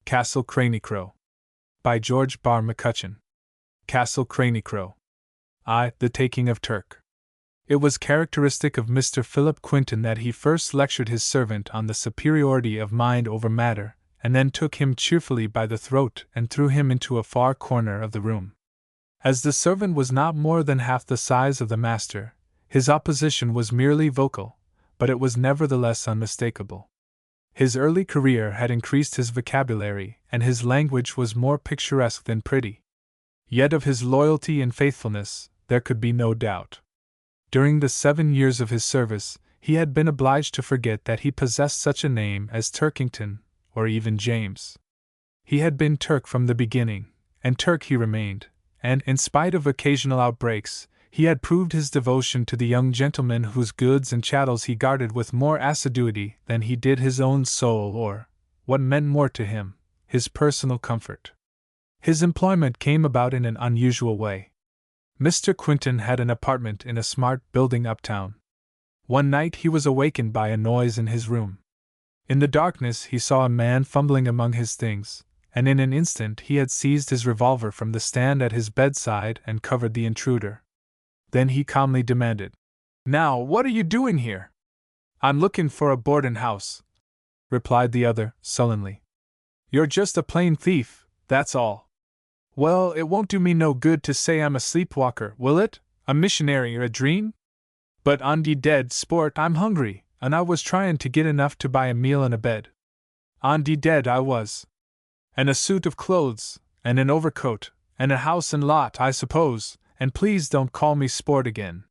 Castle Craney-Crow. By George Barr McCutcheon. Castle Craney-Crow. The Taking of Turk. It was characteristic of Mr. Philip Quinton that he first lectured his servant on the superiority of mind over matter, and then took him cheerfully by the throat and threw him into a far corner of the room. As the servant was not more than half the size of the master, his opposition was merely vocal, but it was nevertheless unmistakable. His early career had increased his vocabulary, and his language was more picturesque than pretty. Yet of his loyalty and faithfulness there could be no doubt. During the 7 years of his service, he had been obliged to forget that he possessed such a name as Turkington, or even James. He had been Turk from the beginning, and Turk he remained, and, in spite of occasional outbreaks, he had proved his devotion to the young gentleman whose goods and chattels he guarded with more assiduity than he did his own soul or, what meant more to him, his personal comfort. His employment came about in an unusual way. Mr. Quinton had an apartment in a smart building uptown. One night he was awakened by a noise in his room. In the darkness he saw a man fumbling among his things, and in an instant he had seized his revolver from the stand at his bedside and covered the intruder. Then he calmly demanded, "Now, what are you doing here?" "I'm looking for a boardin' house," replied the other, sullenly. "You're just a plain thief, that's all." "Well, it won't do me no good to say I'm a sleepwalker, will it? A missionary or a dream? But on de dead sport, I'm hungry, and I was tryin' to get enough to buy a meal and a bed. On de dead I was. And a suit of clothes, and an overcoat, and a house and lot, I suppose, and please don't call me sport again.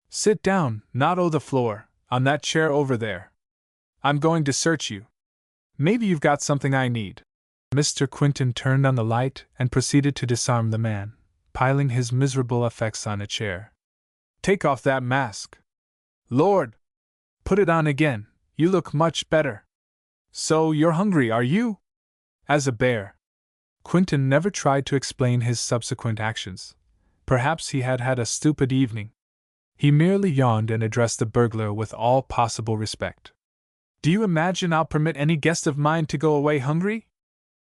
Sit down, not o' the floor, on that chair over there. I'm going to search you. Maybe you've got something I need." Mr. Quinton turned on the light and proceeded to disarm the man, piling his miserable effects on a chair. "Take off that mask. Lord! Put it on again, you look much better. So you're hungry, are you? As a bear." Quinton never tried to explain his subsequent actions. Perhaps he had had a stupid evening. He merely yawned and addressed the burglar with all possible respect. "Do you imagine I'll permit any guest of mine to go away hungry?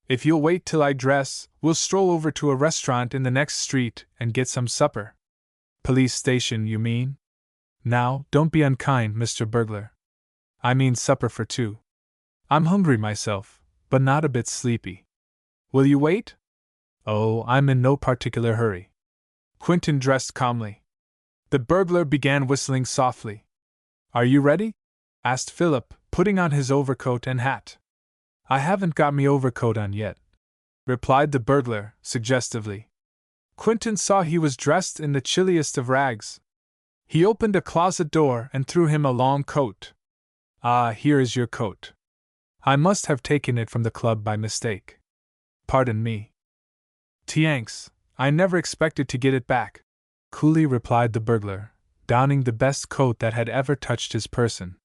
If you'll wait till I dress, we'll stroll over to a restaurant in the next street and get some supper." "Police station, you mean?" "Now, don't be unkind, Mr. Burglar. I mean supper for two. I'm hungry myself, but not a bit sleepy. Will you wait?" "Oh, I'm in no particular hurry." Quinton dressed calmly. The burglar began whistling softly. "Are you ready?" asked Philip, putting on his overcoat and hat. "I haven't got me overcoat on yet," replied the burglar, suggestively. Quinton saw he was dressed in the chilliest of rags. He opened a closet door and threw him a long coat. "Ah, here is your coat. I must have taken it from the club by mistake. Pardon me." "Thanks, I never expected to get it back," coolly replied the burglar, donning the best coat that had ever touched his person.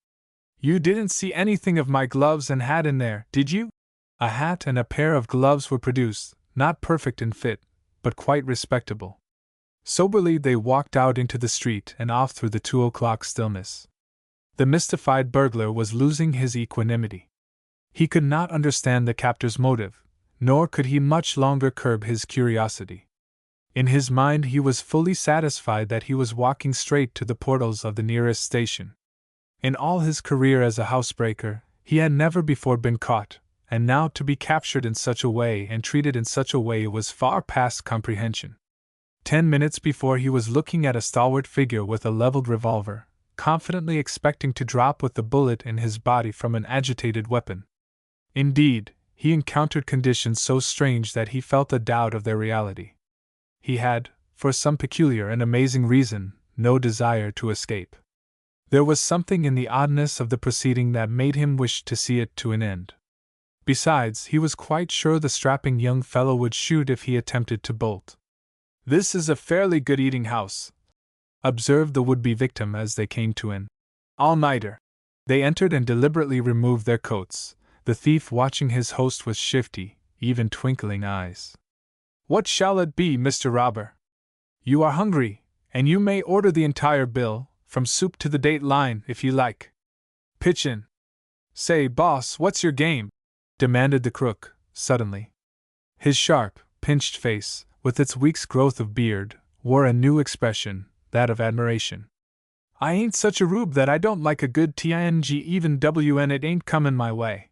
"You didn't see anything of my gloves and hat in there, did you?" A hat and a pair of gloves were produced, not perfect in fit, but quite respectable. Soberly they walked out into the street and off through the 2 o'clock stillness. The mystified burglar was losing his equanimity. He could not understand the captor's motive, nor could he much longer curb his curiosity. In his mind he was fully satisfied that he was walking straight to the portals of the nearest station. In all his career as a housebreaker, he had never before been caught, and now to be captured in such a way and treated in such a way was far past comprehension. 10 minutes before he was looking at a stalwart figure with a leveled revolver, confidently expecting to drop with the bullet in his body from an agitated weapon. Indeed, he encountered conditions so strange that he felt a doubt of their reality. He had, for some peculiar and amazing reason, no desire to escape. There was something in the oddness of the proceeding that made him wish to see it to an end. Besides, he was quite sure the strapping young fellow would shoot if he attempted to bolt. "This is a fairly good eating house," observed the would-be victim as they came to an all-nighter. They entered and deliberately removed their coats, the thief watching his host with shifty, even twinkling eyes. "What shall it be, Mr. Robber? You are hungry, and you may order the entire bill, from soup to the date line, if you like. Pitch in." "Say, boss, what's your game?" demanded the crook, suddenly. His sharp, pinched face, with its week's growth of beard, wore a new expression, that of admiration. I ain't such a rube that I don't like a good ting even when it ain't comin' my way.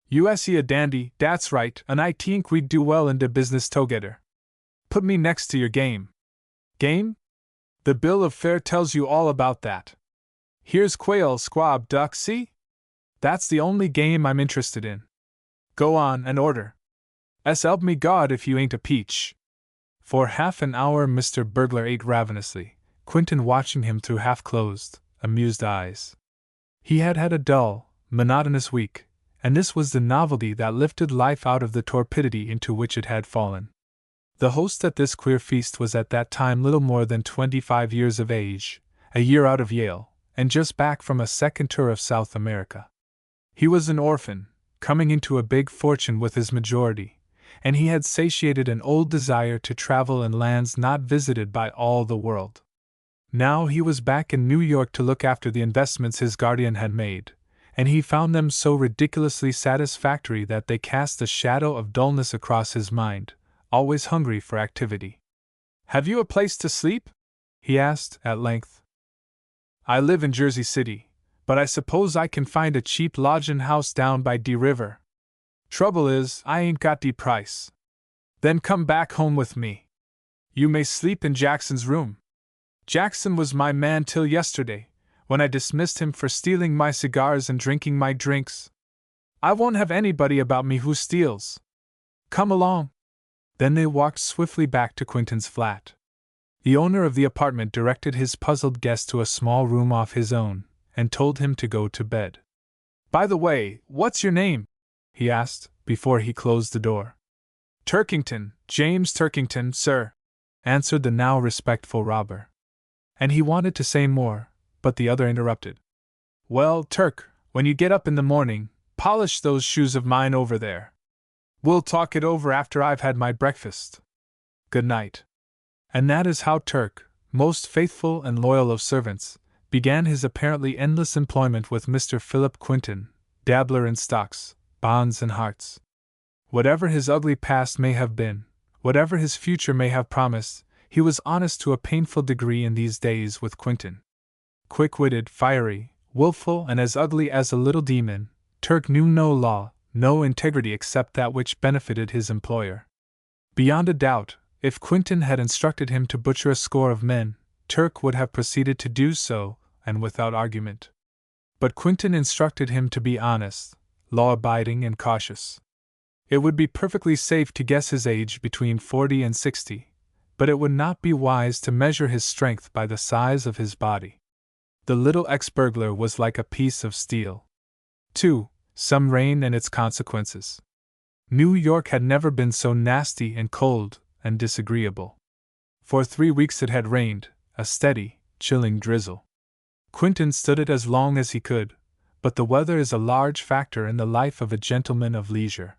You see a dandy, dat's right, and I tink we'd do well in de business together. Put me next to your game. Game? The bill of fare tells you all about that. Here's quail, squab, duck, see? That's the only game I'm interested in. Go on and order. Help me God if you ain't a peach. For half an hour Mr. Burglar ate ravenously, Quentin watching him through half-closed, amused eyes. He had had a dull, monotonous week, and this was the novelty that lifted life out of the torpidity into which it had fallen. The host at this queer feast was at that time little more than 25 years of age, a year out of Yale, and just back from a second tour of South America. He was an orphan, coming into a big fortune with his majority, and he had satiated an old desire to travel in lands not visited by all the world. Now he was back in New York to look after the investments his guardian had made, and he found them so ridiculously satisfactory that they cast a shadow of dullness across his mind, always hungry for activity. Have you a place to sleep? He asked, at length. I live in Jersey City, but I suppose I can find a cheap lodgin' house down by de river. Trouble is, I ain't got de price. Then come back home with me. You may sleep in Jackson's room. Jackson was my man till yesterday, when I dismissed him for stealing my cigars and drinking my drinks. I won't have anybody about me who steals. Come along. Then they walked swiftly back to Quentin's flat. The owner of the apartment directed his puzzled guest to a small room off his own, and told him to go to bed. By the way, what's your name? He asked, before he closed the door. Turkington, James Turkington, sir, answered the now respectful robber. And he wanted to say more, but the other interrupted. Well, Turk, when you get up in the morning, polish those shoes of mine over there. We'll talk it over after I've had my breakfast. Good night. And that is how Turk, most faithful and loyal of servants, began his apparently endless employment with Mr. Philip Quentin, dabbler in stocks, bonds and hearts. Whatever his ugly past may have been, whatever his future may have promised, he was honest to a painful degree in these days with Quentin. Quick-witted, fiery, willful, and as ugly as a little demon, Turk knew no law, no integrity except that which benefited his employer. Beyond a doubt, if Quentin had instructed him to butcher a score of men, Turk would have proceeded to do so, and without argument. But Quentin instructed him to be honest, law-abiding, and cautious. It would be perfectly safe to guess his age between 40 and 60, but it would not be wise to measure his strength by the size of his body. The little ex-burglar was like a piece of steel. 2. Some rain and its consequences. New York had never been so nasty and cold and disagreeable. For 3 weeks it had rained, a steady, chilling drizzle. Quentin stood it as long as he could, but the weather is a large factor in the life of a gentleman of leisure.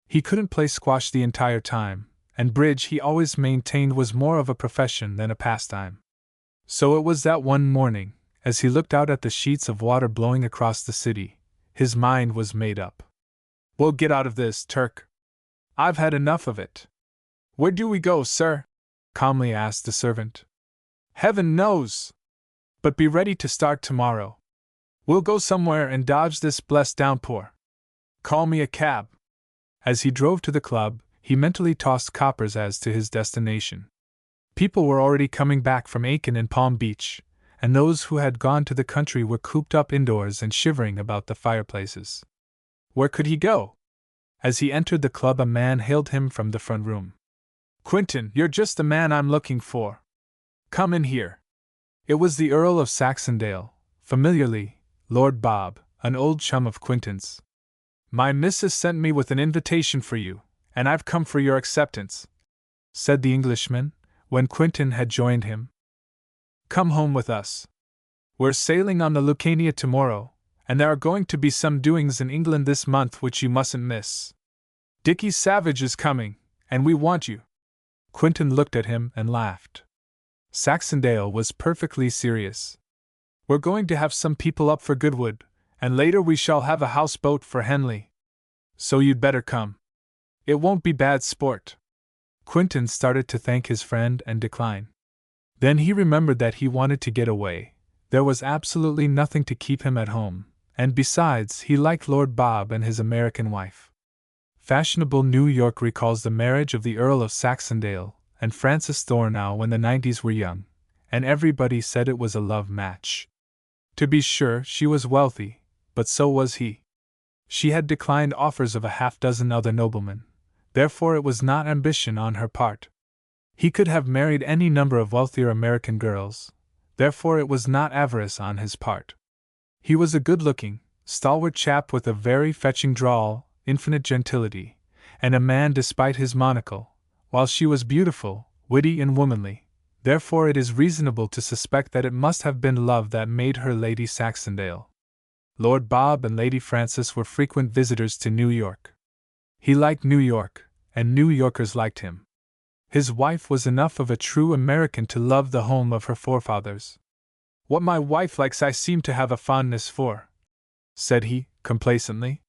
He couldn't play squash the entire time, and bridge he always maintained was more of a profession than a pastime. So it was that one morning, as he looked out at the sheets of water blowing across the city, his mind was made up. We'll get out of this, Turk. I've had enough of it. Where do we go, sir? Calmly asked the servant. Heaven knows! But be ready to start tomorrow. We'll go somewhere and dodge this blessed downpour. Call me a cab. As he drove to the club, he mentally tossed coppers as to his destination. People were already coming back from Aiken and Palm Beach, and those who had gone to the country were cooped up indoors and shivering about the fireplaces. Where could he go? As he entered the club, a man hailed him from the front room. Quentin, you're just the man I'm looking for. Come in here. It was the Earl of Saxondale, familiarly, Lord Bob, an old chum of Quentin's. My missus sent me with an invitation for you, and I've come for your acceptance, said the Englishman, when Quentin had joined him. Come home with us. We're sailing on the Lucania tomorrow, and there are going to be some doings in England this month which you mustn't miss. Dickie Savage is coming, and we want you. Quentin looked at him and laughed. Saxondale was perfectly serious. We're going to have some people up for Goodwood, and later we shall have a houseboat for Henley. So you'd better come. It won't be bad sport. Quentin started to thank his friend and decline. Then he remembered that he wanted to get away. There was absolutely nothing to keep him at home, and besides, he liked Lord Bob and his American wife. Fashionable New York recalls the marriage of the Earl of Saxondale and Frances Thornow when the 90s were young, and everybody said it was a love match. To be sure, she was wealthy, but so was he. She had declined offers of a half-dozen other noblemen, therefore it was not ambition on her part. He could have married any number of wealthier American girls, therefore it was not avarice on his part. He was a good-looking, stalwart chap with a very fetching drawl, infinite gentility, and a man despite his monocle, while she was beautiful, witty and womanly, therefore it is reasonable to suspect that it must have been love that made her Lady Saxondale. Lord Bob and Lady Frances were frequent visitors to New York. He liked New York, and New Yorkers liked him. His wife was enough of a true American to love the home of her forefathers. "What my wife likes I seem to have a fondness for," said he, complacently.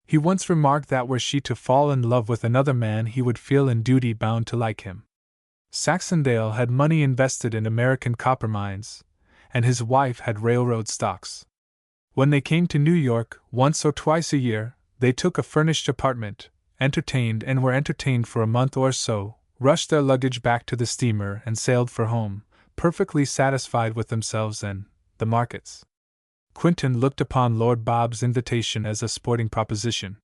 He once remarked that were she to fall in love with another man he would feel in duty bound to like him. Saxondale had money invested in American copper mines, and his wife had railroad stocks. When they came to New York, once or twice a year, they took a furnished apartment, entertained and were entertained for a month or so, rushed their luggage back to the steamer and sailed for home, perfectly satisfied with themselves and the markets. Quentin looked upon Lord Bob's invitation as a sporting proposition.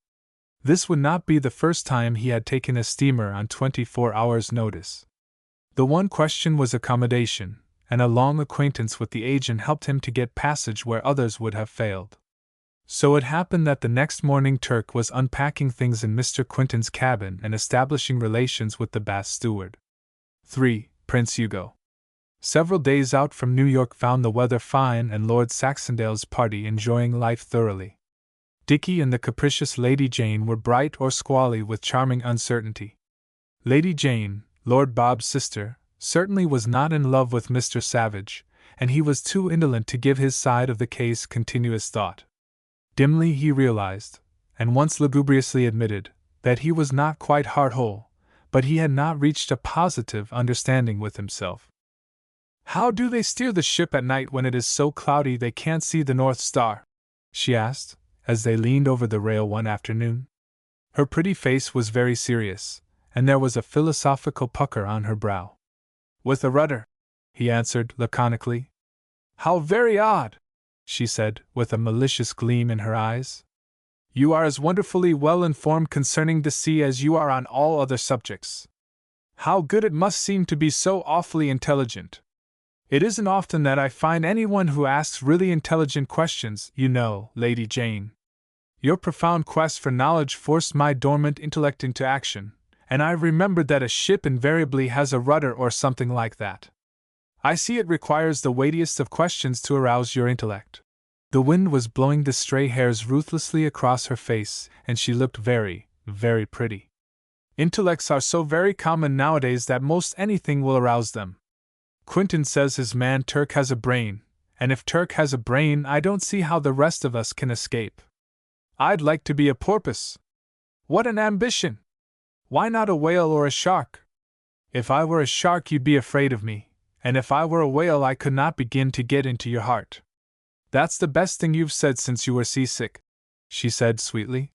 This would not be the first time he had taken a steamer on 24 hours' notice. The one question was accommodation, and a long acquaintance with the agent helped him to get passage where others would have failed. So it happened that the next morning Turk was unpacking things in Mr. Quentin's cabin and establishing relations with the Bath steward. 3. Prince Hugo. Several days out from New York found the weather fine and Lord Saxondale's party enjoying life thoroughly. Dickie and the capricious Lady Jane were bright or squally with charming uncertainty. Lady Jane, Lord Bob's sister, certainly was not in love with Mr. Savage, and he was too indolent to give his side of the case continuous thought. Dimly he realized, and once lugubriously admitted, that he was not quite heart-whole, but he had not reached a positive understanding with himself. "How do they steer the ship at night when it is so cloudy they can't see the North Star?" she asked, as they leaned over the rail one afternoon. Her pretty face was very serious, and there was a philosophical pucker on her brow. "With a rudder," he answered laconically. "How very odd!" she said, with a malicious gleam in her eyes. "You are as wonderfully well informed concerning the sea as you are on all other subjects. How good it must seem to be so awfully intelligent. It isn't often that I find anyone who asks really intelligent questions, you know, Lady Jane. Your profound quest for knowledge forced my dormant intellect into action, and I remembered that a ship invariably has a rudder or something like that. I see it requires the weightiest of questions to arouse your intellect." The wind was blowing the stray hairs ruthlessly across her face, and she looked very, very pretty. "Intellects are so very common nowadays that most anything will arouse them. Quentin says his man Turk has a brain, and if Turk has a brain I don't see how the rest of us can escape. I'd like to be a porpoise. What an ambition! Why not a whale or a shark? If I were a shark you'd be afraid of me, and if I were a whale I could not begin to get into your heart." "That's the best thing you've said since you were seasick," she said sweetly.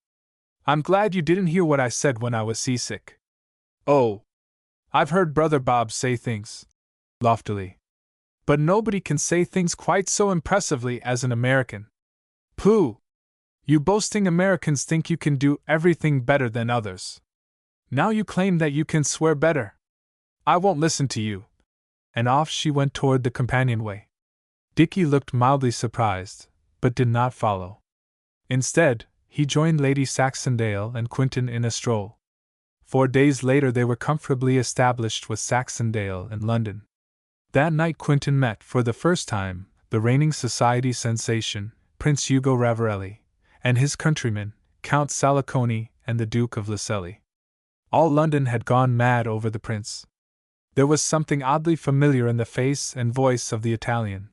"I'm glad you didn't hear what I said when I was seasick." "Oh, I've heard Brother Bob say things," loftily. "But nobody can say things quite so impressively as an American. Pooh! You boasting Americans think you can do everything better than others. Now you claim that you can swear better. I won't listen to you." And off she went toward the companionway. Dickie looked mildly surprised, but did not follow. Instead, he joined Lady Saxondale and Quentin in a stroll. 4 days later they were comfortably established with Saxondale in London. That night Quentin met, for the first time, the reigning society sensation, Prince Hugo Ravarelli, and his countrymen, Count Saliconi and the Duke of Lacelli. All London had gone mad over the prince. There was something oddly familiar in the face and voice of the Italian.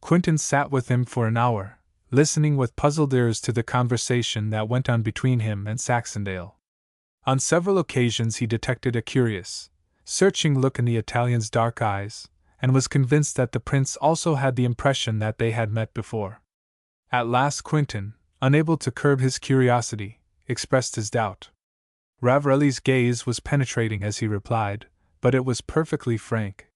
Quentin sat with him for an hour, listening with puzzled ears to the conversation that went on between him and Saxondale. On several occasions he detected a curious, searching look in the Italian's dark eyes, and was convinced that the prince also had the impression that they had met before. At last Quentin, unable to curb his curiosity, expressed his doubt. Ravarelli's gaze was penetrating as he replied, but it was perfectly frank.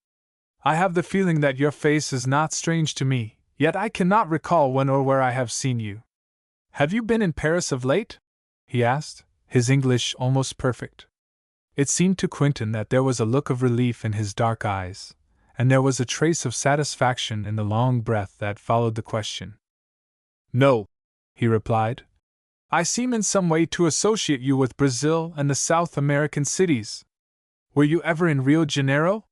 "I have the feeling that your face is not strange to me, yet I cannot recall when or where I have seen you. Have you been in Paris of late?" he asked, his English almost perfect. It seemed to Quentin that there was a look of relief in his dark eyes, and there was a trace of satisfaction in the long breath that followed the question. "No," he replied. "I seem in some way to associate you with Brazil and the South American cities. Were you ever in Rio de Janeiro?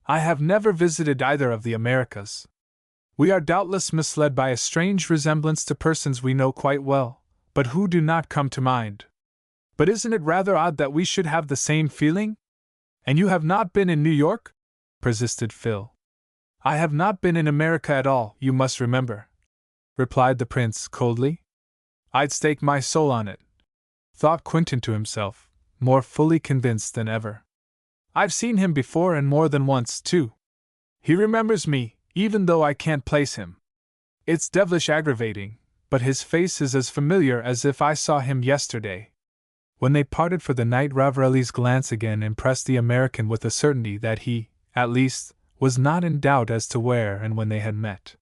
I have never visited either of the Americas. We are doubtless misled by a strange resemblance to persons we know quite well, but who do not come to mind. But isn't it rather odd that we should have the same feeling? And you have not been in New York?" persisted Phil. "I have not been in America at all, you must remember," replied the prince coldly. "I'd stake my soul on it," thought Quentin to himself, more fully convinced than ever. "I've seen him before and more than once, too. He remembers me, even though I can't place him. It's devilish aggravating, but his face is as familiar as if I saw him yesterday." When they parted for the night, Ravarelli's glance again impressed the American with a certainty that he, at least, was not in doubt as to where and when they had met.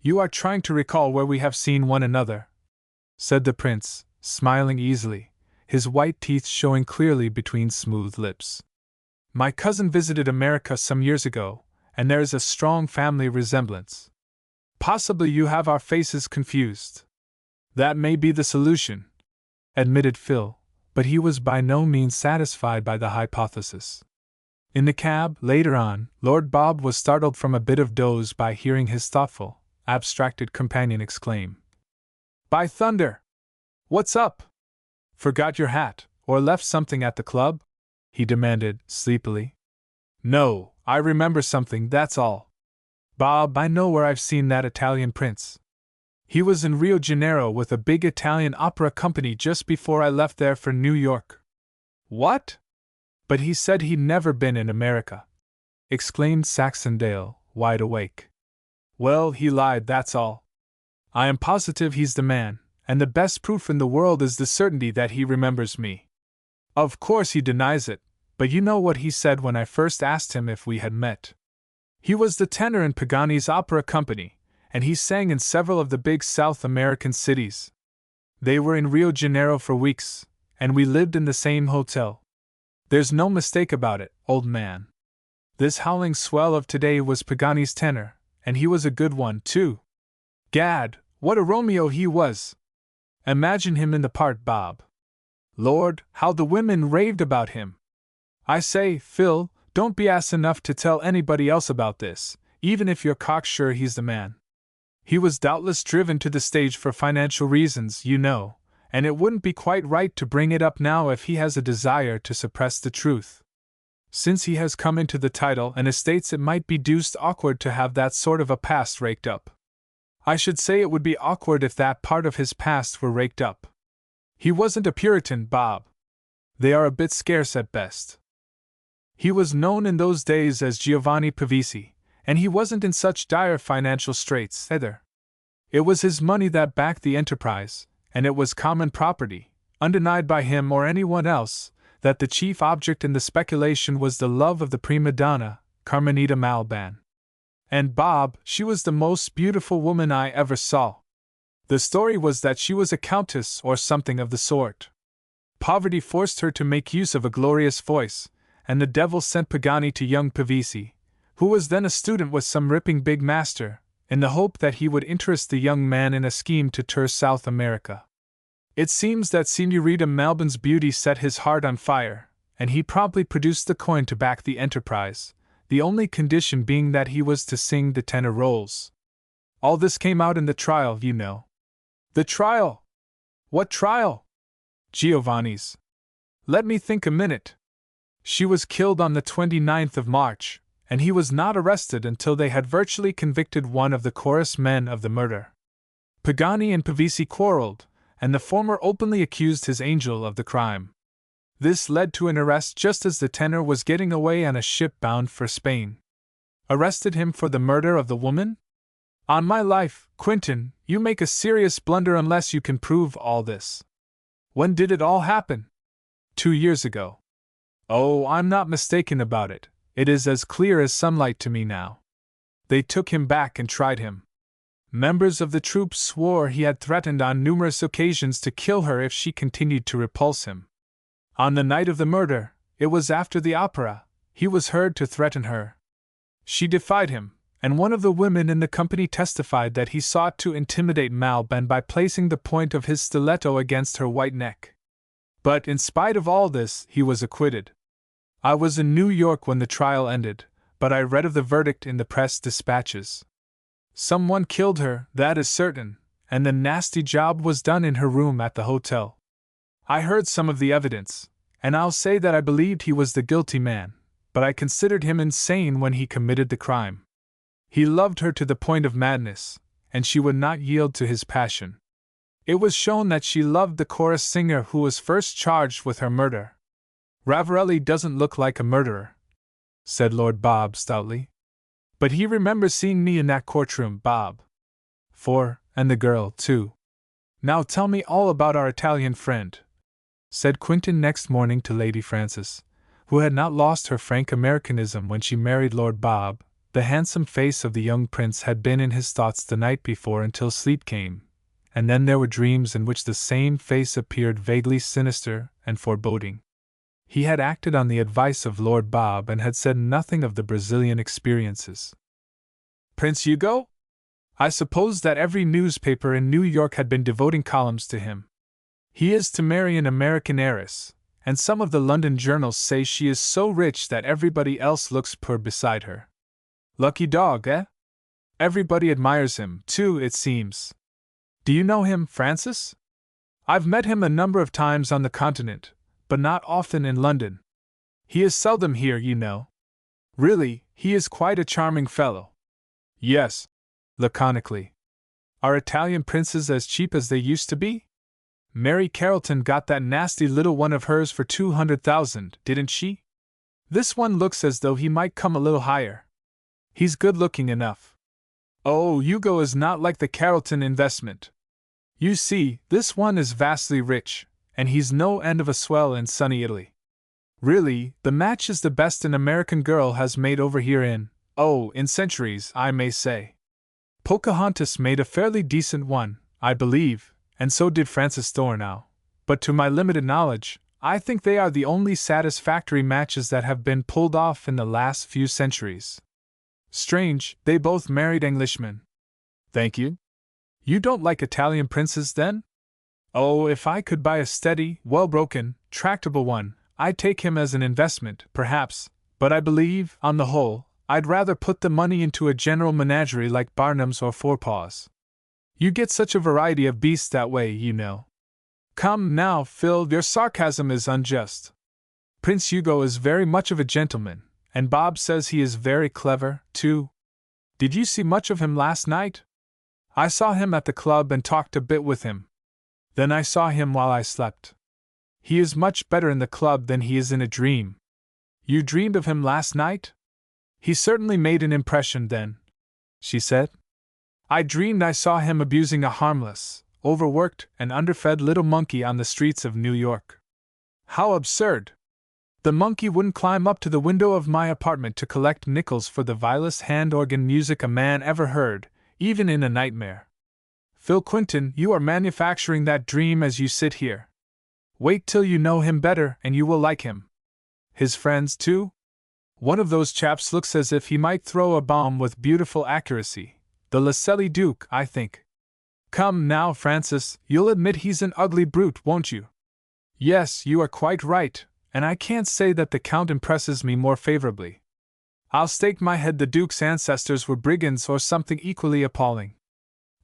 "You are trying to recall where we have seen one another," said the prince, smiling easily, his white teeth showing clearly between smooth lips. "My cousin visited America some years ago, and there is a strong family resemblance. Possibly you have our faces confused." "That may be the solution," admitted Phil, but he was by no means satisfied by the hypothesis. In the cab, later on, Lord Bob was startled from a bit of doze by hearing his thoughtful, abstracted companion exclaim, "By thunder! What's up? Forgot your hat, or left something at the club?" he demanded, sleepily. "No, I remember something, that's all. Bob, I know where I've seen that Italian prince. He was in Rio de Janeiro with a big Italian opera company just before I left there for New York." "What? But he said he'd never been in America," exclaimed Saxondale, wide awake. "Well, he lied, that's all. I am positive he's the man, and the best proof in the world is the certainty that he remembers me. Of course he denies it, but you know what he said when I first asked him if we had met. He was the tenor in Pagani's opera company, and he sang in several of the big South American cities. They were in Rio de Janeiro for weeks, and we lived in the same hotel. There's no mistake about it, old man. This howling swell of today was Pagani's tenor, and he was a good one, too. Gad, what a Romeo he was! Imagine him in the part, Bob. Lord, how the women raved about him! I say, Phil, don't be ass enough to tell anybody else about this, even if you're cocksure he's the man. He was doubtless driven to the stage for financial reasons, you know, and it wouldn't be quite right to bring it up now if he has a desire to suppress the truth. Since he has come into the title and estates, it might be deuced awkward to have that sort of a past raked up. I should say it would be awkward if that part of his past were raked up. He wasn't a Puritan, Bob. They are a bit scarce at best. He was known in those days as Giovanni Pavese, and he wasn't in such dire financial straits either. It was his money that backed the enterprise, and it was common property, undenied by him or anyone else, that the chief object in the speculation was the love of the prima donna, Carmenita Malban. And Bob, she was the most beautiful woman I ever saw. The story was that she was a countess or something of the sort. Poverty forced her to make use of a glorious voice, and the devil sent Pagani to young Pavese, who was then a student with some ripping big master, in the hope that he would interest the young man in a scheme to tour South America. It seems that Señorita Malban's beauty set his heart on fire, and he promptly produced the coin to back the enterprise, the only condition being that he was to sing the tenor roles. All this came out in the trial, you know. The trial? What trial? Giovanni's. Let me think a minute. She was killed on the 29th of March, and he was not arrested until they had virtually convicted one of the chorus men of the murder. Pagani and Pavese quarreled, and the former openly accused his angel of the crime. This led to an arrest just as the tenor was getting away on a ship bound for Spain. Arrested him for the murder of the woman? On my life, Quentin, you make a serious blunder unless you can prove all this. When did it all happen? 2 years ago. Oh, I'm not mistaken about it. It is as clear as sunlight to me now. They took him back and tried him. Members of the troops swore he had threatened on numerous occasions to kill her if she continued to repulse him. On the night of the murder, it was after the opera, he was heard to threaten her. She defied him, and one of the women in the company testified that he sought to intimidate Malben by placing the point of his stiletto against her white neck. But in spite of all this, he was acquitted. I was in New York when the trial ended, but I read of the verdict in the press dispatches. Someone killed her, that is certain, and the nasty job was done in her room at the hotel. I heard some of the evidence, and I'll say that I believed he was the guilty man, but I considered him insane when he committed the crime. He loved her to the point of madness, and she would not yield to his passion. It was shown that she loved the chorus singer who was first charged with her murder. Ravarelli doesn't look like a murderer, said Lord Bob stoutly. But he remembers seeing me in that courtroom, Bob. And the girl, too. Now tell me all about our Italian friend, said Quentin next morning to Lady Frances, who had not lost her frank Americanism when she married Lord Bob. The handsome face of the young prince had been in his thoughts the night before until sleep came, and then there were dreams in which the same face appeared vaguely sinister and foreboding. He had acted on the advice of Lord Bob and had said nothing of the Brazilian experiences. Prince Hugo? I suppose that every newspaper in New York had been devoting columns to him. He is to marry an American heiress, and some of the London journals say she is so rich that everybody else looks poor beside her. Lucky dog, eh? Everybody admires him, too, it seems. Do you know him, Francis? I've met him a number of times on the continent, but not often in London. He is seldom here, you know. Really, he is quite a charming fellow. Yes, laconically. Are Italian princes as cheap as they used to be? Mary Carrollton got that nasty little one of hers for 200,000, didn't she? This one looks as though he might come a little higher. He's good-looking enough. Oh, Hugo is not like the Carrollton investment. You see, this one is vastly rich, and he's no end of a swell in sunny Italy. Really, the match is the best an American girl has made over here in centuries, I may say. Pocahontas made a fairly decent one, I believe, and so did Frances Thornau, but to my limited knowledge, I think they are the only satisfactory matches that have been pulled off in the last few centuries. Strange, they both married Englishmen. Thank you. You don't like Italian princes, then? Oh, if I could buy a steady, well-broken, tractable one, I'd take him as an investment, perhaps, but I believe, on the whole, I'd rather put the money into a general menagerie like Barnum's or Forepaws. You get such a variety of beasts that way, you know. Come now, Phil, your sarcasm is unjust. Prince Hugo is very much of a gentleman, and Bob says he is very clever, too. Did you see much of him last night? I saw him at the club and talked a bit with him. Then I saw him while I slept. He is much better in the club than he is in a dream. You dreamed of him last night? He certainly made an impression then, she said. I dreamed I saw him abusing a harmless, overworked, and underfed little monkey on the streets of New York. How absurd! The monkey wouldn't climb up to the window of my apartment to collect nickels for the vilest hand organ music a man ever heard, even in a nightmare. Phil Quentin, you are manufacturing that dream as you sit here. Wait till you know him better and you will like him. His friends, too? One of those chaps looks as if he might throw a bomb with beautiful accuracy. The Lascelles Duke, I think. Come now, Francis, you'll admit he's an ugly brute, won't you? Yes, you are quite right, and I can't say that the Count impresses me more favorably. I'll stake my head the Duke's ancestors were brigands or something equally appalling.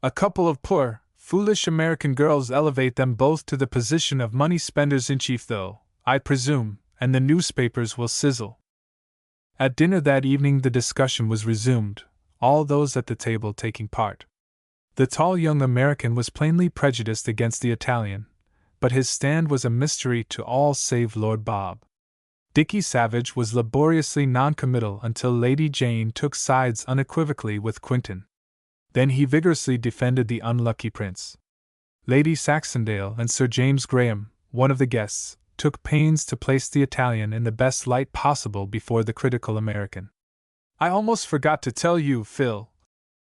A couple of poor, foolish American girls elevate them both to the position of money-spenders-in-chief though, I presume, and the newspapers will sizzle. At dinner that evening the discussion was resumed, all those at the table taking part. The tall young American was plainly prejudiced against the Italian, but his stand was a mystery to all save Lord Bob. Dickie Savage was laboriously noncommittal until Lady Jane took sides unequivocally with Quentin. Then he vigorously defended the unlucky prince. Lady Saxondale and Sir James Graham, one of the guests, took pains to place the Italian in the best light possible before the critical American. "I almost forgot to tell you, Phil,"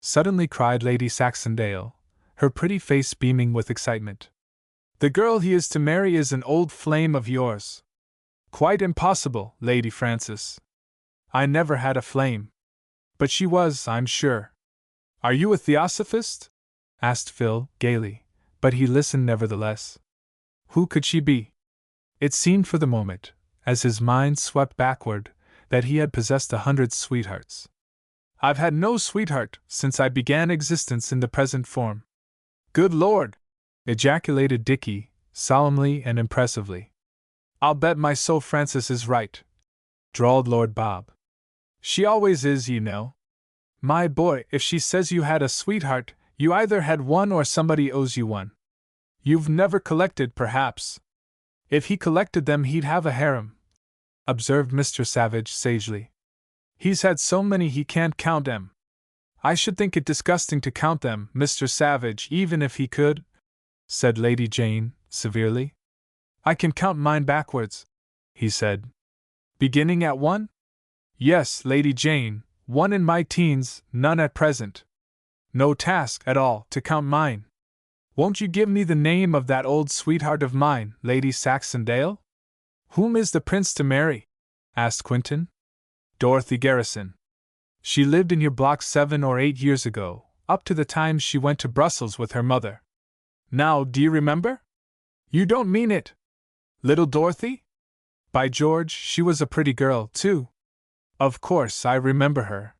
suddenly cried Lady Saxondale, her pretty face beaming with excitement. "The girl he is to marry is an old flame of yours." "Quite impossible, Lady Frances. I never had a flame. But she was, I'm sure." "Are you a theosophist?" asked Phil, gaily, but he listened nevertheless. Who could she be? It seemed for the moment, as his mind swept backward, that he had possessed 100 sweethearts. "I've had no sweetheart since I began existence in the present form." "Good Lord!" ejaculated Dickie, solemnly and impressively. "I'll bet my soul Frances is right," drawled Lord Bob. "She always is, you know. My boy, if she says you had a sweetheart, you either had one or somebody owes you one. You've never collected, perhaps." "If he collected them, he'd have a harem," observed Mr. Savage sagely. "He's had so many he can't count 'em." "I should think it disgusting to count them, Mr. Savage, even if he could," said Lady Jane, severely. "I can count mine backwards," he said. "Beginning at 1? "Yes, Lady Jane, 1 in my teens, none at present. No task, at all, to count mine. Won't you give me the name of that old sweetheart of mine, Lady Saxondale?" "Whom is the prince to marry?" asked Quentin. "Dorothy Garrison. She lived in your block 7 or 8 years ago, up to the time she went to Brussels with her mother. Now, do you remember?" "You don't mean it! Little Dorothy? By George, she was a pretty girl, too." "Of course, I remember her.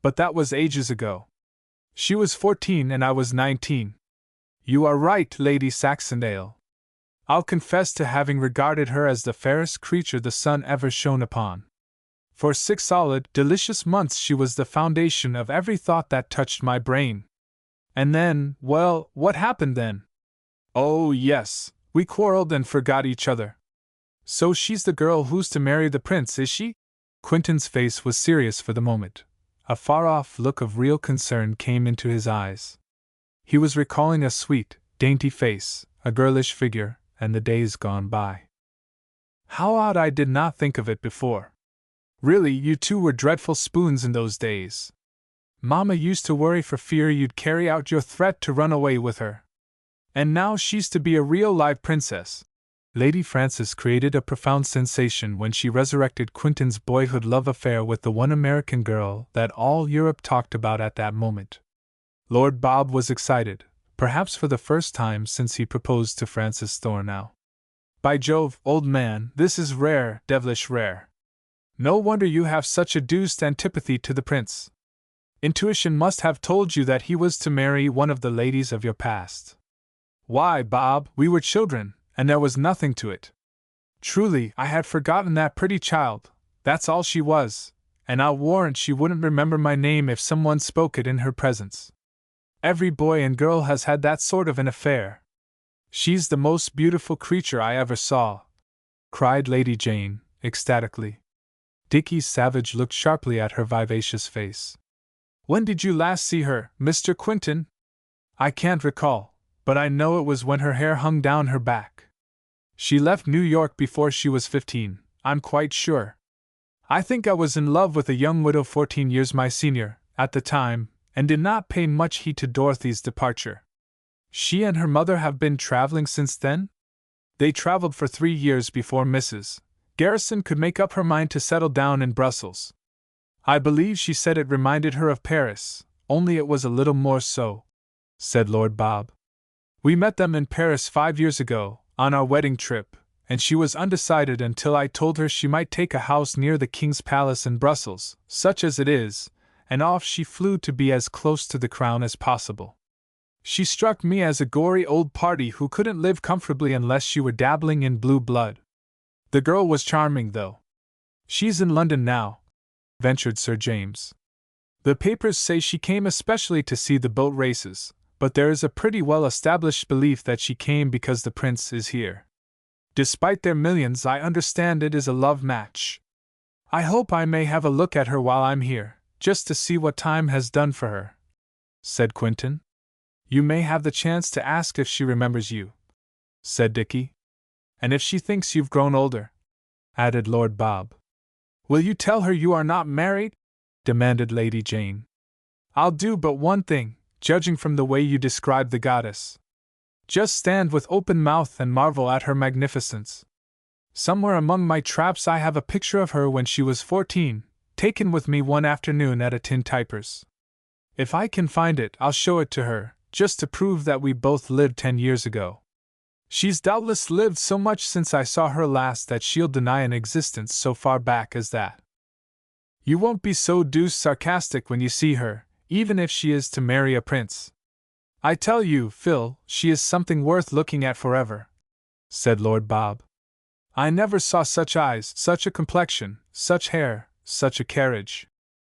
But that was ages ago. She was 14 and I was 19. You are right, Lady Saxondale. I'll confess to having regarded her as the fairest creature the sun ever shone upon. For 6 solid, delicious months she was the foundation of every thought that touched my brain. And then, well, what happened then? Oh, yes, we quarreled and forgot each other." "So she's the girl who's to marry the prince, is she?" Quentin's face was serious for the moment. A far-off look of real concern came into his eyes. He was recalling a sweet, dainty face, a girlish figure, and the days gone by. "How odd I did not think of it before. Really, you two were dreadful spoons in those days. Mama used to worry for fear you'd carry out your threat to run away with her. And now she's to be a real live princess." Lady Frances created a profound sensation when she resurrected Quentin's boyhood love affair with the one American girl that all Europe talked about at that moment. Lord Bob was excited, perhaps for the first time since he proposed to Frances Thornow. "By Jove, old man, this is rare, devilish rare. No wonder you have such a deuced antipathy to the prince. Intuition must have told you that he was to marry one of the ladies of your past." "Why, Bob, we were children, and there was nothing to it. Truly, I had forgotten that pretty child, that's all she was, and I'll warrant she wouldn't remember my name if someone spoke it in her presence. Every boy and girl has had that sort of an affair. She's the most beautiful creature I ever saw," cried Lady Jane, ecstatically. Dickie Savage looked sharply at her vivacious face. "When did you last see her, Mr. Quentin?" "I can't recall, but I know it was when her hair hung down her back. She left New York before she was 15, I'm quite sure. I think I was in love with a young widow 14 years my senior, at the time, and did not pay much heed to Dorothy's departure. She and her mother have been traveling since then?" "They traveled for 3 years before Mrs. Garrison could make up her mind to settle down in Brussels. I believe she said it reminded her of Paris, only it was a little more so," said Lord Bob. "We met them in Paris 5 years ago, on our wedding trip, and she was undecided until I told her she might take a house near the King's Palace in Brussels, such as it is, and off she flew to be as close to the crown as possible. She struck me as a gory old party who couldn't live comfortably unless she were dabbling in blue blood. The girl was charming, though." "She's in London now," ventured Sir James. "The papers say she came especially to see the boat races, but there is a pretty well-established belief that she came because the prince is here. Despite their millions, I understand it is a love match. I hope I may have a look at her while I'm here, just to see what time has done for her," said Quentin. "You may have the chance to ask if she remembers you," said Dickie. "And if she thinks you've grown older," added Lord Bob. "Will you tell her you are not married?" demanded Lady Jane. "I'll do but one thing, judging from the way you describe the goddess. Just stand with open mouth and marvel at her magnificence. Somewhere among my traps I have a picture of her when she was 14, taken with me one afternoon at a tintyper's. If I can find it, I'll show it to her, just to prove that we both lived 10 years ago. She's doubtless lived so much since I saw her last that she'll deny an existence so far back as that. You won't be so deuced sarcastic when you see her, even if she is to marry a prince. I tell you, Phil, she is something worth looking at forever," said Lord Bob. "I never saw such eyes, such a complexion, such hair, such a carriage,"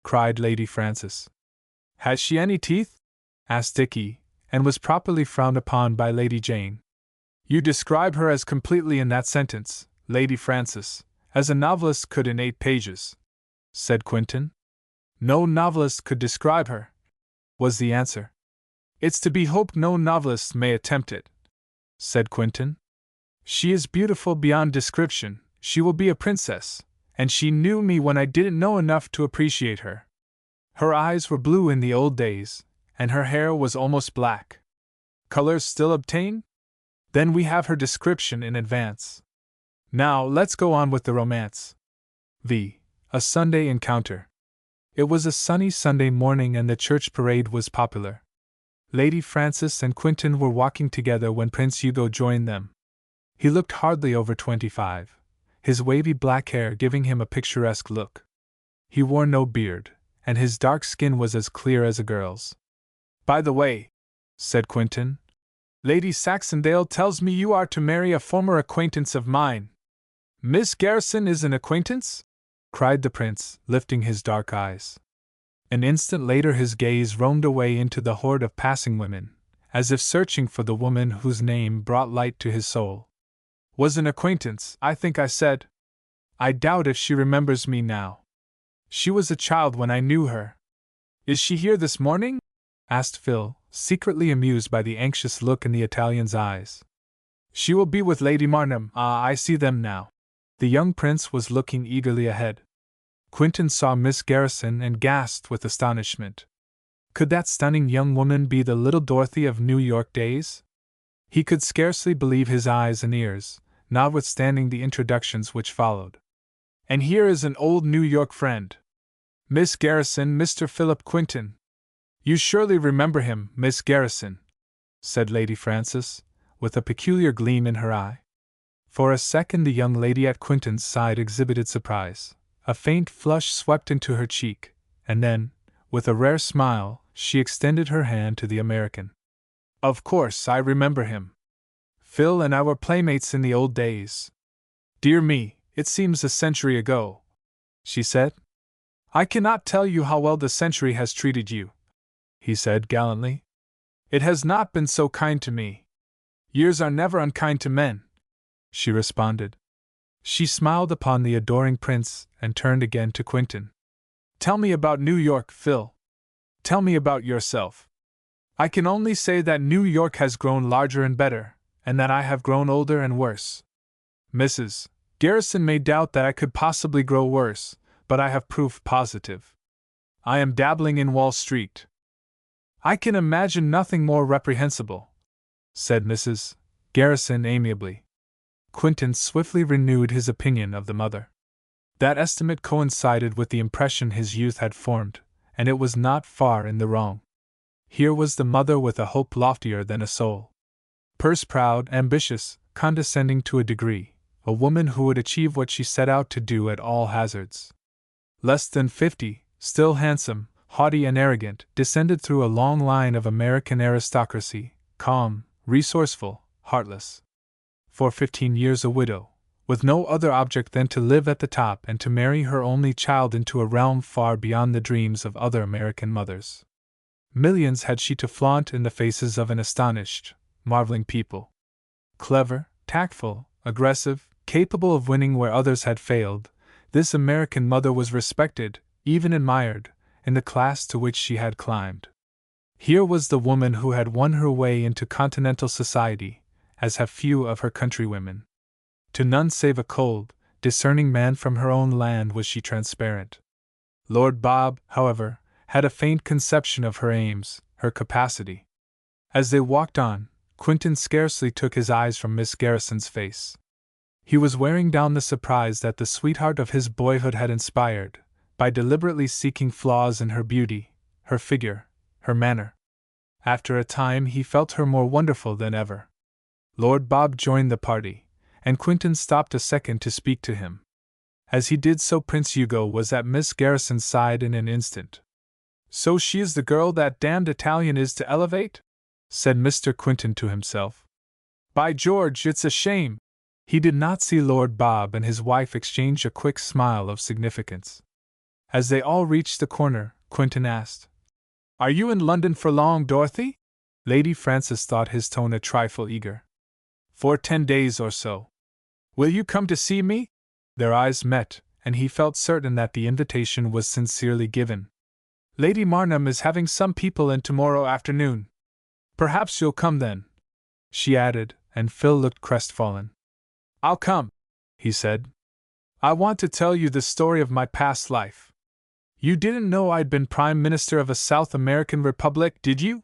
cried Lady Frances. "Has she any teeth?" asked Dickie, and was properly frowned upon by Lady Jane. "You describe her as completely in that sentence, Lady Frances, as a novelist could in 8 pages," said Quentin. "No novelist could describe her," was the answer. "It's to be hoped no novelist may attempt it," said Quentin. "She is beautiful beyond description, she will be a princess, and she knew me when I didn't know enough to appreciate her. Her eyes were blue in the old days, and her hair was almost black. Colors still obtain? Then we have her description in advance. Now let's go on with the romance. A Sunday encounter. It was a sunny Sunday morning and the church parade was popular. Lady Frances and Quentin were walking together when Prince Hugo joined them. He looked hardly over 25, his wavy black hair giving him a picturesque look. He wore no beard, and his dark skin was as clear as a girl's. "By the way," said Quentin, "Lady Saxondale tells me you are to marry a former acquaintance of mine." "Miss Garrison is an acquaintance?" cried the prince, lifting his dark eyes. An instant later his gaze roamed away into the horde of passing women, as if searching for the woman whose name brought light to his soul. "Was an acquaintance, I think I said. I doubt if she remembers me now. She was a child when I knew her." "Is she here this morning?" asked Phil, secretly amused by the anxious look in the Italian's eyes. "She will be with Lady Marnham. Ah, I see them now." The young prince was looking eagerly ahead. Quentin saw Miss Garrison and gasped with astonishment. Could that stunning young woman be the little Dorothy of New York days? He could scarcely believe his eyes and ears, notwithstanding the introductions which followed. "And here is an old New York friend. Miss Garrison, Mr. Philip Quentin. You surely remember him, Miss Garrison," said Lady Frances, with a peculiar gleam in her eye. For a second the young lady at Quentin's side exhibited surprise. A faint flush swept into her cheek, and then, with a rare smile, she extended her hand to the American. "Of course, I remember him. Phil and I were playmates in the old days. Dear me, it seems a century ago," she said. "I cannot tell you how well the century has treated you," he said gallantly. "It has not been so kind to me." "Years are never unkind to men," she responded. She smiled upon the adoring prince and turned again to Quentin. "Tell me about New York, Phil. Tell me about yourself. I can only say that New York has grown larger and better, and that I have grown older and worse. Mrs. Garrison may doubt that I could possibly grow worse, but I have proof positive. I am dabbling in Wall Street." "I can imagine nothing more reprehensible," said Mrs. Garrison amiably. Quentin swiftly renewed his opinion of the mother. That estimate coincided with the impression his youth had formed, and it was not far in the wrong. Here was the mother with a hope loftier than a soul. Purse-proud, ambitious, condescending to a degree, a woman who would achieve what she set out to do at all hazards. Less than 50, still handsome, haughty and arrogant, descended through a long line of American aristocracy, calm, resourceful, heartless. For 15 years a widow, with no other object than to live at the top and to marry her only child into a realm far beyond the dreams of other American mothers. Millions had she to flaunt in the faces of an astonished, marveling people. Clever, tactful, aggressive, capable of winning where others had failed, this American mother was respected, even admired, in the class to which she had climbed. Here was the woman who had won her way into continental society, as have few of her countrywomen. To none save a cold, discerning man from her own land was she transparent. Lord Bob, however, had a faint conception of her aims, her capacity. As they walked on, Quentin scarcely took his eyes from Miss Garrison's face. He was wearing down the surprise that the sweetheart of his boyhood had inspired, by deliberately seeking flaws in her beauty, her figure, her manner. After a time he felt her more wonderful than ever. Lord Bob joined the party, and Quentin stopped a second to speak to him. As he did so, Prince Hugo was at Miss Garrison's side in an instant. "So she is the girl that damned Italian is to elevate?" said Mr. Quentin to himself. "By George, it's a shame!" He did not see Lord Bob and his wife exchange a quick smile of significance. As they all reached the corner, Quentin asked, "Are you in London for long, Dorothy?" Lady Frances thought his tone a trifle eager. "For 10 days or so." "Will you come to see me?" Their eyes met, and he felt certain that the invitation was sincerely given. "Lady Marnham is having some people in tomorrow afternoon. Perhaps you'll come then," she added, and Phil looked crestfallen. "I'll come," he said. "I want to tell you the story of my past life. You didn't know I'd been Prime Minister of a South American republic, did you?"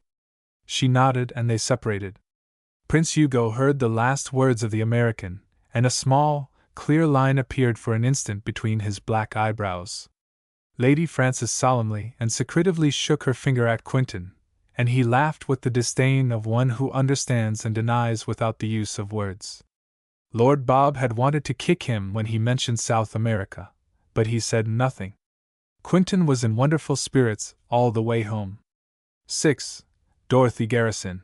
She nodded, and they separated. Prince Hugo heard the last words of the American, and a small, clear line appeared for an instant between his black eyebrows. Lady Frances solemnly and secretively shook her finger at Quentin, and he laughed with the disdain of one who understands and denies without the use of words. Lord Bob had wanted to kick him when he mentioned South America, but he said nothing. Quentin was in wonderful spirits all the way home. 6. Dorothy Garrison.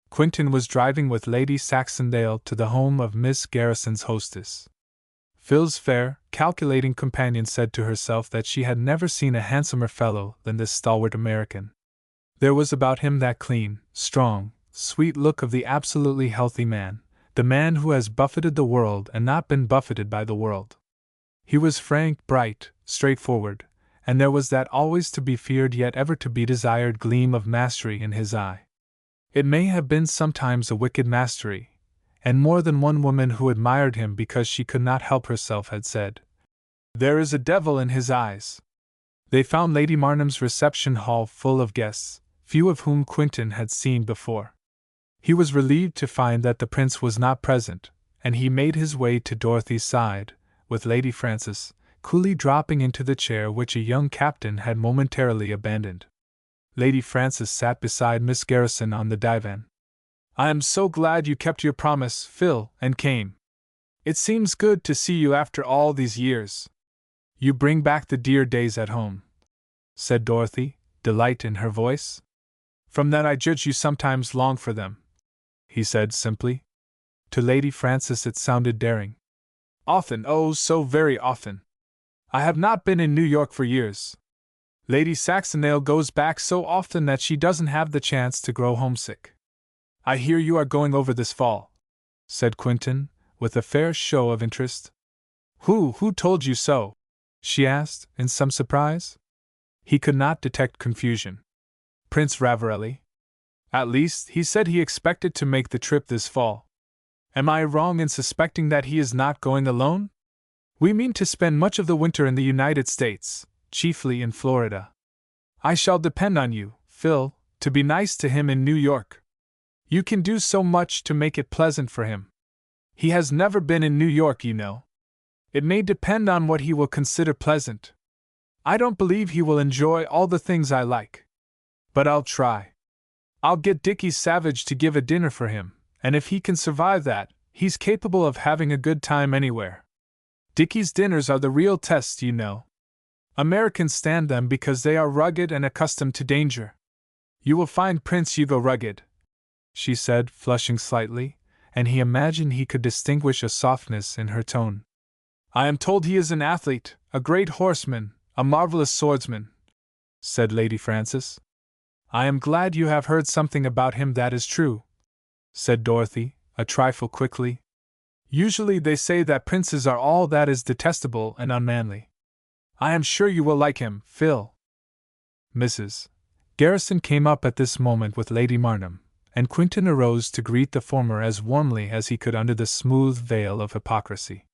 Quentin was driving with Lady Saxondale to the home of Miss Garrison's hostess. Phil's fair, calculating companion said to herself that she had never seen a handsomer fellow than this stalwart American. There was about him that clean, strong, sweet look of the absolutely healthy man, the man who has buffeted the world and not been buffeted by the world. He was frank, bright, straightforward, and there was that always to be feared yet ever to be desired gleam of mastery in his eye. It may have been sometimes a wicked mastery, and more than one woman who admired him because she could not help herself had said, "There is a devil in his eyes." They found Lady Marnham's reception hall full of guests, few of whom Quentin had seen before. He was relieved to find that the prince was not present, and he made his way to Dorothy's side, with Lady Frances, coolly dropping into the chair which a young captain had momentarily abandoned. Lady Frances sat beside Miss Garrison on the divan. "I am so glad you kept your promise, Phil, and came. It seems good to see you after all these years. You bring back the dear days at home," said Dorothy, delight in her voice. "From that I judge you sometimes long for them," he said simply. To Lady Frances it sounded daring. "Often, oh, so very often. I have not been in New York for years. Lady Saxondale goes back so often that she doesn't have the chance to grow homesick." "I hear you are going over this fall," said Quentin, with a fair show of interest. Who told you so?" she asked, in some surprise. He could not detect confusion. "Prince Ravarelli. At least, he said he expected to make the trip this fall. Am I wrong in suspecting that he is not going alone? We mean to spend much of the winter in the United States, chiefly in Florida. I shall depend on you, Phil, to be nice to him in New York. You can do so much to make it pleasant for him. He has never been in New York, you know. It may depend on what he will consider pleasant. I don't believe he will enjoy all the things I like. But I'll try. I'll get Dickie Savage to give a dinner for him, and if he can survive that, he's capable of having a good time anywhere. Dickie's dinners are the real test, you know. Americans stand them because they are rugged and accustomed to danger. You will find Prince Hugo rugged," she said, flushing slightly, and he imagined he could distinguish a softness in her tone. "I am told he is an athlete, a great horseman, a marvelous swordsman," said Lady Frances. I am glad you have heard something about him that is true, said Dorothy, a trifle quickly. Usually they say that princes are all that is detestable and unmanly. I am sure you will like him, Phil. Mrs. Garrison came up at this moment with Lady Marnham, and Quinton arose to greet the former as warmly as he could under the smooth veil of hypocrisy.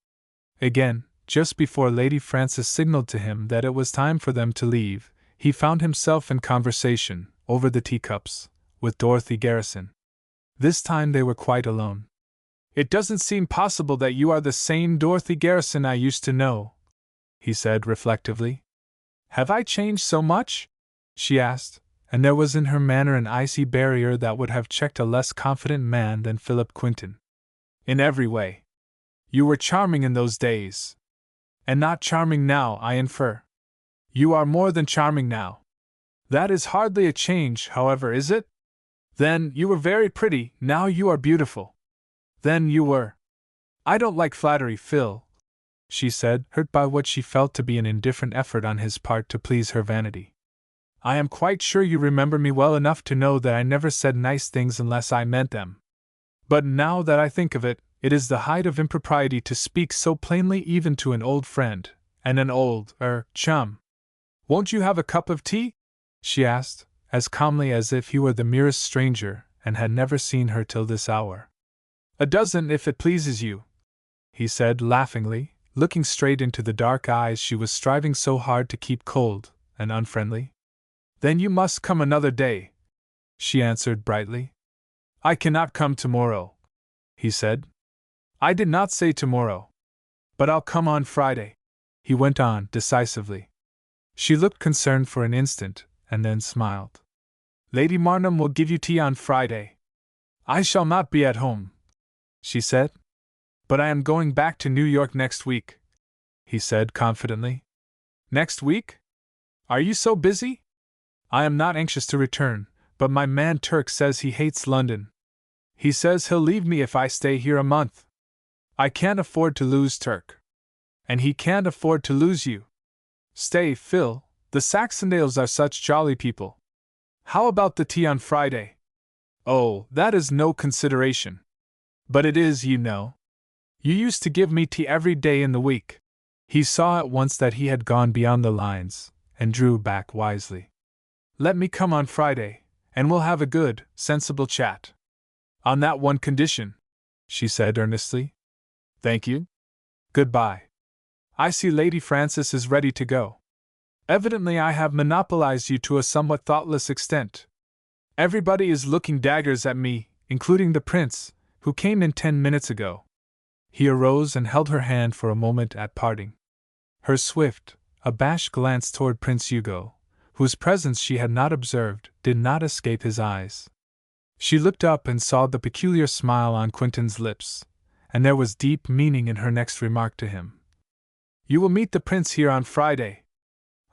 Again, just before Lady Frances signaled to him that it was time for them to leave, he found himself in conversation, over the teacups, with Dorothy Garrison. This time they were quite alone. It doesn't seem possible that you are the same Dorothy Garrison I used to know, he said reflectively. Have I changed so much? She asked, and there was in her manner an icy barrier that would have checked a less confident man than Philip Quinton. In every way. You were charming in those days. And not charming now, I infer. You are more than charming now. That is hardly a change, however, is it? Then you were very pretty, now you are beautiful. Then you were. I don't like flattery, Phil, she said, hurt by what she felt to be an indifferent effort on his part to please her vanity. I am quite sure you remember me well enough to know that I never said nice things unless I meant them. But now that I think of it, it is the height of impropriety to speak so plainly even to an old friend, and an old, chum. Won't you have a cup of tea? She asked, as calmly as if he were the merest stranger, and had never seen her till this hour. A dozen, if it pleases you, he said laughingly, looking straight into the dark eyes she was striving so hard to keep cold and unfriendly. Then you must come another day, she answered brightly. I cannot come tomorrow, he said. I did not say tomorrow. But I'll come on Friday, he went on decisively. She looked concerned for an instant, and then smiled. Lady Marnham will give you tea on Friday. I shall not be at home, she said. But I am going back to New York next week, he said confidently. Next week? Are you so busy? I am not anxious to return, but my man Turk says he hates London. He says he'll leave me if I stay here a month. I can't afford to lose Turk. And he can't afford to lose you. Stay, Phil, the Saxondales are such jolly people. How about the tea on Friday? Oh, that is no consideration. But it is, you know. You used to give me tea every day in the week. He saw at once that he had gone beyond the lines, and drew back wisely. Let me come on Friday, and we'll have a good, sensible chat. On that one condition, she said earnestly. Thank you. Goodbye. I see Lady Frances is ready to go. Evidently I have monopolized you to a somewhat thoughtless extent. Everybody is looking daggers at me, including the prince, who came in 10 minutes ago. He arose and held her hand for a moment at parting. Her swift, abashed glance toward Prince Hugo, whose presence she had not observed, did not escape his eyes. She looked up and saw the peculiar smile on Quinton's lips, and there was deep meaning in her next remark to him. You will meet the prince here on Friday.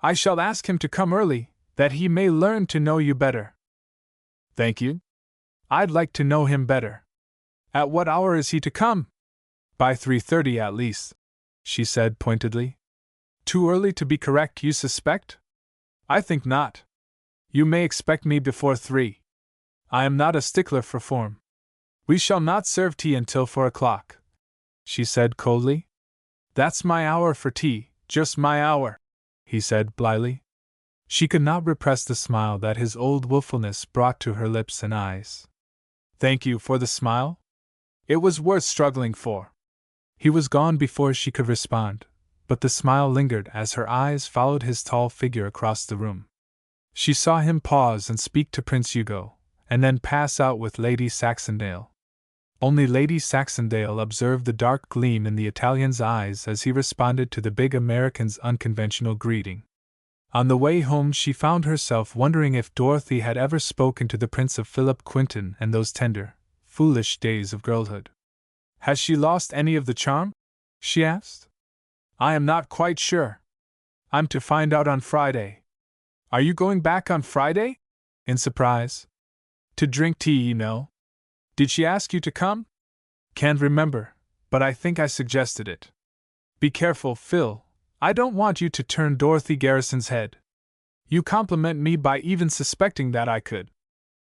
I shall ask him to come early, that he may learn to know you better. Thank you. I'd like to know him better. At what hour is he to come? By 3:30 at least, she said pointedly. Too early to be correct, you suspect? I think not. You may expect me before 3. I am not a stickler for form. We shall not serve tea until 4 o'clock, she said coldly. That's my hour for tea, just my hour, he said blithely. She could not repress the smile that his old wilfulness brought to her lips and eyes. Thank you for the smile. It was worth struggling for. He was gone before she could respond, but the smile lingered as her eyes followed his tall figure across the room. She saw him pause and speak to Prince Hugo, and then pass out with Lady Saxondale. Only Lady Saxondale observed the dark gleam in the Italian's eyes as he responded to the big American's unconventional greeting. On the way home she found herself wondering if Dorothy had ever spoken to the Prince of Philip Quinton in those tender, foolish days of girlhood. Has she lost any of the charm? She asked. I am not quite sure. I'm to find out on Friday. Are you going back on Friday? In surprise. To drink tea, you know. Did she ask you to come? Can't remember, but I think I suggested it. Be careful, Phil. I don't want you to turn Dorothy Garrison's head. You compliment me by even suspecting that I could.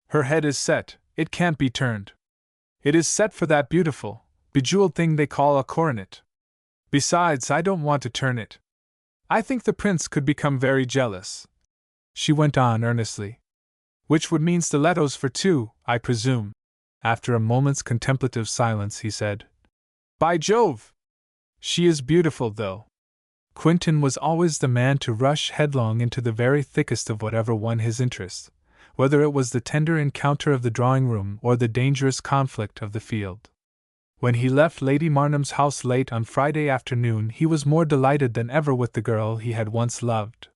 Her head is set, it can't be turned. It is set for that beautiful, bejeweled thing they call a coronet. Besides, I don't want to turn it. I think the prince could become very jealous. She went on earnestly. Which would mean stilettos for two, I presume. After a moment's contemplative silence, he said, By Jove! She is beautiful, though. Quentin was always the man to rush headlong into the very thickest of whatever won his interest, whether it was the tender encounter of the drawing-room or the dangerous conflict of the field. When he left Lady Marnham's house late on Friday afternoon, he was more delighted than ever with the girl he had once loved.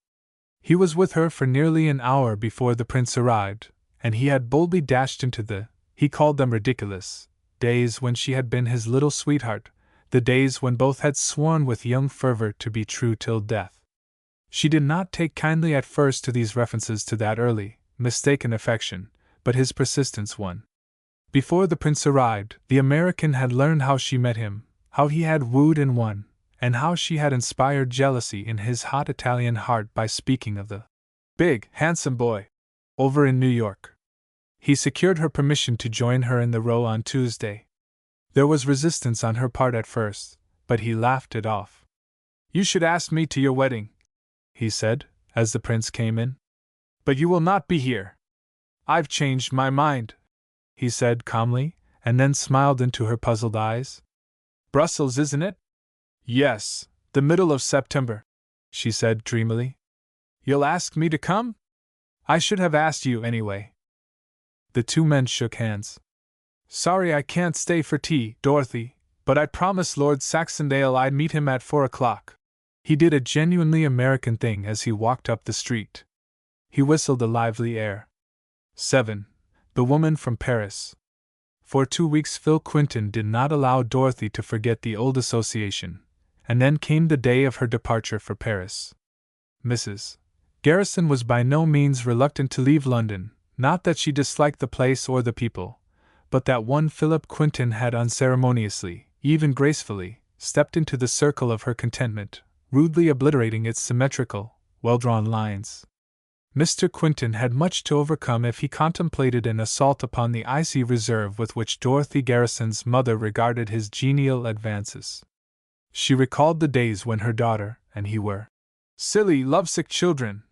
He was with her for nearly an hour before the prince arrived, and he had boldly dashed into he called them ridiculous, days when she had been his little sweetheart, the days when both had sworn with young fervor to be true till death. She did not take kindly at first to these references to that early, mistaken affection, but his persistence won. Before the prince arrived, the American had learned how she met him, how he had wooed and won, and how she had inspired jealousy in his hot Italian heart by speaking of the big, handsome boy over in New York. He secured her permission to join her in the Row on Tuesday. There was resistance on her part at first, but he laughed it off. You should ask me to your wedding, he said, as the prince came in. But you will not be here. I've changed my mind, he said calmly, and then smiled into her puzzled eyes. Brussels, isn't it? Yes, the middle of September, she said dreamily. You'll ask me to come? I should have asked you anyway. The two men shook hands. Sorry I can't stay for tea, Dorothy, but I promised Lord Saxondale I'd meet him at 4 o'clock. He did a genuinely American thing as he walked up the street. He whistled a lively air. 7. The Woman from Paris. For 2 weeks Phil Quinton did not allow Dorothy to forget the old association, and then came the day of her departure for Paris. Mrs. Garrison was by no means reluctant to leave London, not that she disliked the place or the people, but that one Philip Quinton had unceremoniously, even gracefully, stepped into the circle of her contentment, rudely obliterating its symmetrical, well-drawn lines. Mr. Quinton had much to overcome if he contemplated an assault upon the icy reserve with which Dorothy Garrison's mother regarded his genial advances. She recalled the days when her daughter and he were silly, lovesick children,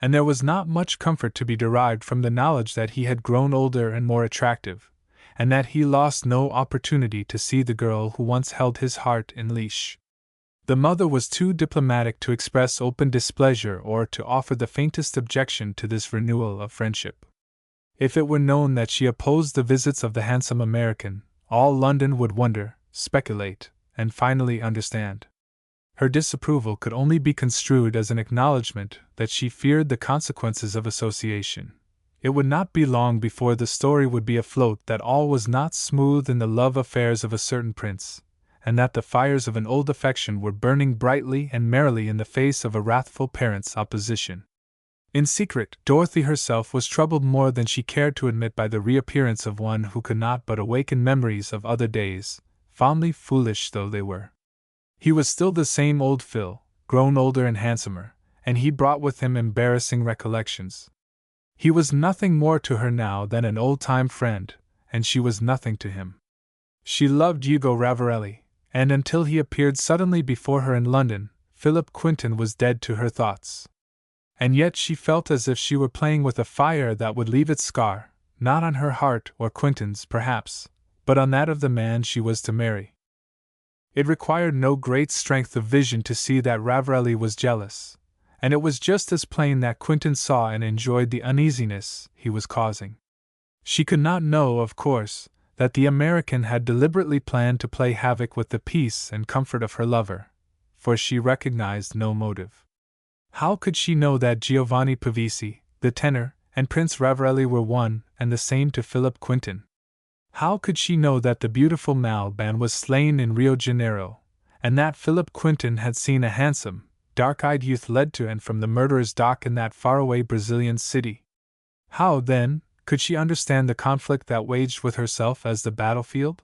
and there was not much comfort to be derived from the knowledge that he had grown older and more attractive, and that he lost no opportunity to see the girl who once held his heart in leash. The mother was too diplomatic to express open displeasure or to offer the faintest objection to this renewal of friendship. If it were known that she opposed the visits of the handsome American, all London would wonder, speculate, and finally understand. Her disapproval could only be construed as an acknowledgment that she feared the consequences of association. It would not be long before the story would be afloat that all was not smooth in the love affairs of a certain prince, and that the fires of an old affection were burning brightly and merrily in the face of a wrathful parent's opposition. In secret, Dorothy herself was troubled more than she cared to admit by the reappearance of one who could not but awaken memories of other days, fondly foolish though they were. He was still the same old Phil, grown older and handsomer, and he brought with him embarrassing recollections. He was nothing more to her now than an old-time friend, and she was nothing to him. She loved Hugo Ravarelli, and until he appeared suddenly before her in London, Philip Quinton was dead to her thoughts. And yet she felt as if she were playing with a fire that would leave its scar, not on her heart or Quinton's perhaps, but on that of the man she was to marry. It required no great strength of vision to see that Ravarelli was jealous, and it was just as plain that Quinton saw and enjoyed the uneasiness he was causing. She could not know, of course, that the American had deliberately planned to play havoc with the peace and comfort of her lover, for she recognized no motive. How could she know that Giovanni Pavese, the tenor, and Prince Ravarelli were one and the same to Philip Quinton? How could she know that the beautiful Malban was slain in Rio Janeiro, and that Philip Quinton had seen a handsome, dark-eyed youth led to and from the murderer's dock in that faraway Brazilian city? How, then, could she understand the conflict that waged with herself as the battlefield?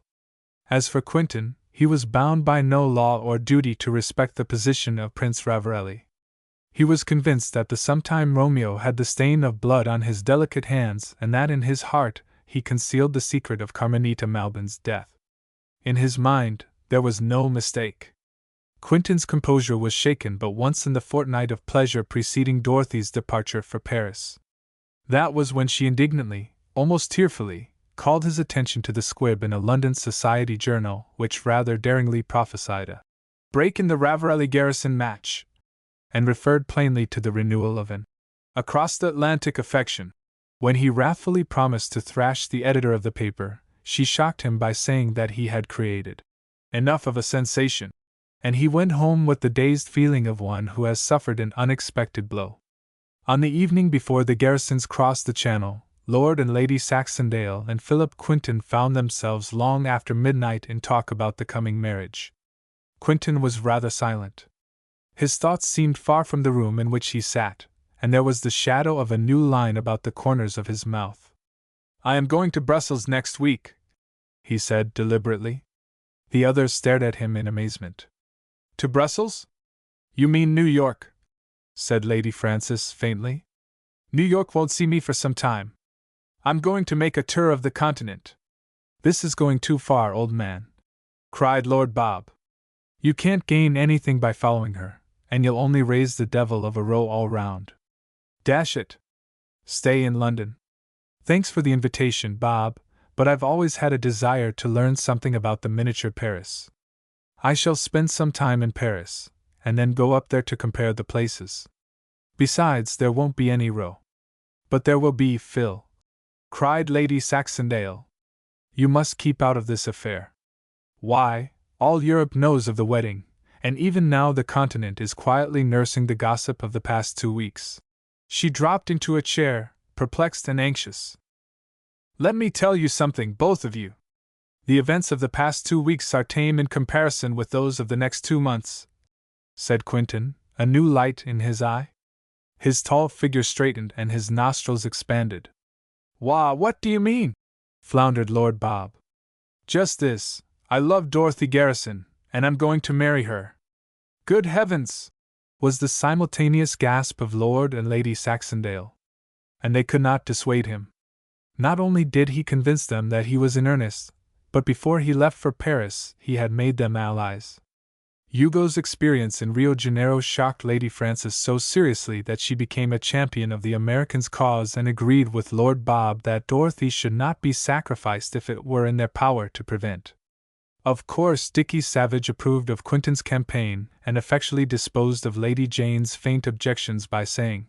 As for Quinton, he was bound by no law or duty to respect the position of Prince Ravarelli. He was convinced that the sometime Romeo had the stain of blood on his delicate hands and that in his heart he concealed the secret of Carmenita Malbin's death. In his mind, there was no mistake. Quentin's composure was shaken but once in the fortnight of pleasure preceding Dorothy's departure for Paris. That was when she indignantly, almost tearfully, called his attention to the squib in a London society journal which rather daringly prophesied a break in the Ravarelli Garrison match, and referred plainly to the renewal of an across-the-Atlantic affection. When he wrathfully promised to thrash the editor of the paper, she shocked him by saying that he had created enough of a sensation, and he went home with the dazed feeling of one who has suffered an unexpected blow. On the evening before the Garrisons crossed the Channel, Lord and Lady Saxondale and Philip Quinton found themselves long after midnight in talk about the coming marriage. Quinton was rather silent. His thoughts seemed far from the room in which he sat, and there was the shadow of a new line about the corners of his mouth. "I am going to Brussels next week," he said deliberately. The others stared at him in amazement. "To Brussels? You mean New York?" said Lady Frances faintly. "New York won't see me for some time. I'm going to make a tour of the continent." "This is going too far, old man," cried Lord Bob. "You can't gain anything by following her, and you'll only raise the devil of a row all round. Dash it! Stay in London." "Thanks for the invitation, Bob, but I've always had a desire to learn something about the miniature Paris. I shall spend some time in Paris, and then go up there to compare the places. Besides, there won't be any row." "But there will be, Phil," cried Lady Saxondale. "You must keep out of this affair. Why, all Europe knows of the wedding, and even now the continent is quietly nursing the gossip of the past 2 weeks." She dropped into a chair, perplexed and anxious. "Let me tell you something, both of you. The events of the past 2 weeks are tame in comparison with those of the next 2 months, said Quinton, a new light in his eye. His tall figure straightened and his nostrils expanded. "Why, what do you mean?" floundered Lord Bob. "Just this. I love Dorothy Garrison, and I'm going to marry her." "Good heavens!" was the simultaneous gasp of Lord and Lady Saxondale. And they could not dissuade him. Not only did he convince them that he was in earnest, but before he left for Paris he had made them allies. Hugo's experience in Rio Janeiro shocked Lady Frances so seriously that she became a champion of the Americans' cause and agreed with Lord Bob that Dorothy should not be sacrificed if it were in their power to prevent. Of course, Dickie Savage approved of Quinton's campaign and effectually disposed of Lady Jane's faint objections by saying,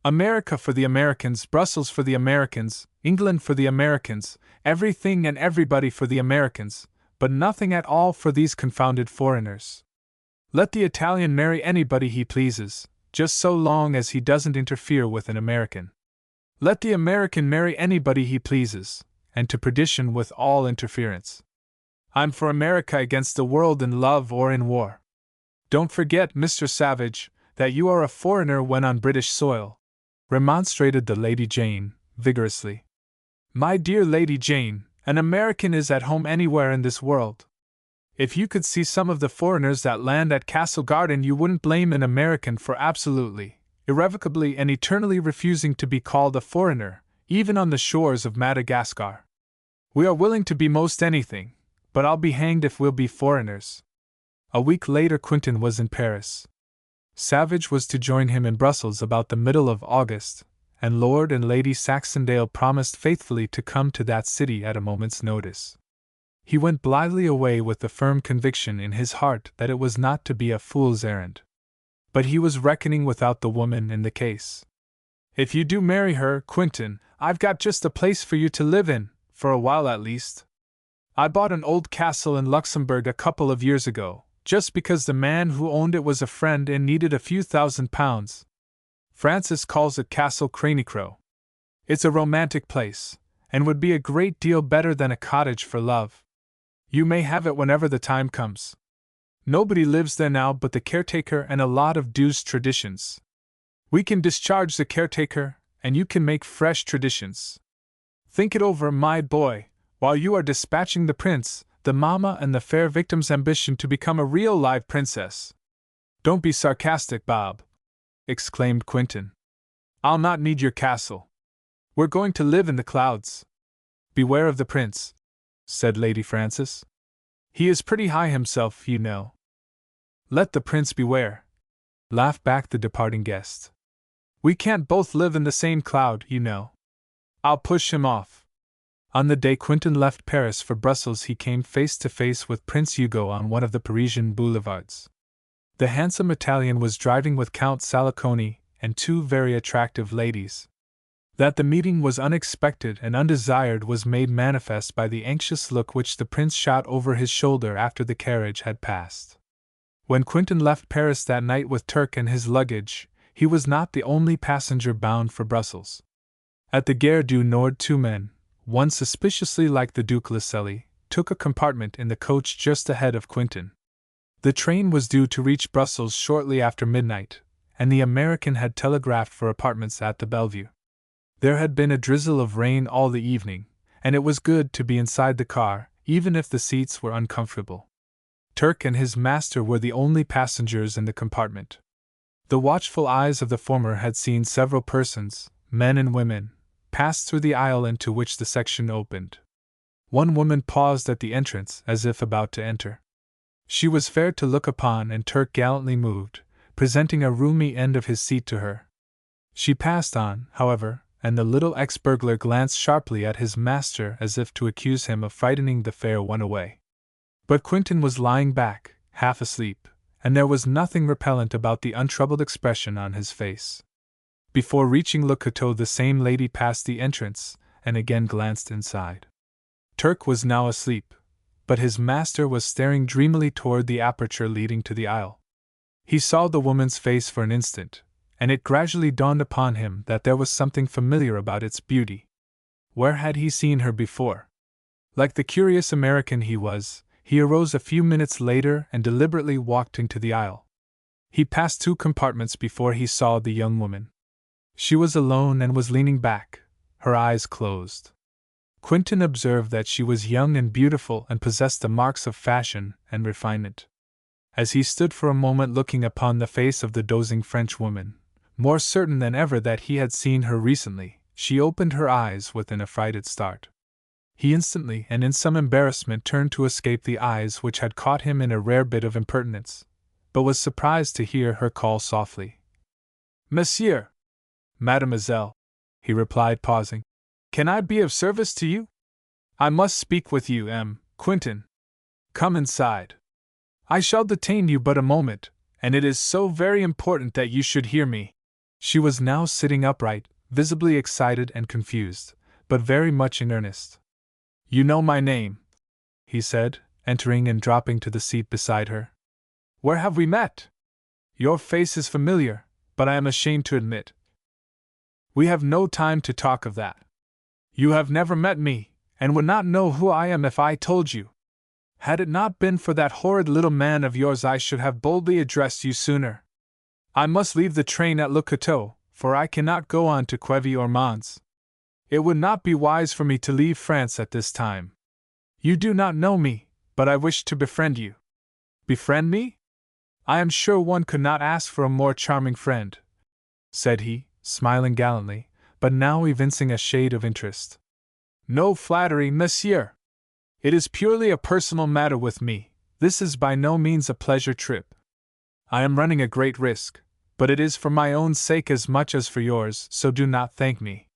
"America for the Americans, Brussels for the Americans, England for the Americans, everything and everybody for the Americans, but nothing at all for these confounded foreigners. Let the Italian marry anybody he pleases, just so long as he doesn't interfere with an American. Let the American marry anybody he pleases, and to perdition with all interference. I'm for America against the world in love or in war. Don't forget, Mr. Savage, that you are a foreigner when on British soil," remonstrated the Lady Jane, vigorously. "My dear Lady Jane, an American is at home anywhere in this world. If you could see some of the foreigners that land at Castle Garden, you wouldn't blame an American for absolutely, irrevocably and eternally refusing to be called a foreigner, even on the shores of Madagascar. We are willing to be most anything, but I'll be hanged if we'll be foreigners." A week later Quinton was in Paris. Savage was to join him in Brussels about the middle of August, and Lord and Lady Saxondale promised faithfully to come to that city at a moment's notice. He went blithely away with the firm conviction in his heart that it was not to be a fool's errand. But he was reckoning without the woman in the case. "If you do marry her, Quinton, I've got just a place for you to live in, for a while at least. I bought an old castle in Luxembourg a couple of years ago, just because the man who owned it was a friend and needed a few £1,000. Francis calls it Castle Craney-Crow. It's a romantic place, and would be a great deal better than a cottage for love. You may have it whenever the time comes. Nobody lives there now but the caretaker and a lot of dues traditions. We can discharge the caretaker, and you can make fresh traditions. Think it over, my boy, while you are dispatching the prince, the mamma and the fair victim's ambition to become a real live princess. Don't be sarcastic, Bob. exclaimed Quentin. "I'll not need your castle. We're going to live in the clouds." "Beware of the prince," said Lady Frances. "He is pretty high himself, you know." "Let the prince beware," laughed back the departing guest. "We can't both live in the same cloud, you know. I'll push him off." On the day Quentin left Paris for Brussels, he came face to face with Prince Hugo on one of the Parisian boulevards. The handsome Italian was driving with Count Saliconi and two very attractive ladies. That the meeting was unexpected and undesired was made manifest by the anxious look which the prince shot over his shoulder after the carriage had passed. When Quentin left Paris that night with Turk and his luggage, he was not the only passenger bound for Brussels. At the Gare du Nord, two men, one suspiciously like the Duc Lascelles, took a compartment in the coach just ahead of Quentin. The train was due to reach Brussels shortly after midnight, and the American had telegraphed for apartments at the Bellevue. There had been a drizzle of rain all the evening, and it was good to be inside the car, even if the seats were uncomfortable. Turk and his master were the only passengers in the compartment. The watchful eyes of the former had seen several persons, men and women, pass through the aisle into which the section opened. One woman paused at the entrance as if about to enter. She was fair to look upon, and Turk gallantly moved, presenting a roomy end of his seat to her. She passed on, however, and the little ex-burglar glanced sharply at his master as if to accuse him of frightening the fair one away. But Quentin was lying back, half asleep, and there was nothing repellent about the untroubled expression on his face. Before reaching Le Cateau, the same lady passed the entrance and again glanced inside. Turk was now asleep, but his master was staring dreamily toward the aperture leading to the aisle. He saw the woman's face for an instant, and it gradually dawned upon him that there was something familiar about its beauty. Where had he seen her before? Like the curious American he was, he arose a few minutes later and deliberately walked into the aisle. He passed two compartments before he saw the young woman. She was alone and was leaning back, her eyes closed. Quentin observed that she was young and beautiful and possessed the marks of fashion and refinement. As he stood for a moment looking upon the face of the dozing French woman, more certain than ever that he had seen her recently, she opened her eyes with an affrighted start. He instantly and in some embarrassment turned to escape the eyes which had caught him in a rare bit of impertinence, but was surprised to hear her call softly. "Monsieur!" "Mademoiselle," he replied, pausing. "Can I be of service to you? I must speak with you, Quentin. Come inside. I shall detain you but a moment, and it is so very important that you should hear me." She was now sitting upright, visibly excited and confused, but very much in earnest. "You know my name," he said, entering and dropping to the seat beside her. "Where have we met? Your face is familiar, but I am ashamed to admit. We have no time to talk of that. You have never met me, and would not know who I am if I told you. Had it not been for that horrid little man of yours, I should have boldly addressed you sooner. I must leave the train at Le Cateau, for I cannot go on to Quevy or Mons. It would not be wise for me to leave France at this time. You do not know me, but I wish to befriend you." "Befriend me? I am sure one could not ask for a more charming friend," said he, smiling gallantly, but now evincing a shade of interest. "No flattery, monsieur. It is purely a personal matter with me. This is by no means a pleasure trip. I am running a great risk, but it is for my own sake as much as for yours, so do not thank me.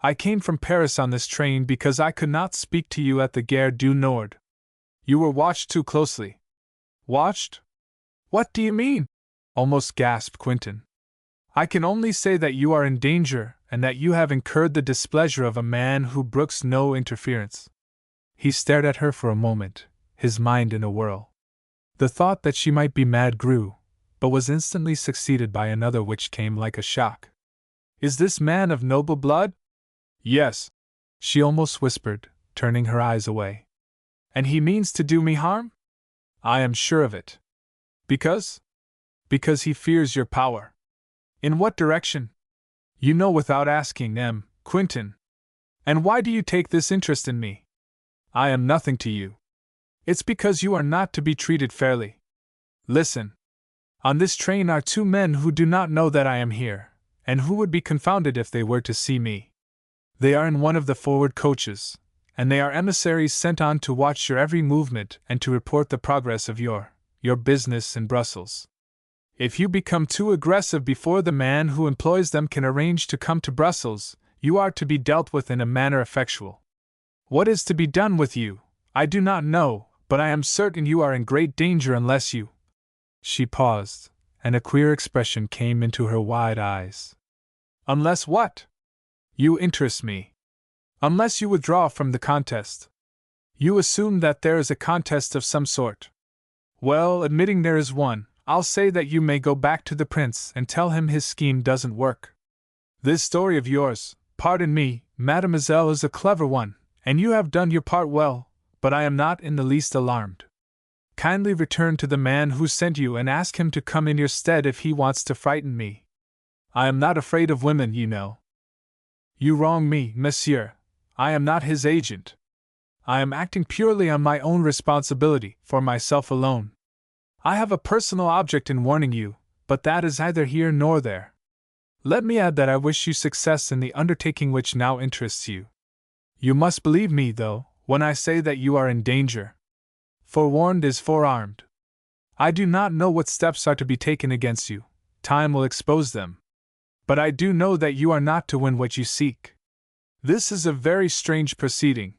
I came from Paris on this train because I could not speak to you at the Gare du Nord. You were watched too closely." "Watched? What do you mean?" almost gasped Quentin. "I can only say that you are in danger, and that you have incurred the displeasure of a man who brooks no interference." He stared at her for a moment, his mind in a whirl. The thought that she might be mad grew, but was instantly succeeded by another which came like a shock. "Is this man of noble blood?" "Yes," she almost whispered, turning her eyes away. "And he means to do me harm?" "I am sure of it." "Because?" "Because he fears your power." "In what direction?" "You know without asking, Quentin. And why do you take this interest in me?" "I am nothing to you." "It's because you are not to be treated fairly. Listen. On this train are 2 men who do not know that I am here, and who would be confounded if they were to see me. They are in one of the forward coaches, and they are emissaries sent on to watch your every movement and to report the progress of your business in Brussels. If you become too aggressive before the man who employs them can arrange to come to Brussels, you are to be dealt with in a manner effectual. What is to be done with you, I do not know, but I am certain you are in great danger unless you—" She paused, and a queer expression came into her wide eyes. "Unless what?" "You interest me. Unless you withdraw from the contest. You assume that there is a contest of some sort. Well, admitting there is one, I'll say that you may go back to the prince and tell him his scheme doesn't work. This story of yours, pardon me, mademoiselle, is a clever one, and you have done your part well, but I am not in the least alarmed. Kindly return to the man who sent you and ask him to come in your stead if he wants to frighten me. I am not afraid of women, you know." "You wrong me, monsieur. I am not his agent. I am acting purely on my own responsibility, for myself alone. I have a personal object in warning you, but that is neither here nor there. Let me add that I wish you success in the undertaking which now interests you. You must believe me, though, when I say that you are in danger. Forewarned is forearmed. I do not know what steps are to be taken against you. Time will expose them. But I do know that you are not to win what you seek. This is a very strange proceeding,"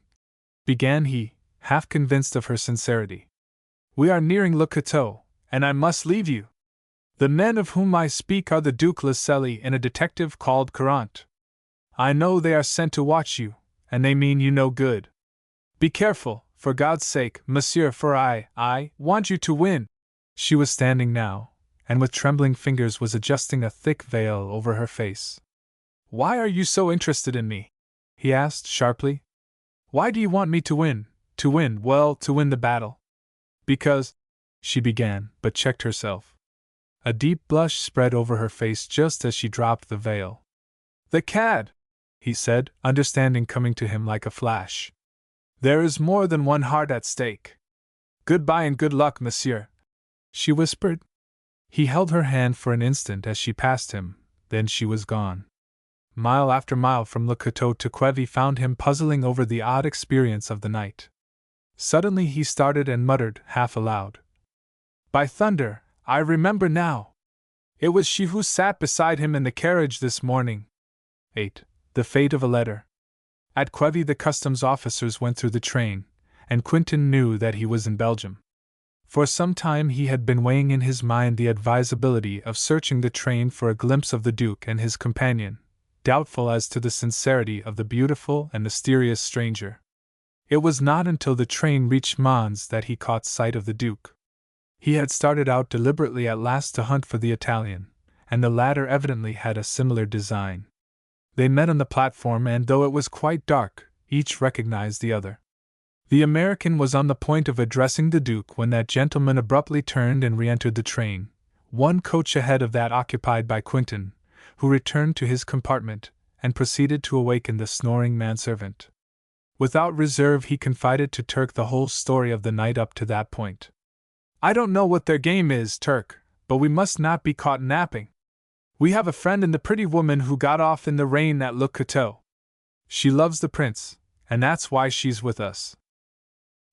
began he, half convinced of her sincerity. "We are nearing Le Cateau, and I must leave you. The men of whom I speak are the Duc Lacelli and a detective called Courant. I know they are sent to watch you, and they mean you no good. Be careful, for God's sake, monsieur, for I want you to win." She was standing now, and with trembling fingers was adjusting a thick veil over her face. "Why are you so interested in me?" he asked sharply. "Why do you want me to win? To win the battle?" "Because—" she began, but checked herself. A deep blush spread over her face just as she dropped the veil. "The cad!" he said, understanding coming to him like a flash. "There is more than one heart at stake. Goodbye and good luck, monsieur," she whispered. He held her hand for an instant as she passed him, then she was gone. Mile after mile from Le Cateau to Quevy found him puzzling over the odd experience of the night. Suddenly he started and muttered, half aloud, "By thunder, I remember now! It was she who sat beside him in the carriage this morning." 8. The fate of a letter. At Quevy the customs officers went through the train, and Quentin knew that he was in Belgium. For some time he had been weighing in his mind the advisability of searching the train for a glimpse of the Duke and his companion, doubtful as to the sincerity of the beautiful and mysterious stranger. It was not until the train reached Mons that he caught sight of the Duke. He had started out deliberately at last to hunt for the Italian, and the latter evidently had a similar design. They met on the platform, and though it was quite dark, each recognized the other. The American was on the point of addressing the Duke when that gentleman abruptly turned and re-entered the train, one coach ahead of that occupied by Quentin, who returned to his compartment and proceeded to awaken the snoring manservant. Without reserve he confided to Turk the whole story of the night up to that point. "I don't know what their game is, Turk, but we must not be caught napping. We have a friend in the pretty woman who got off in the rain at Le Cateau. She loves the prince, and that's why she's with us.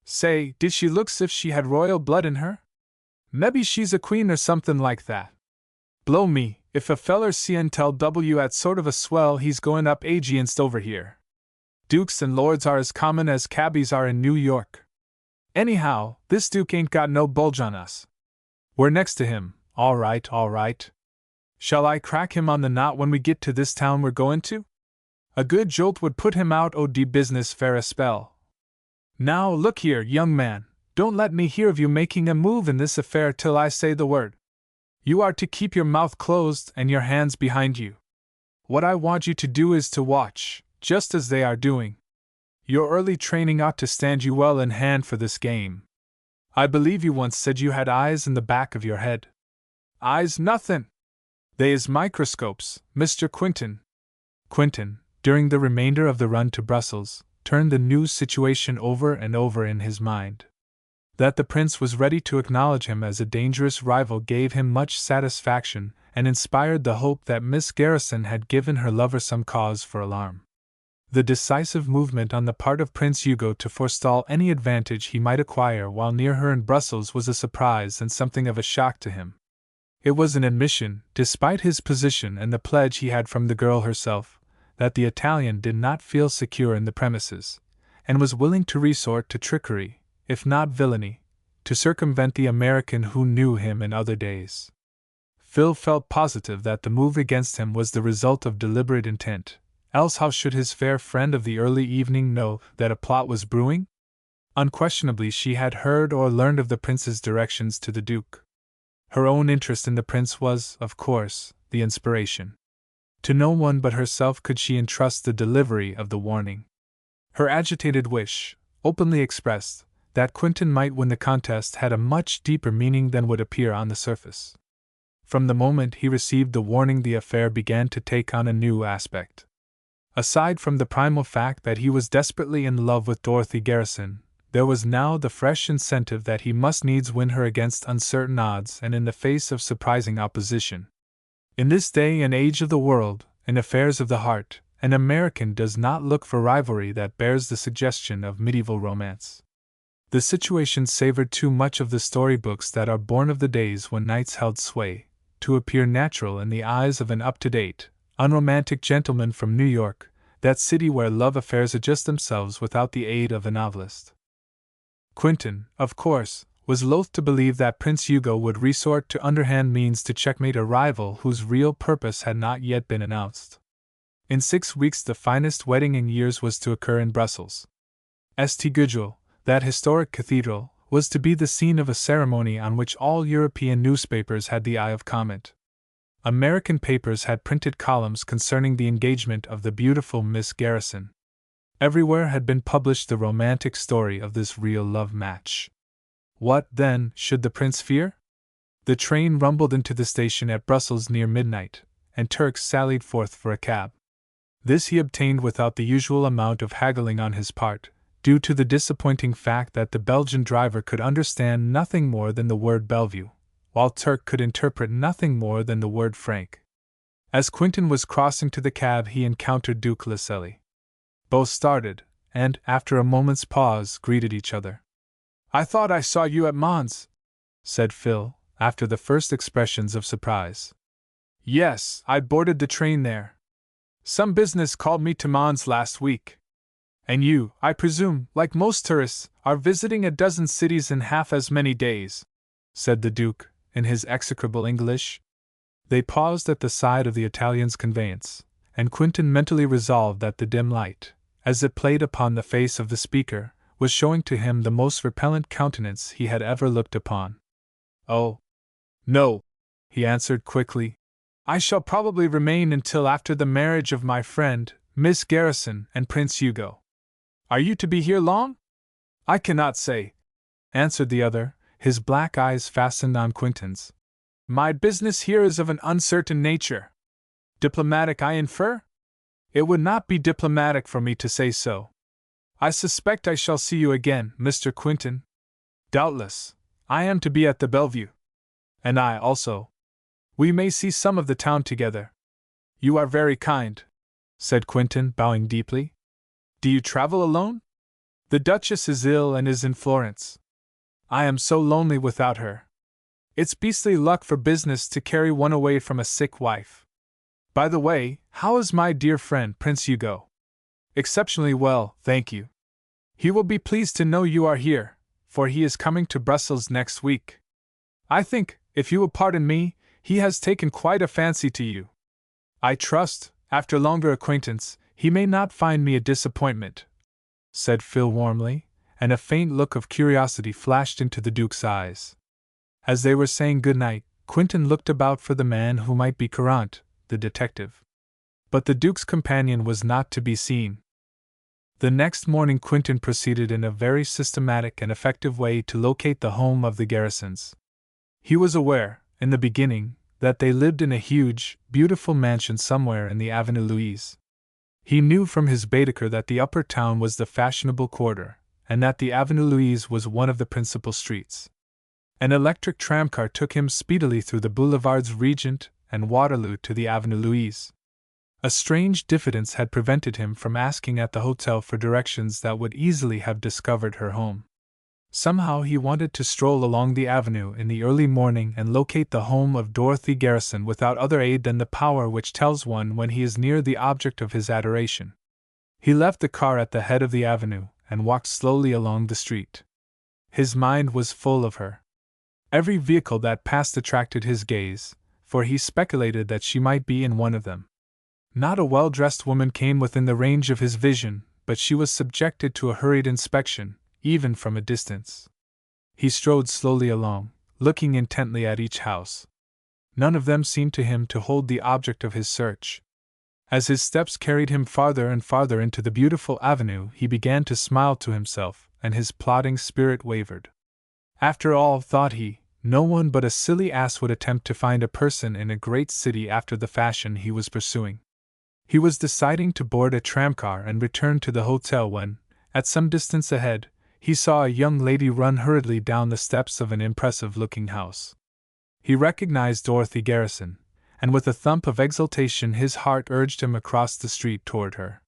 Say, did she look's if she had royal blood in her? Mebbe she's a queen or something like that. Blow me, if a feller seein' tell W at sort of a swell he's going up against over here. Dukes and lords are as common as cabbies are in New York. Anyhow, this Duke ain't got no bulge on us. We're next to him, all right, all right. Shall I crack him on the knot when we get to this town we're going to? A good jolt would put him out o' de business for a spell. Now, look here, young man, don't let me hear of you making a move in this affair till I say the word. You are to keep your mouth closed and your hands behind you. What I want you to do is to watch, just as they are doing. Your early training ought to stand you well in hand for this game. I believe you once said you had eyes in the back of your head. Eyes nothin'! They is microscopes, Mr. Quentin. Quentin, during the remainder of the run to Brussels, turned the new situation over and over in his mind. That the prince was ready to acknowledge him as a dangerous rival gave him much satisfaction, and inspired the hope that Miss Garrison had given her lover some cause for alarm. The decisive movement on the part of Prince Hugo to forestall any advantage he might acquire while near her in Brussels was a surprise and something of a shock to him. It was an admission, despite his position and the pledge he had from the girl herself, that the Italian did not feel secure in the premises, and was willing to resort to trickery, if not villainy, to circumvent the American who knew him in other days. Phil felt positive that the move against him was the result of deliberate intent, else how should his fair friend of the early evening know that a plot was brewing? Unquestionably she had heard or learned of the prince's directions to the Duke. Her own interest in the prince was, of course, the inspiration. To no one but herself could she entrust the delivery of the warning. Her agitated wish, openly expressed, that Quentin might win the contest had a much deeper meaning than would appear on the surface. From the moment he received the warning, the affair began to take on a new aspect. Aside from the primal fact that he was desperately in love with Dorothy Garrison, there was now the fresh incentive that he must needs win her against uncertain odds and in the face of surprising opposition. In this day and age of the world, in affairs of the heart, an American does not look for rivalry that bears the suggestion of medieval romance. The situation savored too much of the storybooks that are born of the days when knights held sway, to appear natural in the eyes of an up-to-date, unromantic gentleman from New York, that city where love affairs adjust themselves without the aid of a novelist. Quentin, of course, was loath to believe that Prince Hugo would resort to underhand means to checkmate a rival whose real purpose had not yet been announced. In 6 weeks the finest wedding in years was to occur in Brussels. St. Gudule, that historic cathedral, was to be the scene of a ceremony on which all European newspapers had the eye of comment. American papers had printed columns concerning the engagement of the beautiful Miss Garrison. Everywhere had been published the romantic story of this real love match. What, then, should the prince fear? The train rumbled into the station at Brussels near midnight, and Turk sallied forth for a cab. This he obtained without the usual amount of haggling on his part, due to the disappointing fact that the Belgian driver could understand nothing more than the word Bellevue, while Turk could interpret nothing more than the word franc. As Quentin was crossing to the cab he encountered Duke Lascelles. Both started, and, after a moment's pause, greeted each other. "I thought I saw you at Mons," said Phil, after the first expressions of surprise. "Yes, I boarded the train there. Some business called me to Mons last week. And you, I presume, like most tourists, are visiting a dozen cities in half as many days," said the Duke, in his execrable English. They paused at the side of the Italian's conveyance, and Quentin mentally resolved that the dim light, as it played upon the face of the speaker, was showing to him the most repellent countenance he had ever looked upon. "Oh, no," he answered quickly. "I shall probably remain until after the marriage of my friend, Miss Garrison, and Prince Hugo." "Are you to be here long?" "I cannot say," answered the other, his black eyes fastened on Quentin's. "My business here is of an uncertain nature." "Diplomatic, I infer?" "It would not be diplomatic for me to say so." "I suspect I shall see you again, Mr. Quentin." "Doubtless. I am to be at the Bellevue." "And I also. We may see some of the town together." "You are very kind," said Quentin, bowing deeply. "Do you travel alone?" "The Duchess is ill and is in Florence. I am so lonely without her. It's beastly luck for business to carry one away from a sick wife. By the way, how is my dear friend Prince Hugo?" "Exceptionally well, thank you. He will be pleased to know you are here, for he is coming to Brussels next week. I think, if you will pardon me, he has taken quite a fancy to you. I trust, after longer acquaintance, he may not find me a disappointment," said Phil warmly, and a faint look of curiosity flashed into the Duke's eyes. As they were saying good night, Quentin looked about for the man who might be Courant, the detective. But the Duke's companion was not to be seen. The next morning Quentin proceeded in a very systematic and effective way to locate the home of the Garrisons. He was aware, in the beginning, that they lived in a huge, beautiful mansion somewhere in the Avenue Louise. He knew from his Baedeker that the upper town was the fashionable quarter, and that the Avenue Louise was one of the principal streets. An electric tramcar took him speedily through the boulevards Regent and Waterloo to the Avenue Louise. A strange diffidence had prevented him from asking at the hotel for directions that would easily have discovered her home. Somehow he wanted to stroll along the avenue in the early morning and locate the home of Dorothy Garrison without other aid than the power which tells one when he is near the object of his adoration. He left the car at the head of the avenue and walked slowly along the street. His mind was full of her. Every vehicle that passed attracted his gaze, for he speculated that she might be in one of them. Not a well-dressed woman came within the range of his vision, but she was subjected to a hurried inspection, even from a distance. He strode slowly along, looking intently at each house. None of them seemed to him to hold the object of his search. As his steps carried him farther and farther into the beautiful avenue, he began to smile to himself, and his plodding spirit wavered. After all, thought he, no one but a silly ass would attempt to find a person in a great city after the fashion he was pursuing. He was deciding to board a tramcar and return to the hotel when, at some distance ahead, he saw a young lady run hurriedly down the steps of an impressive-looking house. He recognized Dorothy Garrison, and with a thump of exultation his heart urged him across the street toward her.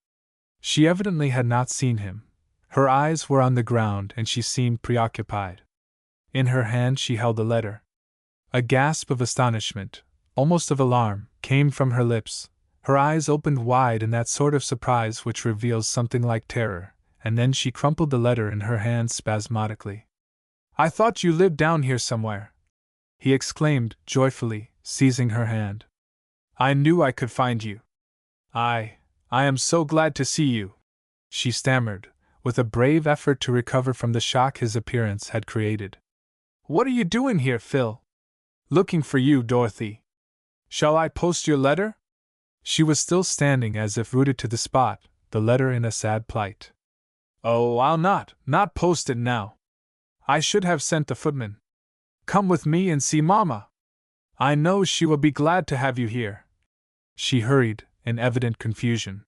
She evidently had not seen him. Her eyes were on the ground and she seemed preoccupied. In her hand she held a letter. A gasp of astonishment, almost of alarm, came from her lips. Her eyes opened wide in that sort of surprise which reveals something like terror, and then she crumpled the letter in her hand spasmodically. "I thought you lived down here somewhere," he exclaimed, joyfully, seizing her hand. "I knew I could find you. I am so glad to see you," she stammered, with a brave effort to recover from the shock his appearance had created. "What are you doing here, Phil?" "Looking for you, Dorothy." "Shall I post your letter?" She was still standing as if rooted to the spot, the letter in a sad plight. "Oh, I'll not post it now. I should have sent the footman. Come with me and see Mama. I know she will be glad to have you here." She hurried, in evident confusion.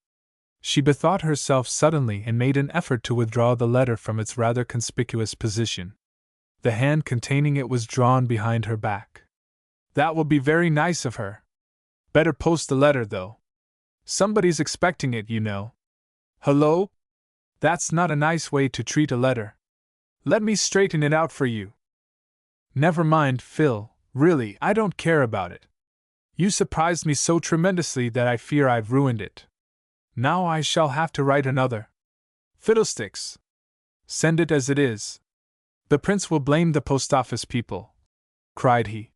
She bethought herself suddenly and made an effort to withdraw the letter from its rather conspicuous position. The hand containing it was drawn behind her back. "That will be very nice of her. Better post the letter, though. Somebody's expecting it, you know." "Hello? That's not a nice way to treat a letter. Let me straighten it out for you." "Never mind, Phil, really, I don't care about it. You surprised me so tremendously that I fear I've ruined it. Now I shall have to write another." "Fiddlesticks! Send it as it is. The prince will blame the post office people," cried he.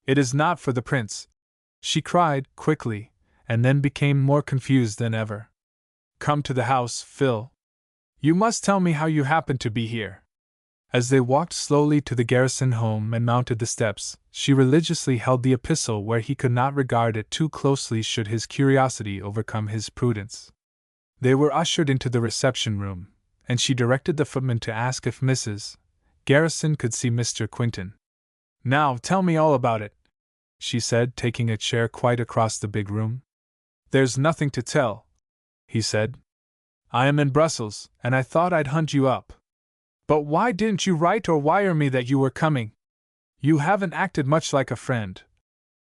"It is not for the prince," she cried, quickly, and then became more confused than ever. "Come to the house, Phil. You must tell me how you happen to be here." As they walked slowly to the Garrison home and mounted the steps, she religiously held the epistle where he could not regard it too closely should his curiosity overcome his prudence. They were ushered into the reception room, and she directed the footman to ask if Mrs. Garrison could see Mr. Quinton. "Now tell me all about it," she said, taking a chair quite across the big room. "There's nothing to tell," he said. "I am in Brussels, and I thought I'd hunt you up. But why didn't you write or wire me that you were coming? You haven't acted much like a friend,"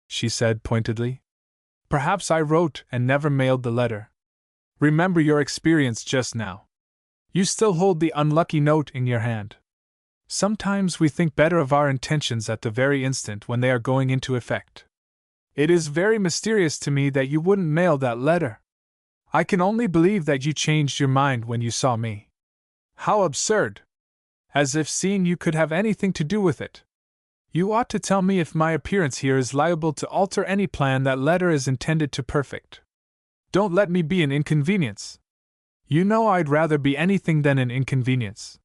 she said pointedly. "Perhaps I wrote and never mailed the letter. Remember your experience just now. You still hold the unlucky note in your hand. Sometimes we think better of our intentions at the very instant when they are going into effect. It is very mysterious to me that you wouldn't mail that letter. I can only believe that you changed your mind when you saw me. How absurd! As if seeing you could have anything to do with it. You ought to tell me if my appearance here is liable to alter any plan that letter is intended to perfect. Don't let me be an inconvenience. You know I'd rather be anything than an inconvenience.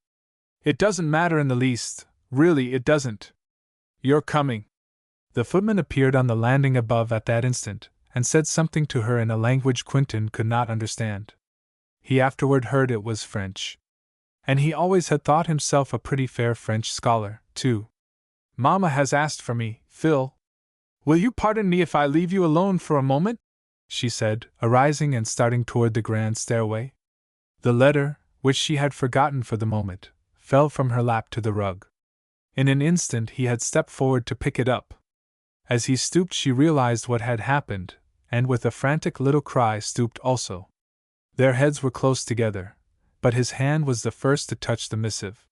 It doesn't matter in the least, really it doesn't. You're coming." The footman appeared on the landing above at that instant, and said something to her in a language Quinton could not understand. He afterward heard it was French. And he always had thought himself a pretty fair French scholar, too. "Mama has asked for me, Phil. Will you pardon me if I leave you alone for a moment?" she said, arising and starting toward the grand stairway. The letter, which she had forgotten for the moment, fell from her lap to the rug. In an instant he had stepped forward to pick it up. As he stooped she realized what had happened, and with a frantic little cry stooped also. Their heads were close together, but his hand was the first to touch the missive.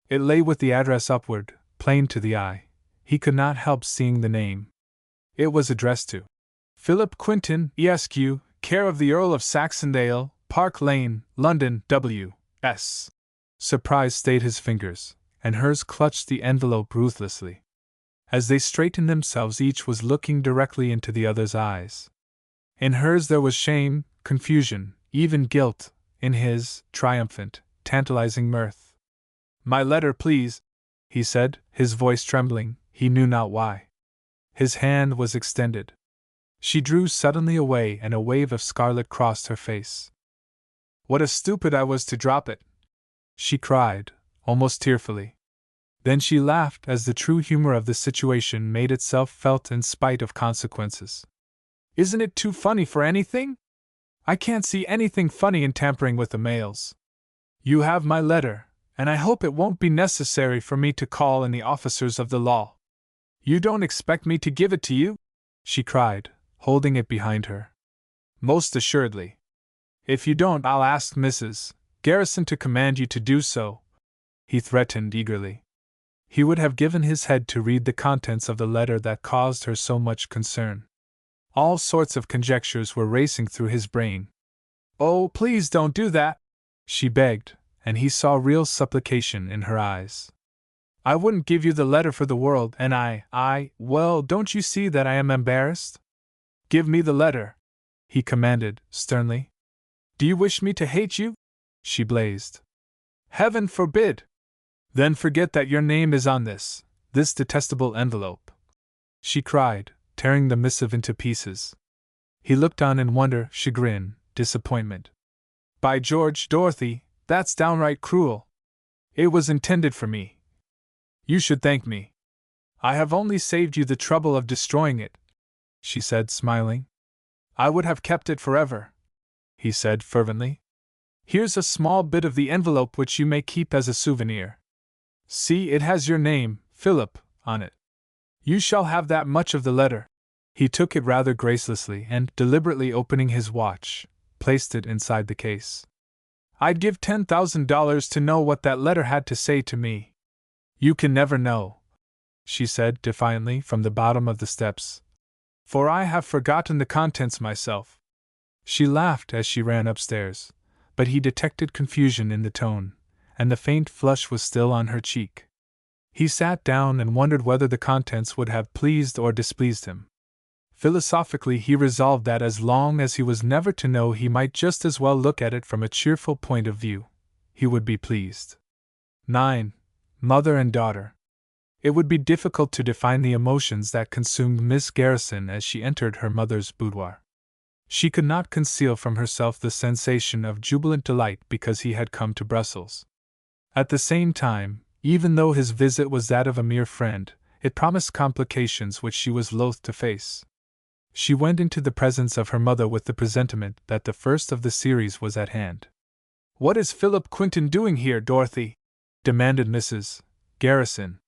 It lay with the address upward, plain to the eye. He could not help seeing the name. It was addressed to Philip Quinton, Esq., care of the Earl of Saxondale, Park Lane, London, W.S. Surprise stayed his fingers, and hers clutched the envelope ruthlessly. As they straightened themselves, each was looking directly into the other's eyes. In hers there was shame, confusion, even guilt; in his, triumphant, tantalizing mirth. "My letter, please," he said, his voice trembling, he knew not why. His hand was extended. She drew suddenly away, and a wave of scarlet crossed her face. "What a stupid I was to drop it!" she cried, almost tearfully. Then she laughed as the true humor of the situation made itself felt in spite of consequences. "Isn't it too funny for anything? I can't see anything funny in tampering with the mails. You have my letter, and I hope it won't be necessary for me to call in the officers of the law. You don't expect me to give it to you?" she cried, holding it behind her. "Most assuredly. If you don't, I'll ask Mrs. Garrison to command you to do so," he threatened eagerly. He would have given his head to read the contents of the letter that caused her so much concern. All sorts of conjectures were racing through his brain. "Oh, please don't do that," she begged, and he saw real supplication in her eyes. "I wouldn't give you the letter for the world, and well, don't you see that I am embarrassed? Give me the letter," he commanded, sternly. "Do you wish me to hate you?" she blazed. "Heaven forbid! Then forget that your name is on this detestable envelope," she cried, tearing the missive into pieces. He looked on in wonder, chagrin, disappointment. "By George, Dorothy, that's downright cruel. It was intended for me. You should thank me. I have only saved you the trouble of destroying it," she said, smiling. "I would have kept it forever," he said fervently. "Here's a small bit of the envelope which you may keep as a souvenir. See, it has your name, Philip, on it. You shall have that much of the letter." He took it rather gracelessly and, deliberately opening his watch, placed it inside the case. "I'd give $10,000 to know what that letter had to say to me." "You can never know," she said defiantly from the bottom of the steps. "For I have forgotten the contents myself." She laughed as she ran upstairs, but he detected confusion in the tone, and the faint flush was still on her cheek. He sat down and wondered whether the contents would have pleased or displeased him. Philosophically he resolved that as long as he was never to know, he might just as well look at it from a cheerful point of view. He would be pleased. 9. Mother and daughter. It would be difficult to define the emotions that consumed Miss Garrison as she entered her mother's boudoir. She could not conceal from herself the sensation of jubilant delight because he had come to Brussels. At the same time, even though his visit was that of a mere friend, it promised complications which she was loath to face. She went into the presence of her mother with the presentiment that the first of the series was at hand. "What is Philip Quinton doing here, Dorothy?" demanded Mrs. Garrison.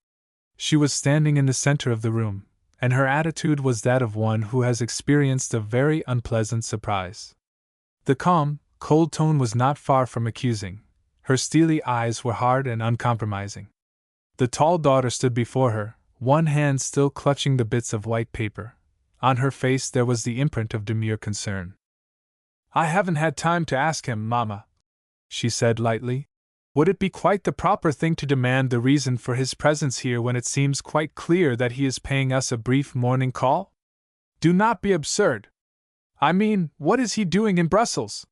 She was standing in the center of the room, and her attitude was that of one who has experienced a very unpleasant surprise. The calm, cold tone was not far from accusing. Her steely eyes were hard and uncompromising. The tall daughter stood before her, one hand still clutching the bits of white paper. On her face there was the imprint of demure concern. "I haven't had time to ask him, Mama," she said lightly. "Would it be quite the proper thing to demand the reason for his presence here when it seems quite clear that he is paying us a brief morning call? Do not be absurd. I mean, what is he doing in Brussels?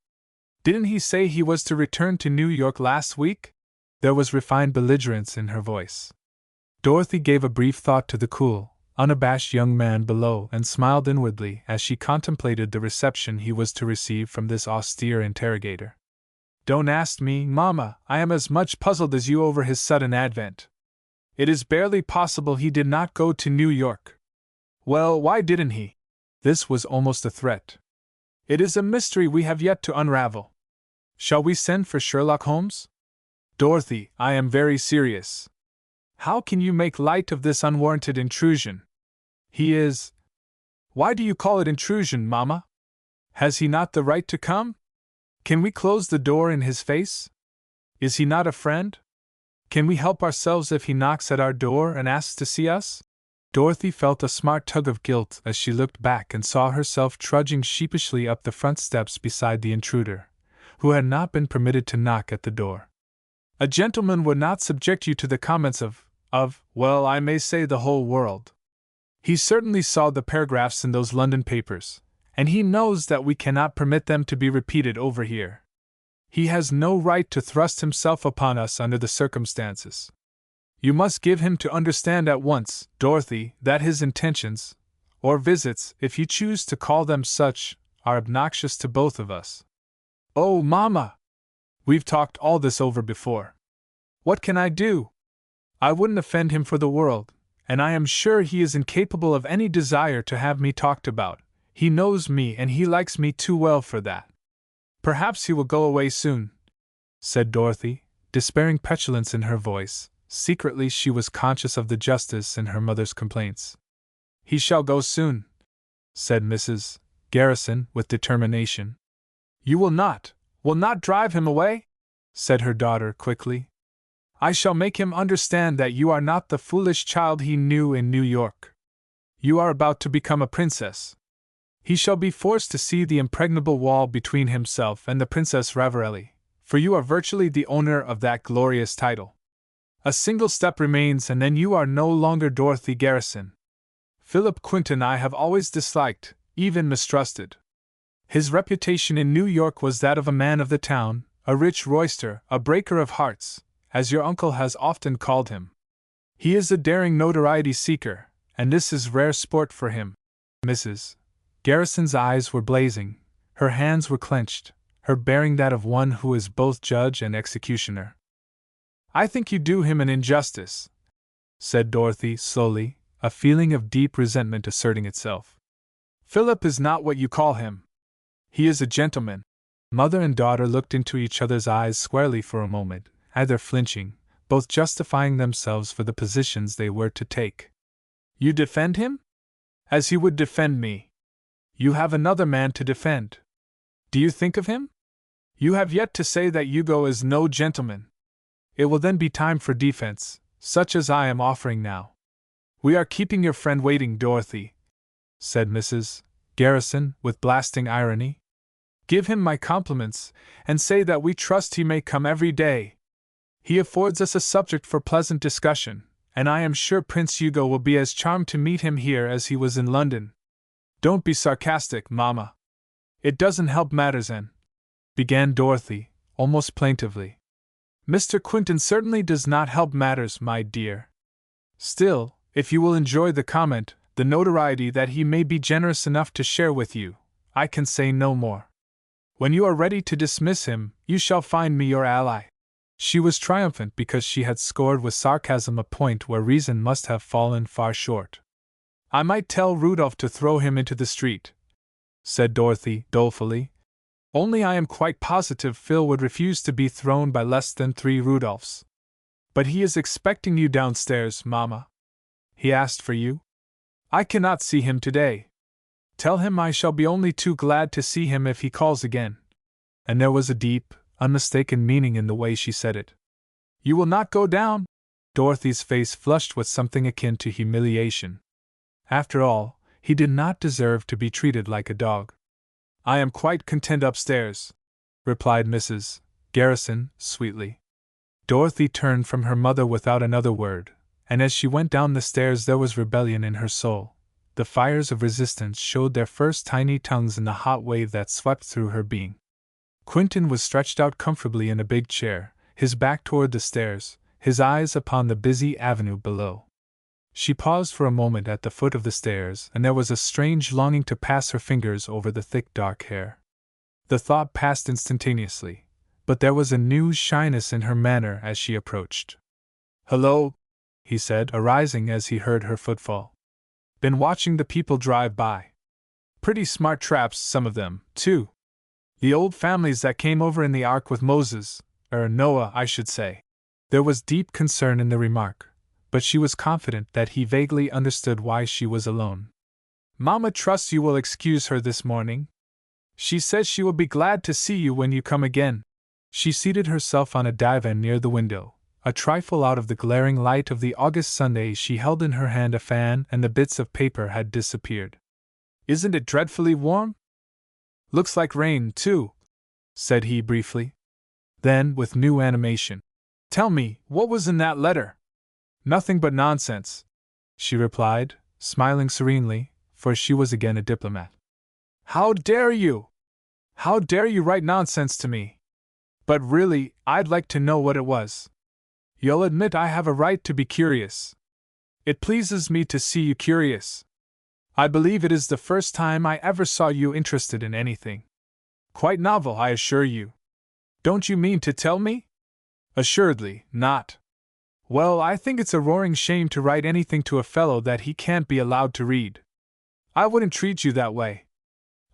Didn't he say he was to return to New York last week?" There was refined belligerence in her voice. Dorothy gave a brief thought to the cool, unabashed young man below and smiled inwardly as she contemplated the reception he was to receive from this austere interrogator. "Don't ask me, Mama, I am as much puzzled as you over his sudden advent. It is barely possible he did not go to New York." "Well, why didn't he?" This was almost a threat. "It is a mystery we have yet to unravel." Shall we send for Sherlock Holmes? Dorothy, I am very serious. How can you make light of this unwarranted intrusion? He is. Why do you call it intrusion, Mamma? Has he not the right to come? Can we close the door in his face? Is he not a friend? Can we help ourselves if he knocks at our door and asks to see us? Dorothy felt a smart tug of guilt as she looked back and saw herself trudging sheepishly up the front steps beside the intruder, who had not been permitted to knock at the door. A gentleman would not subject you to the comments of, well, I may say the whole world. He certainly saw the paragraphs in those London papers, and he knows that we cannot permit them to be repeated over here. He has no right to thrust himself upon us under the circumstances. You must give him to understand at once, Dorothy, that his intentions, or visits, if you choose to call them such, are obnoxious to both of us. Oh, Mamma! We've talked all this over before. What can I do? I wouldn't offend him for the world, and I am sure he is incapable of any desire to have me talked about. He knows me and he likes me too well for that. Perhaps he will go away soon, said Dorothy, despairing petulance in her voice. Secretly she was conscious of the justice in her mother's complaints. He shall go soon, said Mrs. Garrison with determination. You will not drive him away? Said her daughter quickly. I shall make him understand that you are not the foolish child he knew in New York. You are about to become a princess. He shall be forced to see the impregnable wall between himself and the Princess Ravarelli, for you are virtually the owner of that glorious title. A single step remains and then you are no longer Dorothy Garrison. Philip Quinton I have always disliked, even mistrusted. His reputation in New York was that of a man of the town, a rich royster, a breaker of hearts, as your uncle has often called him. He is a daring notoriety seeker, and this is rare sport for him. Mrs. Garrison's eyes were blazing, her hands were clenched, her bearing that of one who is both judge and executioner. I think you do him an injustice, said Dorothy slowly, a feeling of deep resentment asserting itself. Philip is not what you call him. He is a gentleman. Mother and daughter looked into each other's eyes squarely for a moment, either flinching, both justifying themselves for the positions they were to take. You defend him? As he would defend me. You have another man to defend. Do you think of him? You have yet to say that Hugo is no gentleman. It will then be time for defense, such as I am offering now. We are keeping your friend waiting, Dorothy, said Mrs. Garrison with blasting irony. Give him my compliments, and say that we trust he may come every day. He affords us a subject for pleasant discussion, and I am sure Prince Hugo will be as charmed to meet him here as he was in London. Don't be sarcastic, Mamma. It doesn't help matters began Dorothy, almost plaintively. Mr. Quinton certainly does not help matters, my dear. Still, if you will enjoy the comment, the notoriety that he may be generous enough to share with you, I can say no more. When you are ready to dismiss him, you shall find me your ally. She was triumphant because she had scored with sarcasm a point where reason must have fallen far short. I might tell Rudolph to throw him into the street, said Dorothy dolefully. Only I am quite positive Phil would refuse to be thrown by less than 3 Rudolphs. But he is expecting you downstairs, Mamma. He asked for you. I cannot see him today. Tell him I shall be only too glad to see him if he calls again. And there was a deep, unmistaken meaning in the way she said it. You will not go down? Dorothy's face flushed with something akin to humiliation. After all, he did not deserve to be treated like a dog. I am quite content upstairs, replied Mrs. Garrison, sweetly. Dorothy turned from her mother without another word, and as she went down the stairs there was rebellion in her soul. The fires of resistance showed their first tiny tongues in the hot wave that swept through her being. Quinton was stretched out comfortably in a big chair, his back toward the stairs, his eyes upon the busy avenue below. She paused for a moment at the foot of the stairs, and there was a strange longing to pass her fingers over the thick dark hair. The thought passed instantaneously, but there was a new shyness in her manner as she approached. "Hello," he said, arising as he heard her footfall. "Been watching the people drive by. Pretty smart traps, some of them, too. The old families that came over in the ark with Moses, Noah, I should say. There was deep concern in the remark, but she was confident that he vaguely understood why she was alone. Mama trusts you will excuse her this morning. She says she will be glad to see you when you come again. She seated herself on a divan near the window. A trifle out of the glaring light of the August Sunday, she held in her hand a fan, and the bits of paper had disappeared. Isn't it dreadfully warm? Looks like rain, too, said he briefly. Then, with new animation, tell me, what was in that letter? Nothing but nonsense, she replied, smiling serenely, for she was again a diplomat. How dare you? How dare you write nonsense to me? But really, I'd like to know what it was. You'll admit I have a right to be curious. It pleases me to see you curious. I believe it is the first time I ever saw you interested in anything. Quite novel, I assure you. Don't you mean to tell me? Assuredly not. Well, I think it's a roaring shame to write anything to a fellow that he can't be allowed to read. I wouldn't treat you that way.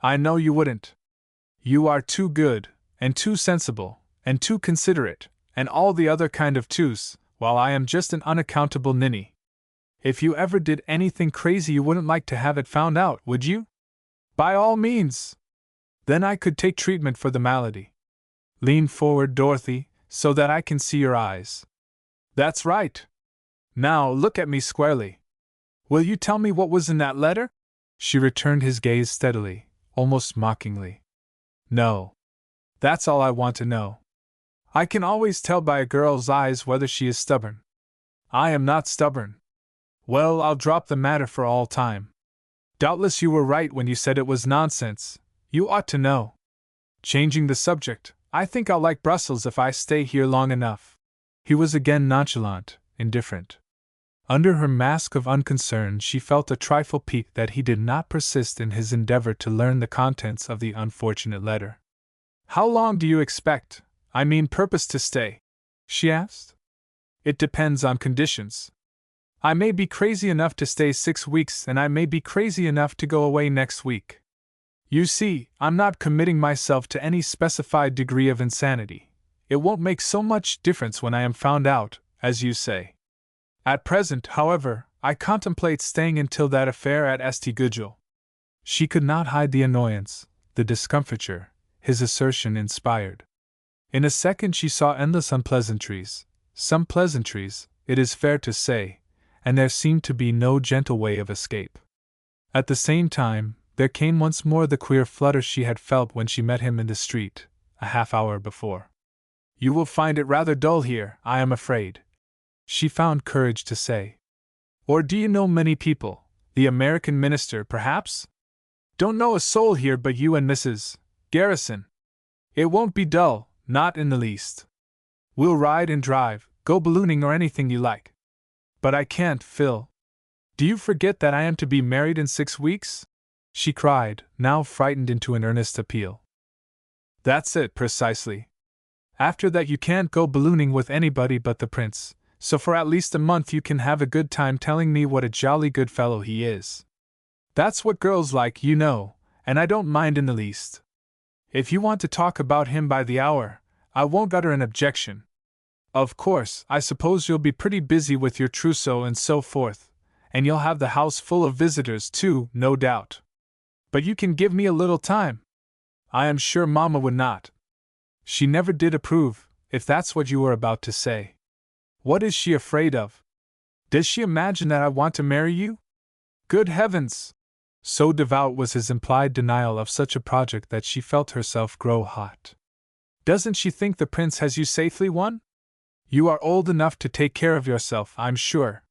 I know you wouldn't. You are too good, and too sensible, and too considerate, and all the other kind of twos, while I am just an unaccountable ninny. If you ever did anything crazy, you wouldn't like to have it found out, would you? By all means. Then I could take treatment for the malady. Lean forward, Dorothy, so that I can see your eyes. That's right. Now look at me squarely. Will you tell me what was in that letter? She returned his gaze steadily, almost mockingly. No. That's all I want to know. I can always tell by a girl's eyes whether she is stubborn. I am not stubborn. Well, I'll drop the matter for all time. Doubtless you were right when you said it was nonsense. You ought to know. Changing the subject, I think I'll like Brussels if I stay here long enough. He was again nonchalant, indifferent. Under her mask of unconcern, she felt a trifle piqued that he did not persist in his endeavor to learn the contents of the unfortunate letter. How long do you expect, purpose to stay? She asked. It depends on conditions. I may be crazy enough to stay 6 weeks, and I may be crazy enough to go away next week. You see, I'm not committing myself to any specified degree of insanity. It won't make so much difference when I am found out, as you say. At present, however, I contemplate staying until that affair at St. Gudule. She could not hide the annoyance, the discomfiture, his assertion inspired. In a second she saw endless unpleasantries, some pleasantries, it is fair to say, and there seemed to be no gentle way of escape. At the same time, there came once more the queer flutter she had felt when she met him in the street, a half-hour before. You will find it rather dull here, I am afraid, she found courage to say. Or do you know many people, the American minister, perhaps? Don't know a soul here but you and Mrs. Garrison. It won't be dull, not in the least. We'll ride and drive, go ballooning or anything you like. But I can't, Phil. Do you forget that I am to be married in 6 weeks? She cried, now frightened into an earnest appeal. That's it, precisely. After that you can't go ballooning with anybody but the prince, so for at least a month you can have a good time telling me what a jolly good fellow he is. That's what girls like, you know, and I don't mind in the least. If you want to talk about him by the hour, I won't utter an objection. Of course, I suppose you'll be pretty busy with your trousseau and so forth, and you'll have the house full of visitors too, no doubt. But you can give me a little time. I am sure Mamma would not. She never did approve, if that's what you were about to say. What is she afraid of? Does she imagine that I want to marry you? Good heavens! So devout was his implied denial of such a project that she felt herself grow hot. Doesn't she think the prince has you safely won? You are old enough to take care of yourself, I'm sure.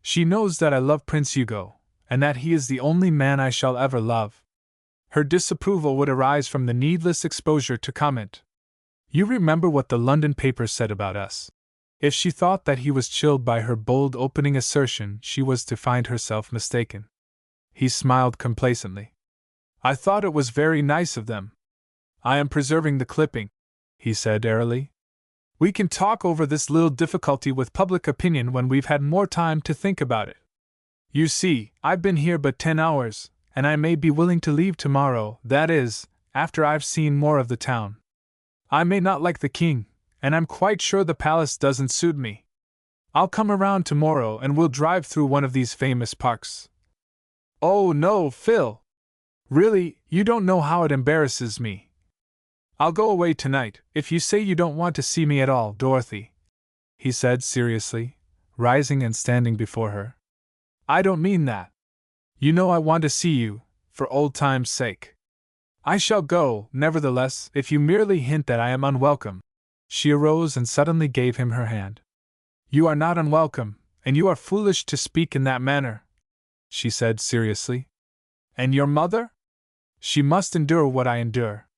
She knows that I love Prince Hugo, and that he is the only man I shall ever love. Her disapproval would arise from the needless exposure to comment. You remember what the London papers said about us. If she thought that he was chilled by her bold opening assertion, she was to find herself mistaken. He smiled complacently. I thought it was very nice of them. I am preserving the clipping, he said airily. We can talk over this little difficulty with public opinion when we've had more time to think about it. You see, I've been here but 10 hours, and I may be willing to leave tomorrow, that is, after I've seen more of the town. I may not like the king, and I'm quite sure the palace doesn't suit me. I'll come around tomorrow and we'll drive through one of these famous parks. Oh no, Phil! Really, you don't know how it embarrasses me. I'll go away tonight, if you say you don't want to see me at all, Dorothy, he said seriously, rising and standing before her. I don't mean that. You know I want to see you, for old time's sake. I shall go, nevertheless, if you merely hint that I am unwelcome. She arose and suddenly gave him her hand. You are not unwelcome, and you are foolish to speak in that manner, she said seriously. And your mother? She must endure what I endure.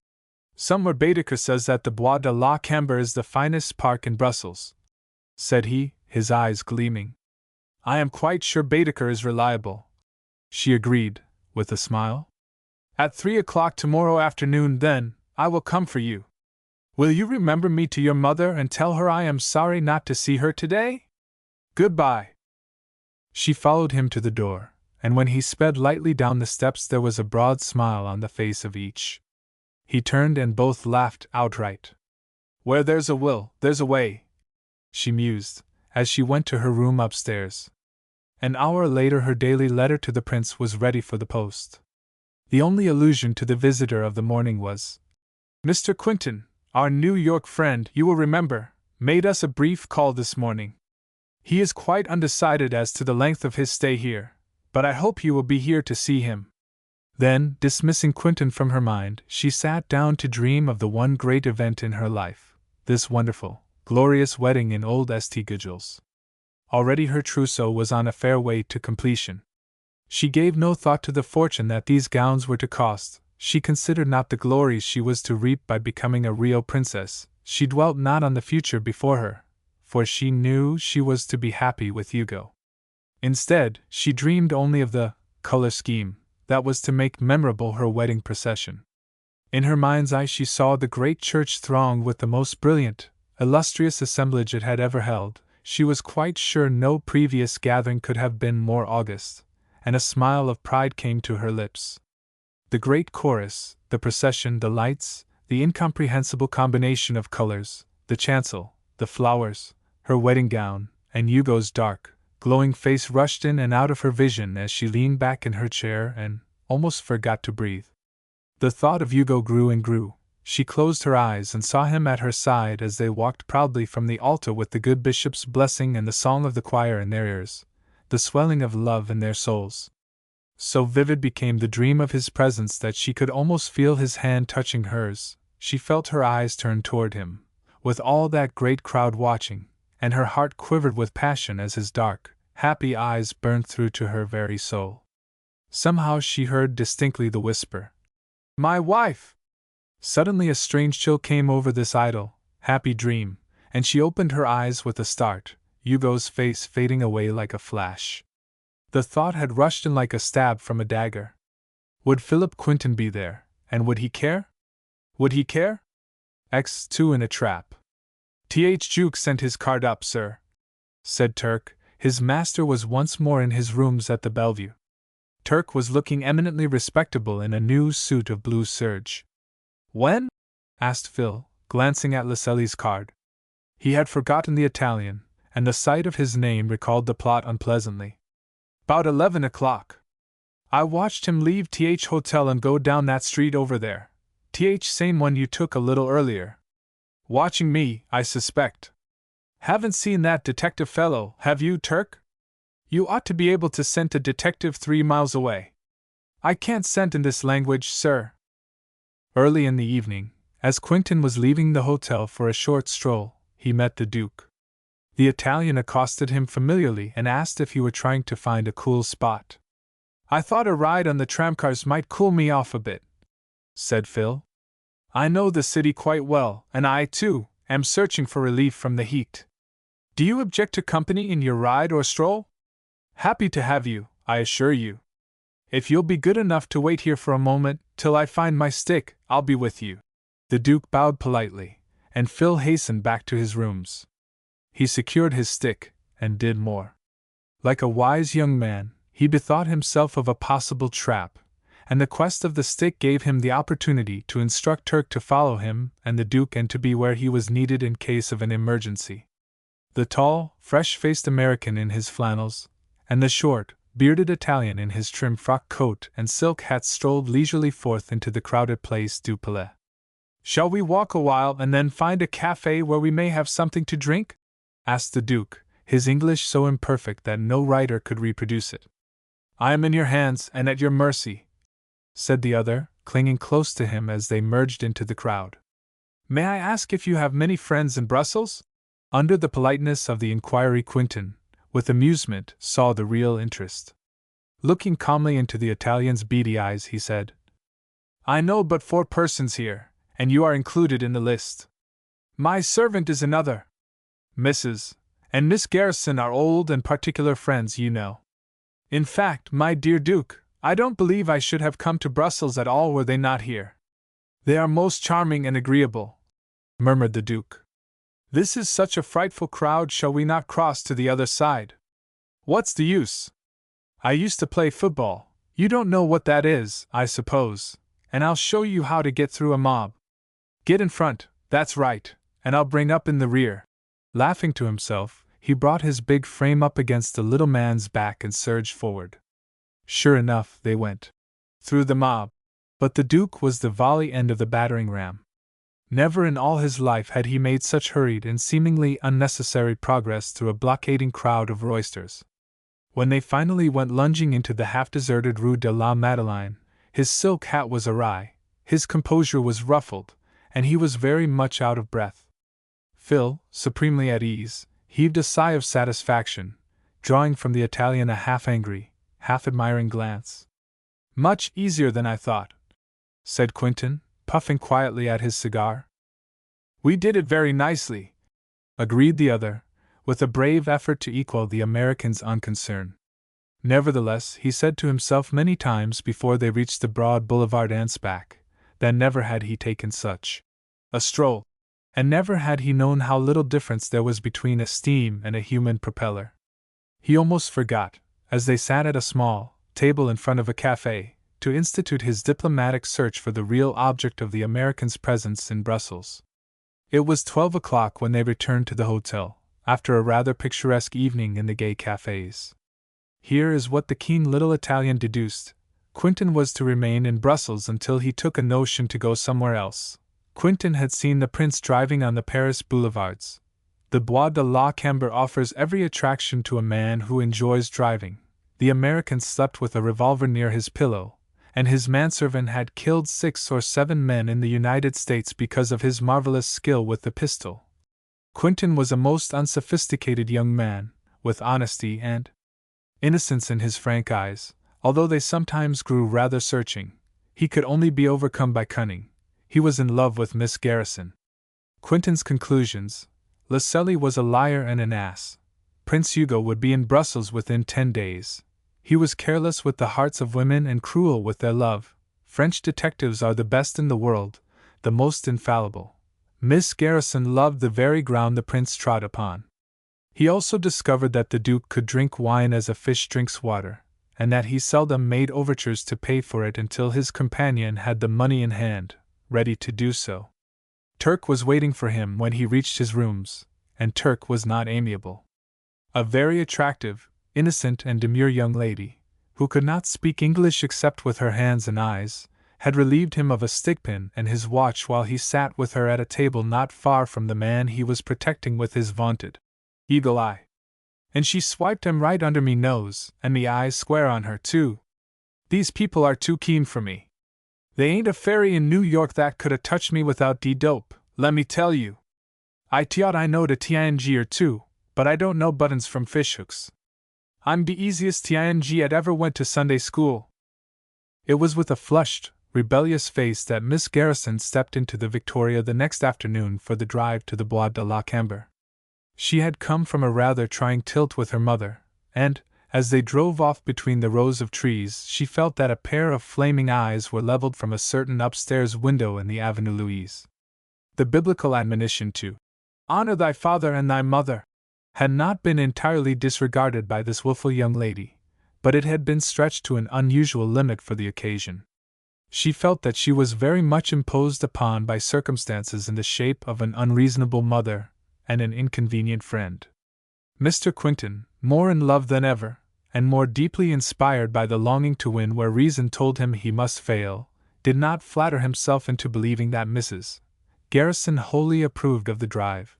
Somewhere Baedeker says that the Bois de la Cambre is the finest park in Brussels, said he, his eyes gleaming. I am quite sure Baedeker is reliable, she agreed, with a smile. At 3 o'clock tomorrow afternoon, then, I will come for you. Will you remember me to your mother and tell her I am sorry not to see her today? Goodbye. She followed him to the door, and when he sped lightly down the steps there was a broad smile on the face of each. He turned and both laughed outright. Where there's a will, there's a way, she mused, as she went to her room upstairs. An hour later her daily letter to the prince was ready for the post. The only allusion to the visitor of the morning was, Mr. Quinton, our New York friend, you will remember, made us a brief call this morning. He is quite undecided as to the length of his stay here, but I hope you will be here to see him. Then, dismissing Quinton from her mind, she sat down to dream of the one great event in her life, this wonderful, glorious wedding in old St. Gudul's. Already her trousseau was on a fair way to completion. She gave no thought to the fortune that these gowns were to cost, she considered not the glories she was to reap by becoming a real princess, she dwelt not on the future before her, for she knew she was to be happy with Hugo. Instead, she dreamed only of the color scheme that was to make memorable her wedding procession. In her mind's eye she saw the great church thronged with the most brilliant, illustrious assemblage it had ever held. She was quite sure no previous gathering could have been more august, and a smile of pride came to her lips. The great chorus, the procession, the lights, the incomprehensible combination of colors, the chancel, the flowers, her wedding gown, and Hugo's dark, glowing face rushed in and out of her vision as she leaned back in her chair and almost forgot to breathe. The thought of Hugo grew and grew. She closed her eyes and saw him at her side as they walked proudly from the altar with the good bishop's blessing and the song of the choir in their ears, the swelling of love in their souls. So vivid became the dream of his presence that she could almost feel his hand touching hers. She felt her eyes turned toward him, with all that great crowd watching, and her heart quivered with passion as his dark, happy eyes burned through to her very soul. Somehow she heard distinctly the whisper, "My wife!" Suddenly a strange chill came over this idle, happy dream, and she opened her eyes with a start, Hugo's face fading away like a flash. The thought had rushed in like a stab from a dagger. Would Philip Quinton be there, and would he care? Would he care? X2 in a trap. Th. Juke sent his card up, sir, said Turk. His master was once more in his rooms at the Bellevue. Turk was looking eminently respectable in a new suit of blue serge. When? Asked Phil, glancing at Lascelles' card. He had forgotten the Italian, and the sight of his name recalled the plot unpleasantly. About 11 o'clock. I watched him leave Th Hotel and go down that street over there. Same one you took a little earlier. Watching me, I suspect. Haven't seen that detective fellow, have you, Turk? You ought to be able to scent a detective 3 miles away. I can't scent in this language, sir. Early in the evening, as Quinton was leaving the hotel for a short stroll, he met the Duke. The Italian accosted him familiarly and asked if he were trying to find a cool spot. I thought a ride on the tramcars might cool me off a bit, said Phil. I know the city quite well, and I, too, am searching for relief from the heat. Do you object to company in your ride or stroll? Happy to have you, I assure you. If you'll be good enough to wait here for a moment, till I find my stick, I'll be with you. The Duke bowed politely, and Phil hastened back to his rooms. He secured his stick, and did more. Like a wise young man, he bethought himself of a possible trap, and the quest of the stick gave him the opportunity to instruct Turk to follow him and the Duke and to be where he was needed in case of an emergency. The tall, fresh-faced American in his flannels, and the short, bearded Italian in his trim frock coat and silk hat strolled leisurely forth into the crowded Place du Palais. "Shall we walk a while and then find a café where we may have something to drink?" asked the Duke, his English so imperfect that no writer could reproduce it. "I am in your hands and at your mercy," said the other, clinging close to him as they merged into the crowd. "May I ask if you have many friends in Brussels?" Under the politeness of the inquiry, Quentin, with amusement, saw the real interest. Looking calmly into the Italian's beady eyes, he said, "I know but 4 persons here, and you are included in the list. My servant is another. Mrs. and Miss Garrison are old and particular friends, you know. In fact, my dear Duke, I don't believe I should have come to Brussels at all were they not here. They are most charming and agreeable," murmured the Duke. "This is such a frightful crowd, shall we not cross to the other side?" "What's the use? I used to play football, you don't know what that is, I suppose, and I'll show you how to get through a mob. Get in front, that's right, and I'll bring up in the rear." Laughing to himself, he brought his big frame up against the little man's back and surged forward. Sure enough, they went through the mob, but the Duke was the volley end of the battering ram. Never in all his life had he made such hurried and seemingly unnecessary progress through a blockading crowd of roisters. When they finally went lunging into the half-deserted Rue de la Madeleine, his silk hat was awry, his composure was ruffled, and he was very much out of breath. Phil, supremely at ease, heaved a sigh of satisfaction, drawing from the Italian a half-angry, half-admiring glance. "Much easier than I thought," said Quentin, puffing quietly at his cigar. "We did it very nicely," agreed the other, with a brave effort to equal the American's unconcern. Nevertheless, he said to himself many times before they reached the broad boulevard Ansbach, that never had he taken such a stroll, and never had he known how little difference there was between a steam and a human propeller. He almost forgot, as they sat at a small table in front of a café, to institute his diplomatic search for the real object of the American's presence in Brussels. It was 12 o'clock when they returned to the hotel, after a rather picturesque evening in the gay cafés. Here is what the keen little Italian deduced. Quentin was to remain in Brussels until he took a notion to go somewhere else. Quentin had seen the prince driving on the Paris boulevards. The Bois de la Cambre offers every attraction to a man who enjoys driving. The American slept with a revolver near his pillow, and his manservant had killed 6 or 7 men in the United States because of his marvelous skill with the pistol. Quentin was a most unsophisticated young man, with honesty and innocence in his frank eyes, although they sometimes grew rather searching. He could only be overcome by cunning. He was in love with Miss Garrison. Quentin's conclusions: Lascelles was a liar and an ass. Prince Hugo would be in Brussels within 10 days. He was careless with the hearts of women and cruel with their love. French detectives are the best in the world, the most infallible. Miss Garrison loved the very ground the prince trod upon. He also discovered that the Duke could drink wine as a fish drinks water, and that he seldom made overtures to pay for it until his companion had the money in hand, ready to do so. Turk was waiting for him when he reached his rooms, and Turk was not amiable. A very attractive, innocent and demure young lady, who could not speak English except with her hands and eyes, had relieved him of a stickpin and his watch while he sat with her at a table not far from the man he was protecting with his vaunted eagle eye. And she swiped him right under me nose, and me eyes square on her, too. These people are too keen for me. They ain't a fairy in New York that could a touched me without dope, let me tell you. I thought I knowed a ting or two, but I don't know buttons from fishhooks. I'm the easiest ting at ever went to Sunday school." It was with a flushed, rebellious face that Miss Garrison stepped into the Victoria the next afternoon for the drive to the Bois de la Cambre. She had come from a rather trying tilt with her mother, and, as they drove off between the rows of trees, she felt that a pair of flaming eyes were leveled from a certain upstairs window in the Avenue Louise. The biblical admonition to honor thy father and thy mother had not been entirely disregarded by this wilful young lady, but it had been stretched to an unusual limit for the occasion. She felt that she was very much imposed upon by circumstances in the shape of an unreasonable mother and an inconvenient friend. Mr. Quinton, more in love than ever, and more deeply inspired by the longing to win where reason told him he must fail, did not flatter himself into believing that Mrs. Garrison wholly approved of the drive.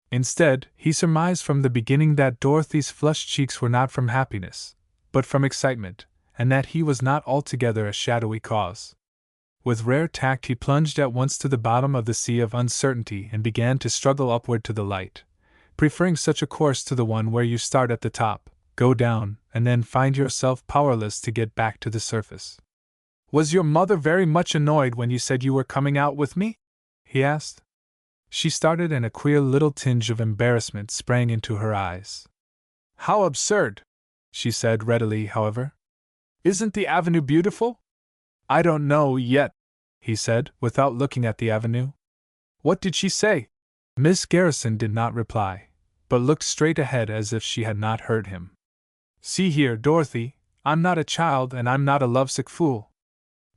Instead, he surmised from the beginning that Dorothy's flushed cheeks were not from happiness, but from excitement, and that he was not altogether a shadowy cause. With rare tact he plunged at once to the bottom of the sea of uncertainty and began to struggle upward to the light, preferring such a course to the one where you start at the top, go down, and then find yourself powerless to get back to the surface. "Was your mother very much annoyed when you said you were coming out with me?" he asked. She started and a queer little tinge of embarrassment sprang into her eyes. "How absurd!" she said readily, however. "Isn't the avenue beautiful?" "I don't know yet," he said, without looking at the avenue. "What did she say?" Miss Garrison did not reply, but looked straight ahead as if she had not heard him. "See here, Dorothy, I'm not a child and I'm not a lovesick fool.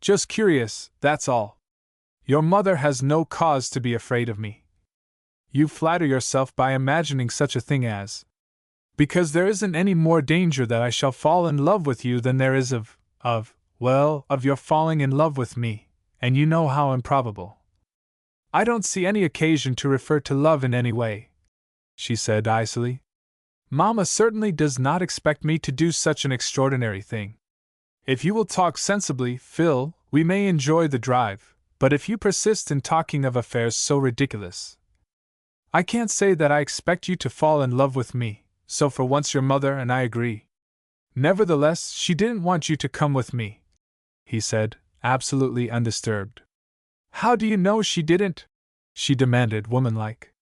Just curious, that's all. Your mother has no cause to be afraid of me. You flatter yourself by imagining such a thing as, because there isn't any more danger that I shall fall in love with you than there is of your falling in love with me, and you know how improbable. I don't see any occasion to refer to love in any way," she said icily. "Mamma certainly does not expect me to do such an extraordinary thing. If you will talk sensibly, Phil, we may enjoy the drive, but if you persist in talking of affairs so ridiculous, I can't say that I expect you to fall in love with me, so for once your mother and I agree. Nevertheless, she didn't want you to come with me," he said, absolutely undisturbed. "How do you know she didn't?" she demanded, womanlike.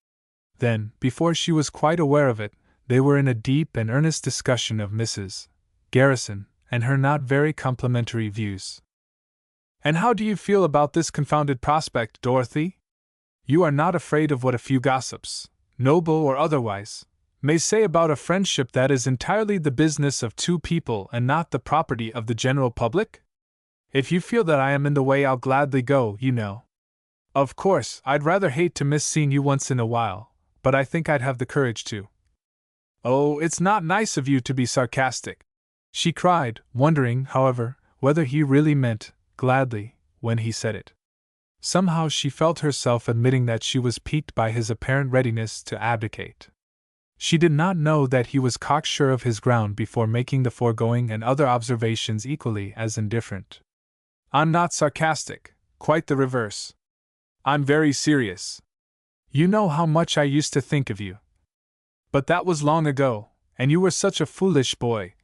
Then, before she was quite aware of it, they were in a deep and earnest discussion of Mrs. Garrison and her not very complimentary views. "And how do you feel about this confounded prospect, Dorothy? You are not afraid of what a few gossips, noble or otherwise, may say about a friendship that is entirely the business of two people and not the property of the general public? If you feel that I am in the way, I'll gladly go, you know. Of course, I'd rather hate to miss seeing you once in a while, but I think I'd have the courage to." "Oh, it's not nice of you to be sarcastic," she cried, wondering, however, whether he really meant gladly when he said it. Somehow she felt herself admitting that she was piqued by his apparent readiness to abdicate. She did not know that he was cocksure of his ground before making the foregoing and other observations equally as indifferent. "I'm not sarcastic, quite the reverse. I'm very serious. You know how much I used to think of you. But that was long ago, and you were such a foolish boy,"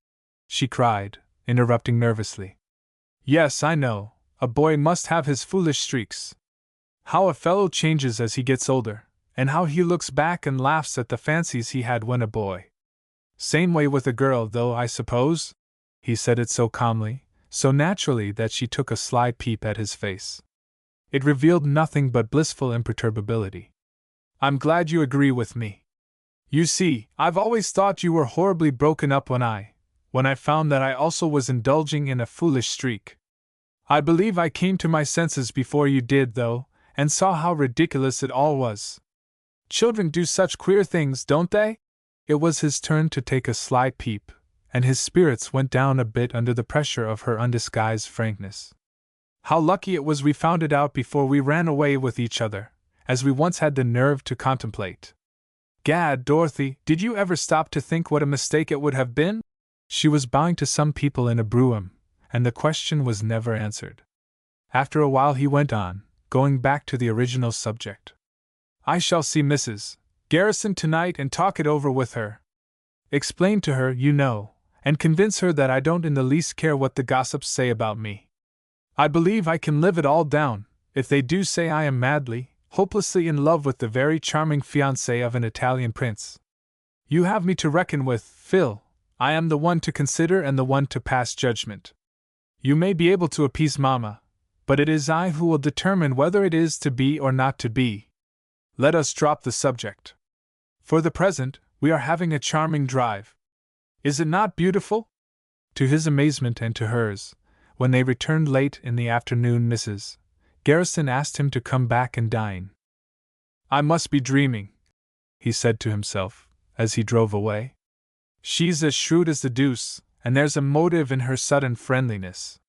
she cried, interrupting nervously. "Yes, I know, a boy must have his foolish streaks. How a fellow changes as he gets older, and how he looks back and laughs at the fancies he had when a boy. Same way with a girl, though, I suppose?" He said it so calmly, so naturally that she took a sly peep at his face. It revealed nothing but blissful imperturbability. "I'm glad you agree with me. You see, I've always thought you were horribly broken up when I found that I also was indulging in a foolish streak. I believe I came to my senses before you did, though, and saw how ridiculous it all was. Children do such queer things, don't they?" It was his turn to take a sly peep, and his spirits went down a bit under the pressure of her undisguised frankness. "How lucky it was we found it out before we ran away with each other, as we once had the nerve to contemplate. Gad, Dorothy, did you ever stop to think what a mistake it would have been?" She was bowing to some people in a brougham, and the question was never answered. After a while he went on, going back to the original subject. "I shall see Mrs. Garrison tonight and talk it over with her. Explain to her, you know, and convince her that I don't in the least care what the gossips say about me. I believe I can live it all down, if they do say I am madly, hopelessly in love with the very charming fiancée of an Italian prince. You have me to reckon with, Phil. I am the one to consider and the one to pass judgment. You may be able to appease Mamma, but it is I who will determine whether it is to be or not to be. Let us drop the subject. For the present, we are having a charming drive. Is it not beautiful?" To his amazement and to hers, When they returned late in the afternoon, Mrs. Garrison asked him to come back and dine. "I must be dreaming," he said to himself, as he drove away. "She's as shrewd as the deuce, and there's a motive in her sudden friendliness.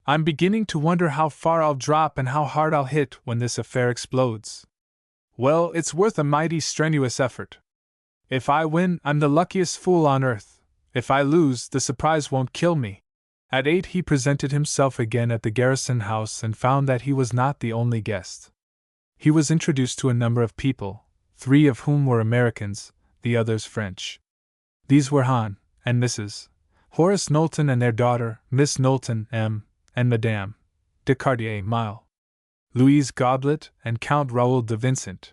I'm beginning to wonder how far I'll drop and how hard I'll hit when this affair explodes. Well, it's worth a mighty strenuous effort. If I win, I'm the luckiest fool on earth. If I lose, the surprise won't kill me." At 8 he presented himself again at the Garrison house and found that he was not the only guest. He was introduced to a number of people, 3 of whom were Americans, the others French. These were Hon. and Mrs. Horace Knowlton and their daughter, Miss Knowlton M., and Madame de Mile, Louise Goblet, and Count Raoul de Vincent.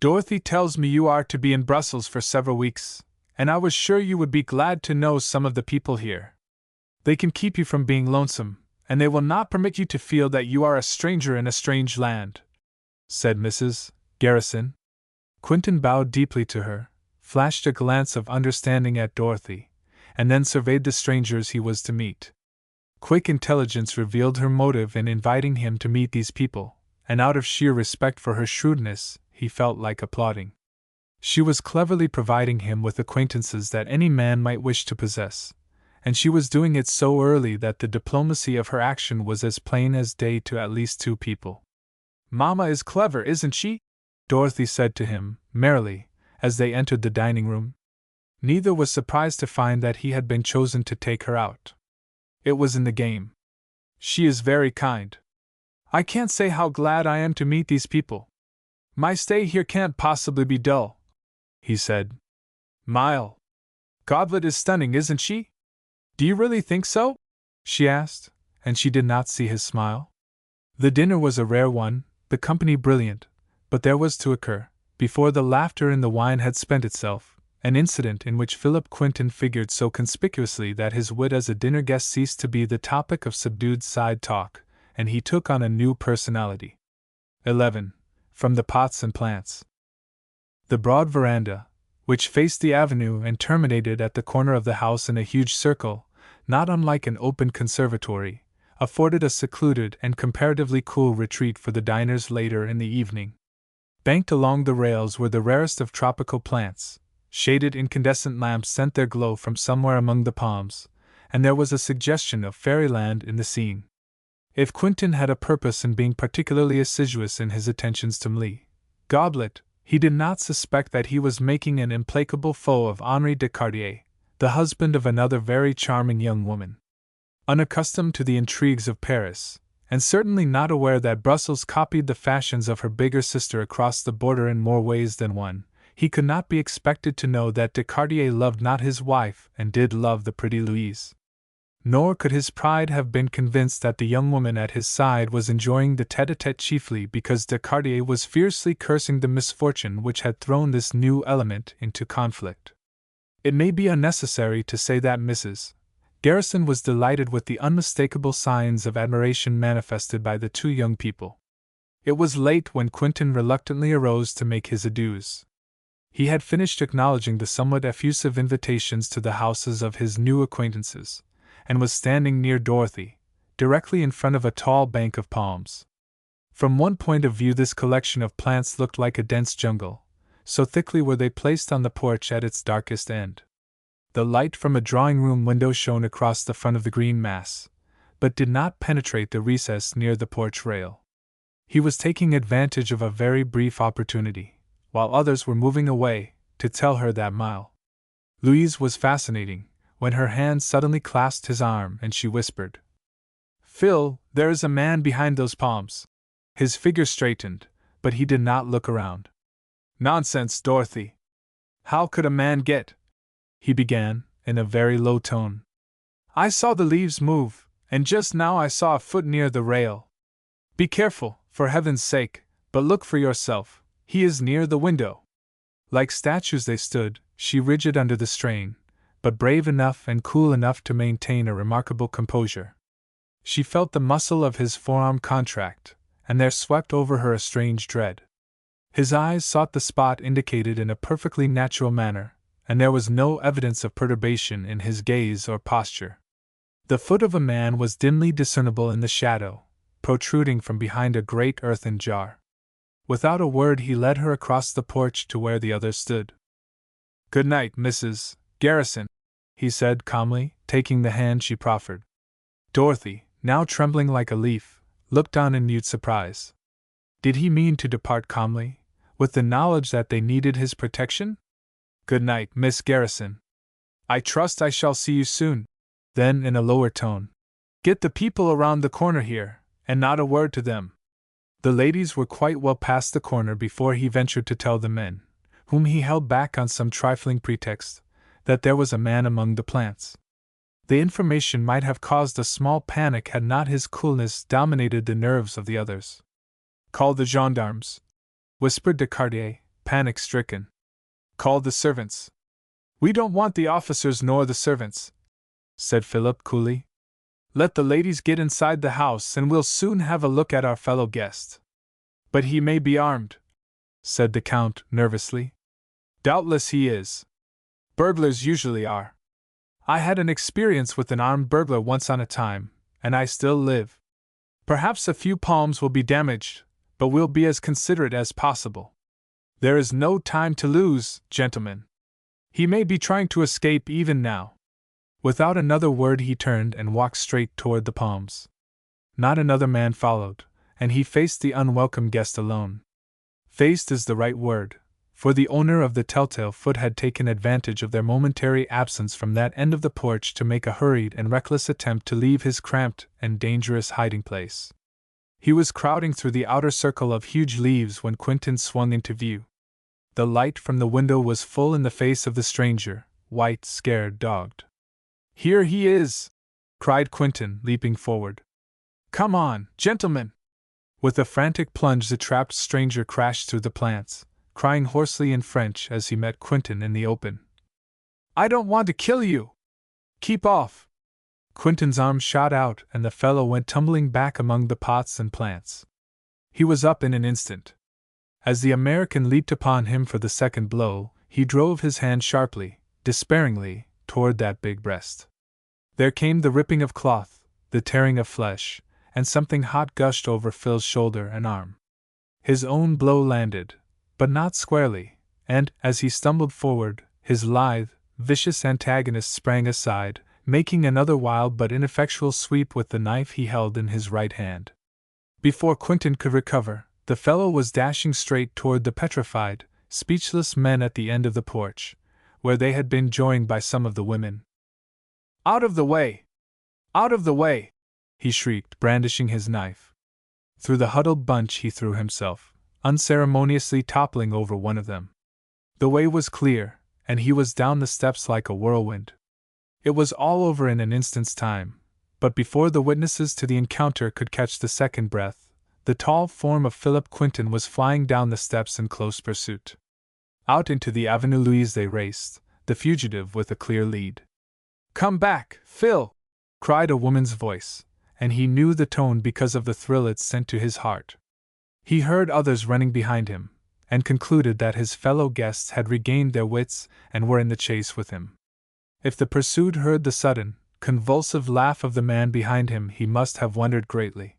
"Dorothy tells me you are to be in Brussels for several weeks, and I was sure you would be glad to know some of the people here. They can keep you from being lonesome, and they will not permit you to feel that you are a stranger in a strange land," said Mrs. Garrison. Quentin bowed deeply to her, flashed a glance of understanding at Dorothy, and then surveyed the strangers he was to meet. Quick intelligence revealed her motive in inviting him to meet these people, and out of sheer respect for her shrewdness, he felt like applauding. She was cleverly providing him with acquaintances that any man might wish to possess, and she was doing it so early that the diplomacy of her action was as plain as day to at least 2 people. "Mamma is clever, isn't she?" Dorothy said to him, merrily, as they entered the dining room. Neither was surprised to find that he had been chosen to take her out. It was in the game. "She is very kind. I can't say how glad I am to meet these people. My stay here can't possibly be dull," he said. "Mile Goblet is stunning, isn't she? Do you really think so?" she asked, and she did not see his smile. The dinner was a rare one, the company brilliant, but there was to occur, before the laughter in the wine had spent itself, an incident in which Philip Quinton figured so conspicuously that his wit as a dinner guest ceased to be the topic of subdued side talk, and he took on a new personality. 11. From the Pots and Plants. The broad veranda, which faced the avenue and terminated at the corner of the house in a huge circle, not unlike an open conservatory, afforded a secluded and comparatively cool retreat for the diners later in the evening. Banked along the rails were the rarest of tropical plants. Shaded incandescent lamps sent their glow from somewhere among the palms, and there was a suggestion of fairyland in the scene. If Quinton had a purpose in being particularly assiduous in his attentions to Mlie Goblet, he did not suspect that he was making an implacable foe of Henri Descartier, the husband of another very charming young woman. Unaccustomed to the intrigues of Paris, and certainly not aware that Brussels copied the fashions of her bigger sister across the border in more ways than one, he could not be expected to know that Descartier loved not his wife and did love the pretty Louise. Nor could his pride have been convinced that the young woman at his side was enjoying the tete-a-tete chiefly because Descartier was fiercely cursing the misfortune which had thrown this new element into conflict. It may be unnecessary to say that Mrs. Garrison was delighted with the unmistakable signs of admiration manifested by the 2 young people. It was late when Quinton reluctantly arose to make his adieus. He had finished acknowledging the somewhat effusive invitations to the houses of his new acquaintances, and was standing near Dorothy, directly in front of a tall bank of palms. From one point of view this collection of plants looked like a dense jungle, so thickly were they placed on the porch at its darkest end. The light from a drawing-room window shone across the front of the green mass, but did not penetrate the recess near the porch rail. He was taking advantage of a very brief opportunity, while others were moving away, to tell her that Louise was fascinating, when her hand suddenly clasped his arm and she whispered, "Phil, there is a man behind those palms." His figure straightened, but he did not look around. "Nonsense, Dorothy. How could a man get—" he began, in a very low tone. "I saw the leaves move, and just now I saw a foot near the rail. Be careful, for heaven's sake, but look for yourself, he is near the window." Like statues they stood, she rigid under the strain, but brave enough and cool enough to maintain a remarkable composure. She felt the muscle of his forearm contract, and there swept over her a strange dread. His eyes sought the spot indicated in a perfectly natural manner, and there was no evidence of perturbation in his gaze or posture. The foot of a man was dimly discernible in the shadow, protruding from behind a great earthen jar. Without a word he led her across the porch to where the others stood. "Good night, Mrs. Garrison," he said calmly, taking the hand she proffered. Dorothy, now trembling like a leaf, looked on in mute surprise. Did he mean to depart calmly, with the knowledge that they needed his protection? "Good night, Miss Garrison. I trust I shall see you soon." Then, in a lower tone, "Get the people around the corner here, and not a word to them." The ladies were quite well past the corner before he ventured to tell the men, whom he held back on some trifling pretext, that there was a man among the plants. The information might have caused a small panic had not his coolness dominated the nerves of the others. "Call the gendarmes," whispered Descartes, panic-stricken. "Call the servants." "We don't want the officers nor the servants," said Philip coolly. "Let the ladies get inside the house and we'll soon have a look at our fellow guest." "But he may be armed," said the Count nervously. "Doubtless he is. Burglars usually are. I had an experience with an armed burglar once on a time, and I still live. Perhaps a few palms will be damaged, but we'll be as considerate as possible. There is no time to lose, gentlemen. He may be trying to escape even now." Without another word he turned and walked straight toward the palms. Not another man followed, and he faced the unwelcome guest alone. Faced is the right word, for the owner of the telltale foot had taken advantage of their momentary absence from that end of the porch to make a hurried and reckless attempt to leave his cramped and dangerous hiding place. He was crowding through the outer circle of huge leaves when Quentin swung into view. The light from the window was full in the face of the stranger, white, scared, dogged. "Here he is!" cried Quentin, leaping forward. "Come on, gentlemen!" With a frantic plunge the trapped stranger crashed through the plants, crying hoarsely in French as he met Quentin in the open. "I don't want to kill you! Keep off!" Quentin's arm shot out and the fellow went tumbling back among the pots and plants. He was up in an instant. As the American leaped upon him for the second blow, he drove his hand sharply, despairingly, toward that big breast. There came the ripping of cloth, the tearing of flesh, and something hot gushed over Phil's shoulder and arm. His own blow landed, but not squarely, and, as he stumbled forward, his lithe, vicious antagonist sprang aside, making another wild but ineffectual sweep with the knife he held in his right hand. Before Quentin could recover, the fellow was dashing straight toward the petrified, speechless men at the end of the porch, where they had been joined by some of the women. "Out of the way! Out of the way!" he shrieked, brandishing his knife. Through the huddled bunch he threw himself, unceremoniously toppling over one of them. The way was clear, and he was down the steps like a whirlwind. It was all over in an instant's time, but before the witnesses to the encounter could catch the second breath, the tall form of Philip Quentin was flying down the steps in close pursuit. Out into the Avenue Louise they raced, the fugitive with a clear lead. "Come back, Phil!" cried a woman's voice, and he knew the tone because of the thrill it sent to his heart. He heard others running behind him, and concluded that his fellow guests had regained their wits and were in the chase with him. If the pursued heard the sudden, convulsive laugh of the man behind him, he must have wondered greatly.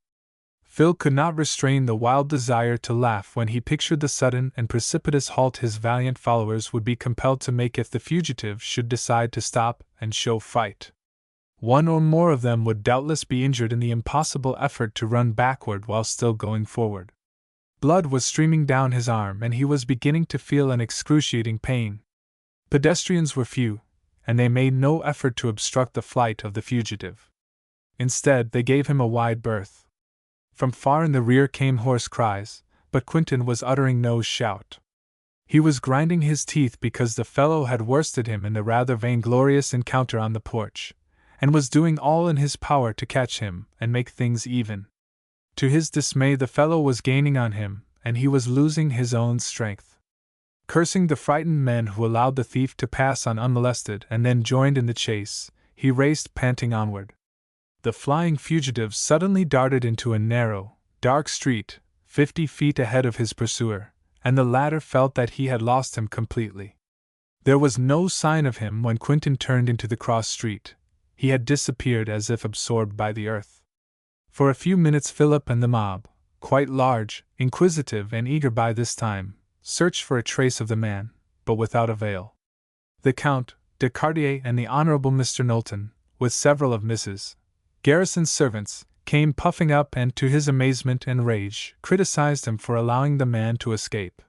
Phil could not restrain the wild desire to laugh when he pictured the sudden and precipitous halt his valiant followers would be compelled to make if the fugitive should decide to stop and show fight. One or more of them would doubtless be injured in the impossible effort to run backward while still going forward. Blood was streaming down his arm and he was beginning to feel an excruciating pain. Pedestrians were few, and they made no effort to obstruct the flight of the fugitive. Instead, they gave him a wide berth. From far in the rear came hoarse cries, but Quentin was uttering no shout. He was grinding his teeth because the fellow had worsted him in the rather vainglorious encounter on the porch, and was doing all in his power to catch him and make things even. To his dismay, the fellow was gaining on him, and he was losing his own strength. Cursing the frightened men who allowed the thief to pass on unmolested and then joined in the chase, he raced panting onward. The flying fugitive suddenly darted into a narrow, dark street, 50 feet ahead of his pursuer, and the latter felt that he had lost him completely. There was no sign of him when Quentin turned into the cross street, He had disappeared as if absorbed by the earth. For a few minutes Philip and the mob, quite large, inquisitive and eager by this time, searched for a trace of the man, but without avail. The Count, de Cartier and the Honorable Mr. Knowlton, with several of Mrs. Garrison's servants, came puffing up and, to his amazement and rage, criticized him for allowing the man to escape.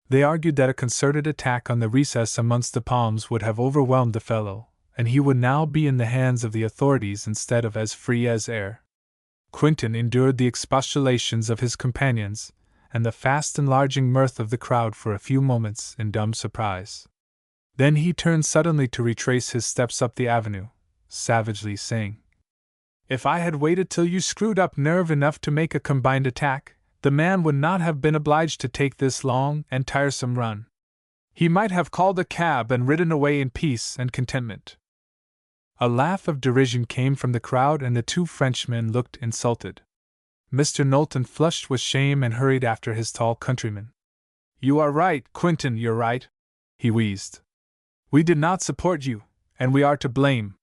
They argued that a concerted attack on the recess amongst the palms would have overwhelmed the fellow, and he would now be in the hands of the authorities instead of as free as air. Quentin endured the expostulations of his companions, and the fast enlarging mirth of the crowd for a few moments in dumb surprise. Then he turned suddenly to retrace his steps up the avenue, savagely saying, "If I had waited till you screwed up nerve enough to make a combined attack, the man would not have been obliged to take this long and tiresome run. He might have called a cab and ridden away in peace and contentment." A laugh of derision came from the crowd and the two Frenchmen looked insulted. Mr. Knowlton flushed with shame and hurried after his tall countryman. "You are right, Quentin, you're right," he wheezed. "We did not support you, and we are to blame.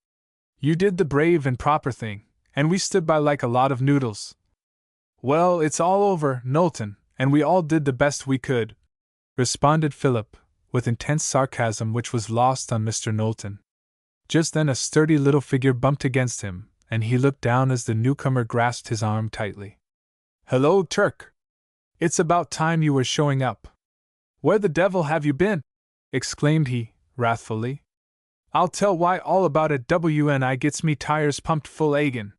You did the brave and proper thing, and we stood by like a lot of noodles. Well, it's all over, Knowlton, and we all did the best we could," responded Philip, with intense sarcasm which was lost on Mr. Knowlton. Just then a sturdy little figure bumped against him, and he looked down as the newcomer grasped his arm tightly. "Hello, Turk! It's about time you were showing up. Where the devil have you been?" exclaimed he, wrathfully. "I'll tell why all about it when I gets me tires pumped full agin.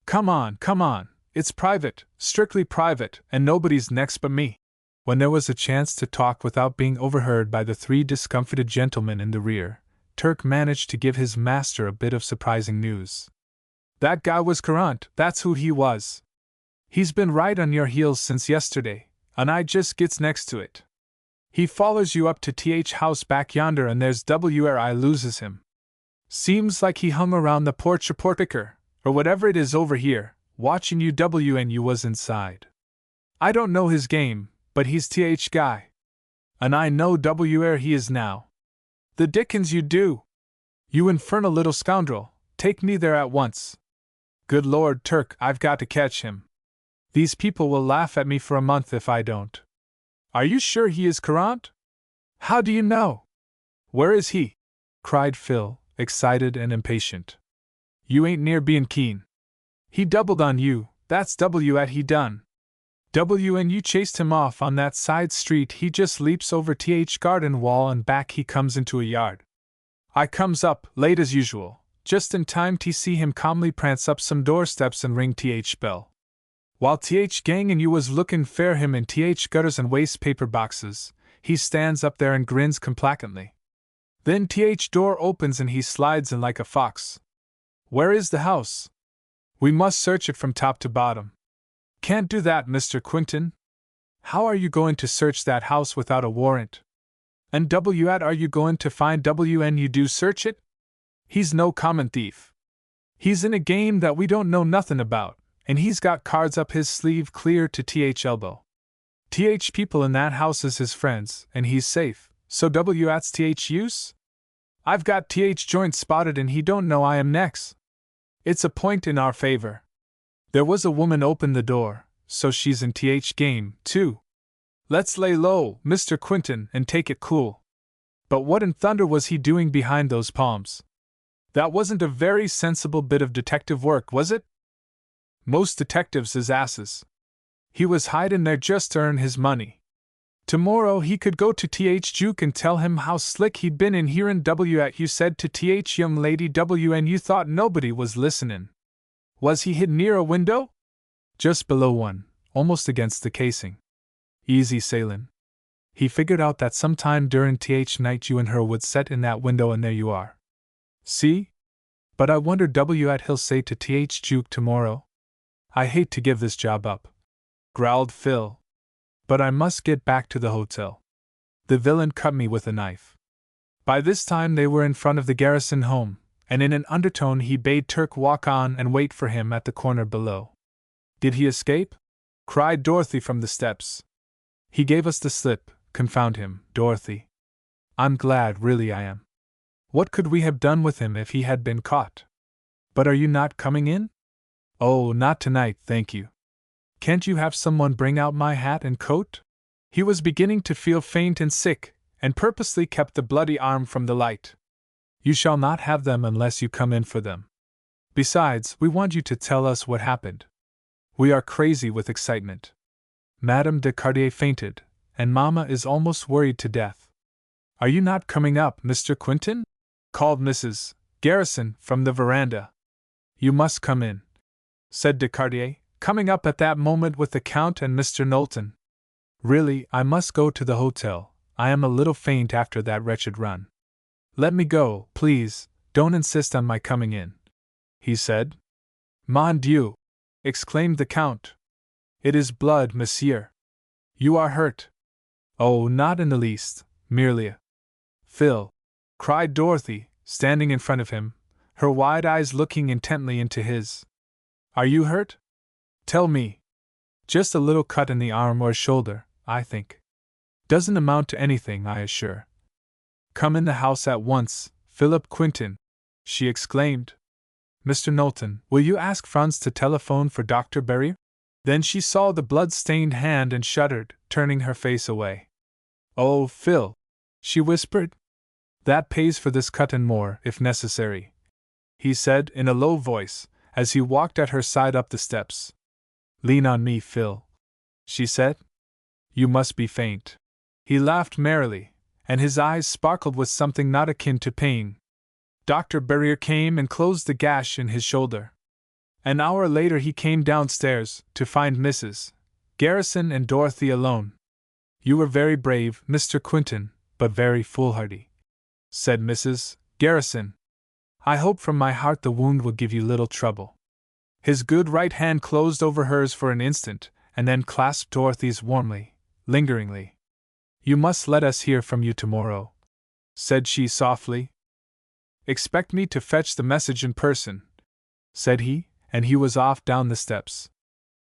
Come on, it's private, strictly private, and nobody's next but me." When there was a chance to talk without being overheard by the three discomfited gentlemen in the rear, Turk managed to give his master a bit of surprising news. "That guy was Courant, that's who he was. He's been right on your heels since yesterday, and I just gets next to it. He follers you up to Th house back yonder and there's where I loses him. Seems like he hung around the porch or portico, or whatever it is over here, watching you when you was inside. I don't know his game, but he's Th guy. And I know where he is now. The dickens you do! You infernal little scoundrel, take me there at once. Good Lord, Turk, I've got to catch him. These people will laugh at me for a month if I don't." "Are you sure he is Courant? How do you know?" "Where is he?" cried Phil, excited and impatient. "You ain't near being keen. He doubled on you, that's what he done. And you chased him off on that side street. He just leaps over Th garden wall and back he comes into a yard. I comes up, late as usual, just in time to see him calmly prance up some doorsteps and ring Th bell. While Th gang and you was looking fair him in Th gutters and waste paper boxes, he stands up there and grins complacently. Then Th door opens and he slides in like a fox. Where is the house? We must search it from top to bottom." "Can't do that, Mr. Quentin. How are you going to search that house without a warrant? And are you going to find when you do search it? He's no common thief. He's in a game that we don't know nothing about, and he's got cards up his sleeve clear to Th elbow. Th people in that house is his friends, and he's safe, so at's Th use? I've got Th joint spotted and he don't know I am next. It's a point in our favor. There was a woman opened the door, so she's in Th game, too. Let's lay low, Mr. Quentin, and take it cool. But what in thunder was he doing behind those palms? That wasn't a very sensible bit of detective work, was it? Most detectives is asses. He was hiding there just to earn his money. Tomorrow he could go to Th Juke and tell him how slick he'd been in hearing at you said to Th young lady and you thought nobody was listening. Was he hid near a window? Just below one, almost against the casing. Easy sailin'. He figured out that sometime during Th night you and her would set in that window and there you are. See? But I wonder what he'll say to Th Juke tomorrow. I hate to give this job up, growled Phil. But I must get back to the hotel. The villain cut me with a knife. By this time they were in front of the Garrison home, and in an undertone he bade Turk walk on and wait for him at the corner below. "Did he escape?" cried Dorothy from the steps. "He gave us the slip, confound him, Dorothy. I'm glad, really I am. What could we have done with him if he had been caught?" But are you not coming in? Oh, not tonight, thank you. Can't you have someone bring out my hat and coat? He was beginning to feel faint and sick, and purposely kept the bloody arm from the light. You shall not have them unless you come in for them. Besides, we want you to tell us what happened. We are crazy with excitement. Madame de Cartier fainted, and Mamma is almost worried to death. Are you not coming up, Mr. Quinton? Called Mrs. Garrison from the veranda. You must come in, said de Cartier, coming up at that moment with the Count and Mr. Knowlton. Really, I must go to the hotel. I am a little faint after that wretched run. Let me go, please, don't insist on my coming in, he said. Mon Dieu! Exclaimed the Count. It is blood, monsieur. You are hurt. Oh, not in the least, merely a... Phil! Cried Dorothy, standing in front of him, her wide eyes looking intently into his. Are you hurt? Tell me. Just a little cut in the arm or shoulder, I think. Doesn't amount to anything, I assure. Come in the house at once, Philip Quinton, she exclaimed. Mr. Knowlton, will you ask Franz to telephone for Dr. Berrier? Then she saw the blood-stained hand and shuddered, turning her face away. Oh, Phil, she whispered. That pays for this cut and more, if necessary, he said in a low voice, as he walked at her side up the steps. Lean on me, Phil, she said. You must be faint. He laughed merrily, and his eyes sparkled with something not akin to pain. Dr. Berrier came and closed the gash in his shoulder. An hour later he came downstairs, to find Mrs. Garrison and Dorothy alone. You were very brave, Mr. Quinton, but very foolhardy, said Mrs. Garrison. I hope from my heart the wound will give you little trouble. His good right hand closed over hers for an instant, and then clasped Dorothy's warmly, lingeringly. You must let us hear from you tomorrow, said she softly. Expect me to fetch the message in person, said he, and he was off down the steps.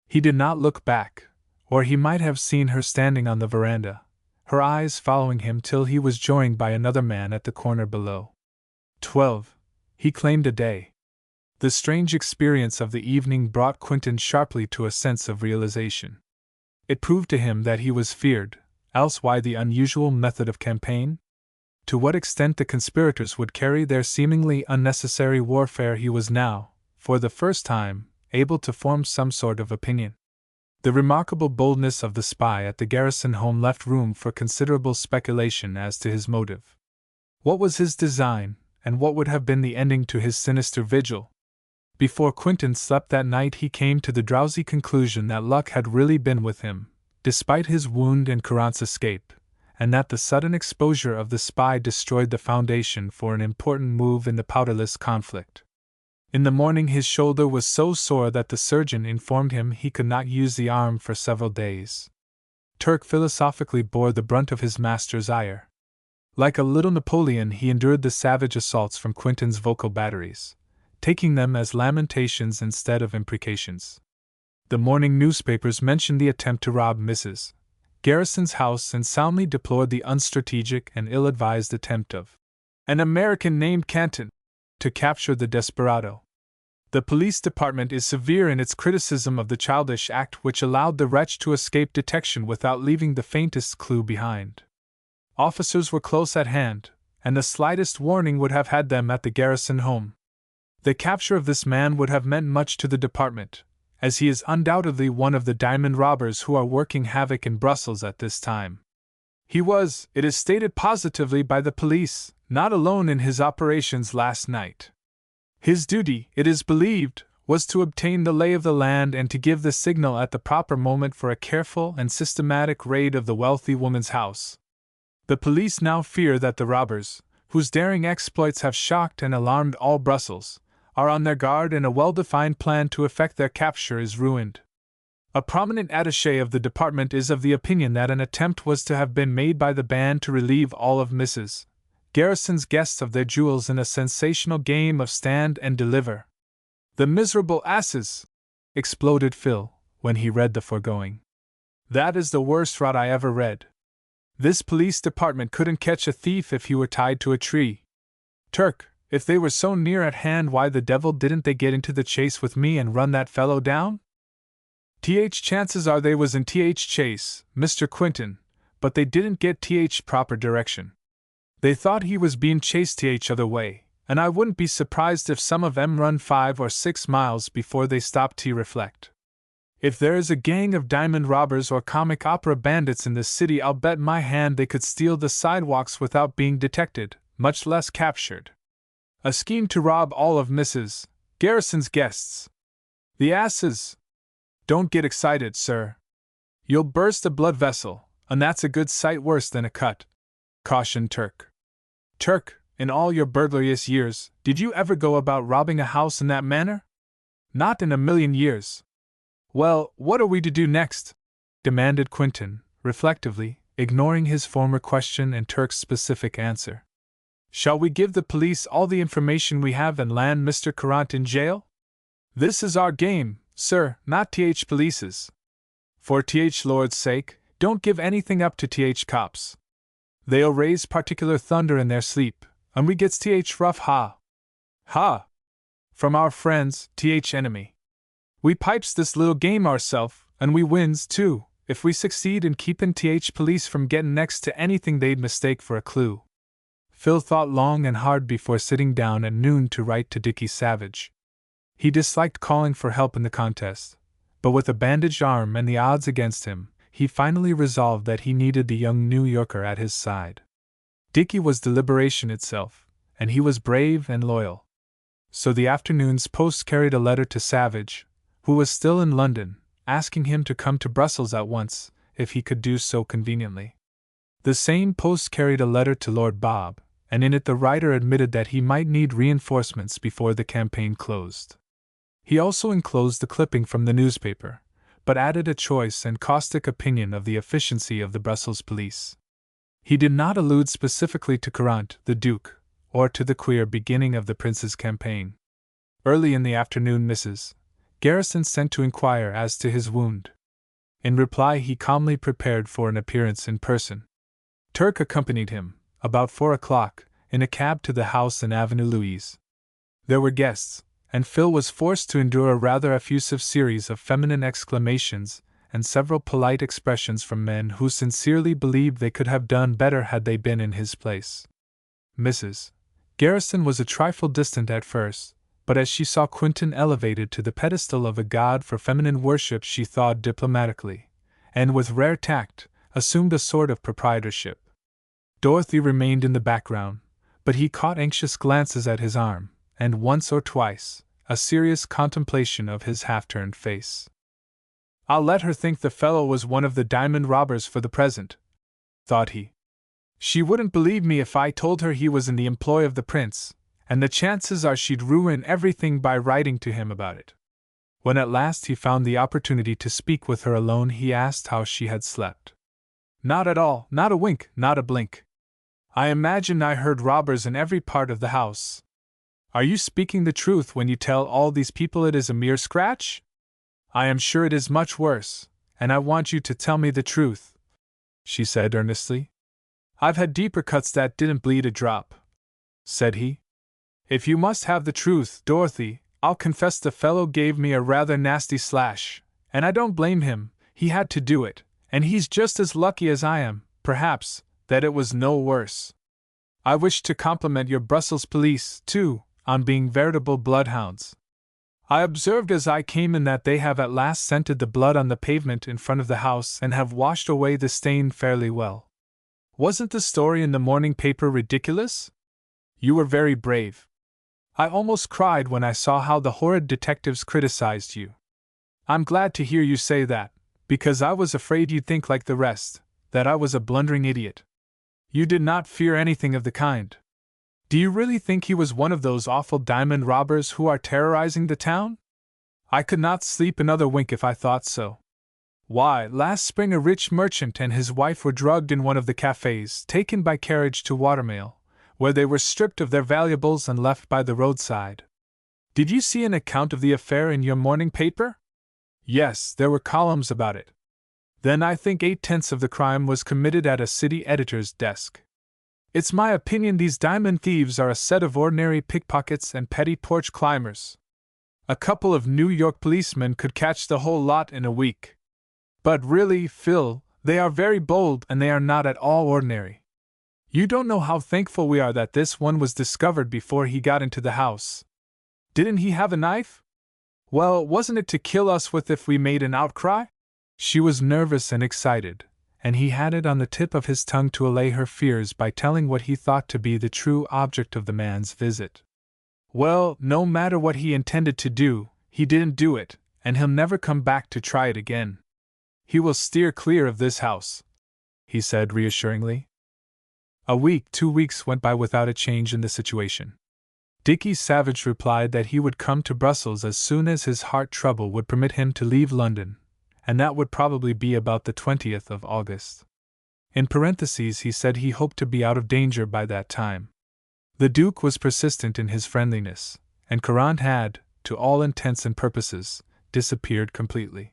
He did not look back, or he might have seen her standing on the veranda, her eyes following him till he was joined by another man at the corner below. 12. He claimed a day. The strange experience of the evening brought Quinton sharply to a sense of realization. It proved to him that he was feared, else why the unusual method of campaign? To what extent the conspirators would carry their seemingly unnecessary warfare he was now, for the first time, able to form some sort of opinion. The remarkable boldness of the spy at the Garrison home left room for considerable speculation as to his motive. What was his design, and what would have been the ending to his sinister vigil? Before Quinton slept that night he came to the drowsy conclusion that luck had really been with him, despite his wound and Courant's escape, and that the sudden exposure of the spy destroyed the foundation for an important move in the powderless conflict. In the morning his shoulder was so sore that the surgeon informed him he could not use the arm for several days. Turk philosophically bore the brunt of his master's ire. Like a little Napoleon he endured the savage assaults from Quinton's vocal batteries, taking them as lamentations instead of imprecations. The morning newspapers mentioned the attempt to rob Mrs. Garrison's house and soundly deplored the unstrategic and ill-advised attempt of an American named Canton to capture the desperado. The police department is severe in its criticism of the childish act which allowed the wretch to escape detection without leaving the faintest clue behind. Officers were close at hand, and the slightest warning would have had them at the Garrison home. The capture of this man would have meant much to the department, as he is undoubtedly one of the diamond robbers who are working havoc in Brussels at this time. He was, it is stated positively by the police, not alone in his operations last night. His duty, it is believed, was to obtain the lay of the land and to give the signal at the proper moment for a careful and systematic raid of the wealthy woman's house. The police now fear that the robbers, whose daring exploits have shocked and alarmed all Brussels, are on their guard and a well-defined plan to effect their capture is ruined. A prominent attaché of the department is of the opinion that an attempt was to have been made by the band to relieve all of Mrs. Garrison's guests of their jewels in a sensational game of stand and deliver. The miserable asses! Exploded Phil, when he read the foregoing. That is the worst rot I ever read. This police department couldn't catch a thief if he were tied to a tree. Turk, If they were so near at hand, why the devil didn't they get into the chase with me and run that fellow down? Chances are they was in chase, Mr. Quinton, but they didn't get proper direction. They thought he was being chased other way, and I wouldn't be surprised if some of 'em run 5 or 6 miles before they stopped to reflect. If there is a gang of diamond robbers or comic opera bandits in this city, I'll bet my hand they could steal the sidewalks without being detected, much less captured. A scheme to rob all of Mrs. Garrison's guests. The asses! Don't get excited, sir. You'll burst a blood vessel, and that's a good sight worse than a cut, cautioned Turk. Turk, in all your burglarious years, did you ever go about robbing a house in that manner? Not in a million years. Well, what are we to do next? Demanded Quinton, reflectively, ignoring his former question and Turk's specific answer. Shall we give the police all the information we have and land Mr. Courant in jail? This is our game, sir, not police's. For Lord's sake, don't give anything up to cops. They'll raise particular thunder in their sleep, and we gets rough ha. Ha! From our friends, enemy. We pipes this little game ourself, and we wins, too, if we succeed in keeping police from getting next to anything they'd mistake for a clue. Phil thought long and hard before sitting down at noon to write to Dickie Savage. He disliked calling for help in the contest, but with a bandaged arm and the odds against him, he finally resolved that he needed the young New Yorker at his side. Dickie was deliberation itself, and he was brave and loyal. So the afternoon's post carried a letter to Savage, who was still in London, asking him to come to Brussels at once, if he could do so conveniently. The same post carried a letter to Lord Bob, and in it the writer admitted that he might need reinforcements before the campaign closed. He also enclosed the clipping from the newspaper, but added a choice and caustic opinion of the efficiency of the Brussels police. He did not allude specifically to Courant, the Duke, or to the queer beginning of the Prince's campaign. Early in the afternoon Mrs. Garrison sent to inquire as to his wound. In reply he calmly prepared for an appearance in person. Turk accompanied him, about 4 o'clock, in a cab to the house in Avenue Louise. There were guests, and Phil was forced to endure a rather effusive series of feminine exclamations and several polite expressions from men who sincerely believed they could have done better had they been in his place. Mrs. Garrison was a trifle distant at first, but as she saw Quinton elevated to the pedestal of a god for feminine worship, she thawed diplomatically, and with rare tact, assumed a sort of proprietorship. Dorothy remained in the background, but he caught anxious glances at his arm, and once or twice, a serious contemplation of his half-turned face. I'll let her think the fellow was one of the diamond robbers for the present, thought he. She wouldn't believe me if I told her he was in the employ of the prince, and the chances are she'd ruin everything by writing to him about it. When at last he found the opportunity to speak with her alone, he asked how she had slept. Not at all, not a wink, not a blink. I imagine I heard robbers in every part of the house. Are you speaking the truth when you tell all these people it is a mere scratch? I am sure it is much worse, and I want you to tell me the truth, she said earnestly. I've had deeper cuts that didn't bleed a drop, said he. If you must have the truth, Dorothy, I'll confess the fellow gave me a rather nasty slash, and I don't blame him, he had to do it, and he's just as lucky as I am, perhaps, that it was no worse. I wish to compliment your Brussels police, too, on being veritable bloodhounds. I observed as I came in that they have at last scented the blood on the pavement in front of the house and have washed away the stain fairly well. Wasn't the story in the morning paper ridiculous? You were very brave. I almost cried when I saw how the horrid detectives criticized you. I'm glad to hear you say that, because I was afraid you'd think like the rest, that I was a blundering idiot. You did not fear anything of the kind. Do you really think he was one of those awful diamond robbers who are terrorizing the town? I could not sleep another wink if I thought so. Why, last spring a rich merchant and his wife were drugged in one of the cafes, taken by carriage to Watermail, where they were stripped of their valuables and left by the roadside. Did you see an account of the affair in your morning paper? Yes, there were columns about it. Then I think 8/10 of the crime was committed at a city editor's desk. It's my opinion these diamond thieves are a set of ordinary pickpockets and petty porch climbers. A couple of New York policemen could catch the whole lot in a week. But really, Phil, they are very bold and they are not at all ordinary. You don't know how thankful we are that this one was discovered before he got into the house. Didn't he have a knife? Well, wasn't it to kill us with if we made an outcry? She was nervous and excited, and he had it on the tip of his tongue to allay her fears by telling what he thought to be the true object of the man's visit. Well, no matter what he intended to do, he didn't do it, and he'll never come back to try it again. He will steer clear of this house, he said reassuringly. A week, 2 weeks went by without a change in the situation. Dickie Savage replied that he would come to Brussels as soon as his heart trouble would permit him to leave London, and that would probably be about the 20th of August. In parentheses, he said he hoped to be out of danger by that time. The Duke was persistent in his friendliness, and Courant had, to all intents and purposes, disappeared completely.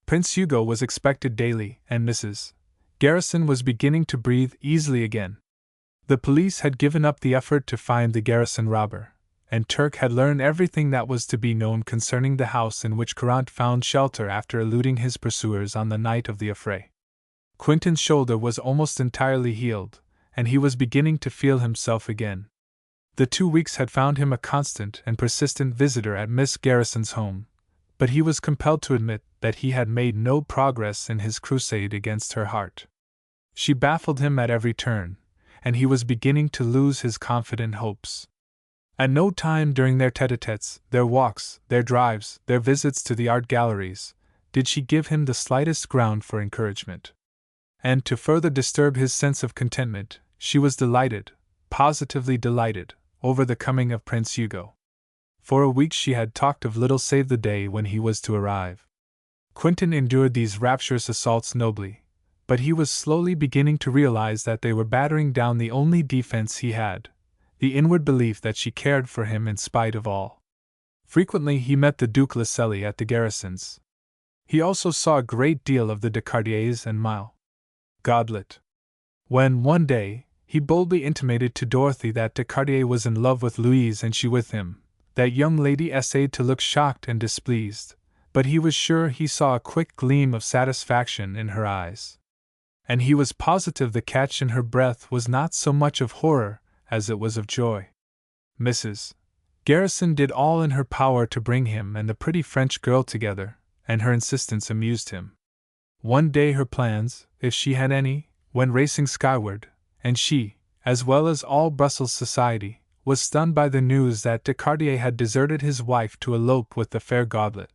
Prince Hugo was expected daily, and Mrs. Garrison was beginning to breathe easily again. The police had given up the effort to find the Garrison robber, and Turk had learned everything that was to be known concerning the house in which Courant found shelter after eluding his pursuers on the night of the affray. Quentin's shoulder was almost entirely healed, and he was beginning to feel himself again. The 2 weeks had found him a constant and persistent visitor at Miss Garrison's home, but he was compelled to admit that he had made no progress in his crusade against her heart. She baffled him at every turn, and he was beginning to lose his confident hopes. At no time during their tete-a-tetes, their walks, their drives, their visits to the art galleries, did she give him the slightest ground for encouragement. And to further disturb his sense of contentment, she was delighted, positively delighted, over the coming of Prince Hugo. For a week she had talked of little save the day when he was to arrive. Quentin endured these rapturous assaults nobly, but he was slowly beginning to realize that they were battering down the only defense he had, the inward belief that she cared for him in spite of all. Frequently he met the Duke Lascelles at the Garrisons. He also saw a great deal of the Descartiers and Mile. Godlet. When, one day, he boldly intimated to Dorothy that Descartier was in love with Louise and she with him, that young lady essayed to look shocked and displeased, but he was sure he saw a quick gleam of satisfaction in her eyes. And he was positive the catch in her breath was not so much of horror as it was of joy. Mrs. Garrison did all in her power to bring him and the pretty French girl together, and her insistence amused him. One day her plans, if she had any, went racing skyward, and she, as well as all Brussels society, was stunned by the news that Descartier had deserted his wife to elope with the fair Godlet.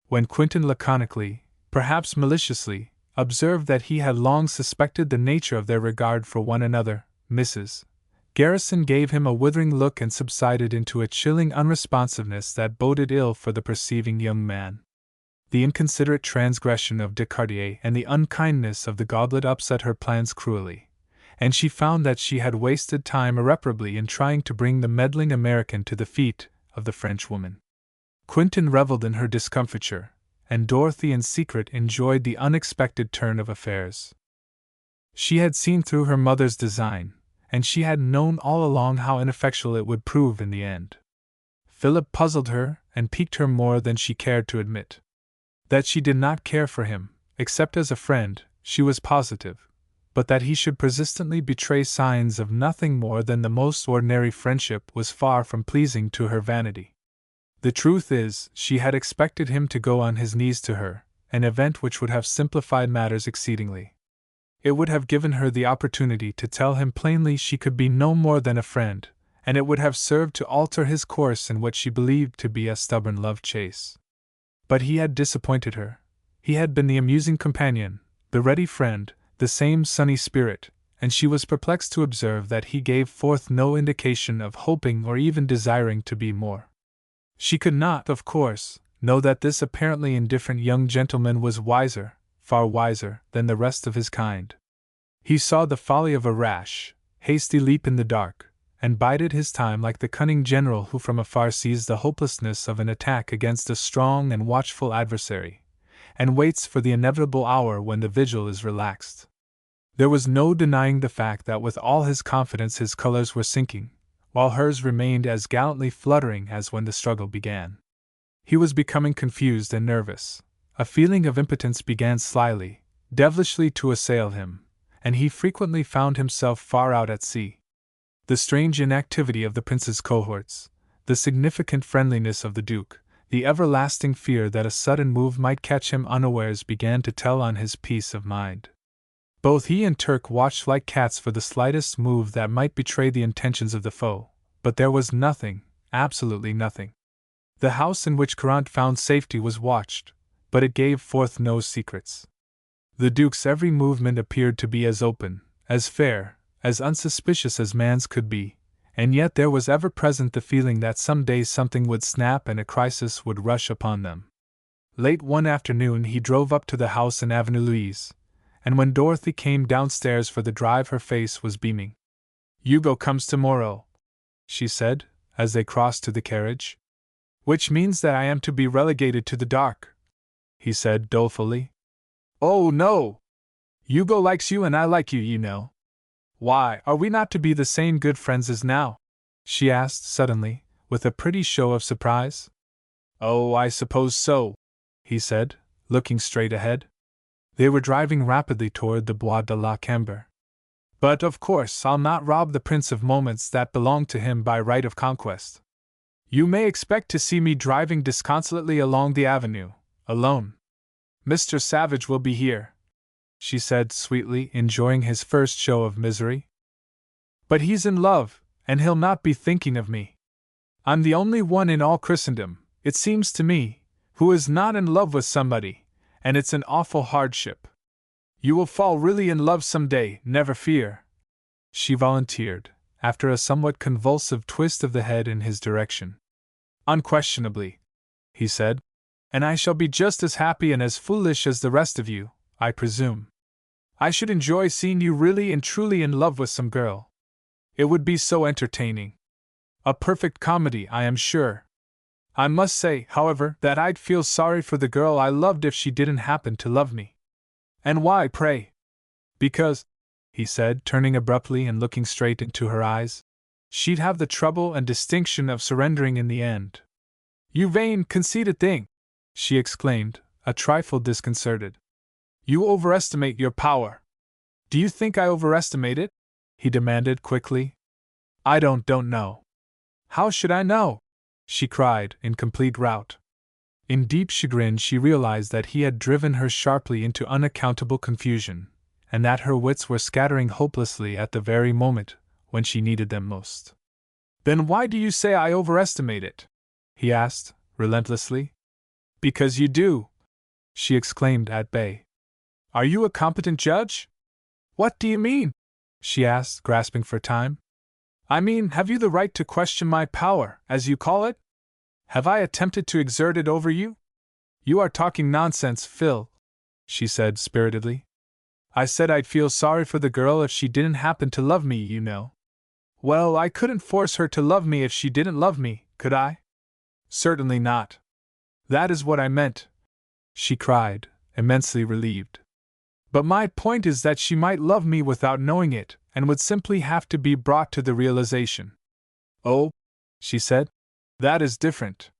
When Quentin laconically, perhaps maliciously, observed that he had long suspected the nature of their regard for one another, Mrs. Garrison gave him a withering look and subsided into a chilling unresponsiveness that boded ill for the perceiving young man. The inconsiderate transgression of Descartier and the unkindness of the Godlet upset her plans cruelly, and she found that she had wasted time irreparably in trying to bring the meddling American to the feet of the Frenchwoman. Quentin reveled in her discomfiture, and Dorothy in secret enjoyed the unexpected turn of affairs. She had seen through her mother's design, and she had known all along how ineffectual it would prove in the end. Philip puzzled her and piqued her more than she cared to admit. That she did not care for him, except as a friend, she was positive, but that he should persistently betray signs of nothing more than the most ordinary friendship was far from pleasing to her vanity. The truth is, she had expected him to go on his knees to her, an event which would have simplified matters exceedingly. It would have given her the opportunity to tell him plainly she could be no more than a friend, and it would have served to alter his course in what she believed to be a stubborn love chase. But he had disappointed her. He had been the amusing companion, the ready friend, the same sunny spirit, and she was perplexed to observe that he gave forth no indication of hoping or even desiring to be more. She could not, of course, know that this apparently indifferent young gentleman was wiser, far wiser, than the rest of his kind. He saw the folly of a rash, hasty leap in the dark, and bided his time like the cunning general who from afar sees the hopelessness of an attack against a strong and watchful adversary, and waits for the inevitable hour when the vigil is relaxed. There was no denying the fact that with all his confidence his colors were sinking, while hers remained as gallantly fluttering as when the struggle began. He was becoming confused and nervous. A feeling of impotence began slyly, devilishly to assail him, and he frequently found himself far out at sea. The strange inactivity of the prince's cohorts, the significant friendliness of the duke, the everlasting fear that a sudden move might catch him unawares began to tell on his peace of mind. Both he and Turk watched like cats for the slightest move that might betray the intentions of the foe, but there was nothing, absolutely nothing. The house in which Courant found safety was watched, but it gave forth no secrets. The duke's every movement appeared to be as open, as fair, as unsuspicious as man's could be, and yet there was ever present the feeling that some day something would snap and a crisis would rush upon them. Late one afternoon he drove up to the house in Avenue Louise, and when Dorothy came downstairs for the drive her face was beaming. "Hugo comes tomorrow," she said, as they crossed to the carriage. "Which means that I am to be relegated to the dark," he said dolefully. "Oh, no! Hugo likes you and I like you, you know. Why, are we not to be the same good friends as now?" she asked suddenly, with a pretty show of surprise. "Oh, I suppose so," he said, looking straight ahead. They were driving rapidly toward the Bois de la Cambre. "But of course I'll not rob the prince of moments that belong to him by right of conquest. You may expect to see me driving disconsolately along the avenue, alone. Mr. Savage will be here," she said sweetly, enjoying his first show of misery. "But he's in love, and he'll not be thinking of me. I'm the only one in all Christendom, it seems to me, who is not in love with somebody, and it's an awful hardship. You will fall really in love some day, never fear," she volunteered, after a somewhat convulsive twist of the head in his direction. "Unquestionably," he said, "and I shall be just as happy and as foolish as the rest of you, I presume. I should enjoy seeing you really and truly in love with some girl. It would be so entertaining. A perfect comedy, I am sure. I must say, however, that I'd feel sorry for the girl I loved if she didn't happen to love me." "And why, pray?" "Because," he said, turning abruptly and looking straight into her eyes, "she'd have the trouble and distinction of surrendering in the end." "You vain, conceited thing!" she exclaimed, a trifle disconcerted. "You overestimate your power." "Do you think I overestimate it?" he demanded quickly. "I don't know." "How should I know?" she cried, in complete rout. In deep chagrin she realized that he had driven her sharply into unaccountable confusion, and that her wits were scattering hopelessly at the very moment when she needed them most. "Then why do you say I overestimate it?" he asked, relentlessly. "Because you do!" she exclaimed at bay. "Are you a competent judge?" "What do you mean?" she asked, grasping for time. "I mean, have you the right to question my power, as you call it? Have I attempted to exert it over you?" "You are talking nonsense, Phil," she said spiritedly. "I said I'd feel sorry for the girl if she didn't happen to love me, you know." "Well, I couldn't force her to love me if she didn't love me, could I?" "Certainly not." "That is what I meant," she cried, immensely relieved. "But my point is that she might love me without knowing it, and would simply have to be brought to the realization." "Oh," she said, "that is different."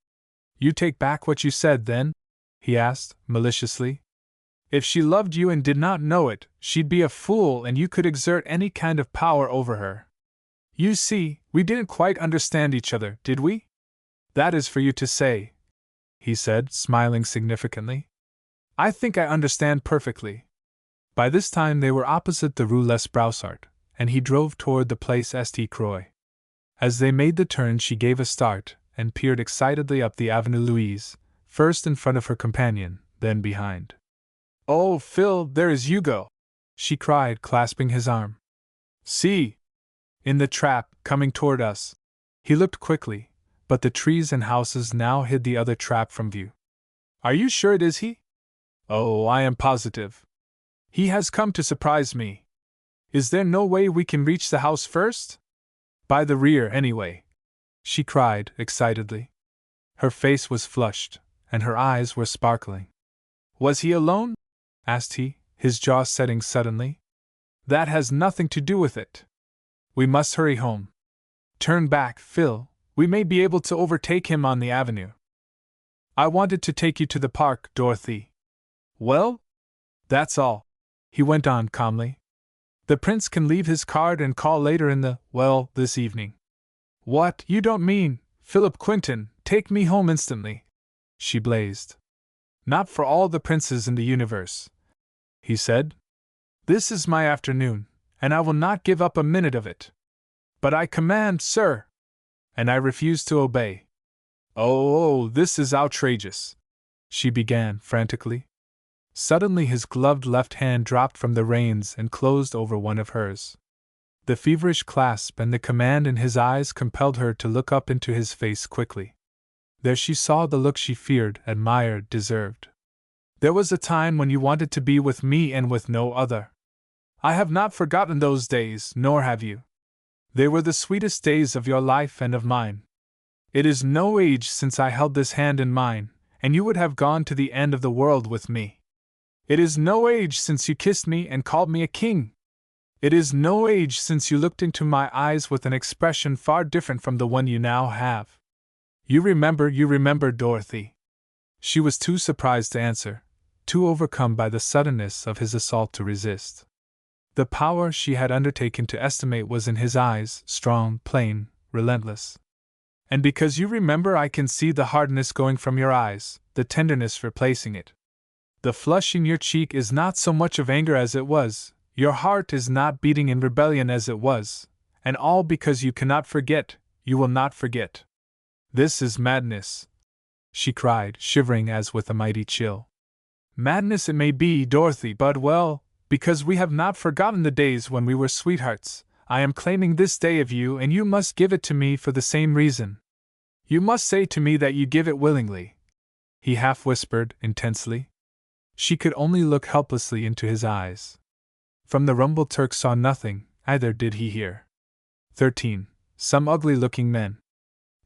"You take back what you said, then?" he asked, maliciously. "If she loved you and did not know it, she'd be a fool and you could exert any kind of power over her. You see, we didn't quite understand each other, did we?" "That is for you to say," he said, smiling significantly. "I think I understand perfectly." By this time they were opposite the Rue Les Broussards, and he drove toward the Place St. Croix. As they made the turn she gave a start, and peered excitedly up the Avenue Louise, first in front of her companion, then behind. "Oh, Phil, there is Hugo!" she cried, clasping his arm. "See! In the trap, coming toward us." He looked quickly, but the trees and houses now hid the other trap from view. "Are you sure it is he?" "Oh, I am positive. He has come to surprise me. Is there no way we can reach the house first?" "By the rear, anyway," she cried, excitedly. Her face was flushed, and her eyes were sparkling. "Was he alone?" asked he, his jaw setting suddenly. That has nothing to do with it. We must hurry home. Turn back, Phil. We may be able to overtake him on the avenue. I wanted to take you to the park, Dorothy. Well? That's all, he went on calmly. The prince can leave his card and call later this evening. What, you don't mean, Philip Quinton, take me home instantly? She blazed. Not for all the princes in the universe, he said. This is my afternoon, and I will not give up a minute of it. But I command, sir. And I refuse to obey. Oh, this is outrageous, she began frantically. Suddenly his gloved left hand dropped from the reins and closed over one of hers. The feverish clasp and the command in his eyes compelled her to look up into his face quickly. There she saw the look she feared, admired, deserved. There was a time when you wanted to be with me and with no other. I have not forgotten those days, nor have you. They were the sweetest days of your life and of mine. It is no age since I held this hand in mine, and you would have gone to the end of the world with me. It is no age since you kissed me and called me a king. It is no age since you looked into my eyes with an expression far different from the one you now have. You remember, Dorothy. She was too surprised to answer, too overcome by the suddenness of his assault to resist. The power she had undertaken to estimate was in his eyes, strong, plain, relentless. And because you remember, I can see the hardness going from your eyes, the tenderness replacing it. The flush in your cheek is not so much of anger as it was, your heart is not beating in rebellion as it was, and all because you cannot forget, you will not forget. This is madness, she cried, shivering as with a mighty chill. Madness it may be, Dorothy, but because we have not forgotten the days when we were sweethearts, I am claiming this day of you, and you must give it to me for the same reason. You must say to me that you give it willingly, he half whispered, intensely. She could only look helplessly into his eyes. From the rumble Turk saw nothing, either did he hear. 13. Some ugly-looking men.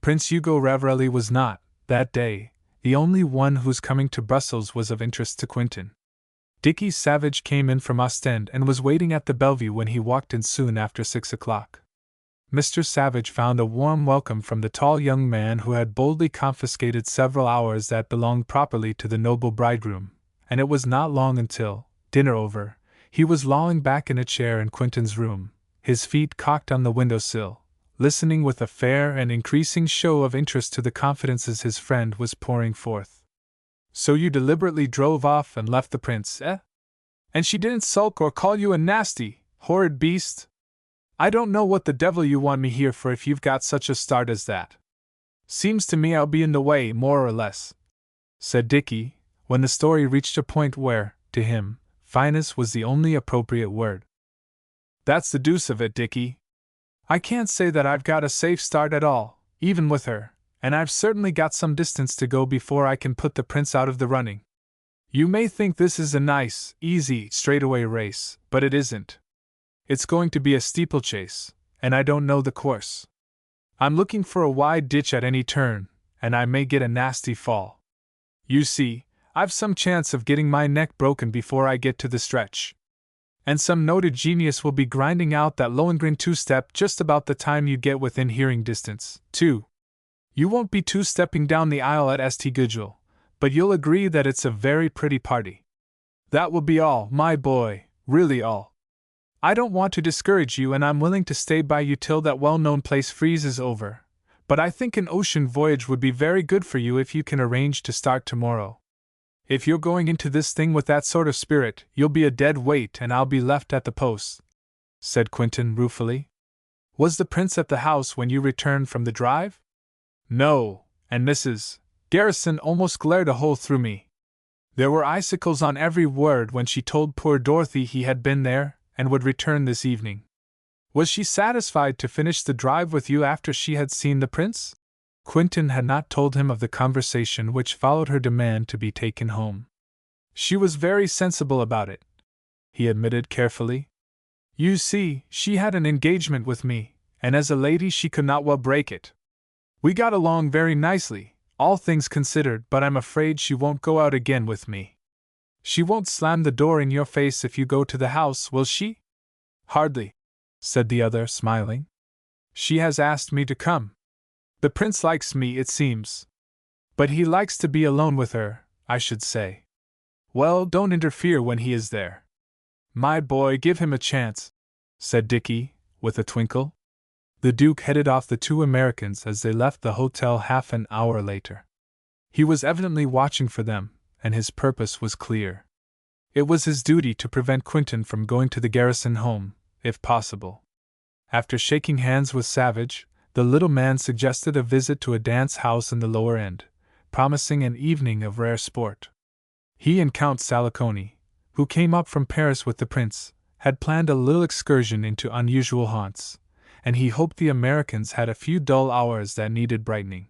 Prince Hugo Ravarelli was not, that day, the only one whose coming to Brussels was of interest to Quinton. Dickie Savage came in from Ostend and was waiting at the Bellevue when he walked in soon after 6 o'clock. Mr. Savage found a warm welcome from the tall young man who had boldly confiscated several hours that belonged properly to the noble bridegroom, and it was not long until, dinner over, he was lolling back in a chair in Quinton's room, his feet cocked on the window-sill, listening with a fair and increasing show of interest to the confidences his friend was pouring forth. So you deliberately drove off and left the prince, eh? And she didn't sulk or call you a nasty, horrid beast? I don't know what the devil you want me here for if you've got such a start as that. Seems to me I'll be in the way, more or less, said Dickie, when the story reached a point where, to him, fineness was the only appropriate word. That's the deuce of it, Dickie. I can't say that I've got a safe start at all, even with her, and I've certainly got some distance to go before I can put the prince out of the running. You may think this is a nice, easy, straightaway race, but it isn't. It's going to be a steeplechase, and I don't know the course. I'm looking for a wide ditch at any turn, and I may get a nasty fall. You see, I've some chance of getting my neck broken before I get to the stretch. And some noted genius will be grinding out that Lohengrin two-step just about the time you get within hearing distance, too. You won't be two-stepping down the aisle at St. Gudule, but you'll agree that it's a very pretty party. That will be all, my boy, really all. I don't want to discourage you, and I'm willing to stay by you till that well-known place freezes over, but I think an ocean voyage would be very good for you if you can arrange to start tomorrow. If you're going into this thing with that sort of spirit, you'll be a dead weight and I'll be left at the post, said Quinton ruefully. Was the prince at the house when you returned from the drive? No, and Mrs. Garrison almost glared a hole through me. There were icicles on every word when she told poor Dorothy he had been there and would return this evening. Was she satisfied to finish the drive with you after she had seen the prince? Quinton had not told him of the conversation which followed her demand to be taken home. She was very sensible about it, he admitted carefully. You see, she had an engagement with me, and as a lady she could not well break it. We got along very nicely, all things considered, but I'm afraid she won't go out again with me. She won't slam the door in your face if you go to the house, will she? Hardly, said the other, smiling. She has asked me to come. The prince likes me, it seems. But he likes to be alone with her, I should say. Well, don't interfere when he is there. My boy, give him a chance, said Dickie, with a twinkle. The Duke headed off the two Americans as they left the hotel half an hour later. He was evidently watching for them, and his purpose was clear. It was his duty to prevent Quentin from going to the garrison home, if possible. After shaking hands with Savage, the little man suggested a visit to a dance house in the lower end, promising an evening of rare sport. He and Count Salicone, who came up from Paris with the prince, had planned a little excursion into unusual haunts, and he hoped the Americans had a few dull hours that needed brightening.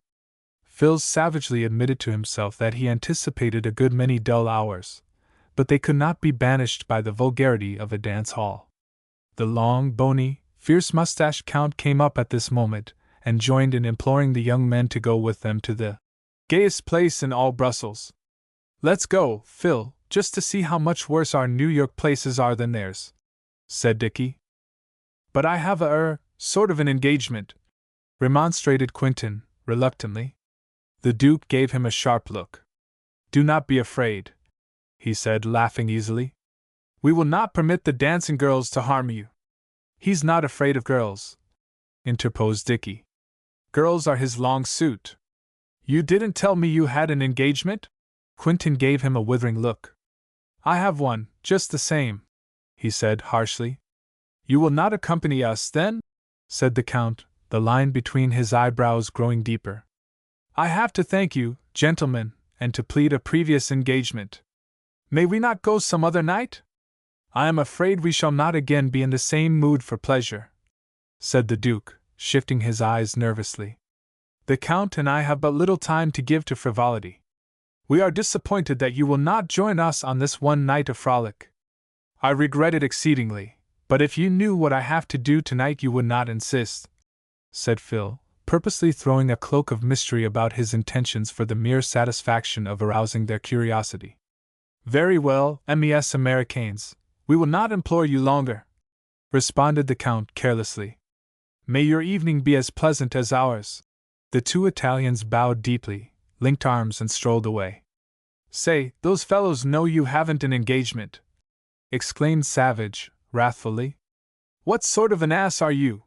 Phil savagely admitted to himself that he anticipated a good many dull hours, but they could not be banished by the vulgarity of a dance hall. The long, bony, fierce-mustached Count came up at this moment, and joined in imploring the young men to go with them to the gayest place in all Brussels. Let's go, Phil, just to see how much worse our New York places are than theirs, said Dickie. But I have sort of an engagement, remonstrated Quentin, reluctantly. The Duke gave him a sharp look. Do not be afraid, he said, laughing easily. We will not permit the dancing girls to harm you. He's not afraid of girls, interposed Dickie. Girls are his long suit. You didn't tell me you had an engagement? Quentin gave him a withering look. I have one, just the same, he said harshly. You will not accompany us, then? Said the Count, the line between his eyebrows growing deeper. I have to thank you, gentlemen, and to plead a previous engagement. May we not go some other night? I am afraid we shall not again be in the same mood for pleasure, said the Duke, shifting his eyes nervously. The Count and I have but little time to give to frivolity. We are disappointed that you will not join us on this one night of frolic. I regret it exceedingly, but if you knew what I have to do tonight you would not insist, said Phil, purposely throwing a cloak of mystery about his intentions for the mere satisfaction of arousing their curiosity. Very well, mes Americains, we will not implore you longer, responded the Count carelessly. May your evening be as pleasant as ours. The two Italians bowed deeply, linked arms, and strolled away. Say, those fellows know you haven't an engagement, exclaimed Savage, wrathfully. What sort of an ass are you?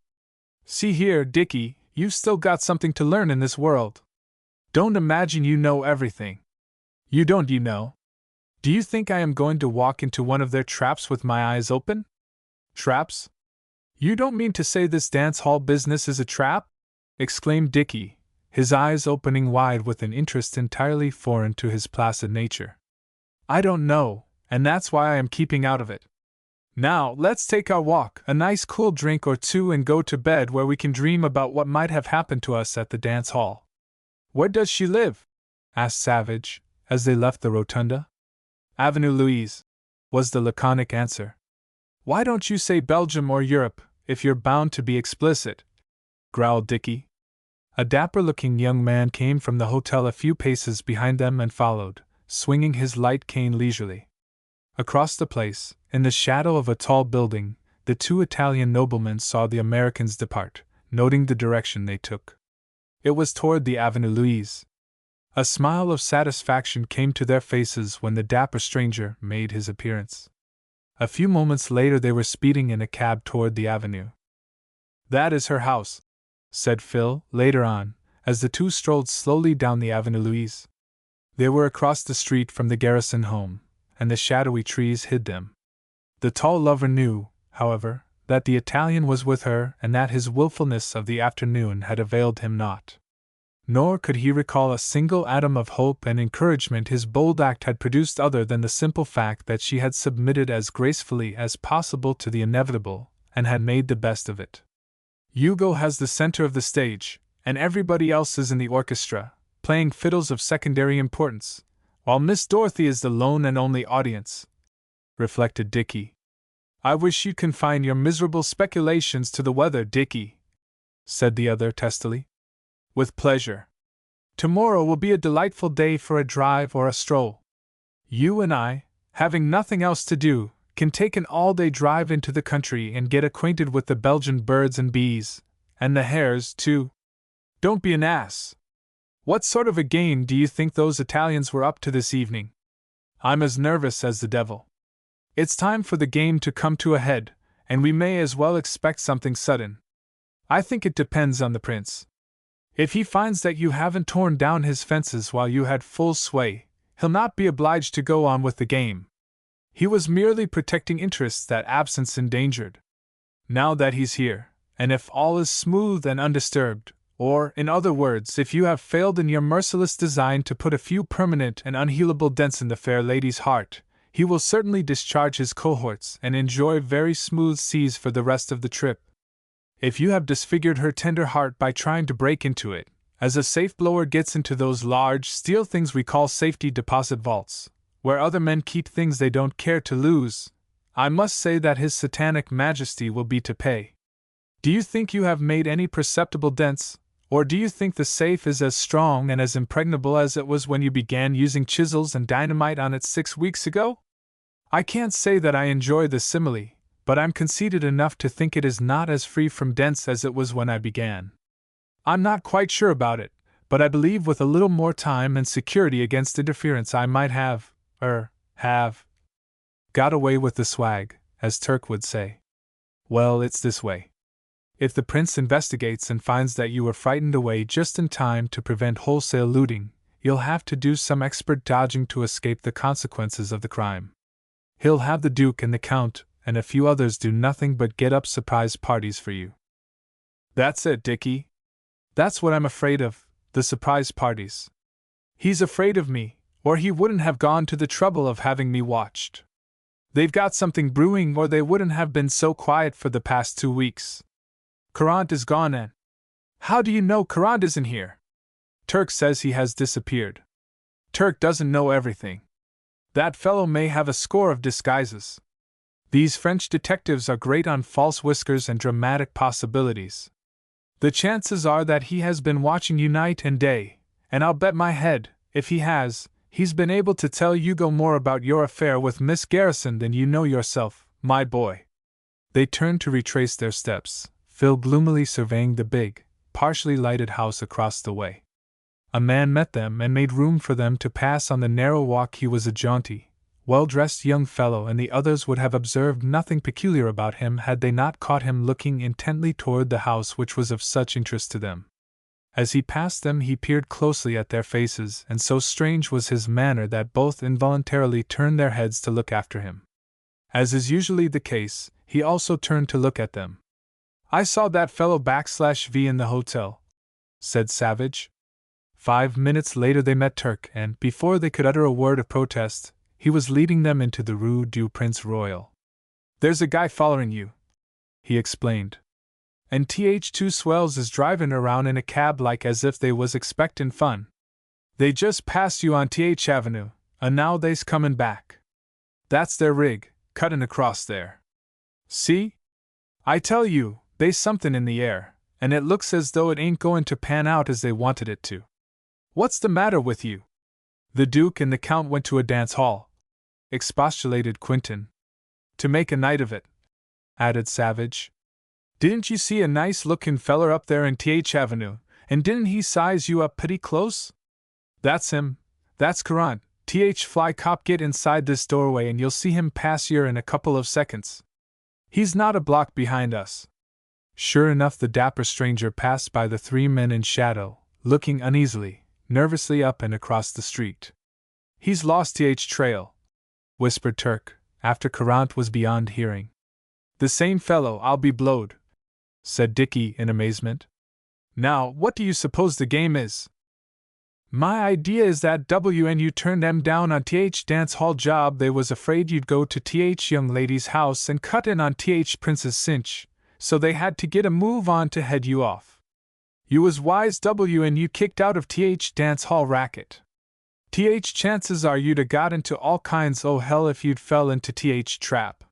See here, Dickie, you've still got something to learn in this world. Don't imagine you know everything. You don't, you know. Do you think I am going to walk into one of their traps with my eyes open? Traps? You don't mean to say this dance hall business is a trap? Exclaimed Dickie, his eyes opening wide with an interest entirely foreign to his placid nature. I don't know, and that's why I am keeping out of it. Now, let's take our walk, a nice cool drink or two, and go to bed where we can dream about what might have happened to us at the dance hall. Where does she live? Asked Savage, as they left the rotunda. Avenue Louise, was the laconic answer. Why don't you say Belgium or Europe, if you're bound to be explicit? Growled Dickie. A dapper-looking young man came from the hotel a few paces behind them and followed, swinging his light cane leisurely. Across the place, in the shadow of a tall building, the two Italian noblemen saw the Americans depart, noting the direction they took. It was toward the Avenue Louise. A smile of satisfaction came to their faces when the dapper stranger made his appearance. A few moments later they were speeding in a cab toward the avenue. That is her house, said Phil, later on, as the two strolled slowly down the Avenue Louise. They were across the street from the garrison home, and the shadowy trees hid them. The tall lover knew, however, that the Italian was with her and that his willfulness of the afternoon had availed him naught. Nor could he recall a single atom of hope and encouragement his bold act had produced other than the simple fact that she had submitted as gracefully as possible to the inevitable, and had made the best of it. Hugo has the center of the stage, and everybody else is in the orchestra, playing fiddles of secondary importance, while Miss Dorothy is the lone and only audience, reflected Dickie. I wish you'd confine your miserable speculations to the weather, Dickie, said the other testily. With pleasure. Tomorrow will be a delightful day for a drive or a stroll. You and I, having nothing else to do, can take an all-day drive into the country and get acquainted with the Belgian birds and bees, and the hares, too. Don't be an ass. What sort of a game do you think those Italians were up to this evening? I'm as nervous as the devil. It's time for the game to come to a head, and we may as well expect something sudden. I think it depends on the prince. If he finds that you haven't torn down his fences while you had full sway, he'll not be obliged to go on with the game. He was merely protecting interests that absence endangered. Now that he's here, and if all is smooth and undisturbed, or, in other words, if you have failed in your merciless design to put a few permanent and unhealable dents in the fair lady's heart, he will certainly discharge his cohorts and enjoy very smooth seas for the rest of the trip. If you have disfigured her tender heart by trying to break into it, as a safe blower gets into those large steel things we call safety deposit vaults, where other men keep things they don't care to lose, I must say that His Satanic Majesty will be to pay. Do you think you have made any perceptible dents? Or do you think the safe is as strong and as impregnable as it was when you began using chisels and dynamite on it 6 weeks ago? I can't say that I enjoy the simile, but I'm conceited enough to think it is not as free from dents as it was when I began. I'm not quite sure about it, but I believe with a little more time and security against interference I might have got away with the swag, as Turk would say. Well, it's this way. If the prince investigates and finds that you were frightened away just in time to prevent wholesale looting, you'll have to do some expert dodging to escape the consequences of the crime. He'll have the Duke and the Count and a few others do nothing but get up surprise parties for you. That's it, Dickie. That's what I'm afraid of, the surprise parties. He's afraid of me, or he wouldn't have gone to the trouble of having me watched. They've got something brewing or they wouldn't have been so quiet for the past 2 weeks. Courant is gone and… How do you know Courant isn't here? Turk says he has disappeared. Turk doesn't know everything. That fellow may have a score of disguises. These French detectives are great on false whiskers and dramatic possibilities. The chances are that he has been watching you night and day, and I'll bet my head, if he has, he's been able to tell Hugo more about your affair with Miss Garrison than you know yourself, my boy. They turned to retrace their steps, Phil gloomily surveying the big, partially lighted house across the way. A man met them and made room for them to pass on the narrow walk. He was a jaunty, well-dressed young fellow, and the others would have observed nothing peculiar about him had they not caught him looking intently toward the house which was of such interest to them. As he passed them he peered closely at their faces, and so strange was his manner that both involuntarily turned their heads to look after him. As is usually the case, he also turned to look at them. "I saw that fellow /V in the hotel," said Savage. 5 minutes later they met Turk, and, before they could utter a word of protest, he was leading them into the Rue du Prince Royal. "There's a guy following you," he explained. "And two swells is driving around in a cab like as if they was expectin' fun. They just passed you on Avenue, and now they's comin' back. That's their rig, cuttin' across there. See? I tell you, they's somethin' in the air, and it looks as though it ain't goin' to pan out as they wanted it to. What's the matter with you?" "The Duke and the Count went to a dance hall," expostulated Quinton. "To make a night of it," added Savage. "Didn't you see a nice-lookin' feller up there in Avenue, and didn't he size you up pretty close? That's him, that's Courant. Fly cop, get inside this doorway and you'll see him pass here in a couple of seconds. He's not a block behind us." Sure enough, the dapper stranger passed by the 3 men in shadow, looking uneasily, nervously up and across the street. "He's lost trail," whispered Turk, after Courant was beyond hearing. "The same fellow, I'll be blowed," said Dickie in amazement. "Now, what do you suppose the game is?" "My idea is that WNU turned them down on dance hall job. They was afraid you'd go to young lady's house and cut in on Prince's cinch, so they had to get a move on to head you off. You was wise WNU kicked out of dance hall racket. Chances are you'd a got into all kinds o' hell if you'd fell into trap.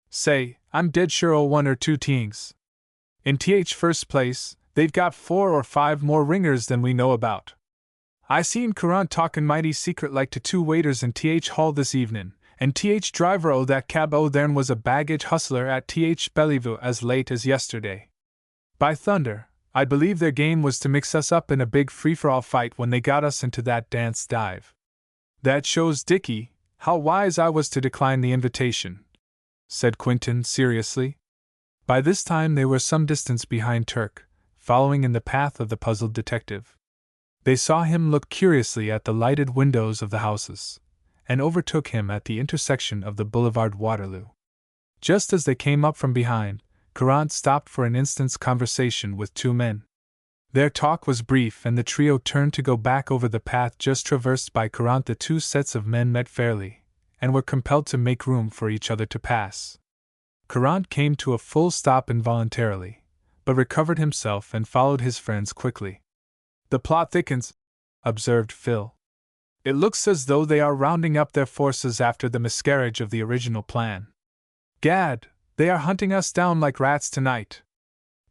Say, I'm dead sure o' 1 or 2 things. In first place, they've got 4 or 5 more ringers than we know about. I seen Courant talkin' mighty secret like to 2 waiters in hall this evenin', And driver o' that cab o' theirn was a baggage hustler at Bellevue as late as yesterday. By thunder, I believe their game was to mix us up in a big free-for-all fight when they got us into that dance dive. That shows, Dickie, how wise I was to decline the invitation," said Quentin seriously. By this time they were some distance behind Turk, following in the path of the puzzled detective. They saw him look curiously at the lighted windows of the houses, and overtook him at the intersection of the Boulevard Waterloo. Just as they came up from behind, Courant stopped for an instant's conversation with two men. Their talk was brief, and the trio turned to go back over the path just traversed by Courant. The two sets of men met fairly, and were compelled to make room for each other to pass. Courant came to a full stop involuntarily, but recovered himself and followed his friends quickly. "The plot thickens," observed Phil. "It looks as though they are rounding up their forces after the miscarriage of the original plan. Gad, they are hunting us down like rats tonight.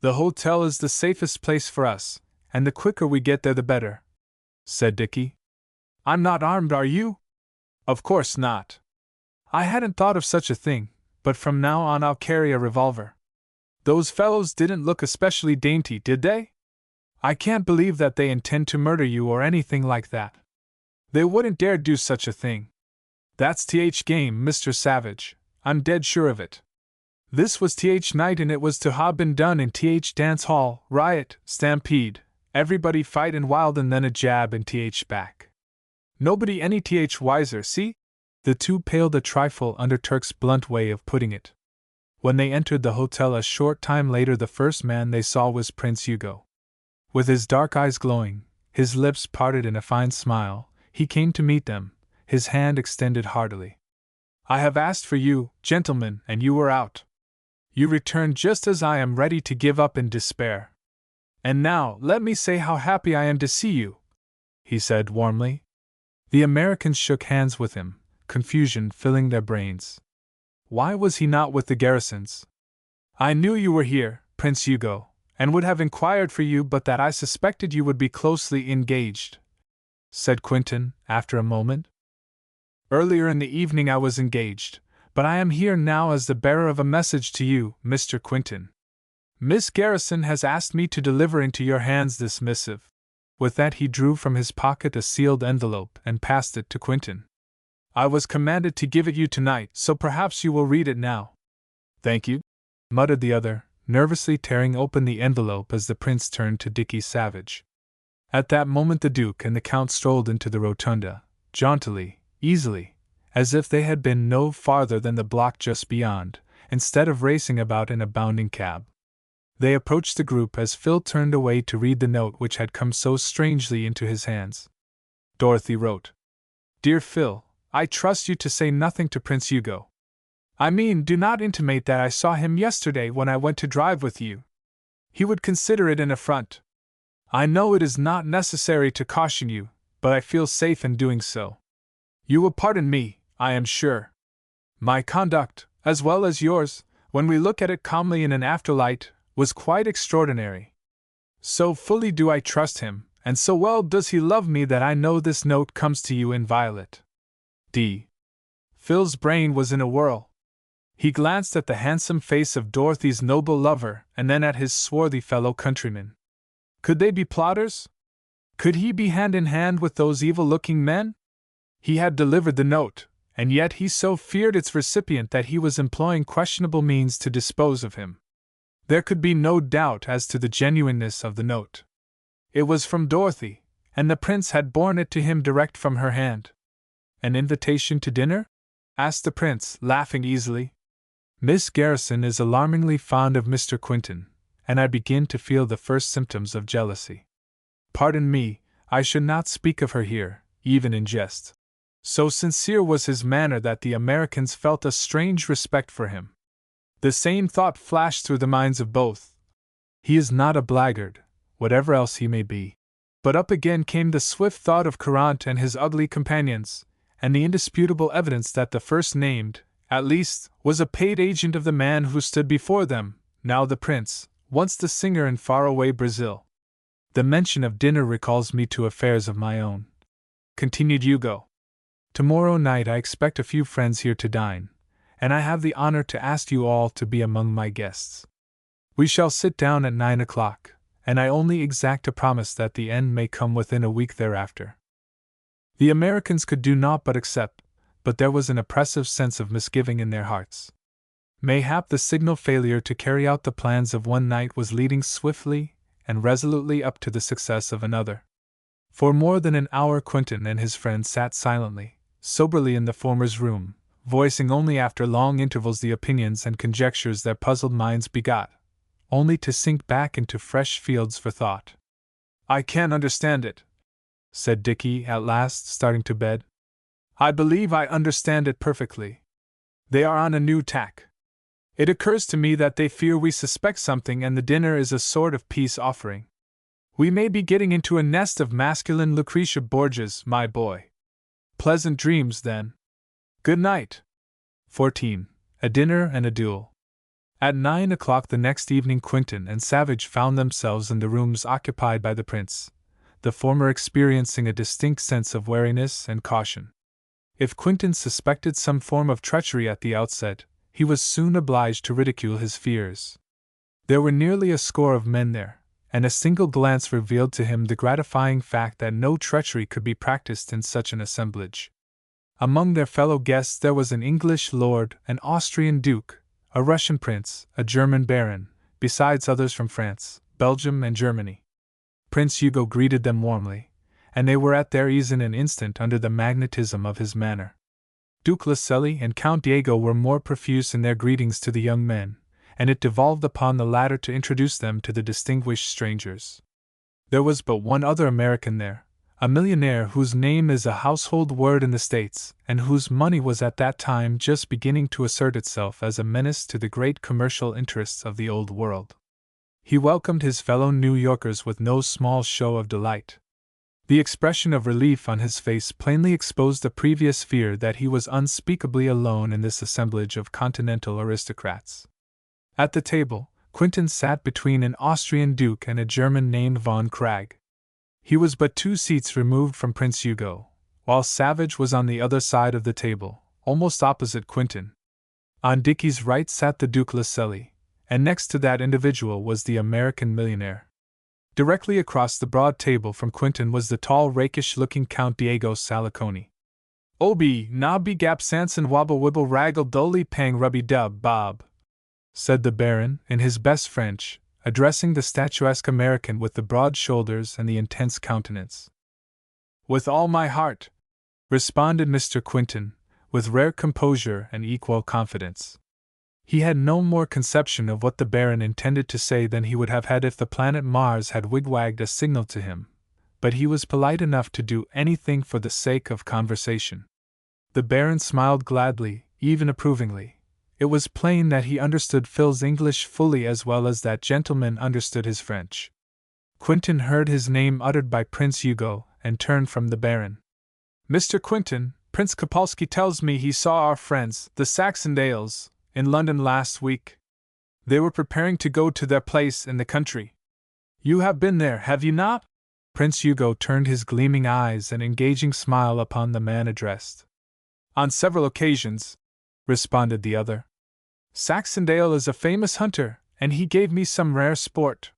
The hotel is the safest place for us, and the quicker we get there the better," said Dickie. "I'm not armed, are you?" "Of course not. I hadn't thought of such a thing, but from now on I'll carry a revolver. Those fellows didn't look especially dainty, did they? I can't believe that they intend to murder you or anything like that. They wouldn't dare do such a thing. That's game, Mr. Savage, I'm dead sure of it. This was night, and it was to ha' been done in dance hall, riot, stampede, everybody fightin' wild, and then a jab in back. Nobody any wiser, see?" The two paled a trifle under Turk's blunt way of putting it. When they entered the hotel a short time later, the first man they saw was Prince Hugo. With his dark eyes glowing, his lips parted in a fine smile, he came to meet them, his hand extended heartily. "I have asked for you, gentlemen, and you were out. You returned just as I am ready to give up in despair. And now, let me say how happy I am to see you," he said warmly. The Americans shook hands with him, confusion filling their brains. Why was he not with the garrisons? "I knew you were here, Prince Hugo, and would have inquired for you, but that I suspected you would be closely engaged," said Quentin, after a moment. "Earlier in the evening I was engaged, but I am here now as the bearer of a message to you, Mr. Quentin. Miss Garrison has asked me to deliver into your hands this missive." With that he drew from his pocket a sealed envelope and passed it to Quentin. "I was commanded to give it you tonight, so perhaps you will read it now." "Thank you," muttered the other, nervously tearing open the envelope as the prince turned to Dickie Savage. At that moment the Duke and the Count strolled into the rotunda, jauntily, easily, as if they had been no farther than the block just beyond, instead of racing about in a bounding cab. They approached the group as Phil turned away to read the note which had come so strangely into his hands. Dorothy wrote, "Dear Phil, I trust you to say nothing to Prince Hugo. I mean, do not intimate that I saw him yesterday when I went to drive with you. He would consider it an affront. I know it is not necessary to caution you, but I feel safe in doing so. You will pardon me, I am sure. My conduct, as well as yours, when we look at it calmly in an afterlight, was quite extraordinary. So fully do I trust him, and so well does he love me that I know this note comes to you inviolate. D." Phil's brain was in a whirl. He glanced at the handsome face of Dorothy's noble lover and then at his swarthy fellow countrymen. Could they be plotters? Could he be hand in hand with those evil-looking men? He had delivered the note, and yet he so feared its recipient that he was employing questionable means to dispose of him. There could be no doubt as to the genuineness of the note. It was from Dorothy, and the prince had borne it to him direct from her hand. "An invitation to dinner?" asked the prince, laughing easily. "Miss Garrison is alarmingly fond of Mr. Quentin, and I begin to feel the first symptoms of jealousy. Pardon me, I should not speak of her here, even in jest." So sincere was his manner that the Americans felt a strange respect for him. The same thought flashed through the minds of both. He is not a blackguard, whatever else he may be. But up again came the swift thought of Courant and his ugly companions, and the indisputable evidence that the first named, at least, was a paid agent of the man who stood before them, now the prince, once the singer in far-away Brazil. "The mention of dinner recalls me to affairs of my own," continued Hugo. Tomorrow night I expect a few friends here to dine, and I have the honor to ask you all to be among my guests. We shall sit down at 9 o'clock, and I only exact a promise that the end may come within a week thereafter." The Americans could do naught but accept, but there was an oppressive sense of misgiving in their hearts. Mayhap the signal failure to carry out the plans of one night was leading swiftly and resolutely up to the success of another. For more than an hour Quentin and his friend sat silently, soberly in the former's room, voicing only after long intervals the opinions and conjectures their puzzled minds begot, only to sink back into fresh fields for thought. "I can't understand it," said Dickie at last, starting to bed. "I believe I understand it perfectly. They are on a new tack. It occurs to me that they fear we suspect something, and the dinner is a sort of peace offering. We may be getting into a nest of masculine Lucretia Borgias, my boy. Pleasant dreams, then. Good night." 14. A dinner and a duel. At 9 o'clock the next evening Quentin and Savage found themselves in the rooms occupied by the prince, the former experiencing a distinct sense of wariness and caution. If Quentin suspected some form of treachery at the outset, he was soon obliged to ridicule his fears. There were nearly a score of men there, and a single glance revealed to him the gratifying fact that no treachery could be practiced in such an assemblage. Among their fellow guests there was an English lord, an Austrian duke, a Russian prince, a German baron, besides others from France, Belgium, and Germany. Prince Hugo greeted them warmly, and they were at their ease in an instant under the magnetism of his manner. Duke Laselli and Count Diego were more profuse in their greetings to the young men, and it devolved upon the latter to introduce them to the distinguished strangers. There was but one other American there, a millionaire whose name is a household word in the States, and whose money was at that time just beginning to assert itself as a menace to the great commercial interests of the Old World. He welcomed his fellow New Yorkers with no small show of delight. The expression of relief on his face plainly exposed a previous fear that he was unspeakably alone in this assemblage of continental aristocrats. At the table, Quentin sat between an Austrian duke and a German named von Krag. He was but 2 seats removed from Prince Hugo, while Savage was on the other side of the table, almost opposite Quentin. On Dickie's right sat the Duke Laselli, and next to that individual was the American millionaire. Directly across the broad table from Quentin was the tall, rakish-looking Count Diego Saliconi. "Obi, nobby gap Sanson wobble wibble raggle dolly pang rubby dub bob," said the Baron, in his best French, addressing the statuesque American with the broad shoulders and the intense countenance. "With all my heart," responded Mr. Quentin, with rare composure and equal confidence. He had no more conception of what the Baron intended to say than he would have had if the planet Mars had wigwagged a signal to him, but he was polite enough to do anything for the sake of conversation. The Baron smiled gladly, even approvingly. It was plain that he understood Phil's English fully as well as that gentleman understood his French. Quentin heard his name uttered by Prince Hugo, and turned from the Baron. "Mr. Quentin, Prince Kopalski tells me he saw our friends, the Saxondales, in London last week. They were preparing to go to their place in the country. You have been there, have you not?" Prince Hugo turned his gleaming eyes and engaging smile upon the man addressed. "On several occasions," responded the other. "Saxondale is a famous hunter, and he gave me some rare sport."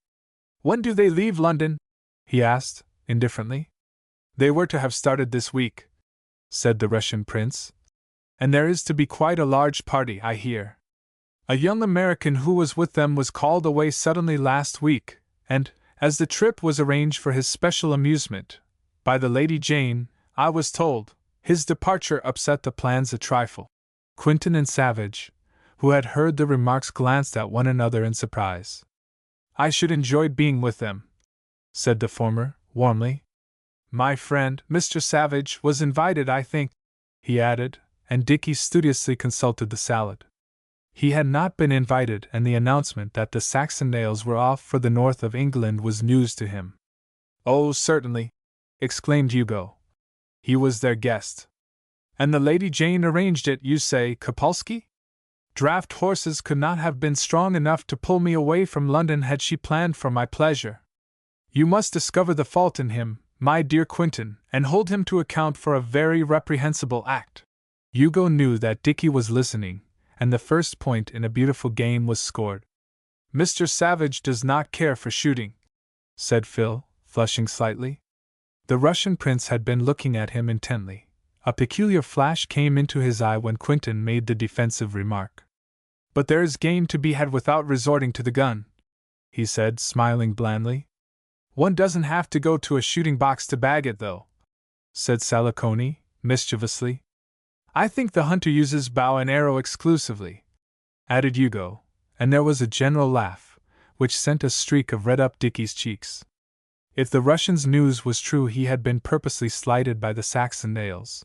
"When do they leave London?" he asked, indifferently. "They were to have started this week," said the Russian prince. "And there is to be quite a large party, I hear. A young American who was with them was called away suddenly last week, and, as the trip was arranged for his special amusement, by the Lady Jane, I was told, his departure upset the plans a trifle." Quentin and Savage, who had heard the remarks, glanced at one another in surprise. "I should enjoy being with them," said the former, warmly. "My friend, Mr. Savage, was invited, I think," he added, and Dickie studiously consulted the salad. He had not been invited, and the announcement that the Saxondales were off for the north of England was news to him. "Oh, certainly," exclaimed Hugo. "He was their guest." "And the Lady Jane arranged it, you say, Kopalski? Draft horses could not have been strong enough to pull me away from London had she planned for my pleasure. You must discover the fault in him, my dear Quentin, and hold him to account for a very reprehensible act. Hugo knew that Dickie was listening, and the first point in a beautiful game was scored. Mr. Savage does not care for shooting, said Phil, flushing slightly. The Russian prince had been looking at him intently. A peculiar flash came into his eye when Quentin made the defensive remark. But there is game to be had without resorting to the gun, he said, smiling blandly. One doesn't have to go to a shooting box to bag it, though, said Salicone, mischievously. I think the hunter uses bow and arrow exclusively, added Hugo, and there was a general laugh, which sent a streak of red up Dickie's cheeks. If the Russian's news was true, he had been purposely slighted by the Saxon nails.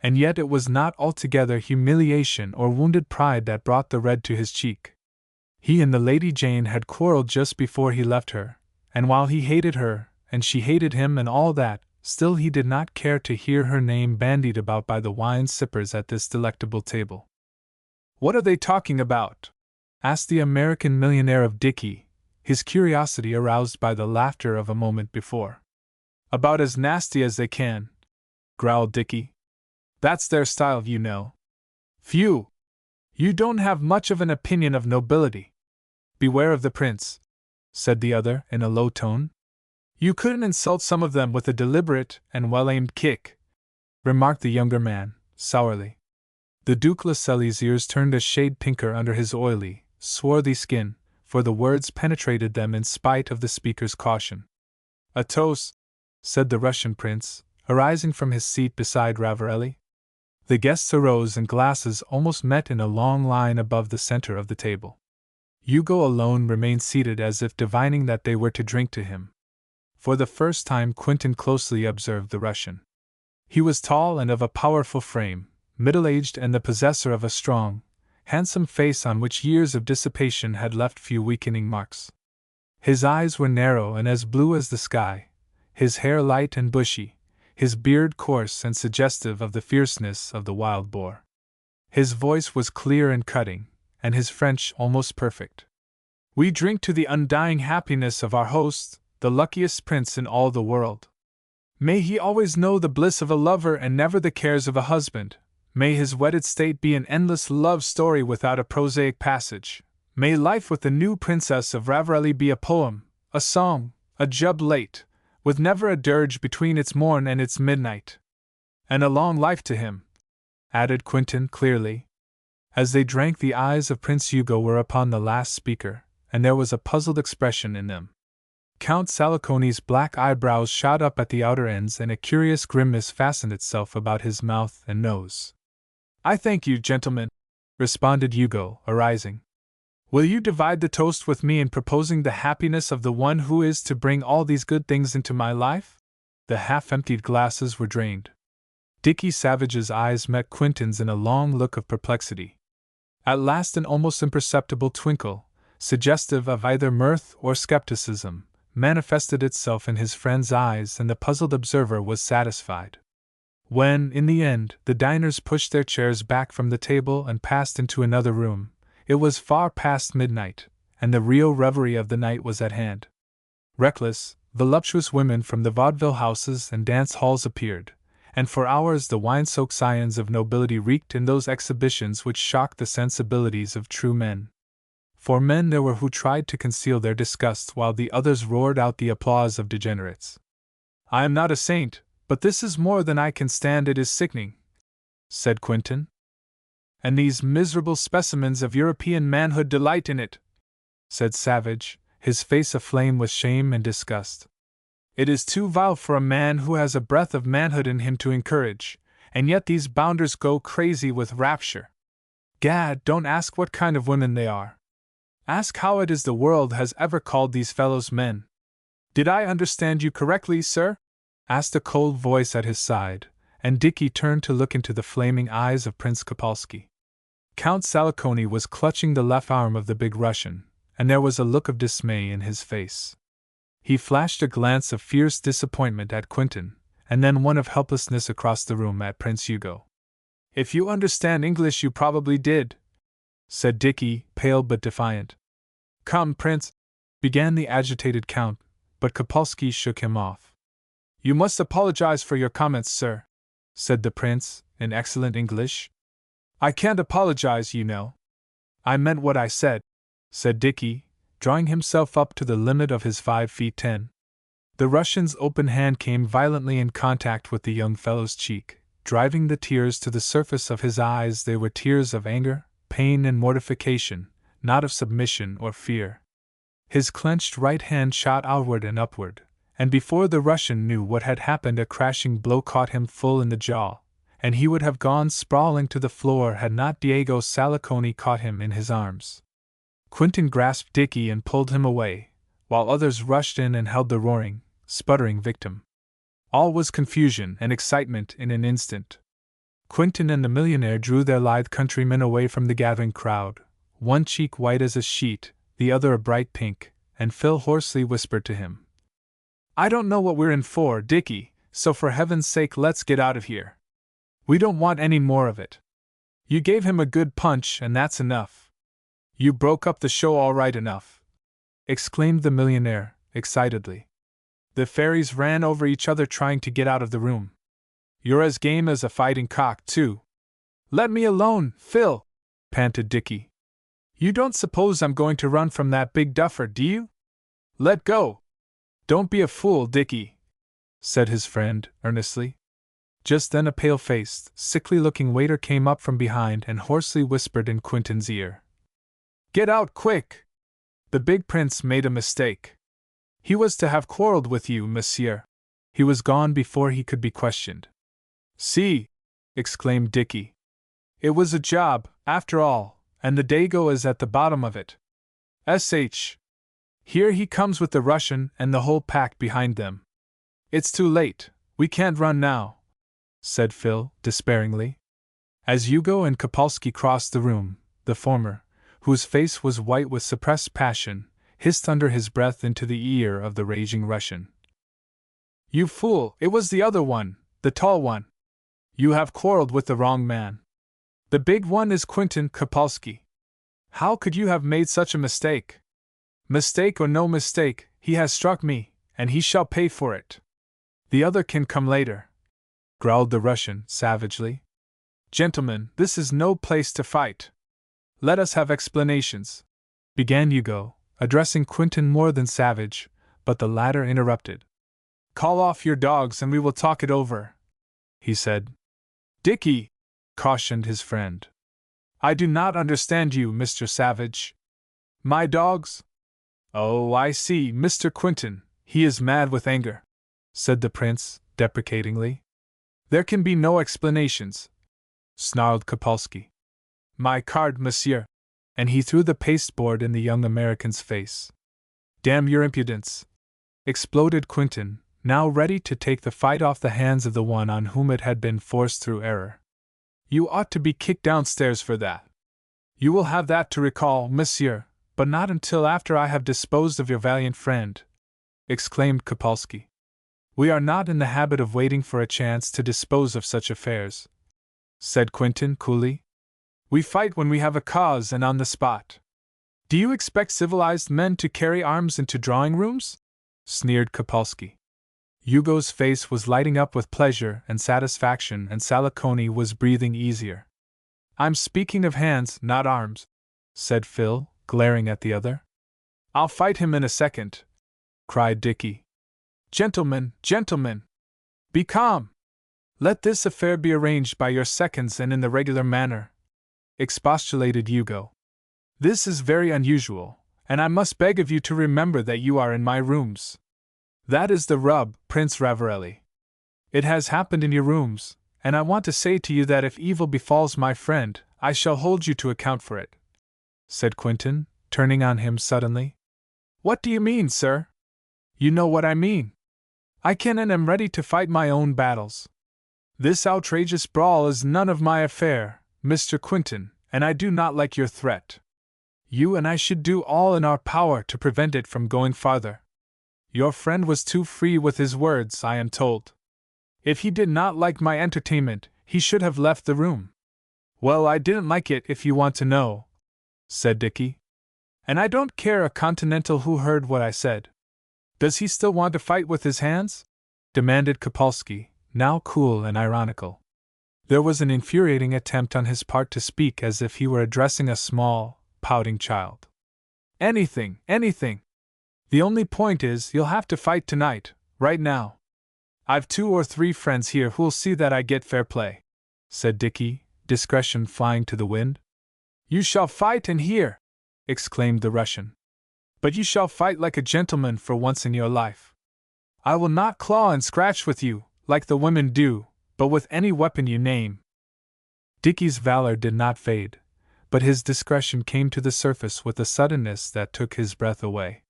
And yet it was not altogether humiliation or wounded pride that brought the red to his cheek. He and the Lady Jane had quarreled just before he left her, and while he hated her, and she hated him and all that, still he did not care to hear her name bandied about by the wine sippers at this delectable table. What are they talking about? Asked the American millionaire of Dickie, his curiosity aroused by the laughter of a moment before. About as nasty as they can, growled Dickie. That's their style, you know. Phew! You don't have much of an opinion of nobility. Beware of the prince, said the other in a low tone. You couldn't insult some of them with a deliberate and well-aimed kick, remarked the younger man, sourly. The Duke Lascelles' ears turned a shade pinker under his oily, swarthy skin, for the words penetrated them in spite of the speaker's caution. A toast, said the Russian prince, arising from his seat beside Ravarelli. The guests arose and glasses almost met in a long line above the center of the table. Hugo alone remained seated as if divining that they were to drink to him. For the first time Quentin closely observed the Russian. He was tall and of a powerful frame, middle-aged and the possessor of a strong, handsome face on which years of dissipation had left few weakening marks. His eyes were narrow and as blue as the sky, his hair light and bushy, his beard coarse and suggestive of the fierceness of the wild boar. His voice was clear and cutting, and his French almost perfect. We drink to the undying happiness of our host, the luckiest prince in all the world. May he always know the bliss of a lover and never the cares of a husband. May his wedded state be an endless love story without a prosaic passage. May life with the new princess of Ravarelli be a poem, a song, a jubilate, with never a dirge between its morn and its midnight. And a long life to him, added Quentin clearly. As they drank, the eyes of Prince Hugo were upon the last speaker, and there was a puzzled expression in them. Count Salicone's black eyebrows shot up at the outer ends and a curious grimace fastened itself about his mouth and nose. I thank you, gentlemen, responded Hugo, arising. Will you divide the toast with me in proposing the happiness of the one who is to bring all these good things into my life? The half-emptied glasses were drained. Dickie Savage's eyes met Quentin's in a long look of perplexity. At last an almost imperceptible twinkle, suggestive of either mirth or skepticism, manifested itself in his friend's eyes, and the puzzled observer was satisfied. When, in the end, the diners pushed their chairs back from the table and passed into another room, it was far past midnight, and the real revelry of the night was at hand. Reckless, voluptuous women from the vaudeville houses and dance halls appeared, and for hours the wine-soaked scions of nobility reeked in those exhibitions which shocked the sensibilities of true men. For men there were who tried to conceal their disgust while the others roared out the applause of degenerates. I am not a saint, but this is more than I can stand. It is sickening, said Quentin. And these miserable specimens of European manhood delight in it, said Savage, his face aflame with shame and disgust. It is too vile for a man who has a breath of manhood in him to encourage, and yet these bounders go crazy with rapture. Gad, don't ask what kind of women they are. Ask how it is the world has ever called these fellows men. Did I understand you correctly, sir? Asked a cold voice at his side, and Dickie turned to look into the flaming eyes of Prince Kopalski. Count Salicone was clutching the left arm of the big Russian, and there was a look of dismay in his face. He flashed a glance of fierce disappointment at Quentin, and then one of helplessness across the room at Prince Hugo. If you understand English, you probably did, said Dickie, pale but defiant. Come, Prince, began the agitated Count, but Kopalski shook him off. You must apologize for your comments, sir, said the prince, in excellent English. I can't apologize, you know. I meant what I said, said Dickie, drawing himself up to the limit of his 5'10". The Russian's open hand came violently in contact with the young fellow's cheek, driving the tears to the surface of his eyes. They were tears of anger, pain, and mortification, not of submission or fear. His clenched right hand shot outward and upward, and before the Russian knew what had happened, a crashing blow caught him full in the jaw, and he would have gone sprawling to the floor had not Diego Saliconi caught him in his arms. Quentin grasped Dickie and pulled him away, while others rushed in and held the roaring, sputtering victim. All was confusion and excitement in an instant. Quentin and the millionaire drew their lithe countrymen away from the gathering crowd, one cheek white as a sheet, the other a bright pink, and Phil hoarsely whispered to him, "I don't know what we're in for, Dickie, so for heaven's sake let's get out of here. We don't want any more of it. You gave him a good punch and that's enough. You broke up the show all right enough," exclaimed the millionaire, excitedly. The fairies ran over each other trying to get out of the room. "You're as game as a fighting cock, too." "Let me alone, Phil," panted Dickie. "You don't suppose I'm going to run from that big duffer, do you? Let go." "Don't be a fool, Dickie," said his friend, earnestly. Just then a pale-faced, sickly-looking waiter came up from behind and hoarsely whispered in Quentin's ear, "Get out, quick! The big prince made a mistake. He was to have quarreled with you, monsieur." He was gone before he could be questioned. "See!" exclaimed Dickie. "It was a job, after all, and the Dago is at the bottom of it. Sh! Here he comes with the Russian and the whole pack behind them. It's too late, we can't run now," said Phil, despairingly. As Hugo and Kopalski crossed the room, the former, whose face was white with suppressed passion, hissed under his breath into the ear of the raging Russian, "You fool, it was the other one, the tall one. You have quarreled with the wrong man. The big one is Quentin Kopalski. How could you have made such a mistake? Mistake or no mistake, he has struck me, and he shall pay for it. The other can come later," growled the Russian, savagely. "Gentlemen, this is no place to fight. Let us have explanations," began Hugo, addressing Quentin more than savage, but the latter interrupted. "Call off your dogs and we will talk it over," he said. "Dickie," cautioned his friend, "I do not understand you, Mr. Savage." "My dogs? Oh, I see, Mr. Quentin, he is mad with anger," said the prince, deprecatingly. "There can be no explanations," snarled Kopalski. "My card, monsieur," and he threw the pasteboard in the young American's face. "Damn your impudence!" exploded Quentin, now ready to take the fight off the hands of the one on whom it had been forced through error. "You ought to be kicked downstairs for that. You will have that to recall, monsieur, but not until after I have disposed of your valiant friend," exclaimed Kopalski. "We are not in the habit of waiting for a chance to dispose of such affairs," said Quentin coolly. "We fight when we have a cause and on the spot. Do you expect civilized men to carry arms into drawing rooms?" sneered Kopalski. Hugo's face was lighting up with pleasure and satisfaction, and Saliconi was breathing easier. "I'm speaking of hands, not arms," said Phil, glaring at the other. "I'll fight him in a second," cried Dickie. "Gentlemen, gentlemen! Be calm! Let this affair be arranged by your seconds and in the regular manner," expostulated Hugo. "This is very unusual, and I must beg of you to remember that you are in my rooms. That is the rub, Prince Ravarelli. It has happened in your rooms, and I want to say to you that if evil befalls my friend, I shall hold you to account for it," said Quentin, turning on him suddenly. "What do you mean, sir?" "You know what I mean. I can and am ready to fight my own battles. This outrageous brawl is none of my affair, Mr. Quentin, and I do not like your threat. You and I should do all in our power to prevent it from going farther. Your friend was too free with his words, I am told. If he did not like my entertainment, he should have left the room." "Well, I didn't like it, if you want to know," said Dickie. "And I don't care a continental who heard what I said. Does he still want to fight with his hands?" demanded Kopalski, now cool and ironical. There was an infuriating attempt on his part to speak as if he were addressing a small, pouting child. Anything, anything. The only point is, you'll have to fight tonight, right now. I've 2 or 3 friends here who'll see that I get fair play, said Dickie, discretion flying to the wind. You shall fight and hear, exclaimed the Russian. But you shall fight like a gentleman for once in your life. I will not claw and scratch with you, like the women do, but with any weapon you name. Dickie's valor did not fade, but his discretion came to the surface with a suddenness that took his breath away.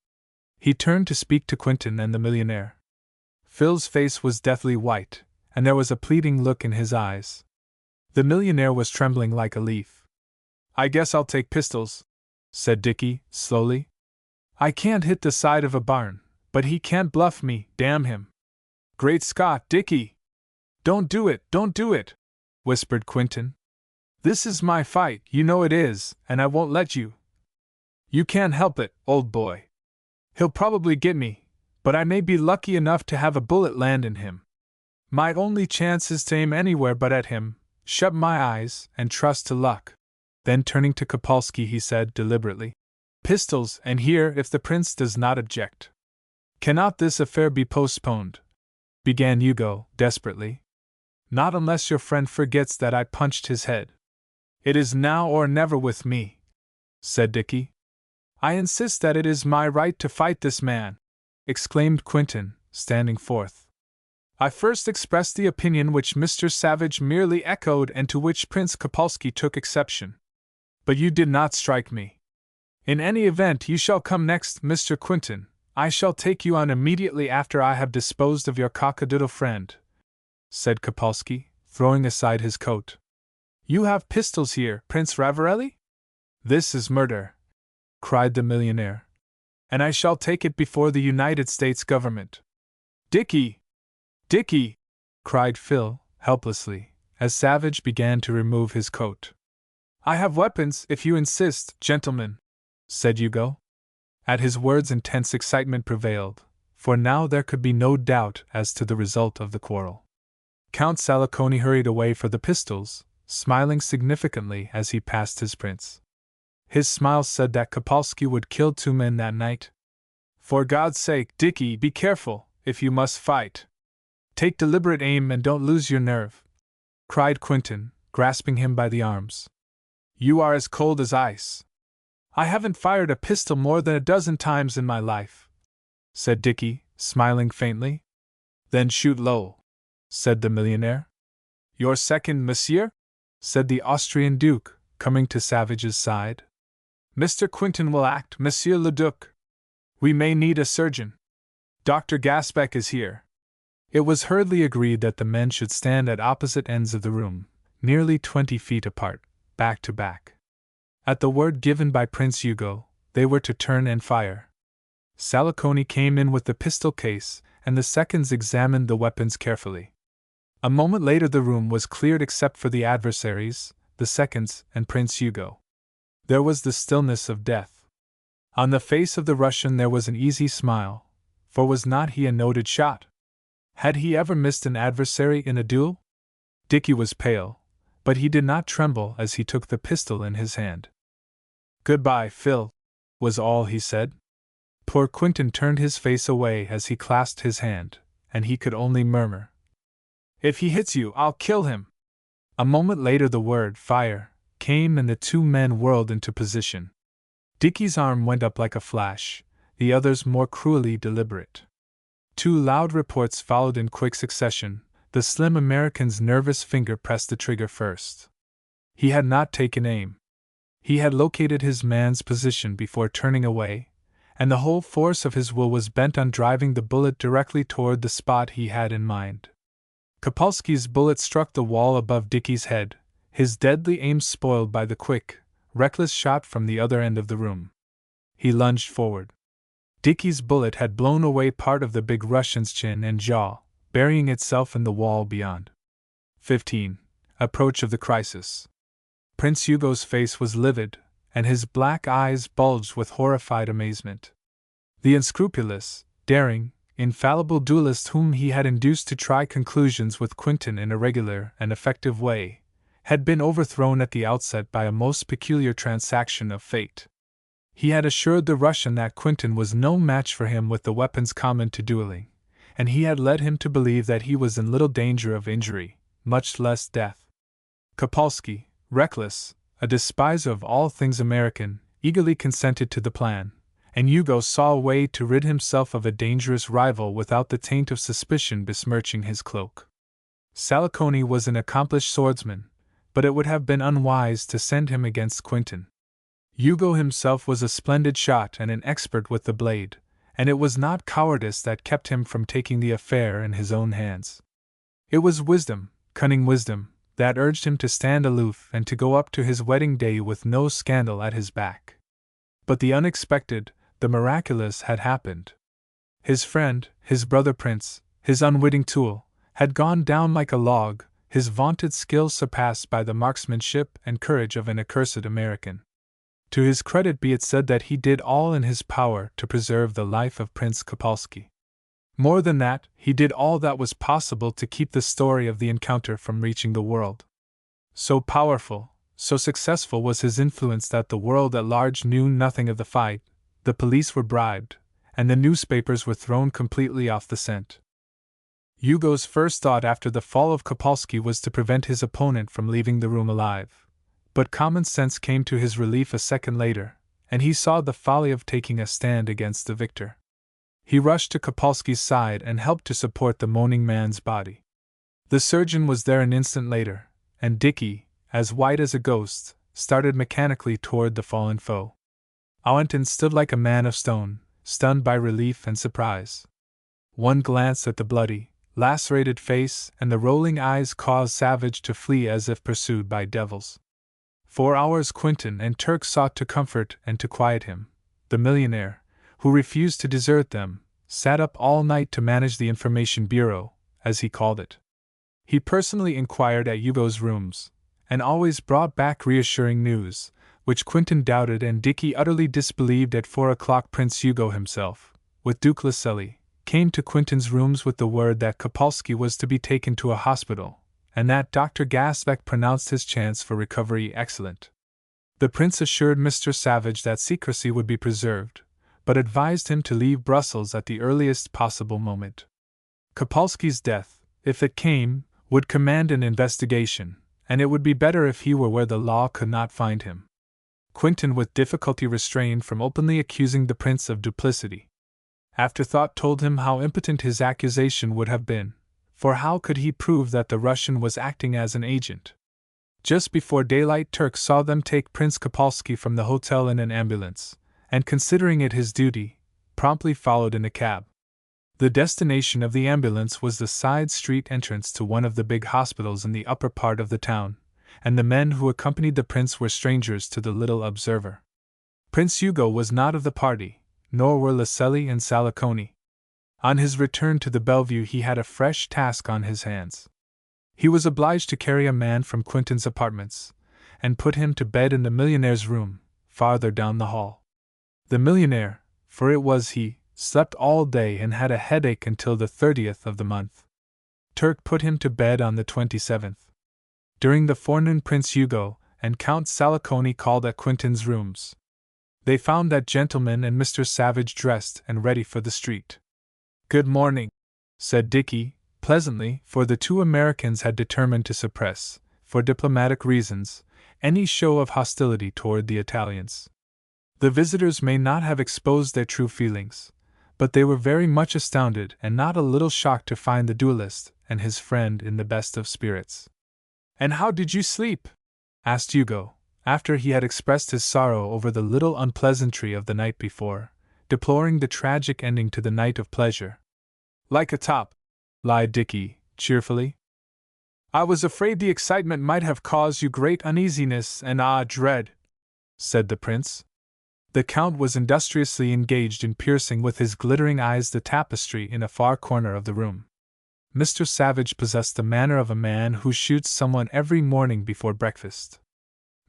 He turned to speak to Quentin and the millionaire. Phil's face was deathly white, and there was a pleading look in his eyes. The millionaire was trembling like a leaf. I guess I'll take pistols, said Dickie, slowly. I can't hit the side of a barn, but he can't bluff me, damn him. Great Scott, Dickie! Don't do it, whispered Quentin. This is my fight, you know it is, and I won't let you. You can't help it, old boy. He'll probably get me, but I may be lucky enough to have a bullet land in him. My only chance is to aim anywhere but at him, shut my eyes, and trust to luck. Then turning to Kopalski he said deliberately, Pistols, and here if the prince does not object. Cannot this affair be postponed? Began Hugo, desperately. Not unless your friend forgets that I punched his head. It is now or never with me, said Dickie. I insist that it is my right to fight this man, exclaimed Quentin, standing forth. I first expressed the opinion which Mr. Savage merely echoed and to which Prince Kopalski took exception. But you did not strike me. In any event, you shall come next, Mr. Quentin. I shall take you on immediately after I have disposed of your cockadoodle friend, said Kopalski, throwing aside his coat. You have pistols here, Prince Ravarelli? This is murder, cried the millionaire. And I shall take it before the United States government. Dickie! Dickie! Cried Phil, helplessly, as Savage began to remove his coat. I have weapons, if you insist, gentlemen, said Hugo. At his words intense excitement prevailed, for now there could be no doubt as to the result of the quarrel. Count Saliconi hurried away for the pistols, smiling significantly as he passed his prince. His smile said that Kopalski would kill 2 men that night. For God's sake, Dickie, be careful, if you must fight. Take deliberate aim and don't lose your nerve, cried Quentin, grasping him by the arms. You are as cold as ice. I haven't fired a pistol more than a dozen times in my life, said Dickie, smiling faintly. Then shoot low, said the millionaire. Your second, monsieur? Said the Austrian duke, coming to Savage's side. Mr. Quentin will act, Monsieur le Duc. We may need a surgeon. Dr. Gasbeck is here. It was hurriedly agreed that the men should stand at opposite ends of the room, nearly 20 feet apart, back to back. At the word given by Prince Hugo, they were to turn and fire. Saliconi came in with the pistol case, and the seconds examined the weapons carefully. A moment later the room was cleared except for the adversaries, the seconds, and Prince Hugo. There was the stillness of death. On the face of the Russian there was an easy smile, for was not he a noted shot? Had he ever missed an adversary in a duel? Dickie was pale, but he did not tremble as he took the pistol in his hand. Goodbye, Phil, was all he said. Poor Quentin turned his face away as he clasped his hand, and he could only murmur, If he hits you, I'll kill him. A moment later the word fire came and the 2 men whirled into position. Dickie's arm went up like a flash, the other's more cruelly deliberate. 2 loud reports followed in quick succession. The slim American's nervous finger pressed the trigger first. He had not taken aim. He had located his man's position before turning away, and the whole force of his will was bent on driving the bullet directly toward the spot he had in mind. Kopalski's bullet struck the wall above Dickie's head, his deadly aim spoiled by the quick, reckless shot from the other end of the room. He lunged forward. Dickie's bullet had blown away part of the big Russian's chin and jaw, burying itself in the wall beyond. 15. Approach of the crisis. Prince Hugo's face was livid, and his black eyes bulged with horrified amazement. The unscrupulous, daring, infallible duelist whom he had induced to try conclusions with Quinton in a regular and effective way, had been overthrown at the outset by a most peculiar transaction of fate. He had assured the Russian that Quinton was no match for him with the weapons common to dueling, and he had led him to believe that he was in little danger of injury, much less death. Kopalski, reckless, a despiser of all things American, eagerly consented to the plan, and Hugo saw a way to rid himself of a dangerous rival without the taint of suspicion besmirching his cloak. Salicone was an accomplished swordsman, but it would have been unwise to send him against Quinton. Hugo himself was a splendid shot and an expert with the blade, and it was not cowardice that kept him from taking the affair in his own hands. It was wisdom, cunning wisdom, that urged him to stand aloof and to go up to his wedding day with no scandal at his back. But the unexpected, the miraculous had happened. His friend, his brother Prince, his unwitting tool, had gone down like a log, his vaunted skill surpassed by the marksmanship and courage of an accursed American. To his credit be it said that he did all in his power to preserve the life of Prince Kopalski. More than that, he did all that was possible to keep the story of the encounter from reaching the world. So powerful, so successful was his influence that the world at large knew nothing of the fight, the police were bribed, and the newspapers were thrown completely off the scent. Hugo's first thought after the fall of Kopalski was to prevent his opponent from leaving the room alive. But common sense came to his relief a second later, and he saw the folly of taking a stand against the victor. He rushed to Kopalski's side and helped to support the moaning man's body. The surgeon was there an instant later, and Dicky, as white as a ghost, started mechanically toward the fallen foe. Awenton stood like a man of stone, stunned by relief and surprise. One glance at the bloody, lacerated face and the rolling eyes caused Savage to flee as if pursued by devils. For hours Quinton and Turk sought to comfort and to quiet him. The millionaire, who refused to desert them, sat up all night to manage the information bureau, as he called it. He personally inquired at Hugo's rooms, and always brought back reassuring news, which Quinton doubted and Dicky utterly disbelieved. At 4 o'clock Prince Hugo himself, with Duke Lascelles, came to Quinton's rooms with the word that Kopalski was to be taken to a hospital, and that Dr. Gasbeck pronounced his chance for recovery excellent. The prince assured Mr. Savage that secrecy would be preserved, but advised him to leave Brussels at the earliest possible moment. Kopalski's death, if it came, would command an investigation, and it would be better if he were where the law could not find him. Quinton with difficulty restrained from openly accusing the prince of duplicity. Afterthought told him how impotent his accusation would have been, for how could he prove that the Russian was acting as an agent? Just before daylight Turk saw them take Prince Kopalski from the hotel in an ambulance, and considering it his duty, promptly followed in a cab. The destination of the ambulance was the side street entrance to one of the big hospitals in the upper part of the town, and the men who accompanied the prince were strangers to the little observer. Prince Hugo was not of the party, nor were Lascelles and Salicone. On his return to the Bellevue he had a fresh task on his hands. He was obliged to carry a man from Quinton's apartments, and put him to bed in the millionaire's room, farther down the hall. The millionaire, for it was he, slept all day and had a headache until the 30th of the month. Turk put him to bed on the 27th. During the forenoon Prince Hugo and Count Salicone called at Quinton's rooms. They found that gentleman and Mr. Savage dressed and ready for the street. "Good morning," said Dicky, pleasantly, for the two Americans had determined to suppress, for diplomatic reasons, any show of hostility toward the Italians. The visitors may not have exposed their true feelings, but they were very much astounded and not a little shocked to find the duelist and his friend in the best of spirits. "And how did you sleep?" asked Hugo, after he had expressed his sorrow over the little unpleasantry of the night before, deploring the tragic ending to the night of pleasure. "Like a top," lied Dicky, cheerfully. "I was afraid the excitement might have caused you great uneasiness and dread," said the prince. The Count was industriously engaged in piercing with his glittering eyes the tapestry in a far corner of the room. Mr. Savage possessed the manner of a man who shoots someone every morning before breakfast.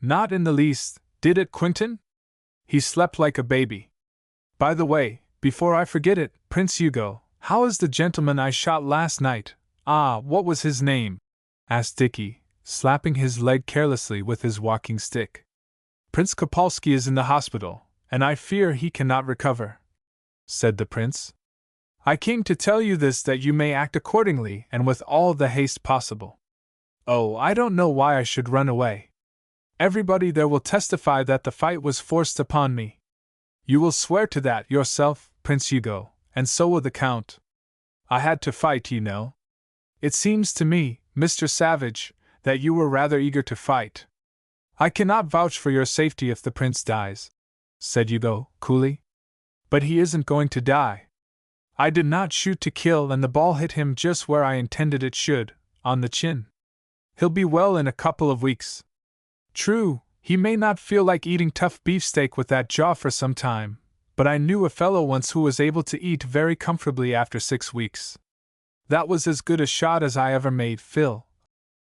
"Not in the least, did it, Quinton? He slept like a baby. By the way, before I forget it, Prince Hugo, How is the gentleman I shot last night? Ah, what was his name? Asked Dicky, slapping his leg carelessly with his walking stick. Prince Kopalski is in the hospital, and I fear he cannot recover, said the prince. I came to tell you this that you may act accordingly and with all the haste possible. Oh, I don't know why I should run away. Everybody there will testify that the fight was forced upon me. You will swear to that yourself, Prince Hugo, and so will the Count. I had to fight, you know. It seems to me, Mr. Savage, that you were rather eager to fight. I cannot vouch for your safety if the prince dies, said Hugo, coolly. But he isn't going to die. I did not shoot to kill, and the ball hit him just where I intended it should, on the chin. He'll be well in a couple of weeks. True, he may not feel like eating tough beefsteak with that jaw for some time, but I knew a fellow once who was able to eat very comfortably after 6 weeks. That was as good a shot as I ever made, Phil,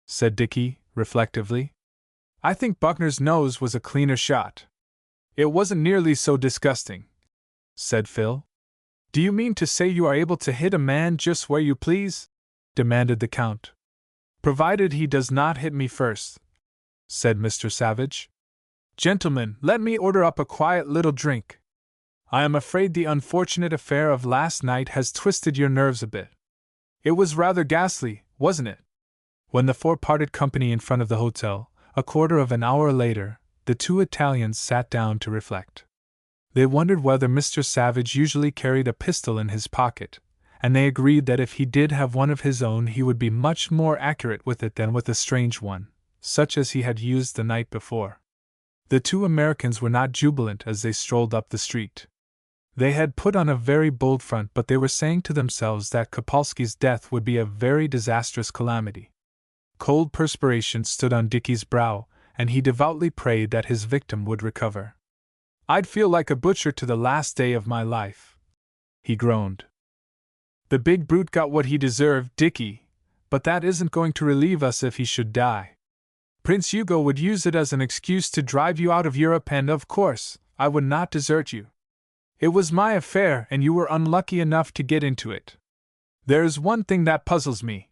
said Dicky, reflectively. I think Buckner's nose was a cleaner shot. It wasn't nearly so disgusting, said Phil. Do you mean to say you are able to hit a man just where you please? Demanded the Count. Provided he does not hit me first, said Mr. Savage. Gentlemen, let me order up a quiet little drink. I am afraid the unfortunate affair of last night has twisted your nerves a bit. It was rather ghastly, wasn't it? When the four parted company in front of the hotel, a quarter of an hour later, the two Italians sat down to reflect. They wondered whether Mr. Savage usually carried a pistol in his pocket, and they agreed that if he did have one of his own he would be much more accurate with it than with a strange one, such as he had used the night before. The two Americans were not jubilant as they strolled up the street. They had put on a very bold front, but they were saying to themselves that Kopalski's death would be a very disastrous calamity. Cold perspiration stood on Dicky's brow, and he devoutly prayed that his victim would recover. I'd feel like a butcher to the last day of my life, he groaned. The big brute got what he deserved, Dicky, but that isn't going to relieve us if he should die. Prince Hugo would use it as an excuse to drive you out of Europe, and of course, I would not desert you. It was my affair, and you were unlucky enough to get into it. There's one thing that puzzles me.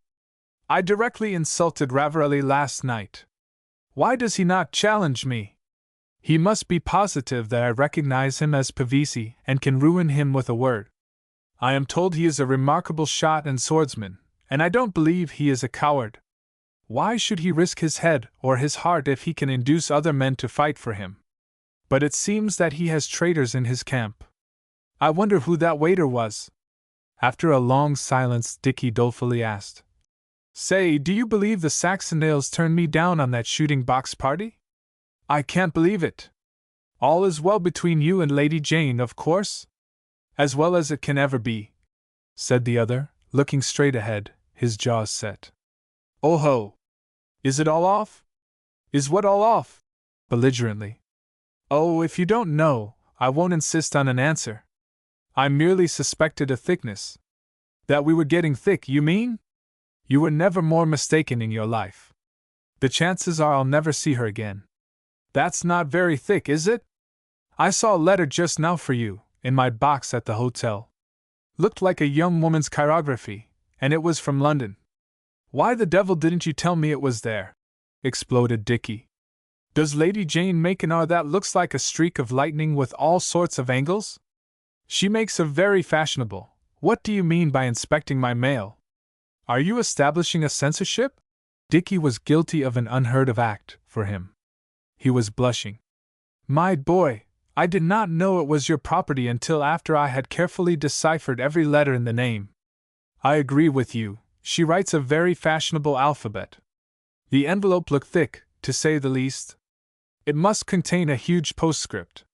I directly insulted Ravarelli last night. Why does he not challenge me? He must be positive that I recognize him as Pavesi and can ruin him with a word. I am told he is a remarkable shot and swordsman, and I don't believe he is a coward. Why should he risk his head or his heart if he can induce other men to fight for him? But it seems that he has traitors in his camp. I wonder who that waiter was. After a long silence, Dicky dolefully asked, Say, do you believe the Saxondales turned me down on that shooting box party? I can't believe it. All is well between you and Lady Jane, of course? As well as it can ever be, said the other, looking straight ahead, his jaws set. Oh ho! Is it all off? Is what all off? Belligerently. Oh, if you don't know, I won't insist on an answer. I merely suspected a thickness. That we were getting thick, you mean? You were never more mistaken in your life. The chances are I'll never see her again. That's not very thick, is it? I saw a letter just now for you, in my box at the hotel. Looked like a young woman's chirography, and it was from London. Why the devil didn't you tell me it was there? Exploded Dicky. Does Lady Jane make an R that looks like a streak of lightning with all sorts of angles? She makes a very fashionable. What do you mean by inspecting my mail? Are you establishing a censorship? Dicky was guilty of an unheard of act, for him. He was blushing. My boy, I did not know it was your property until after I had carefully deciphered every letter in the name. I agree with you, she writes a very fashionable alphabet. The envelope looked thick, to say the least. It must contain a huge postscript.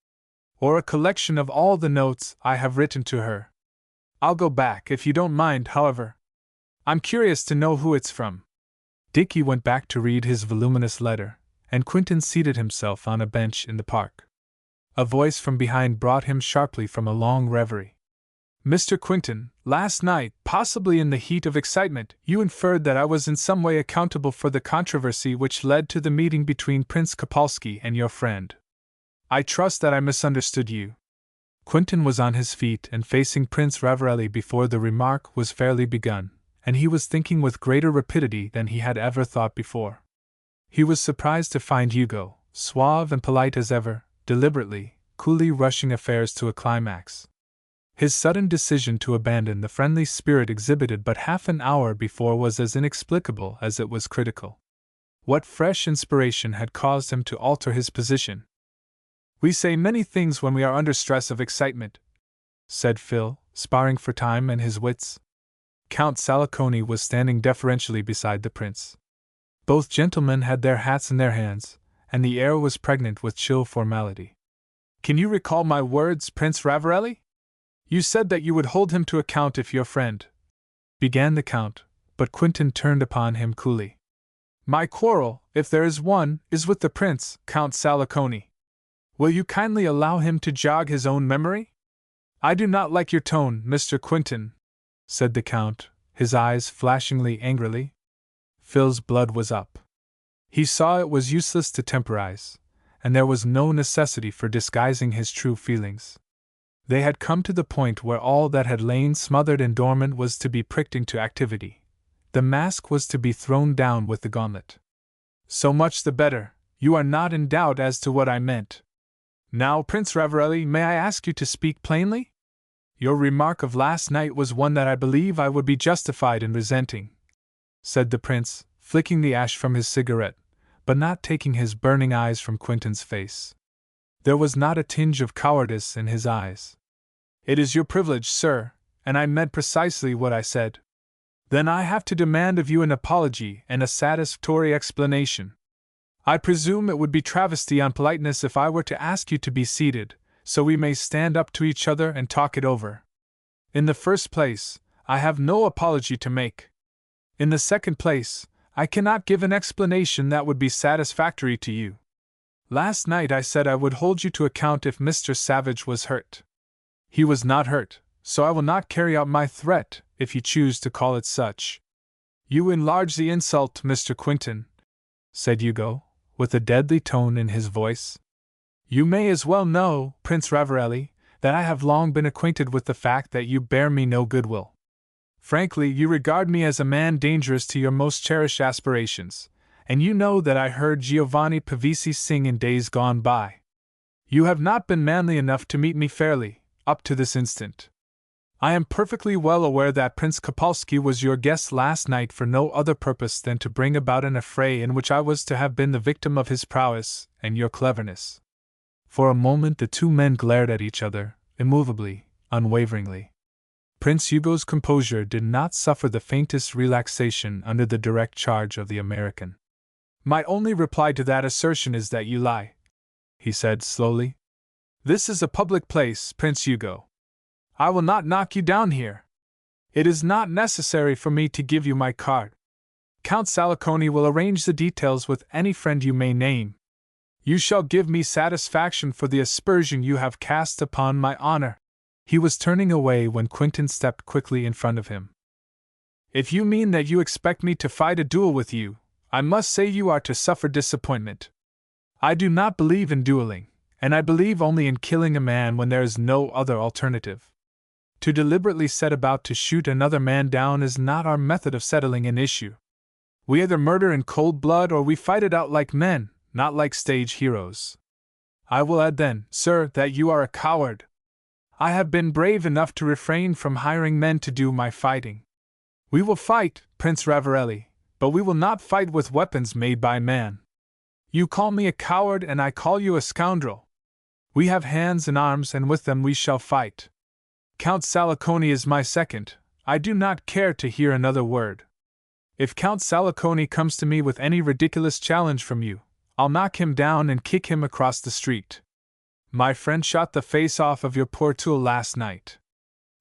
Or a collection of all the notes I have written to her. I'll go back if you don't mind, however. I'm curious to know who it's from. Dicky went back to read his voluminous letter, and Quentin seated himself on a bench in the park. A voice from behind brought him sharply from a long reverie. Mr. Quentin, last night, possibly in the heat of excitement, you inferred that I was in some way accountable for the controversy which led to the meeting between Prince Kopalski and your friend. I trust that I misunderstood you. Quentin was on his feet and facing Prince Ravarelli before the remark was fairly begun, and he was thinking with greater rapidity than he had ever thought before. He was surprised to find Hugo, suave and polite as ever, deliberately, coolly rushing affairs to a climax. His sudden decision to abandon the friendly spirit exhibited but half an hour before was as inexplicable as it was critical. What fresh inspiration had caused him to alter his position? "We say many things when we are under stress of excitement," said Phil, sparring for time and his wits. Count Saliconi was standing deferentially beside the prince. Both gentlemen had their hats in their hands, and the air was pregnant with chill formality. "Can you recall my words, Prince Ravarelli? You said that you would hold him to account if your friend," began the count, but Quentin turned upon him coolly. "My quarrel, if there is one, is with the prince, Count Saliconi. Will you kindly allow him to jog his own memory?" "I do not like your tone, Mr. Quentin," said the count, his eyes flashingly angrily. Phil's blood was up. He saw it was useless to temporize, and there was no necessity for disguising his true feelings. They had come to the point where all that had lain smothered and dormant was to be pricked into activity. The mask was to be thrown down with the gauntlet. "So much the better, you are not in doubt as to what I meant. Now, Prince Ravarelli, may I ask you to speak plainly? Your remark of last night was one that I believe I would be justified in resenting," said the prince, flicking the ash from his cigarette, but not taking his burning eyes from Quentin's face. There was not a tinge of cowardice in his eyes. "It is your privilege, sir, and I meant precisely what I said. Then I have to demand of you an apology and a satisfactory explanation. I presume it would be travesty on politeness if I were to ask you to be seated, so we may stand up to each other and talk it over. In the first place, I have no apology to make. In the second place, I cannot give an explanation that would be satisfactory to you. Last night I said I would hold you to account if Mr. Savage was hurt. He was not hurt, so I will not carry out my threat, if you choose to call it such." "You enlarge the insult, Mr. Quentin," said Hugo, with a deadly tone in his voice. "You may as well know, Prince Ravarelli, that I have long been acquainted with the fact that you bear me no goodwill. Frankly, you regard me as a man dangerous to your most cherished aspirations, and you know that I heard Giovanni Pavese sing in days gone by. You have not been manly enough to meet me fairly, up to this instant. I am perfectly well aware that Prince Kopalski was your guest last night for no other purpose than to bring about an affray in which I was to have been the victim of his prowess and your cleverness." For a moment the two men glared at each other, immovably, unwaveringly. Prince Hugo's composure did not suffer the faintest relaxation under the direct charge of the American. "My only reply to that assertion is that you lie," he said slowly. "This is a public place, Prince Hugo. I will not knock you down here. It is not necessary for me to give you my card. Count Saliconi will arrange the details with any friend you may name. You shall give me satisfaction for the aspersion you have cast upon my honor." He was turning away when Quentin stepped quickly in front of him. "If you mean that you expect me to fight a duel with you, I must say you are to suffer disappointment. I do not believe in dueling, and I believe only in killing a man when there is no other alternative. To deliberately set about to shoot another man down is not our method of settling an issue. We either murder in cold blood or we fight it out like men, not like stage heroes. I will add then, sir, that you are a coward. I have been brave enough to refrain from hiring men to do my fighting. We will fight, Prince Ravarelli, but we will not fight with weapons made by man. You call me a coward and I call you a scoundrel. We have hands and arms and with them we shall fight. Count Saliconi is my second. I do not care to hear another word. If Count Saliconi comes to me with any ridiculous challenge from you, I'll knock him down and kick him across the street. My friend shot the face off of your poor tool last night.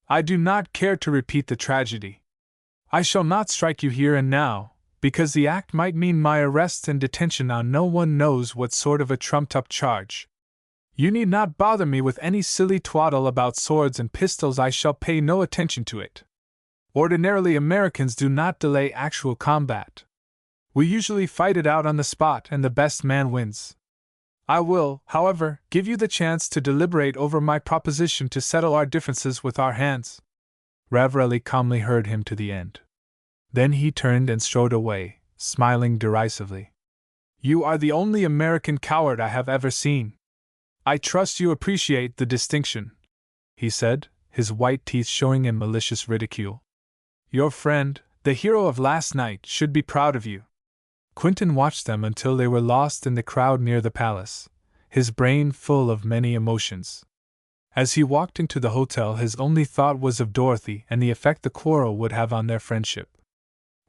I do not care to repeat the tragedy. I shall not strike you here and now, because the act might mean my arrest and detention on no one knows what sort of a trumped-up charge. You need not bother me with any silly twaddle about swords and pistols. I shall pay no attention to it. Ordinarily Americans do not delay actual combat. We usually fight it out on the spot and the best man wins. I will, however, give you the chance to deliberate over my proposition to settle our differences with our hands. Ravarelli calmly heard him to the end. Then he turned and strode away, smiling derisively. You are the only American coward I have ever seen. I trust you appreciate the distinction, he said, his white teeth showing in malicious ridicule. Your friend, the hero of last night, should be proud of you. Quentin watched them until they were lost in the crowd near the palace, his brain full of many emotions. As he walked into the hotel, his only thought was of Dorothy and the effect the quarrel would have on their friendship.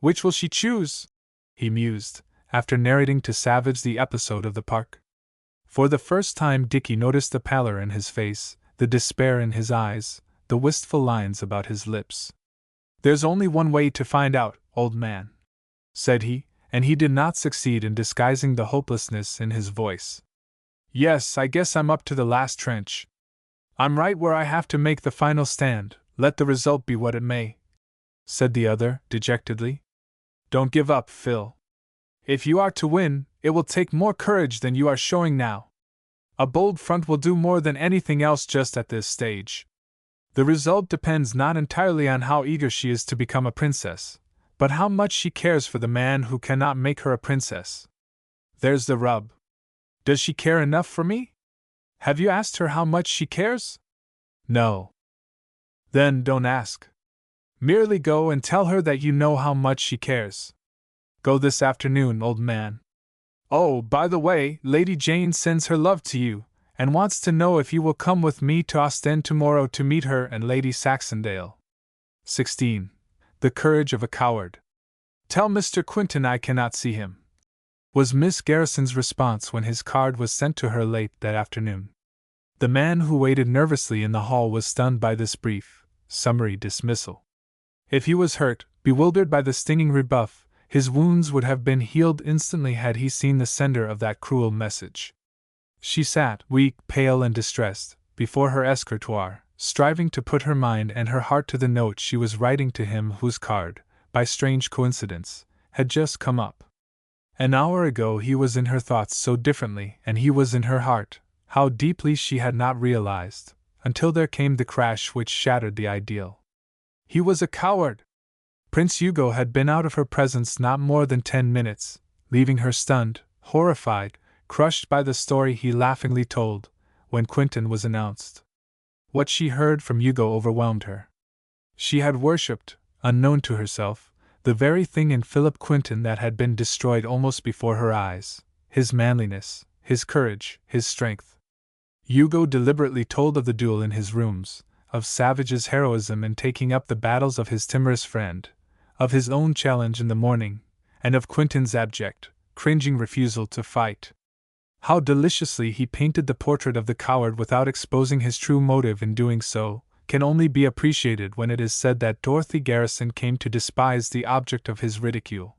Which will she choose? He mused, after narrating to Savage the episode of the park. For the first time Dickie noticed the pallor in his face, the despair in his eyes, the wistful lines about his lips. There's only one way to find out, old man, said he, and he did not succeed in disguising the hopelessness in his voice. Yes, I guess I'm up to the last trench. I'm right where I have to make the final stand, let the result be what it may, said the other, dejectedly. Don't give up, Phil. If you are to win, it will take more courage than you are showing now. A bold front will do more than anything else just at this stage. The result depends not entirely on how eager she is to become a princess, but how much she cares for the man who cannot make her a princess. There's the rub. Does she care enough for me? Have you asked her how much she cares? No. Then don't ask. Merely go and tell her that you know how much she cares. Go this afternoon, old man. Oh, by the way, Lady Jane sends her love to you, and wants to know if you will come with me to Ostend tomorrow to meet her and Lady Saxondale. 16. The courage of a coward. Tell Mr. Quinton I cannot see him, was Miss Garrison's response when his card was sent to her late that afternoon. The man who waited nervously in the hall was stunned by this brief, summary dismissal. If he was hurt, bewildered by the stinging rebuff, his wounds would have been healed instantly had he seen the sender of that cruel message. She sat, weak, pale, and distressed, before her escritoire, striving to put her mind and her heart to the note she was writing to him whose card, by strange coincidence, had just come up. An hour ago he was in her thoughts so differently, and he was in her heart, how deeply she had not realized, until there came the crash which shattered the ideal. He was a coward! Prince Hugo had been out of her presence not more than 10 minutes, leaving her stunned, horrified, crushed by the story he laughingly told, when Quinton was announced. What she heard from Hugo overwhelmed her. She had worshipped, unknown to herself, the very thing in Philip Quinton that had been destroyed almost before her eyes, his manliness, his courage, his strength. Hugo deliberately told of the duel in his rooms, of Savage's heroism in taking up the battles of his timorous friend, of his own challenge in the morning, and of Quinton's abject, cringing refusal to fight. How deliciously he painted the portrait of the coward without exposing his true motive in doing so, can only be appreciated when it is said that Dorothy Garrison came to despise the object of his ridicule.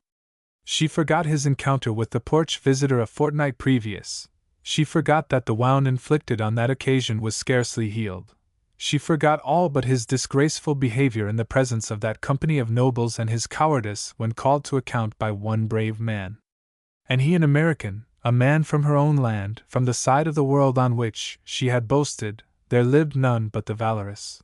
She forgot his encounter with the porch visitor a fortnight previous. She forgot that the wound inflicted on that occasion was scarcely healed. She forgot all but his disgraceful behavior in the presence of that company of nobles and his cowardice when called to account by one brave man. And he an American, a man from her own land, from the side of the world on which, she had boasted, there lived none but the valorous.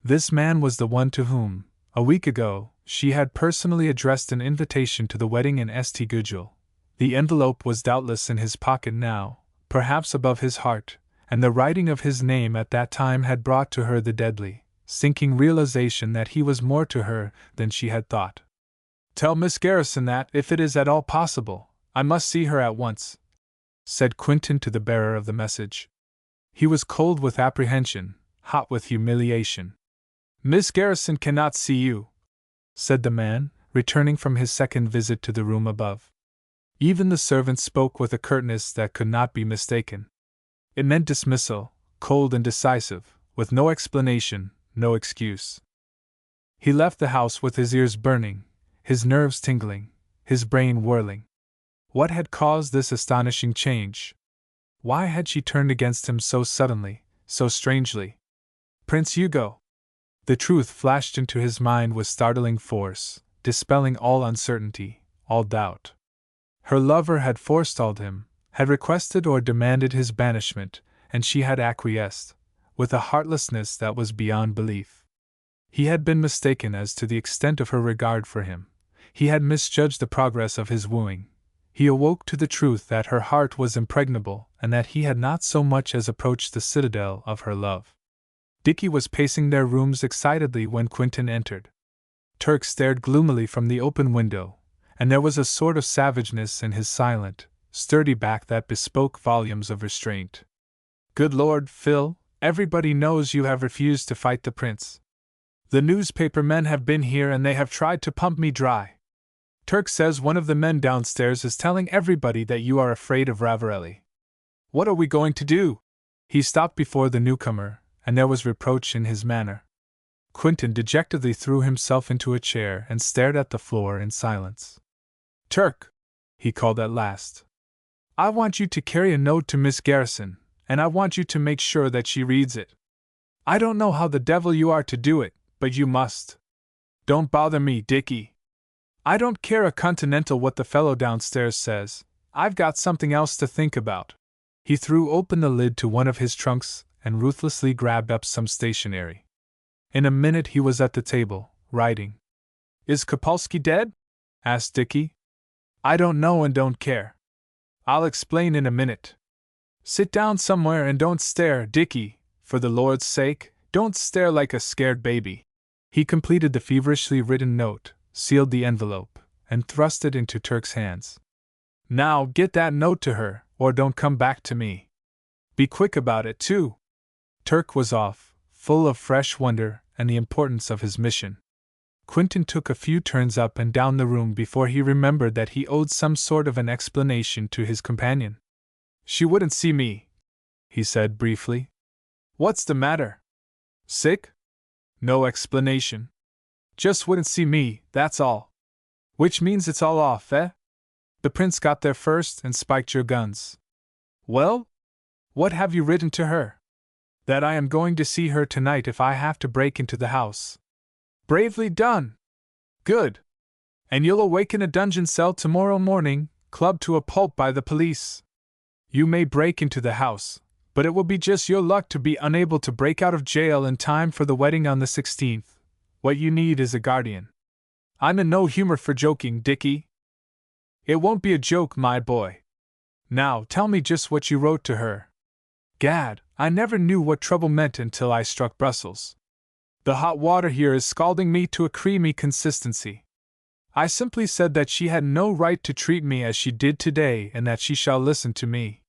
This man was the one to whom, a week ago, she had personally addressed an invitation to the wedding in St. Gudule. The envelope was doubtless in his pocket now, perhaps above his heart, and the writing of his name at that time had brought to her the deadly, sinking realization that he was more to her than she had thought. Tell Miss Garrison that, if it is at all possible, I must see her at once, said Quinton to the bearer of the message. He was cold with apprehension, hot with humiliation. Miss Garrison cannot see you, said the man, returning from his second visit to the room above. Even the servant spoke with a curtness that could not be mistaken. It meant dismissal, cold and decisive, with no explanation, no excuse. He left the house with his ears burning, his nerves tingling, his brain whirling. What had caused this astonishing change? Why had she turned against him so suddenly, so strangely? Prince Hugo! The truth flashed into his mind with startling force, dispelling all uncertainty, all doubt. Her lover had forestalled him, had requested or demanded his banishment, and she had acquiesced, with a heartlessness that was beyond belief. He had been mistaken as to the extent of her regard for him. He had misjudged the progress of his wooing. He awoke to the truth that her heart was impregnable and that he had not so much as approached the citadel of her love. Dickie was pacing their rooms excitedly when Quentin entered. Turk stared gloomily from the open window, and there was a sort of savageness in his silent, sturdy back that bespoke volumes of restraint. "Good Lord, Phil, everybody knows you have refused to fight the prince. The newspaper men have been here and they have tried to pump me dry. Turk says one of the men downstairs is telling everybody that you are afraid of Ravarelli. What are we going to do?" He stopped before the newcomer, and there was reproach in his manner. Quentin dejectedly threw himself into a chair and stared at the floor in silence. "Turk," he called at last, "I want you to carry a note to Miss Garrison, and I want you to make sure that she reads it. I don't know how the devil you are to do it, but you must. Don't bother me, Dickie. I don't care a continental what the fellow downstairs says. I've got something else to think about." He threw open the lid to one of his trunks and ruthlessly grabbed up some stationery. In a minute he was at the table, writing. "Is Kopalski dead?" asked Dickie. "I don't know and don't care. I'll explain in a minute. Sit down somewhere and don't stare, Dickie, for the Lord's sake, don't stare like a scared baby." He completed the feverishly written note, sealed the envelope, and thrust it into Turk's hands. "Now get that note to her, or don't come back to me. Be quick about it, too." Turk was off, full of fresh wonder and the importance of his mission. Quentin took a few turns up and down the room before he remembered that he owed some sort of an explanation to his companion. "She wouldn't see me," he said briefly. "What's the matter? Sick?" "No explanation. Just wouldn't see me, that's all." "Which means it's all off, eh? The prince got there first and spiked your guns. Well? What have you written to her?" "That I am going to see her tonight if I have to break into the house." "Bravely done! Good! And you'll awake in a dungeon cell tomorrow morning, clubbed to a pulp by the police. You may break into the house, but it will be just your luck to be unable to break out of jail in time for the wedding on the 16th. What you need is a guardian. I'm in no humor for joking, Dickie." "It won't be a joke, my boy. Now tell me just what you wrote to her." "Gad, I never knew what trouble meant until I struck Brussels. The hot water here is scalding me to a creamy consistency. I simply said that she had no right to treat me as she did today and that she shall listen to me.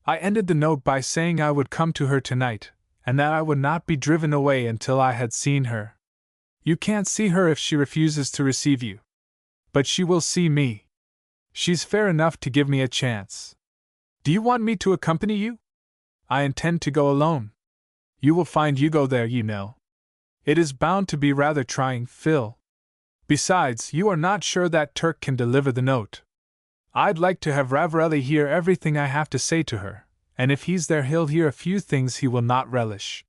I ended the note by saying I would come to her tonight, and that I would not be driven away until I had seen her. You can't see her if she refuses to receive you. But she will see me. She's fair enough to give me a chance. Do you want me to accompany you?" "I intend to go alone." "You will find you go there, you know. It is bound to be rather trying, Phil. Besides, you are not sure that Turk can deliver the note. I'd like to have Ravarelli hear everything I have to say to her, and if he's there he'll hear a few things he will not relish.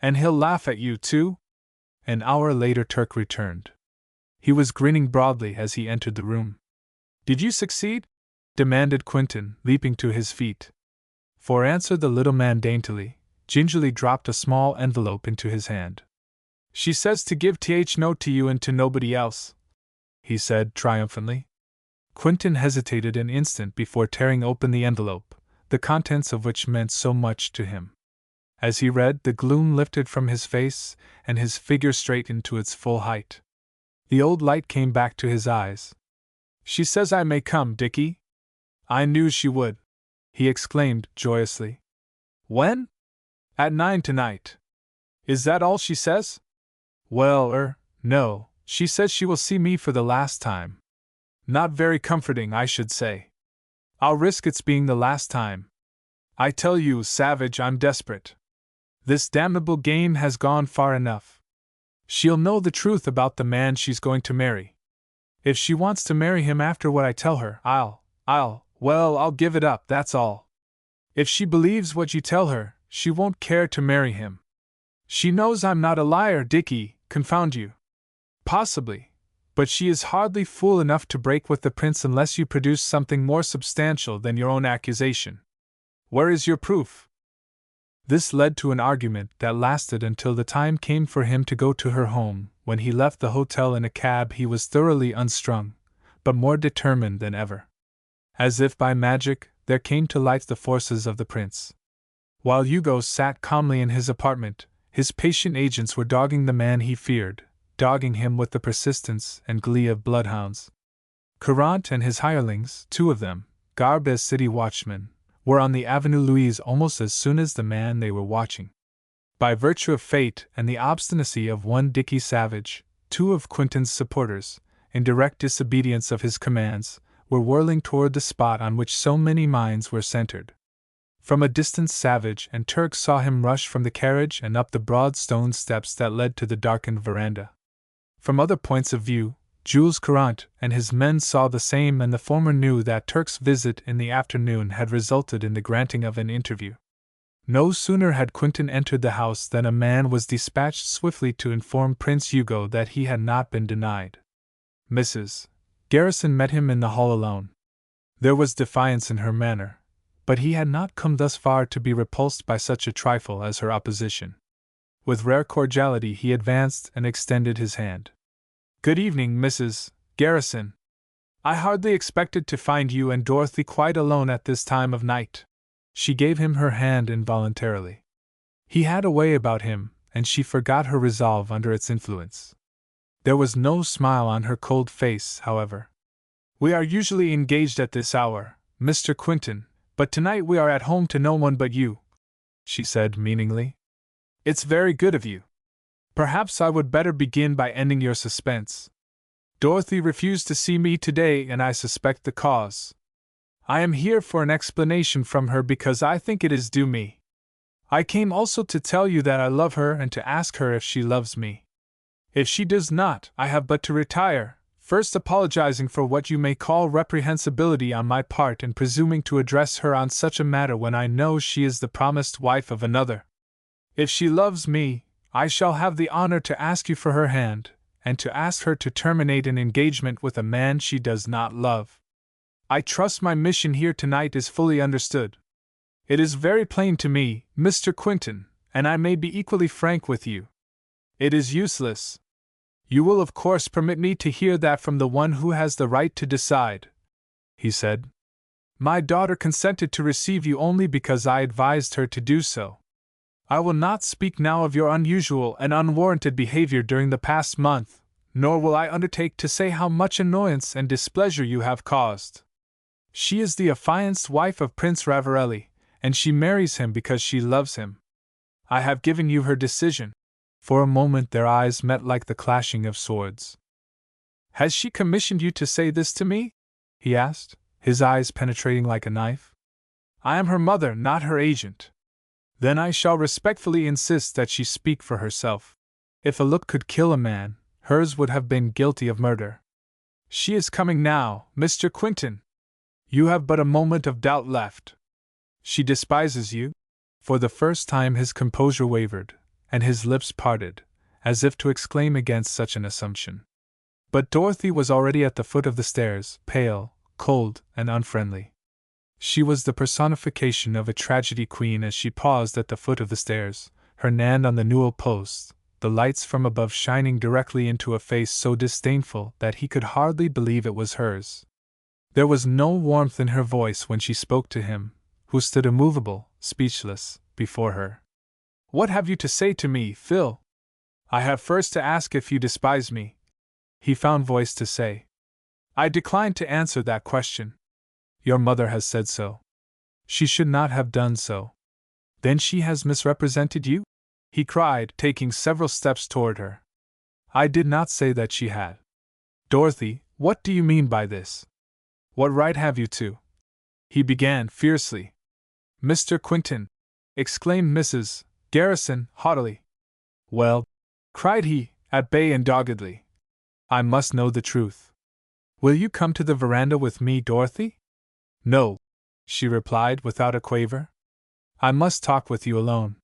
And he'll laugh at you, too." An hour later Turk returned. He was grinning broadly as he entered the room. "Did you succeed?" demanded Quentin, leaping to his feet. For answer the little man daintily, gingerly dropped a small envelope into his hand. "She says to give th note to you and to nobody else," he said triumphantly. Quentin hesitated an instant before tearing open the envelope, the contents of which meant so much to him. As he read, the gloom lifted from his face, and his figure straightened to its full height. The old light came back to his eyes. "She says I may come, Dickie. I knew she would," he exclaimed joyously. "When?" "At 9 tonight." "Is that all she says?" "Well, no, she says she will see me for the last time." "Not very comforting, I should say." "I'll risk its being the last time. I tell you, Savage, I'm desperate. This damnable game has gone far enough. She'll know the truth about the man she's going to marry. If she wants to marry him after what I tell her, I'll give it up, that's all. If she believes what you tell her, she won't care to marry him. She knows I'm not a liar, Dickie, confound you. Possibly, But she is hardly fool enough to break with the prince unless you produce something more substantial than your own accusation. Where is your proof? This led to an argument that lasted until the time came for him to go to her home. When he left the hotel in a cab, he was thoroughly unstrung, but more determined than ever. As if by magic, there came to light the forces of the prince. While Hugo sat calmly in his apartment, his patient agents were dogging the man he feared, dogging him with the persistence and glee of bloodhounds. Courant and his hirelings, 2 of them, garbed as city watchmen, were on the Avenue Louise almost as soon as the man they were watching. By virtue of fate and the obstinacy of one Dicky Savage, 2 of Quentin's supporters, in direct disobedience of his commands, were whirling toward the spot on which so many minds were centered. From a distance Savage and Turk saw him rush from the carriage and up the broad stone steps that led to the darkened veranda. From other points of view, Jules Courant and his men saw the same, and the former knew that Turk's visit in the afternoon had resulted in the granting of an interview. No sooner had Quentin entered the house than a man was dispatched swiftly to inform Prince Hugo that he had not been denied. Mrs. Garrison met him in the hall alone. There was defiance in her manner, but he had not come thus far to be repulsed by such a trifle as her opposition. With rare cordiality he advanced and extended his hand. "Good evening, Mrs. Garrison. I hardly expected to find you and Dorothy quite alone at this time of night." She gave him her hand involuntarily. He had a way about him, and she forgot her resolve under its influence. There was no smile on her cold face, however. "We are usually engaged at this hour, Mr. Quentin, but tonight we are at home to no one but you," she said meaningly. "It's very good of you. Perhaps I would better begin by ending your suspense. Dorothy refused to see me today, and I suspect the cause. I am here for an explanation from her because I think it is due me. I came also to tell you that I love her and to ask her if she loves me. If she does not, I have but to retire, first apologizing for what you may call reprehensibility on my part in presuming to address her on such a matter when I know she is the promised wife of another. If she loves me, I shall have the honor to ask you for her hand, and to ask her to terminate an engagement with a man she does not love. I trust my mission here tonight is fully understood. It is very plain to me, Mr. Quentin, and I may be equally frank with you. It is useless. You will of course permit me to hear that from the one who has the right to decide," he said. "My daughter consented to receive you only because I advised her to do so. I will not speak now of your unusual and unwarranted behavior during the past month, nor will I undertake to say how much annoyance and displeasure you have caused. She is the affianced wife of Prince Ravarelli, and she marries him because she loves him. I have given you her decision." For a moment their eyes met like the clashing of swords. "Has she commissioned you to say this to me?" he asked, his eyes penetrating like a knife. "I am her mother, not her agent." "Then I shall respectfully insist that she speak for herself. If a look could kill a man, hers would have been guilty of murder. She is coming now, Mr. Quentin. You have but a moment of doubt left. She despises you?" For the first time his composure wavered, and his lips parted, as if to exclaim against such an assumption. But Dorothy was already at the foot of the stairs, pale, cold, and unfriendly. She was the personification of a tragedy queen as she paused at the foot of the stairs, her hand on the newel post, the lights from above shining directly into a face so disdainful that he could hardly believe it was hers. There was no warmth in her voice when she spoke to him, who stood immovable, speechless, before her. "What have you to say to me, Phil? I have first to ask if you despise me," he found voice to say. "I decline to answer that question. Your mother has said so. She should not have done so." "Then she has misrepresented you?" he cried, taking several steps toward her. "I did not say that she had." "Dorothy, what do you mean by this? What right have you to—" he began fiercely. "Mr. Quentin!" exclaimed Mrs. Garrison, haughtily. "Well," cried he, at bay and doggedly, "I must know the truth. Will you come to the veranda with me, Dorothy?" "No," she replied without a quaver. "I must talk with you alone.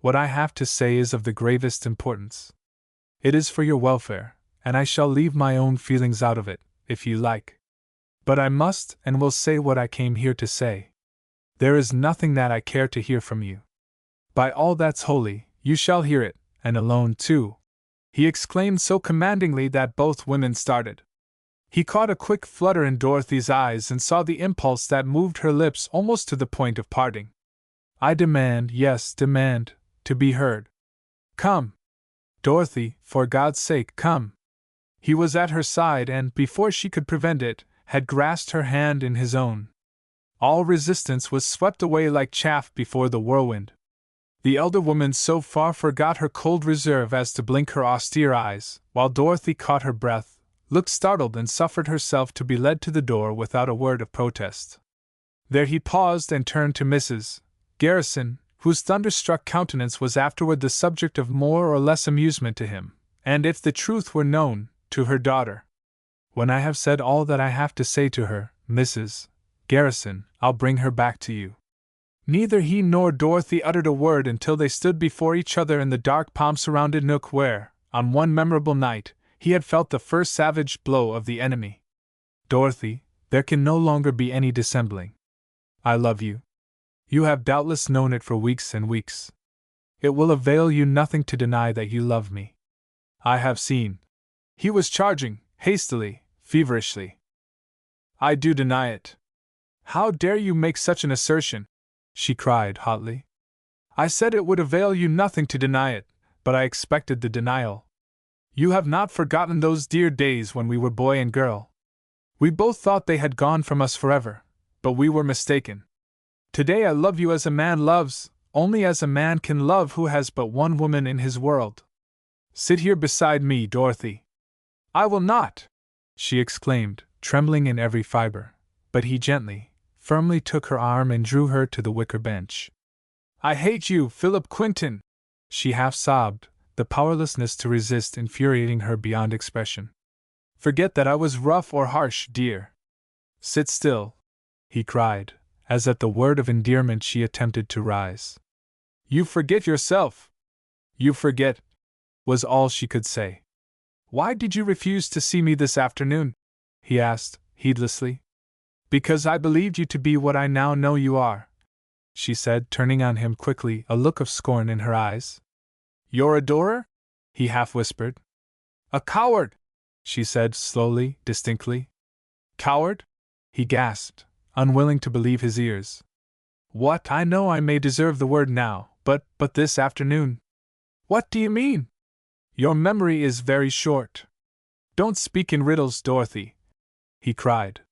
What I have to say is of the gravest importance. It is for your welfare, and I shall leave my own feelings out of it, if you like. But I must and will say what I came here to say. There is nothing that I care to hear from you. By all that's holy, you shall hear it, and alone too," he exclaimed so commandingly that both women started. He caught a quick flutter in Dorothy's eyes and saw the impulse that moved her lips almost to the point of parting. "I demand, yes, demand, to be heard. Come. Dorothy, for God's sake, come." He was at her side and, before she could prevent it, had grasped her hand in his own. All resistance was swept away like chaff before the whirlwind. The elder woman so far forgot her cold reserve as to blink her austere eyes, while Dorothy caught her breath, looked startled, and suffered herself to be led to the door without a word of protest. There he paused and turned to Mrs. Garrison, whose thunderstruck countenance was afterward the subject of more or less amusement to him, and, if the truth were known, to her daughter. "When I have said all that I have to say to her, Mrs. Garrison, I'll bring her back to you." Neither he nor Dorothy uttered a word until they stood before each other in the dark palm-surrounded nook where, on one memorable night, he had felt the first savage blow of the enemy. "Dorothy, there can no longer be any dissembling. I love you. You have doubtless known it for weeks and weeks. It will avail you nothing to deny that you love me. I have seen." He was charging, hastily, feverishly. "I do deny it." "How dare you make such an assertion?" she cried hotly. "I said it would avail you nothing to deny it, but I expected the denial. You have not forgotten those dear days when we were boy and girl. We both thought they had gone from us forever, but we were mistaken. Today I love you as a man loves, only as a man can love who has but one woman in his world. Sit here beside me, Dorothy." "I will not!" she exclaimed, trembling in every fiber, but he gently, firmly took her arm and drew her to the wicker bench. "I hate you, Philip Quinton!" she half sobbed, the powerlessness to resist infuriating her beyond expression. "Forget that I was rough or harsh, dear." "Sit still," he cried, as at the word of endearment she attempted to rise. "You forget yourself. You forget," was all she could say. "Why did you refuse to see me this afternoon?" he asked, heedlessly. "Because I believed you to be what I now know you are," she said, turning on him quickly, a look of scorn in her eyes. "Your adorer?" he half whispered. "A coward!" she said, slowly, distinctly. "Coward?" he gasped, unwilling to believe his ears. "What? I know I may deserve the word now, but this afternoon." "What do you mean?" "Your memory is very short. Don't speak in riddles, Dorothy," he cried.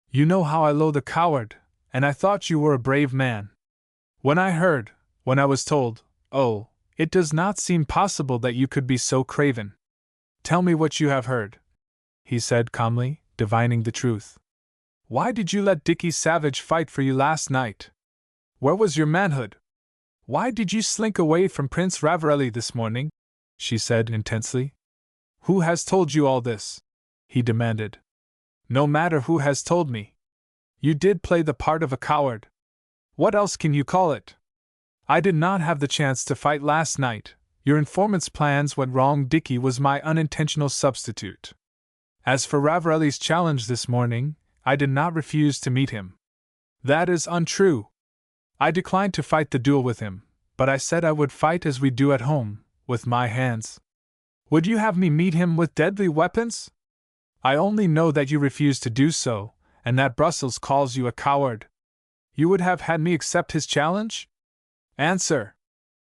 "You know how I loathe a coward, and I thought you were a brave man. When I was told, oh, it does not seem possible that you could be so craven." "Tell me what you have heard," he said calmly, divining the truth. "Why did you let Dickie Savage fight for you last night? Where was your manhood? Why did you slink away from Prince Ravarelli this morning?" she said intensely. "Who has told you all this?" he demanded. "No matter who has told me. You did play the part of a coward. What else can you call it? I did not have the chance to fight last night. Your informant's plans went wrong. Dickie was my unintentional substitute. As for Ravarelli's challenge this morning, I did not refuse to meet him. That is untrue. I declined to fight the duel with him, but I said I would fight as we do at home, with my hands. Would you have me meet him with deadly weapons? I only know that you refuse to do so, and that Brussels calls you a coward. You would have had me accept his challenge? Answer!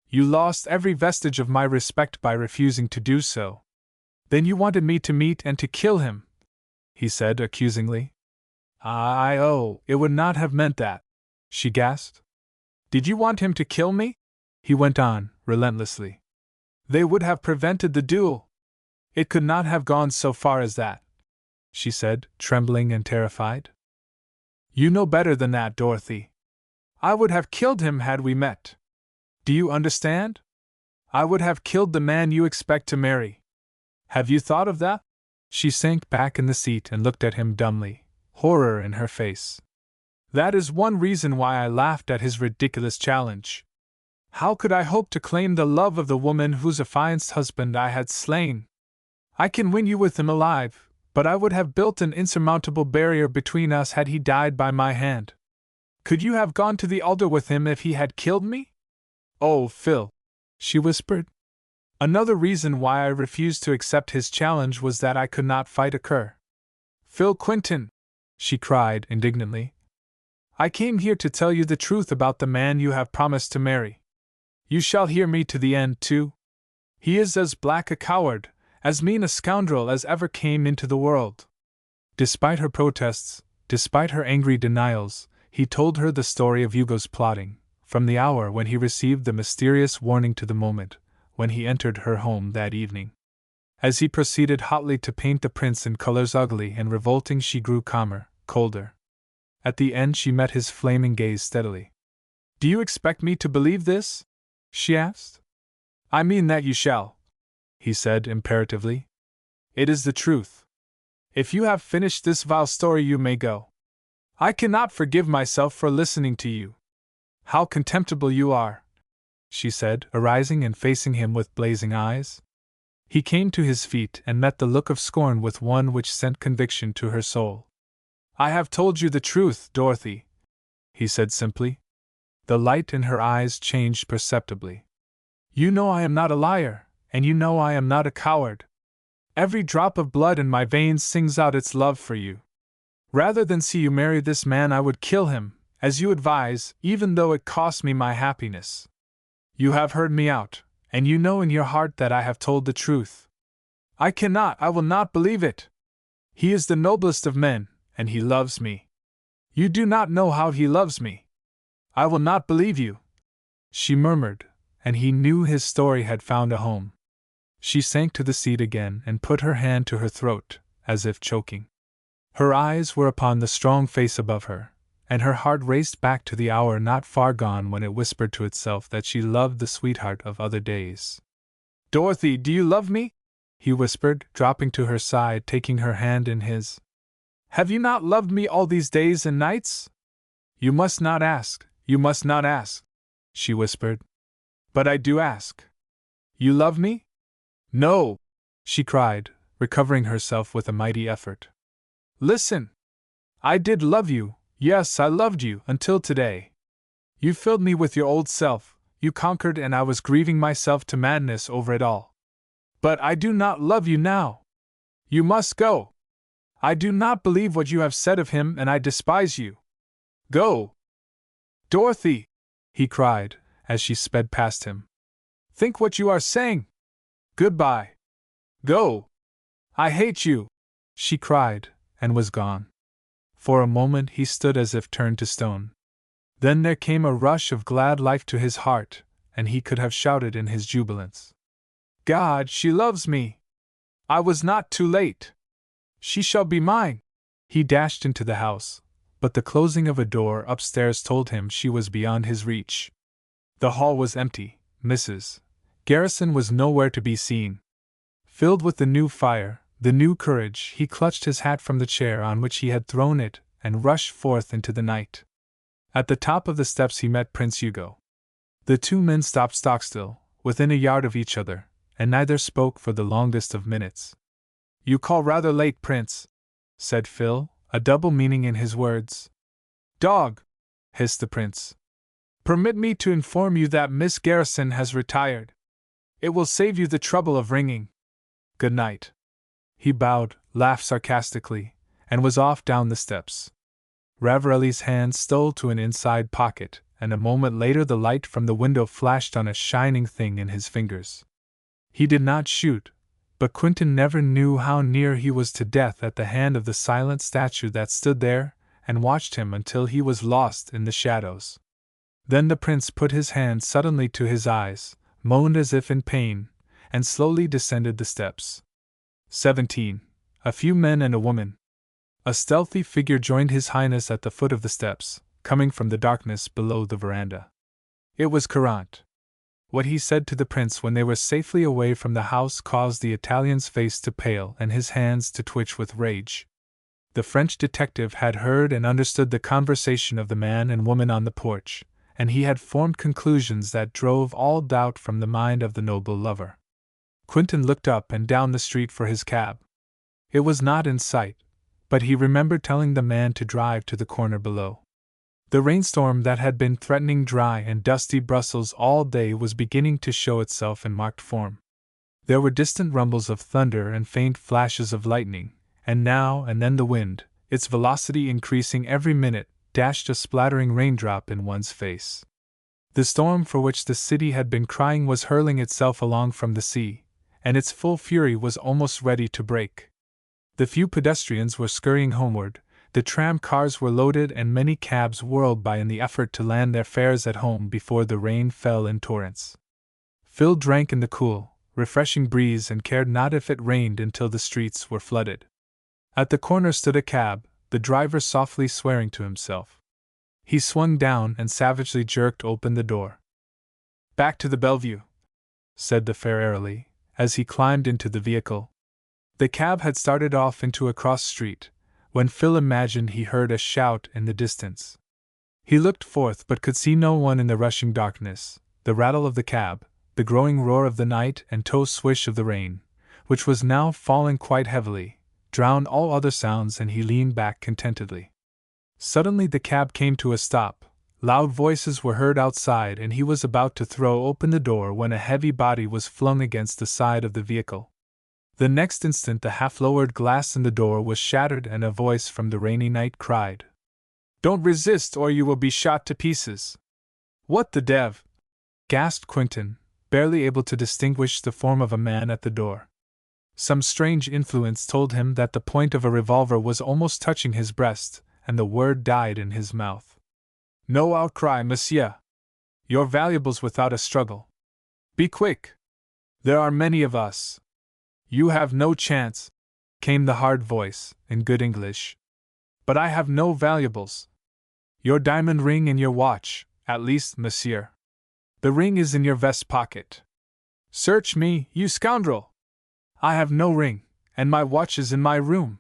You lost every vestige of my respect by refusing to do so. Then you wanted me to meet and to kill him," he said accusingly. It would not have meant that," she gasped. "Did you want him to kill me?" he went on, relentlessly. "They would have prevented the duel. It could not have gone so far as that," she said, trembling and terrified. "You know better than that, Dorothy. I would have killed him had we met. Do you understand? I would have killed the man you expect to marry. Have you thought of that?" She sank back in the seat and looked at him dumbly, horror in her face. "That is one reason why I laughed at his ridiculous challenge. How could I hope to claim the love of the woman whose affianced husband I had slain? I can win you with him alive, but I would have built an insurmountable barrier between us had he died by my hand. Could you have gone to the altar with him if he had killed me? Oh, Phil, she whispered. Another reason why I refused to accept his challenge was that I could not fight a cur. Phil Quinton, she cried indignantly. I came here to tell you the truth about the man you have promised to marry. You shall hear me to the end, too. He is as black a coward, as mean a scoundrel as ever came into the world. Despite her protests, despite her angry denials, he told her the story of Hugo's plotting, from the hour when he received the mysterious warning to the moment when he entered her home that evening. As he proceeded hotly to paint the prince in colors ugly and revolting, she grew calmer, colder. At the end she met his flaming gaze steadily. Do you expect me to believe this? She asked. I mean that you shall, he said imperatively. It is the truth. If you have finished this vile story, you may go. I cannot forgive myself for listening to you. How contemptible you are, she said, arising and facing him with blazing eyes. He came to his feet and met the look of scorn with one which sent conviction to her soul. I have told you the truth, Dorothy, he said simply. The light in her eyes changed perceptibly. You know I am not a liar, and you know I am not a coward. Every drop of blood in my veins sings out its love for you. Rather than see you marry this man, I would kill him, as you advise, even though it cost me my happiness. You have heard me out, and you know in your heart that I have told the truth. I will not believe it. He is the noblest of men, and he loves me. You do not know how he loves me. I will not believe you, she murmured, and he knew his story had found a home. She sank to the seat again and put her hand to her throat, as if choking. Her eyes were upon the strong face above her, and her heart raced back to the hour not far gone when it whispered to itself that she loved the sweetheart of other days. Dorothy, do you love me? He whispered, dropping to her side, taking her hand in his. Have you not loved me all these days and nights? You must not ask, she whispered. But I do ask. You love me? No, she cried, recovering herself with a mighty effort. Listen! I did love you, yes, I loved you, until today. You filled me with your old self, you conquered, and I was grieving myself to madness over it all. But I do not love you now. You must go. I do not believe what you have said of him, and I despise you. Go! Dorothy! He cried, as she sped past him. Think what you are saying! Goodbye! Go! I hate you! She cried, and was gone. For a moment he stood as if turned to stone. Then there came a rush of glad life to his heart, and he could have shouted in his jubilance. God, she loves me! I was not too late! She shall be mine! He dashed into the house, but the closing of a door upstairs told him she was beyond his reach. The hall was empty. Mrs. Garrison was nowhere to be seen. Filled with the new fire, the new courage, he clutched his hat from the chair on which he had thrown it and rushed forth into the night. At the top of the steps he met Prince Hugo. The two men stopped stock-still, within a yard of each other, and neither spoke for the longest of minutes. You call rather late, Prince, said Phil, a double meaning in his words. Dog, hissed the prince. Permit me to inform you that Miss Garrison has retired. It will save you the trouble of ringing. Good night. He bowed, laughed sarcastically, and was off down the steps. Ravarelli's hand stole to an inside pocket, and a moment later the light from the window flashed on a shining thing in his fingers. He did not shoot, but Quinton never knew how near he was to death at the hand of the silent statue that stood there and watched him until he was lost in the shadows. Then the prince put his hand suddenly to his eyes, moaned as if in pain, and slowly descended the steps. 17. A few men and a woman. A stealthy figure joined His Highness at the foot of the steps, coming from the darkness below the veranda. It was Courant. What he said to the prince when they were safely away from the house caused the Italian's face to pale and his hands to twitch with rage. The French detective had heard and understood the conversation of the man and woman on the porch, and he had formed conclusions that drove all doubt from the mind of the noble lover. Quentin looked up and down the street for his cab. It was not in sight, but he remembered telling the man to drive to the corner below. The rainstorm that had been threatening dry and dusty Brussels all day was beginning to show itself in marked form. There were distant rumbles of thunder and faint flashes of lightning, and now and then the wind, its velocity increasing every minute, dashed a splattering raindrop in one's face. The storm for which the city had been crying was hurling itself along from the sea, and its full fury was almost ready to break. The few pedestrians were scurrying homeward, the tram cars were loaded, and many cabs whirled by in the effort to land their fares at home before the rain fell in torrents. Phil drank in the cool, refreshing breeze and cared not if it rained until the streets were flooded. At the corner stood a cab, the driver softly swearing to himself. He swung down and savagely jerked open the door. "Back to the Bellevue," said the fare airily, as he climbed into the vehicle. The cab had started off into a cross street, when Phil imagined he heard a shout in the distance. He looked forth but could see no one in the rushing darkness. The rattle of the cab, the growing roar of the night and toe swish of the rain, which was now falling quite heavily, drowned all other sounds, and he leaned back contentedly. Suddenly the cab came to a stop, loud voices were heard outside, and he was about to throw open the door when a heavy body was flung against the side of the vehicle. The next instant the half-lowered glass in the door was shattered, and a voice from the rainy night cried, "Don't resist, or you will be shot to pieces." "What the dev?" gasped Quentin, barely able to distinguish the form of a man at the door. Some strange influence told him that the point of a revolver was almost touching his breast, and the word died in his mouth. "No outcry, monsieur. Your valuables without a struggle. Be quick. There are many of us. You have no chance," came the hard voice, in good English. "But I have no valuables. Your diamond ring and your watch, at least, monsieur. The ring is in your vest pocket. Search me, you scoundrel! I have no ring, and my watch is in my room.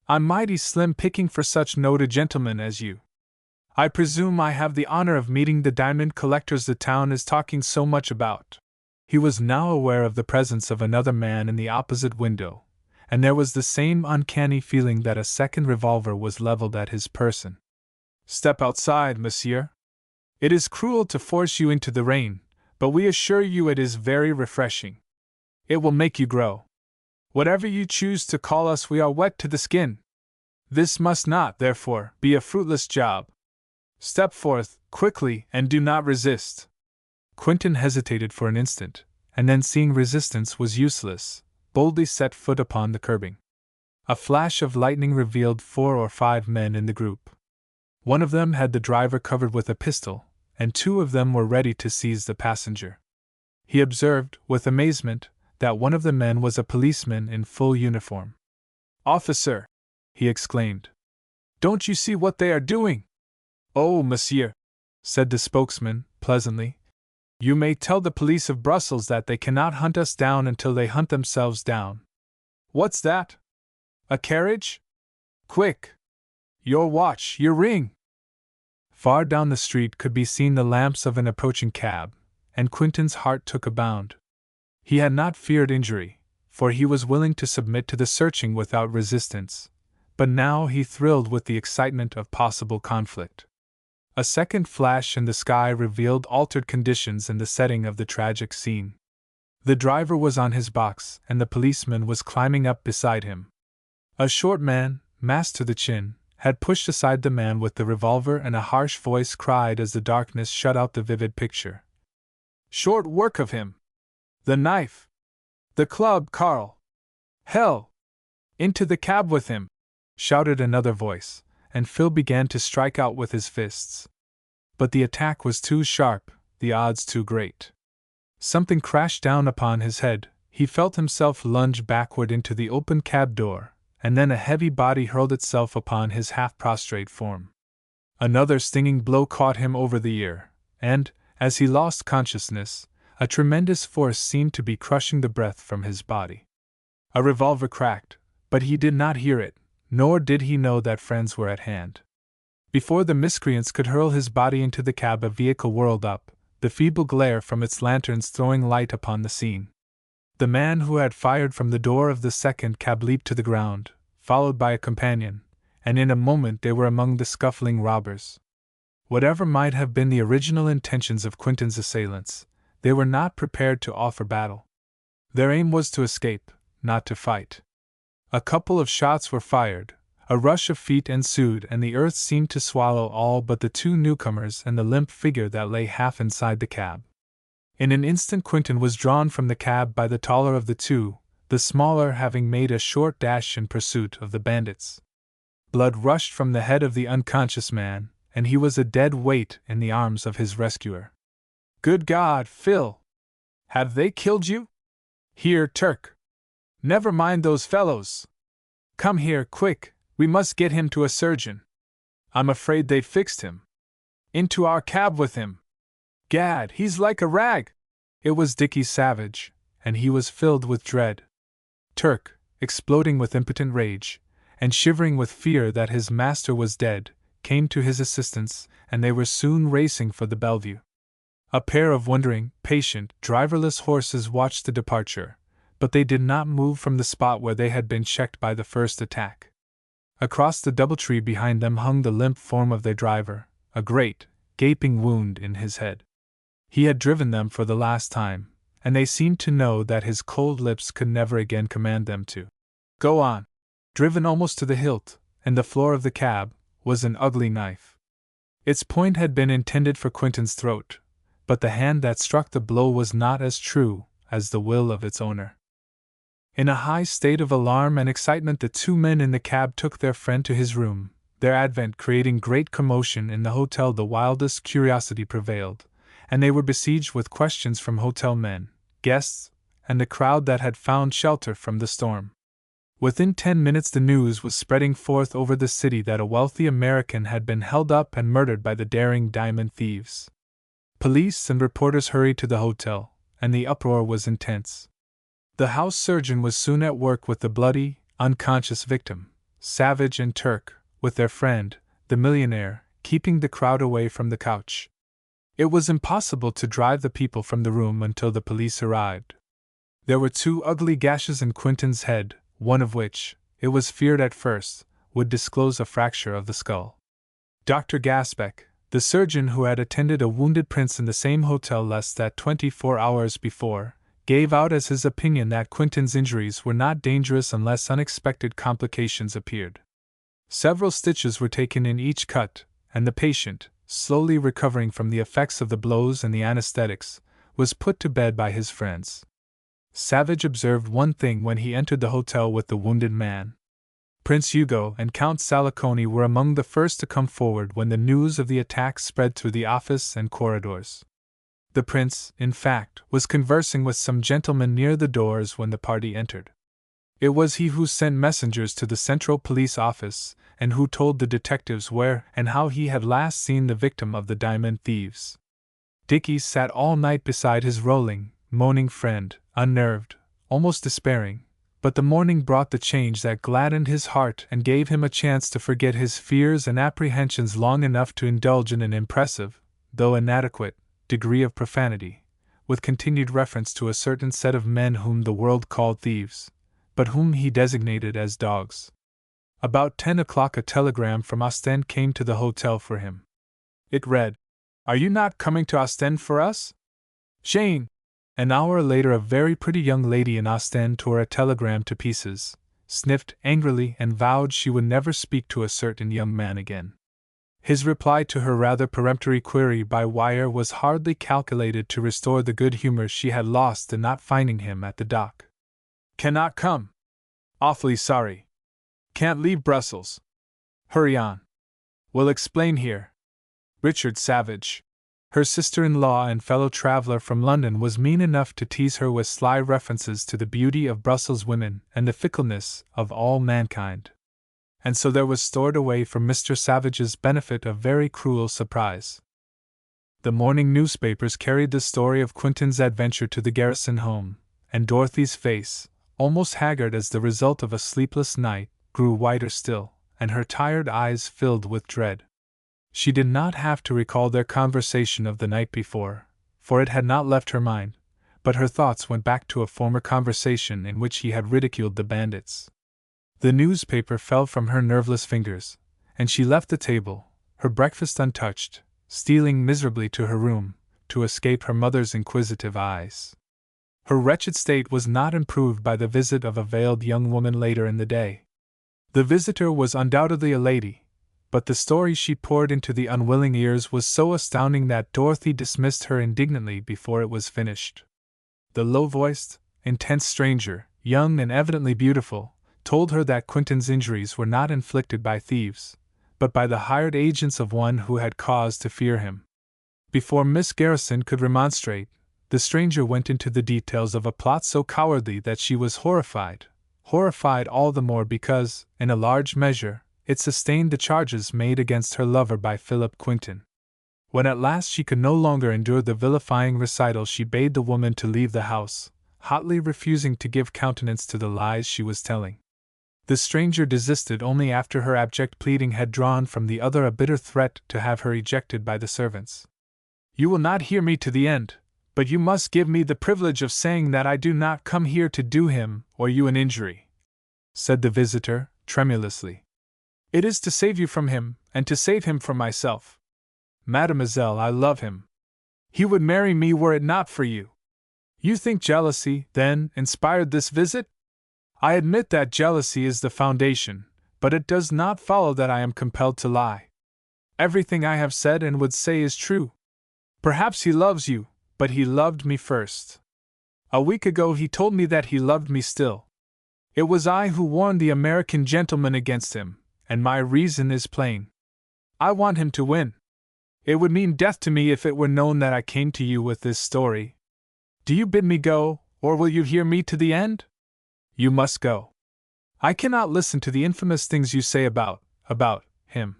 I'm mighty slim picking for such noted gentlemen as you. I presume I have the honor of meeting the diamond collectors the town is talking so much about." He was now aware of the presence of another man in the opposite window, and there was the same uncanny feeling that a second revolver was leveled at his person. "Step outside, monsieur. It is cruel to force you into the rain, but we assure you it is very refreshing. It will make you grow. Whatever you choose to call us, we are wet to the skin. This must not, therefore, be a fruitless job. Step forth, quickly, and do not resist." Quentin hesitated for an instant, and then, seeing resistance was useless, boldly set foot upon the curbing. A flash of lightning revealed 4 or 5 men in the group. One of them had the driver covered with a pistol, and 2 of them were ready to seize the passenger. He observed, with amazement, that one of the men was a policeman in full uniform. "Officer!" he exclaimed. "Don't you see what they are doing?" "Oh, monsieur," said the spokesman, pleasantly, "you may tell the police of Brussels that they cannot hunt us down until they hunt themselves down. What's that? A carriage? Quick! Your watch, your ring!" Far down the street could be seen the lamps of an approaching cab, and Quentin's heart took a bound. He had not feared injury, for he was willing to submit to the searching without resistance, but now he thrilled with the excitement of possible conflict. A second flash in the sky revealed altered conditions in the setting of the tragic scene. The driver was on his box, and the policeman was climbing up beside him. A short man, masked to the chin, had pushed aside the man with the revolver, and a harsh voice cried as the darkness shut out the vivid picture, "Short work of him! The knife! The club, Carl! Hell! Into the cab with him!" shouted another voice, and Phil began to strike out with his fists. But the attack was too sharp, the odds too great. Something crashed down upon his head, he felt himself lunge backward into the open cab door, and then a heavy body hurled itself upon his half-prostrate form. Another stinging blow caught him over the ear, and, as he lost consciousness, a tremendous force seemed to be crushing the breath from his body. A revolver cracked, but he did not hear it, nor did he know that friends were at hand. Before the miscreants could hurl his body into the cab, a vehicle whirled up, the feeble glare from its lanterns throwing light upon the scene. The man who had fired from the door of the second cab leaped to the ground, followed by a companion, and in a moment they were among the scuffling robbers. Whatever might have been the original intentions of Quentin's assailants, they were not prepared to offer battle. Their aim was to escape, not to fight. A couple of shots were fired, a rush of feet ensued, and the earth seemed to swallow all but the two newcomers and the limp figure that lay half inside the cab. In an instant Quentin was drawn from the cab by the taller of the two, the smaller having made a short dash in pursuit of the bandits. Blood rushed from the head of the unconscious man, and he was a dead weight in the arms of his rescuer. "Good God, Phil! Have they killed you? Here, Turk! Never mind those fellows! Come here, quick, we must get him to a surgeon. I'm afraid they've fixed him. Into our cab with him! Gad, he's like a rag!" It was Dickie Savage, and he was filled with dread. Turk, exploding with impotent rage, and shivering with fear that his master was dead, came to his assistance, and they were soon racing for the Bellevue. A pair of wondering, patient, driverless horses watched the departure, but they did not move from the spot where they had been checked by the first attack. Across the doubletree behind them hung the limp form of their driver, a great, gaping wound in his head. He had driven them for the last time, and they seemed to know that his cold lips could never again command them to go on. Driven almost to the hilt, and the floor of the cab, was an ugly knife. Its point had been intended for Quentin's throat, but the hand that struck the blow was not as true as the will of its owner. In a high state of alarm and excitement, the two men in the cab took their friend to his room, their advent creating great commotion in the hotel. The wildest curiosity prevailed, and they were besieged with questions from hotel men, guests, and the crowd that had found shelter from the storm. Within 10 minutes the news was spreading forth over the city that a wealthy American had been held up and murdered by the daring diamond thieves. Police and reporters hurried to the hotel, and the uproar was intense. The house surgeon was soon at work with the bloody, unconscious victim. Savage and Turk, with their friend, the millionaire, keeping the crowd away from the couch. It was impossible to drive the people from the room until the police arrived. There were 2 ugly gashes in Quentin's head, one of which, it was feared at first, would disclose a fracture of the skull. Dr. Gasbeck, the surgeon who had attended a wounded prince in the same hotel less than 24 hours before, gave out as his opinion that Quentin's injuries were not dangerous unless unexpected complications appeared. Several stitches were taken in each cut, and the patient, slowly recovering from the effects of the blows and the anesthetics, was put to bed by his friends. Savage observed one thing when he entered the hotel with the wounded man. Prince Hugo and Count Saliconi were among the first to come forward when the news of the attack spread through the office and corridors. The prince, in fact, was conversing with some gentlemen near the doors when the party entered. It was he who sent messengers to the Central Police Office, and who told the detectives where and how he had last seen the victim of the diamond thieves. Dickie sat all night beside his rolling, moaning friend, unnerved, almost despairing, but the morning brought the change that gladdened his heart and gave him a chance to forget his fears and apprehensions long enough to indulge in an impressive, though inadequate, degree of profanity, with continued reference to a certain set of men whom the world called thieves, but whom he designated as dogs. About 10 o'clock a telegram from Ostend came to the hotel for him. It read, "Are you not coming to Ostend for us? Jane." An hour later a very pretty young lady in Ostend tore a telegram to pieces, sniffed angrily and vowed she would never speak to a certain young man again. His reply to her rather peremptory query by wire was hardly calculated to restore the good humor she had lost in not finding him at the dock. "Cannot come. Awfully sorry. Can't leave Brussels. Hurry on. Will explain here." Richard Savage, her sister-in-law and fellow traveler from London, was mean enough to tease her with sly references to the beauty of Brussels women and the fickleness of all mankind. And so there was stored away for Mr. Savage's benefit a very cruel surprise. The morning newspapers carried the story of Quentin's adventure to the garrison home, and Dorothy's face, almost haggard as the result of a sleepless night, grew whiter still, and her tired eyes filled with dread. She did not have to recall their conversation of the night before, for it had not left her mind, but her thoughts went back to a former conversation in which he had ridiculed the bandits. The newspaper fell from her nerveless fingers, and she left the table, her breakfast untouched, stealing miserably to her room, to escape her mother's inquisitive eyes. Her wretched state was not improved by the visit of a veiled young woman later in the day. The visitor was undoubtedly a lady, but the story she poured into the unwilling ears was so astounding that Dorothy dismissed her indignantly before it was finished. The low-voiced, intense stranger, young and evidently beautiful, told her that Quentin's injuries were not inflicted by thieves, but by the hired agents of one who had cause to fear him. Before Miss Garrison could remonstrate, the stranger went into the details of a plot so cowardly that she was horrified all the more because, in a large measure, it sustained the charges made against her lover by Philip Quinton. When at last she could no longer endure the vilifying recital, she bade the woman to leave the house, hotly refusing to give countenance to the lies she was telling. The stranger desisted only after her abject pleading had drawn from the other a bitter threat to have her ejected by the servants. "You will not hear me to the end, but you must give me the privilege of saying that I do not come here to do him or you an injury," said the visitor, tremulously. "It is to save you from him, and to save him from myself. Mademoiselle, I love him. He would marry me were it not for you. You think jealousy, then, inspired this visit? I admit that jealousy is the foundation, but it does not follow that I am compelled to lie. Everything I have said and would say is true. Perhaps he loves you, but he loved me first. A week ago he told me that he loved me still. It was I who warned the American gentleman against him, and my reason is plain. I want him to win. It would mean death to me if it were known that I came to you with this story. Do you bid me go, or will you hear me to the end? You must go. I cannot listen to the infamous things you say about him,"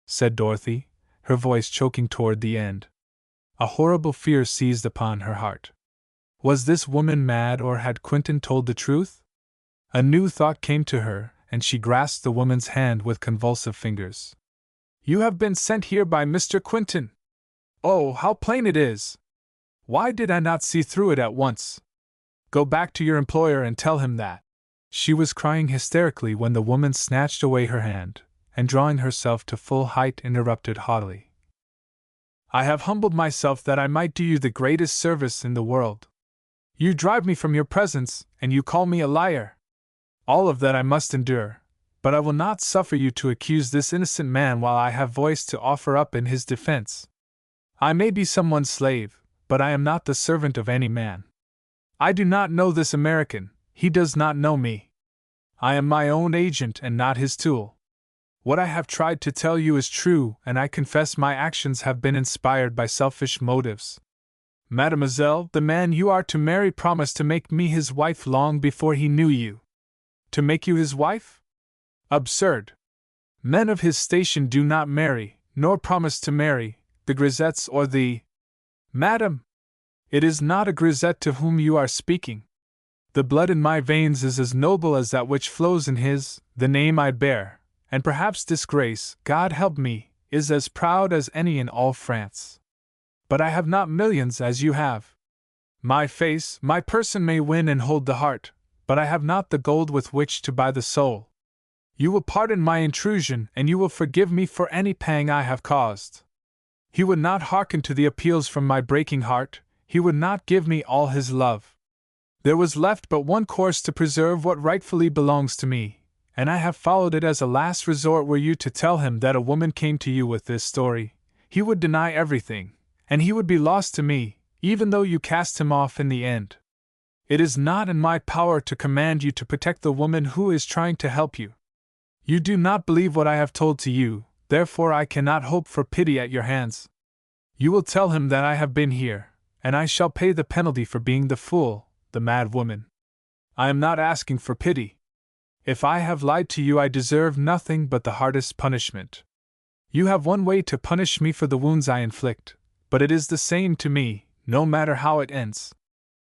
said Dorothy, her voice choking toward the end. A horrible fear seized upon her heart. Was this woman mad, or had Quentin told the truth? A new thought came to her, and she grasped the woman's hand with convulsive fingers. "You have been sent here by Mr. Quentin. Oh, how plain it is! Why did I not see through it at once? Go back to your employer and tell him that." She was crying hysterically when the woman snatched away her hand, and drawing herself to full height interrupted haughtily. "I have humbled myself that I might do you the greatest service in the world. You drive me from your presence, and you call me a liar. All of that I must endure, but I will not suffer you to accuse this innocent man while I have voice to offer up in his defense. I may be someone's slave, but I am not the servant of any man. I do not know this American, he does not know me. I am my own agent and not his tool. What I have tried to tell you is true, and I confess my actions have been inspired by selfish motives. Mademoiselle, the man you are to marry promised to make me his wife long before he knew you. To make you his wife? Absurd. Men of his station do not marry, nor promise to marry, the grisettes or the— Madam! It is not a grisette to whom you are speaking. The blood in my veins is as noble as that which flows in his. The name I bear, and perhaps disgrace, God help me, is as proud as any in all France. But I have not millions as you have. My face, my person may win and hold the heart, but I have not the gold with which to buy the soul. You will pardon my intrusion, and you will forgive me for any pang I have caused. He would not hearken to the appeals from my breaking heart, he would not give me all his love. There was left but one course to preserve what rightfully belongs to me, and I have followed it as a last resort. Were you to tell him that a woman came to you with this story, he would deny everything, and he would be lost to me, even though you cast him off in the end. It is not in my power to command you to protect the woman who is trying to help you. You do not believe what I have told to you, therefore I cannot hope for pity at your hands. You will tell him that I have been here, and I shall pay the penalty for being the fool, the mad woman. I am not asking for pity. If I have lied to you, I deserve nothing but the hardest punishment. You have one way to punish me for the wounds I inflict, but it is the same to me, no matter how it ends.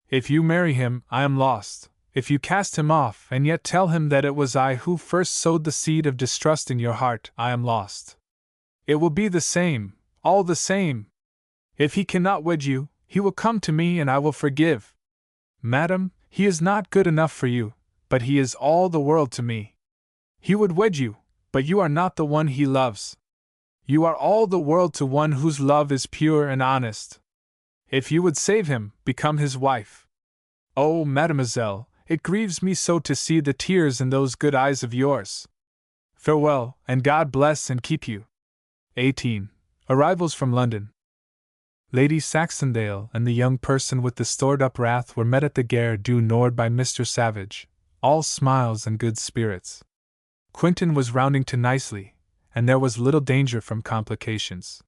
If you marry him, I am lost. If you cast him off and yet tell him that it was I who first sowed the seed of distrust in your heart, I am lost. It will be the same, all the same. If he cannot wed you, he will come to me and I will forgive, Madam, he is not good enough for you, but he is all the world to me. He would wed you, but you are not the one he loves. You are all the world to one whose love is pure and honest. If you would save him, become his wife. Oh, mademoiselle, it grieves me so to see the tears in those good eyes of yours. Farewell, and God bless and keep you. 18. Arrivals from London. Lady Saxondale and the young person with the stored-up wrath were met at the Gare du Nord by Mr. Savage, all smiles and good spirits. Quinton was rounding to nicely, and there was little danger from complications.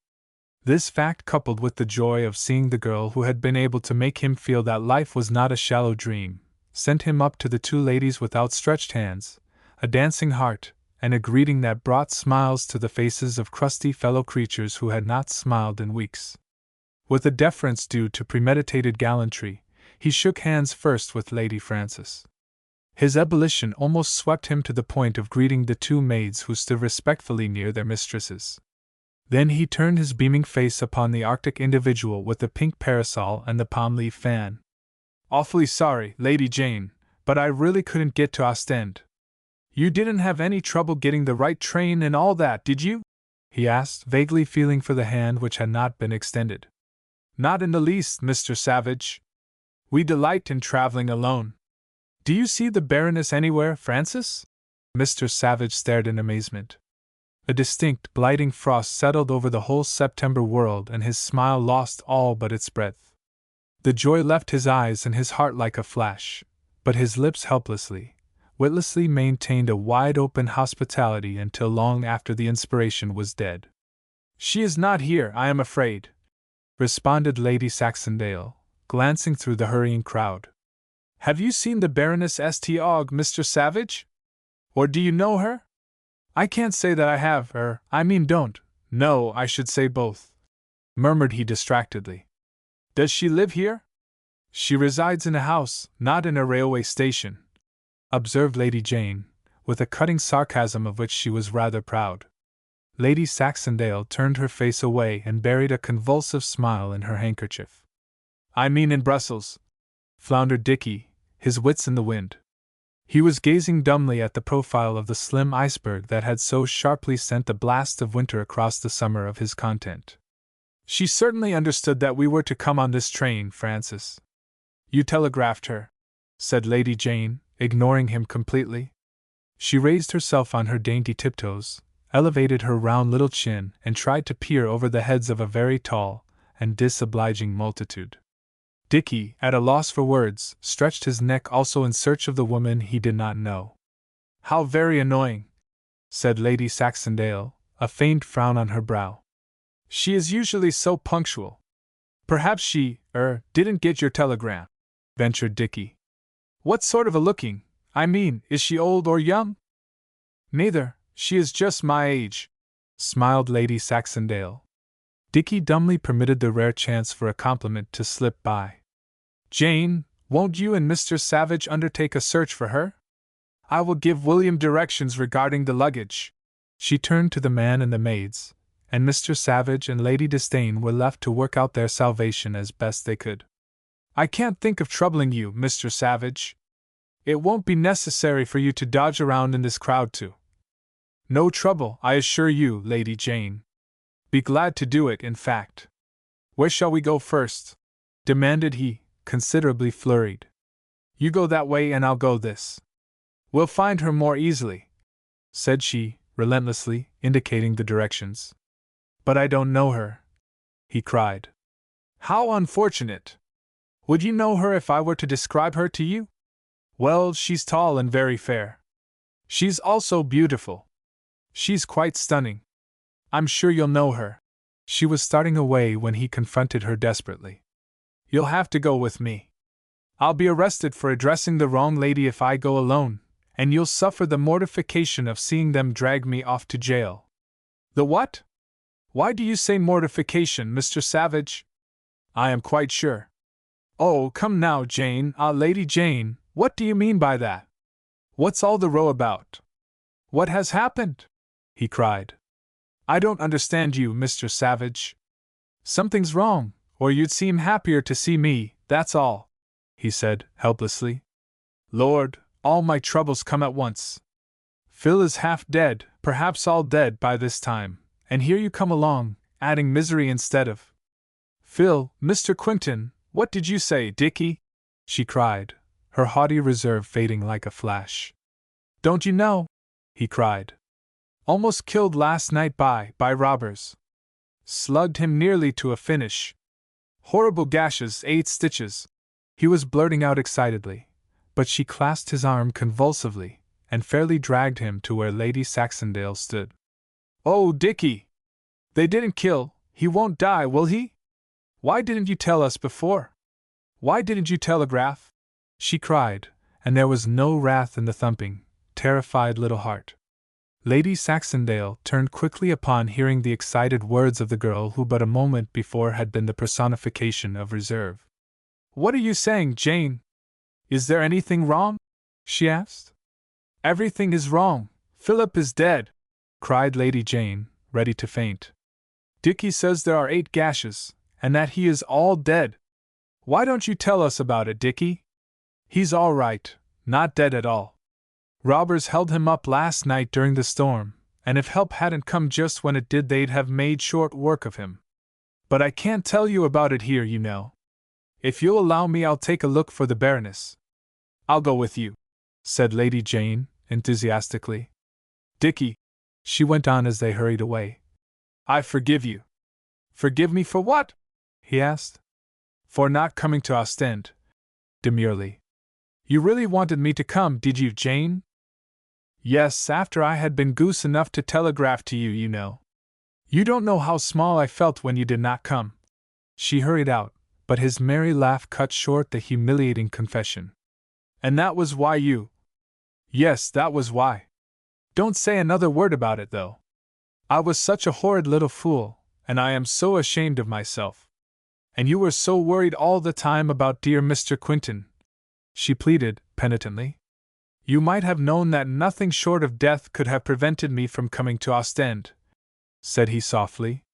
This fact, coupled with the joy of seeing the girl who had been able to make him feel that life was not a shallow dream, sent him up to the two ladies with outstretched hands, a dancing heart, and a greeting that brought smiles to the faces of crusty fellow creatures who had not smiled in weeks. With a deference due to premeditated gallantry, he shook hands first with Lady Frances. His ebullition almost swept him to the point of greeting the two maids who stood respectfully near their mistresses. Then he turned his beaming face upon the Arctic individual with the pink parasol and the palm-leaf fan. "Awfully sorry, Lady Jane, but I really couldn't get to Ostend." "You didn't have any trouble getting the right train and all that, did you?" he asked, vaguely feeling for the hand which had not been extended. "Not in the least, Mr. Savage. We delight in traveling alone. Do you see the Baroness anywhere, Francis?" Mr. Savage stared in amazement. A distinct, blighting frost settled over the whole September world, and his smile lost all but its breadth. The joy left his eyes and his heart like a flash, but his lips helplessly, witlessly maintained a wide-open hospitality until long after the inspiration was dead. "She is not here, I am afraid," responded Lady Saxondale, glancing through the hurrying crowd. "Have you seen the Baroness St. Aug, Mr. Savage? Or do you know her?" "I can't say that I have, don't. No, I should say both," murmured he distractedly. "Does she live here?" "She resides in a house, not in a railway station," observed Lady Jane, with a cutting sarcasm of which she was rather proud. Lady Saxondale turned her face away and buried a convulsive smile in her handkerchief. "I mean in Brussels," floundered Dicky, his wits in the wind. He was gazing dumbly at the profile of the slim iceberg that had so sharply sent the blast of winter across the summer of his content. "She certainly understood that we were to come on this train, Francis." "You telegraphed her," said Lady Jane, ignoring him completely. She raised herself on her dainty tiptoes, elevated her round little chin, and tried to peer over the heads of a very tall and disobliging multitude. Dicky, at a loss for words, stretched his neck also in search of the woman he did not know. "How very annoying," said Lady Saxondale, a faint frown on her brow. "She is usually so punctual." "Perhaps she, didn't get your telegram," ventured Dicky. "What sort of a looking? I mean, is she old or young?" "Neither, she is just my age," smiled Lady Saxondale. Dicky dumbly permitted the rare chance for a compliment to slip by. "Jane, won't you and Mr. Savage undertake a search for her? I will give William directions regarding the luggage." She turned to the man and the maids, and Mr. Savage and Lady Disdain were left to work out their salvation as best they could. "I can't think of troubling you, Mr. Savage. It won't be necessary for you to dodge around in this crowd too." "No trouble, I assure you, Lady Jane. Be glad to do it, in fact." "Where shall we go first?" demanded he, considerably flurried. "You go that way and I'll go this. We'll find her more easily," said she, relentlessly, indicating the directions. "But I don't know her," he cried. "How unfortunate! Would you know her if I were to describe her to you? Well, she's tall and very fair. She's also beautiful. She's quite stunning. I'm sure you'll know her." She was starting away when he confronted her desperately. "You'll have to go with me. I'll be arrested for addressing the wrong lady if I go alone, and you'll suffer the mortification of seeing them drag me off to jail." "The what? Why do you say mortification, Mr. Savage?" "I am quite sure." "Oh, come now, Jane, Lady Jane, what do you mean by that? What's all the row about? What has happened?" he cried. "I don't understand you, Mr. Savage. Something's wrong, or you'd seem happier to see me, that's all." he said, helplessly. Lord, all my troubles come at once. Phil is half dead, perhaps all dead by this time, and here you come along, adding misery instead of. Phil, Mr. Quinton, what did you say, Dickie? She cried, her haughty reserve fading like a flash. Don't you know? He cried. Almost killed last night by robbers. Slugged him nearly to a finish. Horrible gashes, 8 stitches. He was blurting out excitedly, but she clasped his arm convulsively and fairly dragged him to where Lady Saxondale stood. Oh, Dickie! They didn't kill, he won't die, will he? Why didn't you tell us before? Why didn't you telegraph? She cried, and there was no wrath in the thumping, terrified little heart. Lady Saxondale turned quickly upon hearing the excited words of the girl who but a moment before had been the personification of reserve. What are you saying, Jane? Is there anything wrong? She asked. Everything is wrong. Philip is dead, cried Lady Jane, ready to faint. Dickie says there are 8 gashes, and that he is all dead. Why don't you tell us about it, Dickie? He's all right, not dead at all. Robbers held him up last night during the storm, and if help hadn't come just when it did, they'd have made short work of him. But I can't tell you about it here, you know. If you'll allow me, I'll take a look for the Baroness. I'll go with you, said Lady Jane, enthusiastically. Dickie, she went on as they hurried away, I forgive you. Forgive me for what? He asked. For not coming to Ostend. Demurely. You really wanted me to come, did you, Jane? Yes, after I had been goose enough to telegraph to you, you know. You don't know how small I felt when you did not come. She hurried out, but his merry laugh cut short the humiliating confession. And that was why you. Yes, that was why. Don't say another word about it, though. I was such a horrid little fool, and I am so ashamed of myself. And you were so worried all the time about dear Mr. Quinton, she pleaded, penitently. You might have known that nothing short of death could have prevented me from coming to Ostend, said he softly.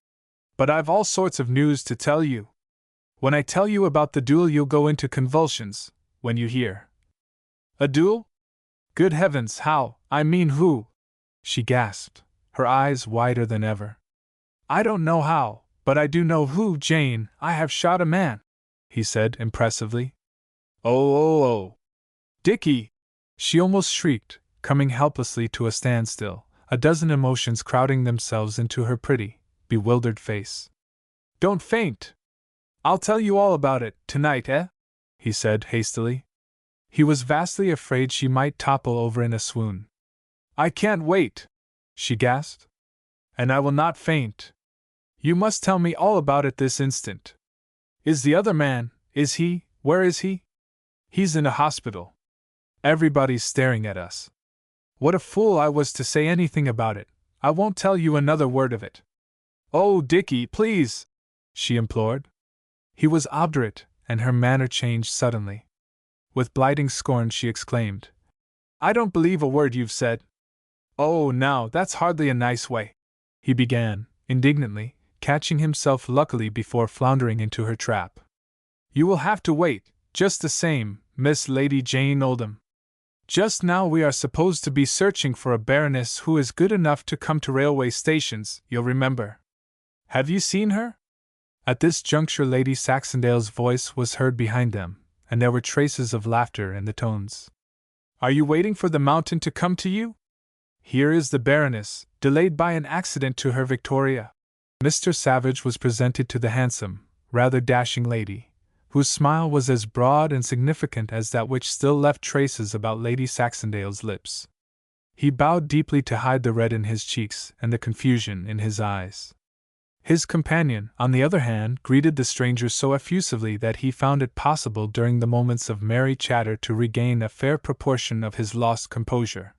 But I've all sorts of news to tell you. When I tell you about the duel, you'll go into convulsions, when you hear. A duel? Good heavens, how, I mean who? She gasped, her eyes wider than ever. I don't know how, but I do know who, Jane. I have shot a man, he said impressively. Oh. Dickie! She almost shrieked, coming helplessly to a standstill, a dozen emotions crowding themselves into her pretty, bewildered face. Don't faint! I'll tell you all about it, tonight, he said hastily. He was vastly afraid she might topple over in a swoon. I can't wait, she gasped. And I will not faint. You must tell me all about it this instant. Is the other man, where is he? He's in a hospital. Everybody's staring at us. What a fool I was to say anything about it. I won't tell you another word of it. Oh, Dickie, please, she implored. He was obdurate, and her manner changed suddenly. With blighting scorn she exclaimed, I don't believe a word you've said. Oh, now, that's hardly a nice way, he began, indignantly, catching himself luckily before floundering into her trap. You will have to wait, just the same, Miss Lady Jane Oldham. Just now we are supposed to be searching for a baroness who is good enough to come to railway stations, you'll remember. Have you seen her? At this juncture Lady Saxondale's voice was heard behind them, and there were traces of laughter in the tones. Are you waiting for the mountain to come to you? Here is the Baroness, delayed by an accident to her Victoria. Mr. Savage was presented to the handsome, rather dashing lady, whose smile was as broad and significant as that which still left traces about Lady Saxondale's lips. He bowed deeply to hide the red in his cheeks and the confusion in his eyes. His companion, on the other hand, greeted the stranger so effusively that he found it possible during the moments of merry chatter to regain a fair proportion of his lost composure.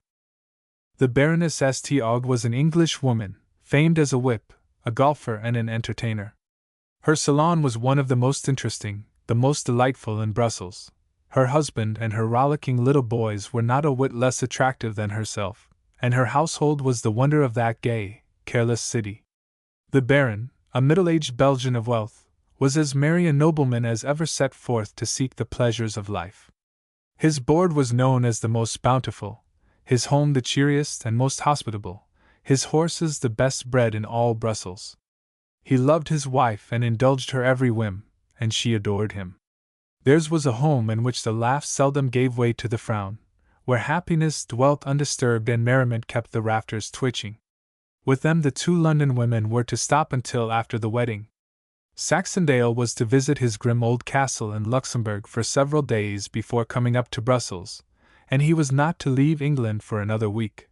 The Baroness St. Aug was an English woman, famed as a whip, a golfer and an entertainer. Her salon was one of the most interesting, the most delightful in Brussels. Her husband and her rollicking little boys were not a whit less attractive than herself, and her household was the wonder of that gay, careless city. The Baron, a middle-aged Belgian of wealth, was as merry a nobleman as ever set forth to seek the pleasures of life. His board was known as the most bountiful, his home the cheeriest and most hospitable, his horses the best bred in all Brussels. He loved his wife and indulged her every whim, and she adored him. Theirs was a home in which the laugh seldom gave way to the frown, where happiness dwelt undisturbed and merriment kept the rafters twitching. With them the two London women were to stop until after the wedding. Saxondale was to visit his grim old castle in Luxembourg for several days before coming up to Brussels, and he was not to leave England for another week.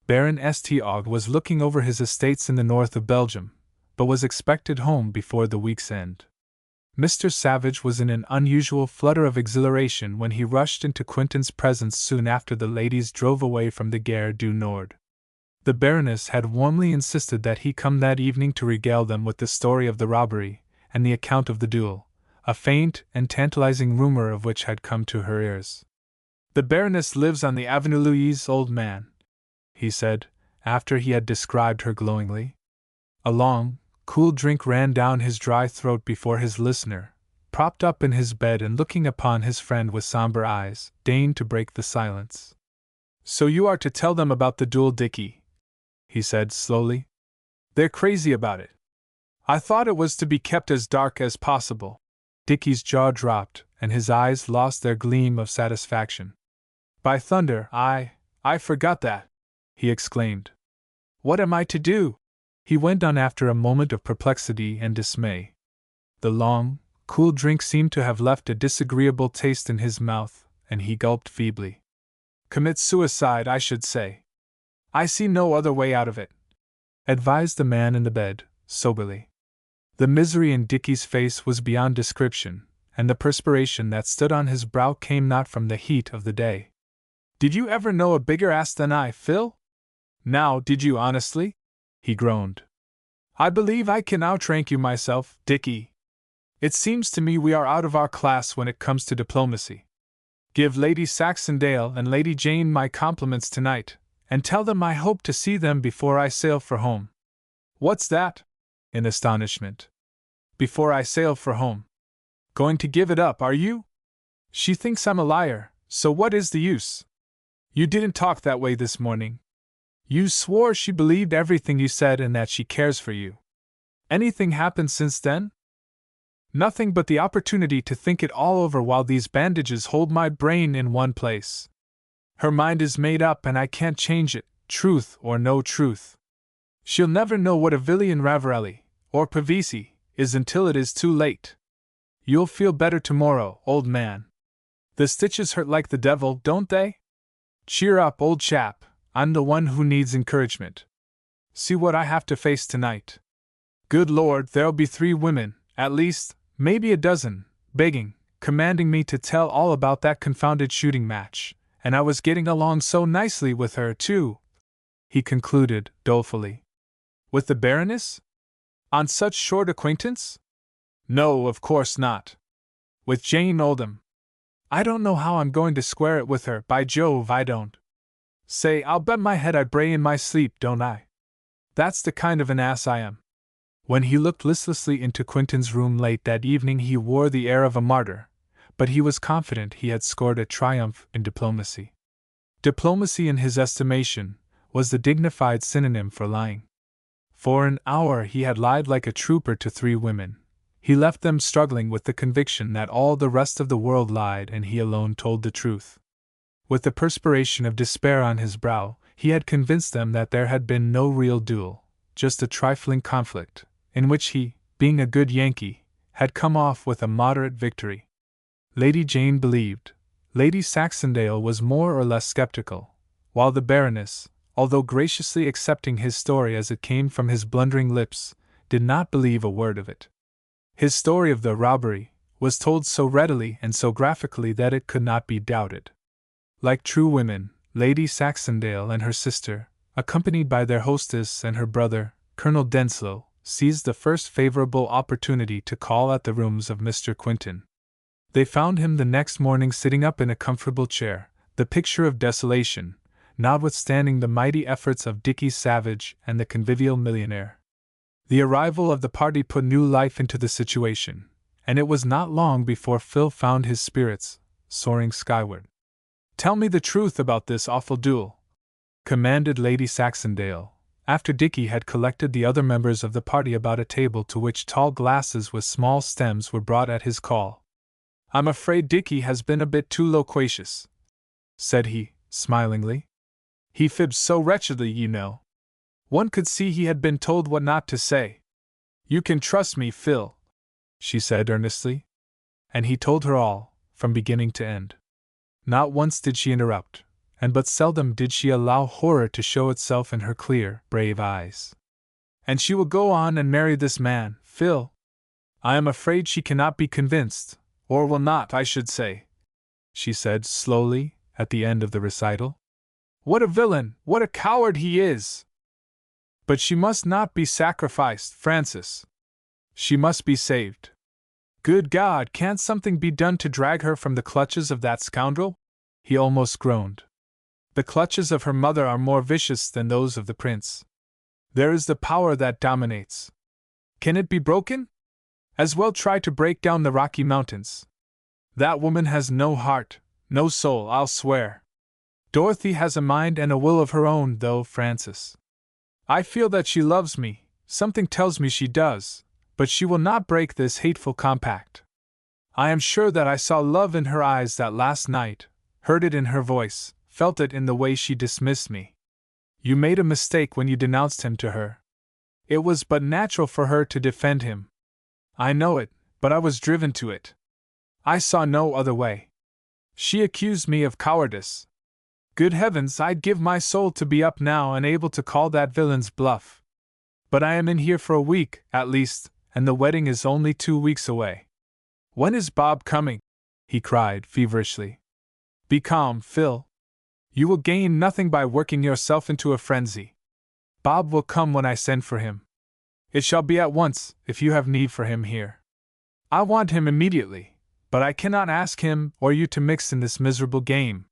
Baron St. Aug was looking over his estates in the north of Belgium, but was expected home before the week's end. Mr. Savage was in an unusual flutter of exhilaration when he rushed into Quentin's presence soon after the ladies drove away from the Gare du Nord. The Baroness had warmly insisted that he come that evening to regale them with the story of the robbery and the account of the duel, a faint and tantalizing rumor of which had come to her ears. "The Baroness lives on the Avenue Louise, old man," he said, after he had described her glowingly. A long, cool drink ran down his dry throat before his listener, propped up in his bed and looking upon his friend with somber eyes, deigned to break the silence. "So you are to tell them about the duel, Dickie," he said slowly. "They're crazy about it. I thought it was to be kept as dark as possible." Dickie's jaw dropped, and his eyes lost their gleam of satisfaction. "By thunder, I forgot that!" he exclaimed. "What am I to do?" he went on after a moment of perplexity and dismay. The long, cool drink seemed to have left a disagreeable taste in his mouth, and he gulped feebly. "Commit suicide, I should say. I see no other way out of it," advised the man in the bed, soberly. The misery in Dickie's face was beyond description, and the perspiration that stood on his brow came not from the heat of the day. "Did you ever know a bigger ass than I, Phil? Now, did you honestly?" he groaned. "I believe I can outrank you myself, Dickie. It seems to me we are out of our class when it comes to diplomacy. Give Lady Saxondale and Lady Jane my compliments tonight, and tell them I hope to see them before I sail for home." "What's that?" in astonishment. "Before I sail for home. Going to give it up, are you? She thinks I'm a liar, so what is the use? You didn't talk that way this morning. You swore she believed everything you said and that she cares for you. Anything happened since then?" "Nothing but the opportunity to think it all over while these bandages hold my brain in one place. Her mind is made up and I can't change it, truth or no truth. She'll never know what a Villian Ravarelli, or Pavese, is until it is too late. You'll feel better tomorrow, old man. The stitches hurt like the devil, don't they? Cheer up, old chap, I'm the one who needs encouragement. See what I have to face tonight. Good Lord, there'll be 3 women, at least, maybe a dozen, begging, commanding me to tell all about that confounded shooting match, and I was getting along so nicely with her, too," he concluded, dolefully. "With the Baroness? On such short acquaintance? No, of course not. With Jane Oldham. I don't know how I'm going to square it with her, by Jove I don't. Say, I'll bet my head I bray in my sleep, don't I? That's the kind of an ass I am." When he looked listlessly into Quentin's room late that evening he wore the air of a martyr, but he was confident he had scored a triumph in diplomacy. Diplomacy, in his estimation, was the dignified synonym for lying. For an hour he had lied like a trooper to 3 women. He left them struggling with the conviction that all the rest of the world lied and he alone told the truth. With the perspiration of despair on his brow, he had convinced them that there had been no real duel, just a trifling conflict, in which he, being a good Yankee, had come off with a moderate victory. Lady Jane believed. Lady Saxondale was more or less skeptical, while the Baroness, although graciously accepting his story as it came from his blundering lips, did not believe a word of it. His story of the robbery was told so readily and so graphically that it could not be doubted. Like true women, Lady Saxondale and her sister, accompanied by their hostess and her brother, Colonel Denslow, seized the first favorable opportunity to call at the rooms of Mr. Quentin. They found him the next morning sitting up in a comfortable chair, the picture of desolation, notwithstanding the mighty efforts of Dickie Savage and the convivial millionaire. The arrival of the party put new life into the situation, and it was not long before Phil found his spirits soaring skyward. "Tell me the truth about this awful duel," commanded Lady Saxondale, after Dickie had collected the other members of the party about a table to which tall glasses with small stems were brought at his call. "I'm afraid Dickie has been a bit too loquacious," said he, smilingly. "He fibs so wretchedly, you know. One could see he had been told what not to say." "You can trust me, Phil," she said earnestly. And he told her all, from beginning to end. Not once did she interrupt, and but seldom did she allow horror to show itself in her clear, brave eyes. "And she will go on and marry this man, Phil?" "I am afraid she cannot be convinced, or will not, I should say," she said slowly, at the end of the recital. "What a villain, what a coward he is! But she must not be sacrificed, Francis. She must be saved. Good God, can't something be done to drag her from the clutches of that scoundrel?" he almost groaned. "The clutches of her mother are more vicious than those of the prince. There is the power that dominates. Can it be broken? As well try to break down the Rocky Mountains. That woman has no heart, no soul, I'll swear. Dorothy has a mind and a will of her own, though, Francis. I feel that she loves me, something tells me she does, but she will not break this hateful compact. I am sure that I saw love in her eyes that last night, heard it in her voice, felt it in the way she dismissed me. You made a mistake when you denounced him to her. It was but natural for her to defend him. I know it, but I was driven to it. I saw no other way. She accused me of cowardice. Good heavens, I'd give my soul to be up now and able to call that villain's bluff. But I am in here for a week, at least, and the wedding is only 2 weeks away. When is Bob coming?" he cried feverishly. "Be calm, Phil. You will gain nothing by working yourself into a frenzy. Bob will come when I send for him. It shall be at once, if you have need for him here. I want him immediately, but I cannot ask him or you to mix in this miserable game.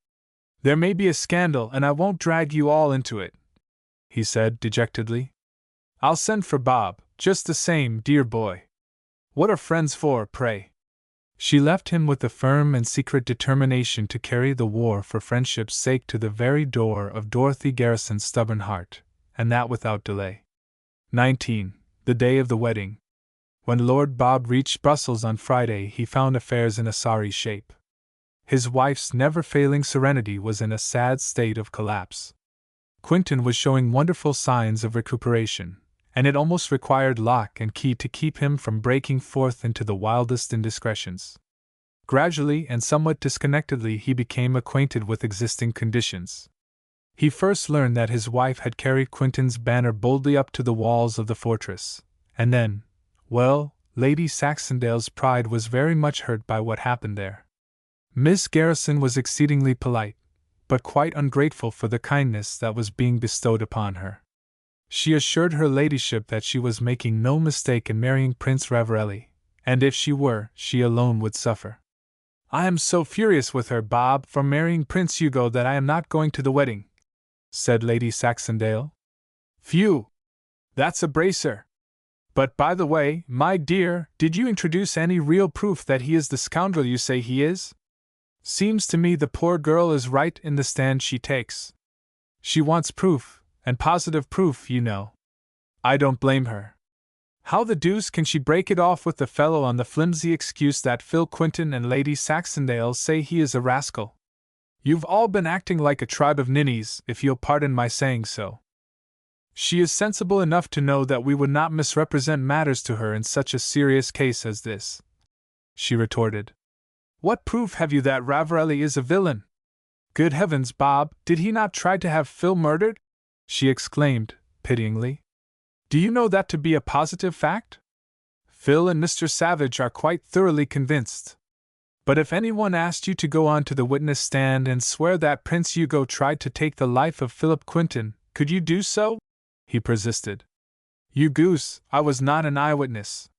There may be a scandal, and I won't drag you all into it," he said dejectedly. "I'll send for Bob, just the same, dear boy. What are friends for, pray?" She left him with the firm and secret determination to carry the war for friendship's sake to the very door of Dorothy Garrison's stubborn heart, and that without delay. 19. The day of the wedding. When Lord Bob reached Brussels on Friday, he found affairs in a sorry shape. His wife's never-failing serenity was in a sad state of collapse. Quinton was showing wonderful signs of recuperation, and it almost required lock and key to keep him from breaking forth into the wildest indiscretions. Gradually and somewhat disconnectedly he became acquainted with existing conditions. He first learned that his wife had carried Quinton's banner boldly up to the walls of the fortress, and then, well, Lady Saxondale's pride was very much hurt by what happened there. Miss Garrison was exceedingly polite, but quite ungrateful for the kindness that was being bestowed upon her. She assured her ladyship that she was making no mistake in marrying Prince Ravarelli, and if she were, she alone would suffer. "I am so furious with her, Bob, for marrying Prince Hugo that I am not going to the wedding," said Lady Saxondale. "Phew! That's a bracer. But by the way, my dear, did you introduce any real proof that he is the scoundrel you say he is? Seems to me the poor girl is right in the stand she takes. She wants proof, and positive proof, you know. I don't blame her. How the deuce can she break it off with the fellow on the flimsy excuse that Phil Quinton and Lady Saxondale say he is a rascal? You've all been acting like a tribe of ninnies, if you'll pardon my saying so. She is sensible enough to know that we would not misrepresent matters to her in such a serious case as this," she retorted. "What proof have you that Ravarelli is a villain? Good heavens, Bob, did he not try to have Phil murdered?" she exclaimed, pityingly. "Do you know that to be a positive fact? Phil and Mr. Savage are quite thoroughly convinced. But if anyone asked you to go on to the witness stand and swear that Prince Hugo tried to take the life of Philip Quinton, could you do so?" he persisted. "You goose, I was not an eyewitness.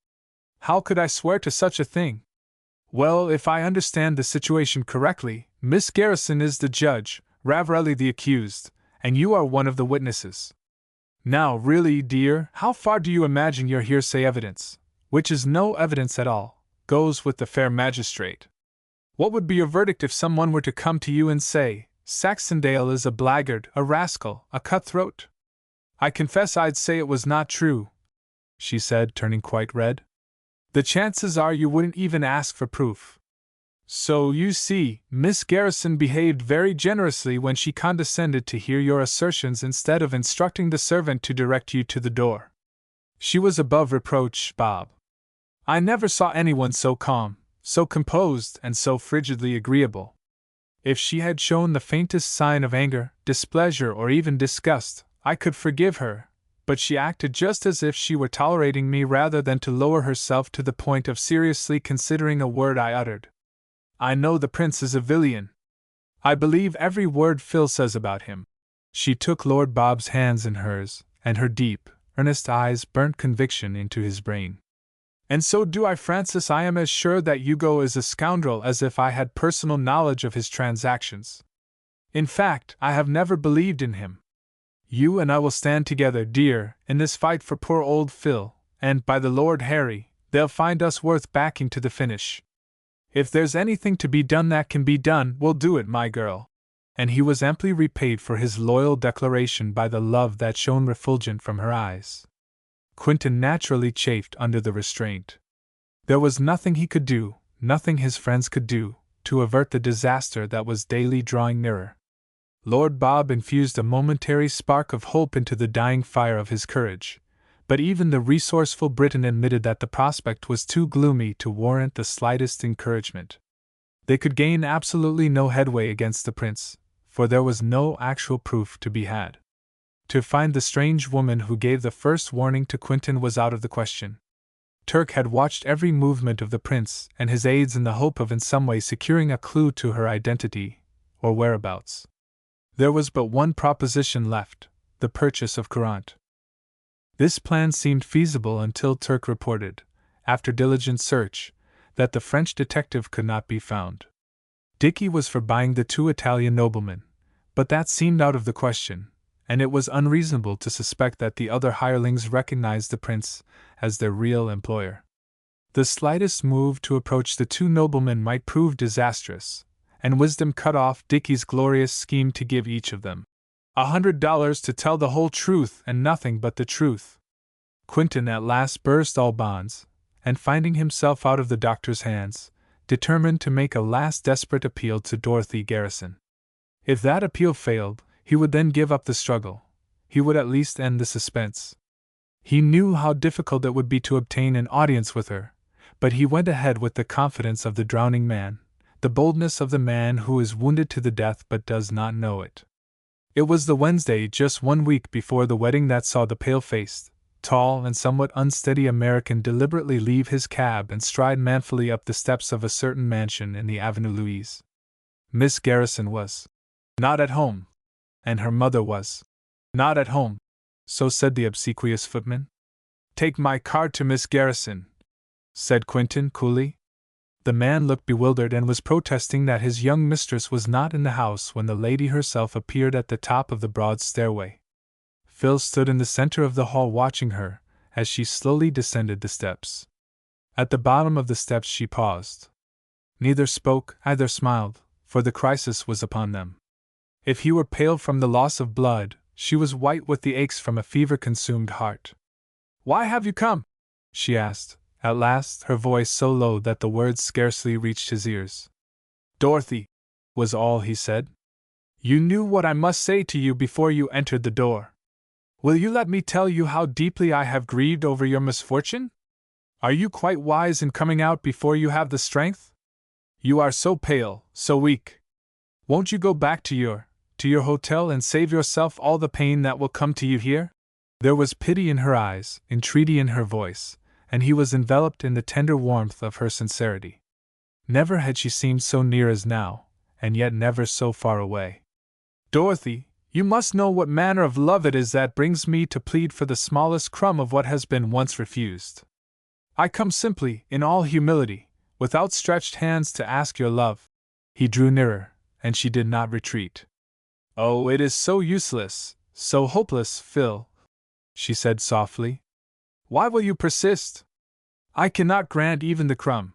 How could I swear to such a thing? Well, if I understand the situation correctly, Miss Garrison is the judge, Ravarelli the accused, and you are one of the witnesses." Now, really, dear, how far do you imagine your hearsay evidence, which is no evidence at all, goes with the fair magistrate? What would be your verdict if someone were to come to you and say, Saxondale is a blackguard, a rascal, a cutthroat? I confess I'd say it was not true, she said, turning quite red. The chances are you wouldn't even ask for proof. So, you see, Miss Garrison behaved very generously when she condescended to hear your assertions instead of instructing the servant to direct you to the door. She was above reproach, Bob. I never saw anyone so calm, so composed, and so frigidly agreeable. If she had shown the faintest sign of anger, displeasure, or even disgust, I could forgive her, but she acted just as if she were tolerating me rather than to lower herself to the point of seriously considering a word I uttered. I know the prince is a villain. I believe every word Phil says about him. She took Lord Bob's hands in hers, and her deep, earnest eyes burnt conviction into his brain. And so do I, Francis. I am as sure that Hugo is a scoundrel as if I had personal knowledge of his transactions. In fact, I have never believed in him. You and I will stand together, dear, in this fight for poor old Phil, and, by the Lord Harry, they'll find us worth backing to the finish. If there's anything to be done that can be done, we'll do it, my girl. And he was amply repaid for his loyal declaration by the love that shone refulgent from her eyes. Quentin naturally chafed under the restraint. There was nothing he could do, nothing his friends could do, to avert the disaster that was daily drawing nearer. Lord Bob infused a momentary spark of hope into the dying fire of his courage, but even the resourceful Briton admitted that the prospect was too gloomy to warrant the slightest encouragement. They could gain absolutely no headway against the prince, for there was no actual proof to be had. To find the strange woman who gave the first warning to Quentin was out of the question. Turk had watched every movement of the prince and his aides in the hope of in some way securing a clue to her identity or whereabouts. There was but one proposition left: the purchase of Courant. This plan seemed feasible until Turk reported, after diligent search, that the French detective could not be found. Dicky was for buying the two Italian noblemen, but that seemed out of the question, and it was unreasonable to suspect that the other hirelings recognized the prince as their real employer. The slightest move to approach the two noblemen might prove disastrous, and wisdom cut off Dicky's glorious scheme to give each of them $100 to tell the whole truth and nothing but the truth. Quentin at last burst all bonds, and finding himself out of the doctor's hands, determined to make a last desperate appeal to Dorothy Garrison. If that appeal failed, he would then give up the struggle. He would at least end the suspense. He knew how difficult it would be to obtain an audience with her, but he went ahead with the confidence of the drowning man, the boldness of the man who is wounded to the death but does not know it. It was the Wednesday just 1 week before the wedding that saw the pale-faced, tall and somewhat unsteady American deliberately leave his cab and stride manfully up the steps of a certain mansion in the Avenue Louise. Miss Garrison was not at home, and her mother was not at home, so said the obsequious footman. "Take my card to Miss Garrison," said Quentin coolly. The man looked bewildered and was protesting that his young mistress was not in the house when the lady herself appeared at the top of the broad stairway. Phil stood in the center of the hall watching her as she slowly descended the steps. At the bottom of the steps she paused. Neither spoke, either smiled, for the crisis was upon them. If he were pale from the loss of blood, she was white with the aches from a fever-consumed heart. "Why have you come?" she asked, at last, her voice so low that the words scarcely reached his ears. "Dorothy," was all he said. "You knew what I must say to you before you entered the door. Will you let me tell you how deeply I have grieved over your misfortune? Are you quite wise in coming out before you have the strength? You are so pale, so weak. Won't you go back to your hotel and save yourself all the pain that will come to you here?" There was pity in her eyes, entreaty in her voice, and he was enveloped in the tender warmth of her sincerity. Never had she seemed so near as now, and yet never so far away. "Dorothy, you must know what manner of love it is that brings me to plead for the smallest crumb of what has been once refused. I come simply, in all humility, with outstretched hands to ask your love." He drew nearer, and she did not retreat. "Oh, it is so useless, so hopeless, Phil," she said softly. Why will you persist? I cannot grant even the crumb.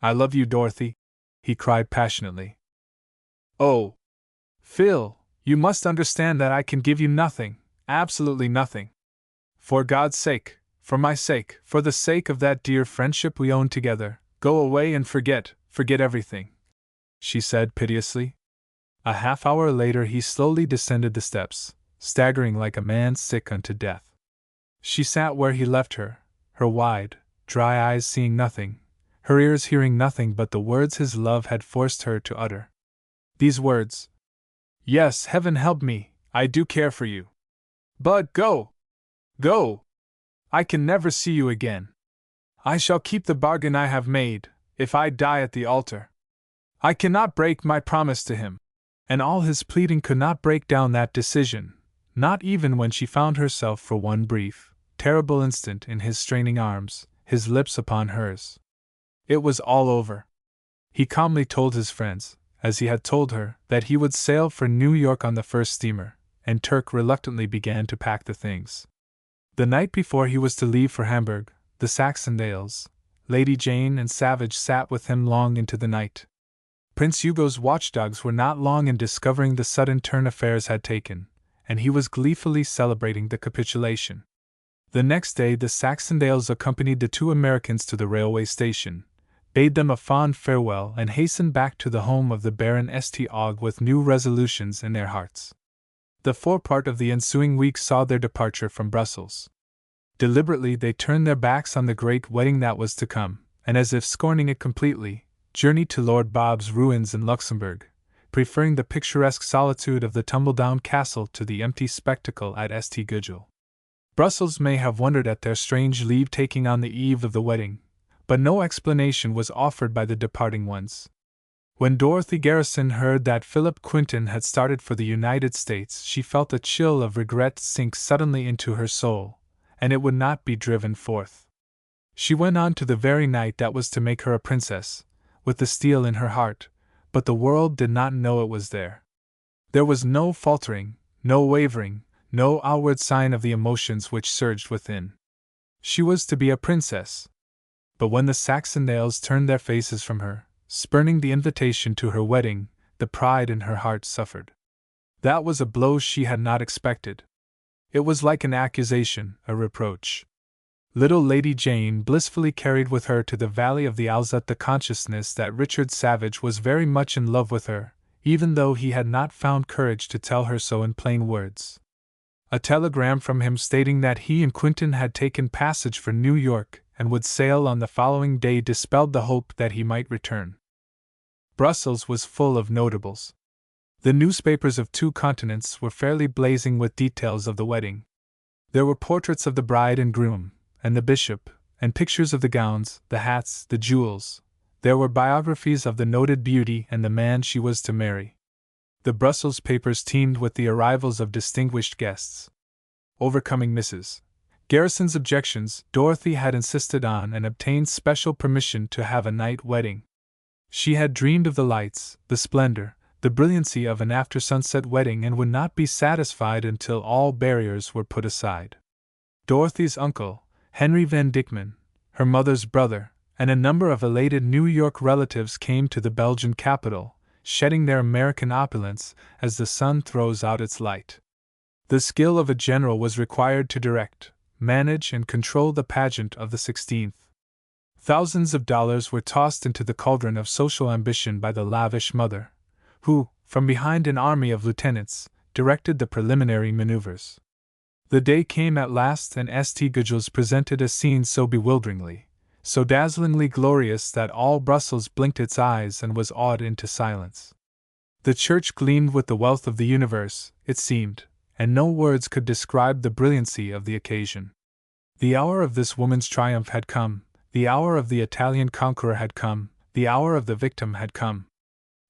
I love you, Dorothy, he cried passionately. Oh, Phil, you must understand that I can give you nothing, absolutely nothing. For God's sake, for my sake, for the sake of that dear friendship we own together, go away and forget everything, she said piteously. A half hour later he slowly descended the steps, staggering like a man sick unto death. She sat where he left her, her wide, dry eyes seeing nothing, her ears hearing nothing but the words his love had forced her to utter. These words: Yes, heaven help me, I do care for you. But go! Go! I can never see you again. I shall keep the bargain I have made, if I die at the altar. I cannot break my promise to him. And all his pleading could not break down that decision, not even when she found herself for one brief, terrible instant in his straining arms, his lips upon hers. It was all over. He calmly told his friends, as he had told her, that he would sail for New York on the first steamer, and Turk reluctantly began to pack the things. The night before he was to leave for Hamburg, the Saxondales, Lady Jane and Savage sat with him long into the night. Prince Hugo's watchdogs were not long in discovering the sudden turn affairs had taken, and he was gleefully celebrating the capitulation. The next day the Saxondales accompanied the two Americans to the railway station, bade them a fond farewell, and hastened back to the home of the Baron St. Aug with new resolutions in their hearts. The forepart of the ensuing week saw their departure from Brussels. Deliberately they turned their backs on the great wedding that was to come, and as if scorning it completely, journeyed to Lord Bob's ruins in Luxembourg, preferring the picturesque solitude of the tumble-down castle to the empty spectacle at St. Gudule. Brussels may have wondered at their strange leave-taking on the eve of the wedding, but no explanation was offered by the departing ones. When Dorothy Garrison heard that Philip Quinton had started for the United States, she felt a chill of regret sink suddenly into her soul, and it would not be driven forth. She went on to the very night that was to make her a princess, with the steel in her heart, but the world did not know it was there. There was no faltering, no wavering, no outward sign of the emotions which surged within. She was to be a princess. But when the Saxondales turned their faces from her, spurning the invitation to her wedding, the pride in her heart suffered. That was a blow she had not expected. It was like an accusation, a reproach. Little Lady Jane blissfully carried with her to the Valley of the Alzette the consciousness that Richard Savage was very much in love with her, even though he had not found courage to tell her so in plain words. A telegram from him stating that he and Quinton had taken passage for New York and would sail on the following day dispelled the hope that he might return. Brussels was full of notables. The newspapers of two continents were fairly blazing with details of the wedding. There were portraits of the bride and groom, and the bishop, and pictures of the gowns, the hats, the jewels. There were biographies of the noted beauty and the man she was to marry. The Brussels papers teemed with the arrivals of distinguished guests. Overcoming Mrs. Garrison's objections, Dorothy had insisted on and obtained special permission to have a night wedding. She had dreamed of the lights, the splendor, the brilliancy of an after-sunset wedding and would not be satisfied until all barriers were put aside. Dorothy's uncle, Henry Van Dyckman, her mother's brother, and a number of elated New York relatives came to the Belgian capital, shedding their American opulence as the sun throws out its light. The skill of a general was required to direct, manage, and control the pageant of the 16th. Thousands of dollars were tossed into the cauldron of social ambition by the lavish mother, who, from behind an army of lieutenants, directed the preliminary maneuvers. The day came at last, and St. Gudule presented a scene so bewilderingly, so dazzlingly glorious that all Brussels blinked its eyes and was awed into silence. The church gleamed with the wealth of the universe, it seemed, and no words could describe the brilliancy of the occasion. The hour of this woman's triumph had come, the hour of the Italian conqueror had come, the hour of the victim had come.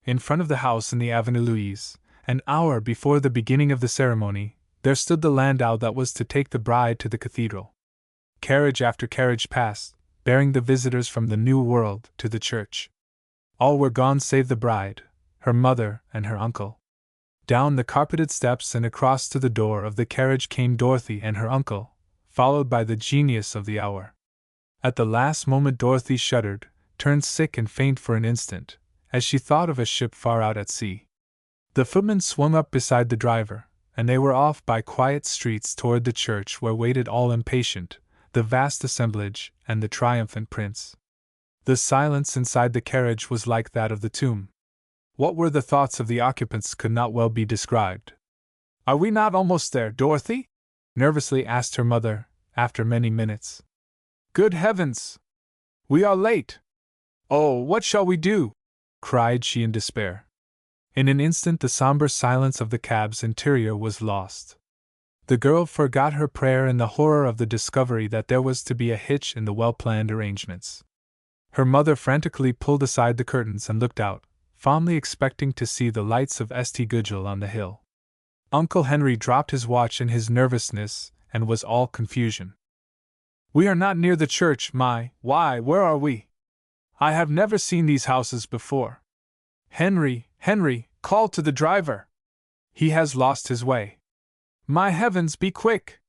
In front of the house in the Avenue Louise, an hour before the beginning of the ceremony, there stood the landau that was to take the bride to the cathedral. Carriage after carriage passed, bearing the visitors from the New World to the church. All were gone save the bride, her mother, and her uncle. Down the carpeted steps and across to the door of the carriage came Dorothy and her uncle, followed by the genius of the hour. At the last moment Dorothy shuddered, turned sick and faint for an instant, as she thought of a ship far out at sea. The footman swung up beside the driver, and they were off by quiet streets toward the church where waited all impatient, the vast assemblage and the triumphant prince. The silence inside the carriage was like that of the tomb. What were the thoughts of the occupants could not well be described. "Are we not almost there, Dorothy?" nervously asked her mother, after many minutes. "Good heavens! We are late! Oh, what shall we do?" cried she in despair. In an instant the somber silence of the cab's interior was lost. The girl forgot her prayer in the horror of the discovery that there was to be a hitch in the well-planned arrangements. Her mother frantically pulled aside the curtains and looked out, fondly expecting to see the lights of St. Gudule on the hill. Uncle Henry dropped his watch in his nervousness and was all confusion. "We are not near the church, why, where are we? I have never seen these houses before. Henry, call to the driver! He has lost his way. My heavens, be quick!"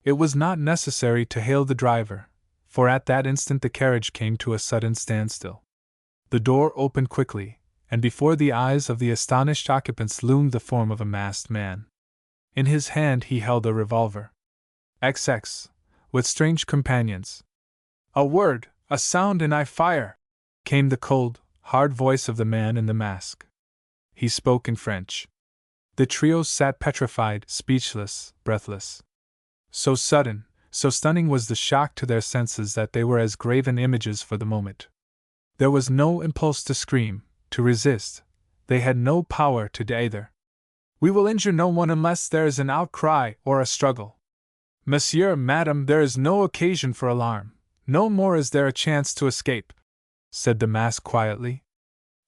It was not necessary to hail the driver, for at that instant the carriage came to a sudden standstill. The door opened quickly, and before the eyes of the astonished occupants loomed the form of a masked man. In his hand he held a revolver. XX, with strange companions. "A word, a sound, and I fire!" came the cold, hard voice of the man in the mask. He spoke in French. The trio sat petrified, speechless, breathless. So sudden, so stunning was the shock to their senses that they were as graven images for the moment. There was no impulse to scream, to resist. They had no power to do either. "We will injure no one unless there is an outcry or a struggle. Monsieur, madame, there is no occasion for alarm, no more is there a chance to escape," said the mask quietly.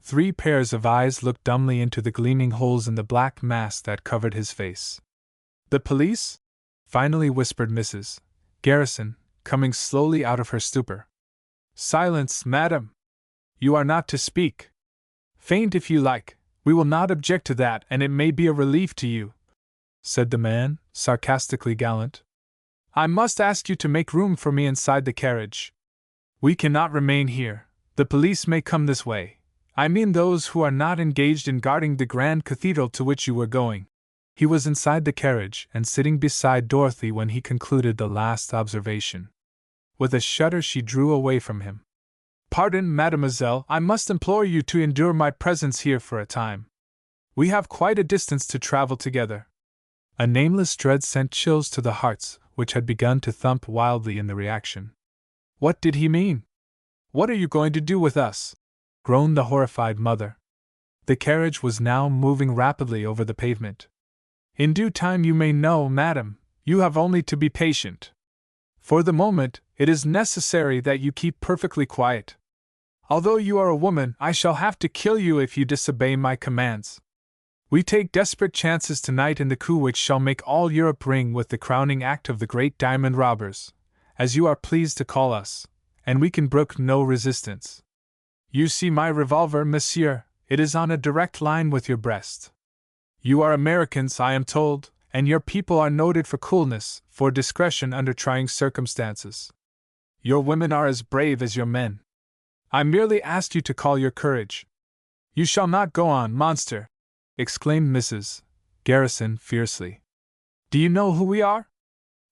3 pairs of eyes looked dumbly into the gleaming holes in the black mask that covered his face. "The police?" finally whispered Mrs. Garrison, coming slowly out of her stupor. "Silence, madam! You are not to speak. Faint if you like, we will not object to that, and it may be a relief to you," said the man, sarcastically gallant. "I must ask you to make room for me inside the carriage. We cannot remain here, the police may come this way. I mean those who are not engaged in guarding the grand cathedral to which you were going." He was inside the carriage and sitting beside Dorothy when he concluded the last observation. With a shudder she drew away from him. "Pardon, mademoiselle, I must implore you to endure my presence here for a time. We have quite a distance to travel together." A nameless dread sent chills to the hearts which had begun to thump wildly in the reaction. What did he mean? "What are you going to do with us?" groaned the horrified mother. The carriage was now moving rapidly over the pavement. "In due time you may know, madam. You have only to be patient. For the moment, it is necessary that you keep perfectly quiet. Although you are a woman, I shall have to kill you if you disobey my commands. We take desperate chances tonight in the coup which shall make all Europe ring with the crowning act of the great diamond robbers, as you are pleased to call us, and we can brook no resistance. You see my revolver, monsieur, it is on a direct line with your breast. You are Americans, I am told, and your people are noted for coolness, for discretion under trying circumstances. Your women are as brave as your men. I merely asked you to call your courage." "You shall not go on, monster!" exclaimed Mrs. Garrison fiercely. "Do you know who we are?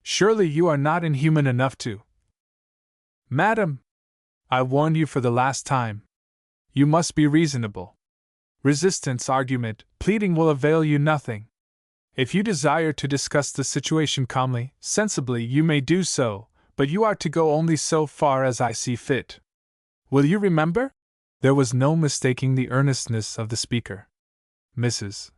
Surely you are not inhuman enough to—" "Madam! I warn you for the last time. You must be reasonable. Resistance, argument, pleading will avail you nothing. If you desire to discuss the situation calmly, sensibly, you may do so, but you are to go only so far as I see fit. Will you remember?" There was no mistaking the earnestness of the speaker. Mrs.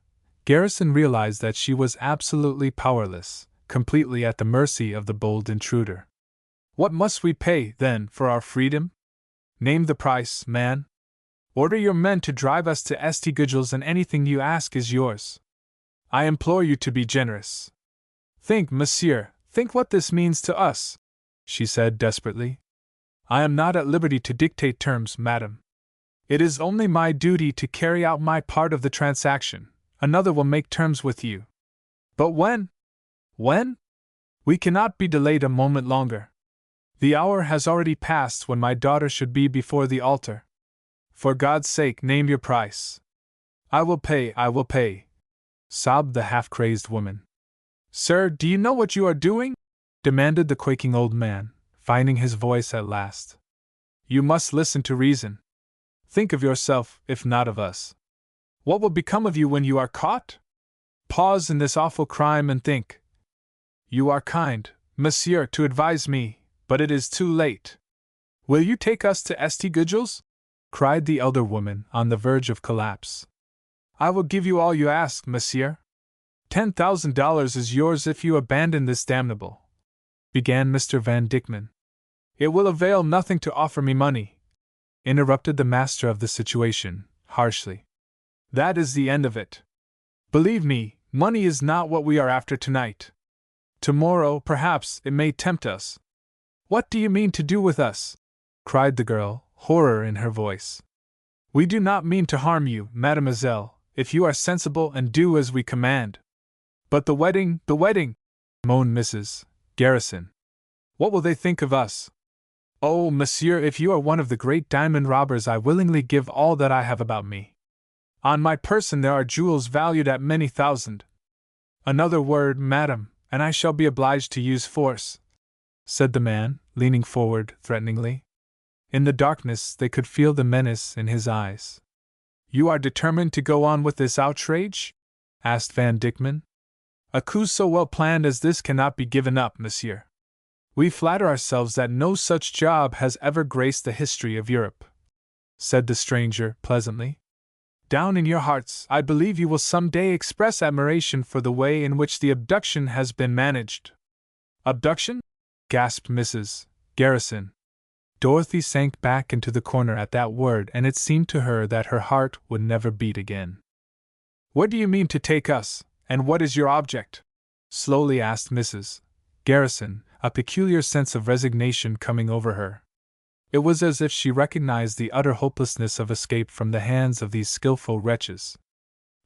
Garrison realized that she was absolutely powerless, completely at the mercy of the bold intruder. "What must we pay, then, for our freedom? Name the price, man. Order your men to drive us to St. Gudule, and anything you ask is yours. I implore you to be generous. Think, monsieur, think what this means to us," she said desperately. "I am not at liberty to dictate terms, madam. It is only my duty to carry out my part of the transaction. Another will make terms with you." "But when? When?" We cannot be delayed a moment longer. The hour has already passed when my daughter should be before the altar. For God's sake, name your price. I will pay, sobbed the half-crazed woman. Sir, do you know what you are doing? Demanded the quaking old man, finding his voice at last. You must listen to reason. Think of yourself, if not of us. What will become of you when you are caught? Pause in this awful crime and think. You are kind, monsieur, to advise me, but it is too late. Will you take us to St. Gudule? Cried the elder woman, on the verge of collapse. I will give you all you ask, monsieur. $10,000 is yours if you abandon this damnable, began Mr. Van Dykman. It will avail nothing to offer me money, interrupted the master of the situation, harshly. That is the end of it. Believe me, money is not what we are after tonight. Tomorrow, perhaps, it may tempt us. What do you mean to do with us? Cried the girl, horror in her voice. We do not mean to harm you, mademoiselle, if you are sensible and do as we command. But the wedding, moaned Mrs. Garrison. What will they think of us? Oh, monsieur, if you are one of the great diamond robbers, I willingly give all that I have about me. On my person there are jewels valued at many thousand. Another word, madam, and I shall be obliged to use force, said the man, leaning forward threateningly. In the darkness they could feel the menace in his eyes. You are determined to go on with this outrage? Asked Van Dykman. A coup so well planned as this cannot be given up, monsieur. We flatter ourselves that no such job has ever graced the history of Europe, said the stranger pleasantly. Down in your hearts, I believe you will some day express admiration for the way in which the abduction has been managed. Abduction? Gasped Mrs. Garrison. Dorothy sank back into the corner at that word, and it seemed to her that her heart would never beat again. Where do you mean to take us, and what is your object? Slowly asked Mrs. Garrison, a peculiar sense of resignation coming over her. It was as if she recognized the utter hopelessness of escape from the hands of these skillful wretches.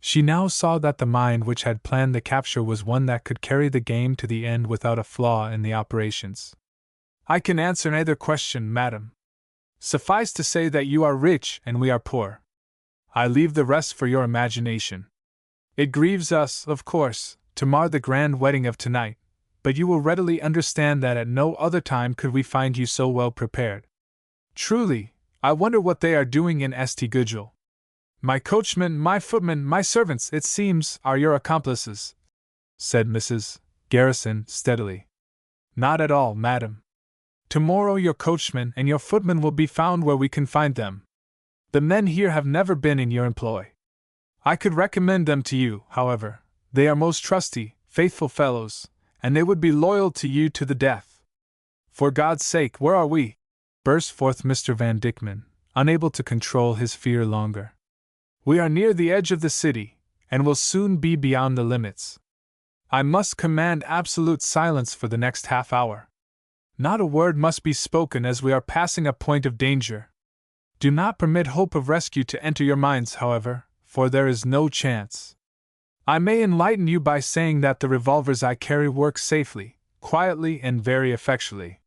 She now saw that the mind which had planned the capture was one that could carry the game to the end without a flaw in the operations. I can answer neither question, madam. Suffice to say that you are rich and we are poor. I leave the rest for your imagination. It grieves us, of course, to mar the grand wedding of tonight, but you will readily understand that at no other time could we find you so well prepared. Truly, I wonder what they are doing in St. Gudule. My coachman, my footman, my servants, it seems, are your accomplices, said Mrs. Garrison steadily. Not at all, madam. Tomorrow your coachman and your footman will be found where we can find them. The men here have never been in your employ. I could recommend them to you, however. They are most trusty, faithful fellows, and they would be loyal to you to the death. For God's sake, where are we? Burst forth Mr. Van Dykman, unable to control his fear longer. We are near the edge of the city, and will soon be beyond the limits. I must command absolute silence for the next half hour. Not a word must be spoken as we are passing a point of danger. Do not permit hope of rescue to enter your minds, however, for there is no chance. I may enlighten you by saying that the revolvers I carry work safely, quietly, and very effectually.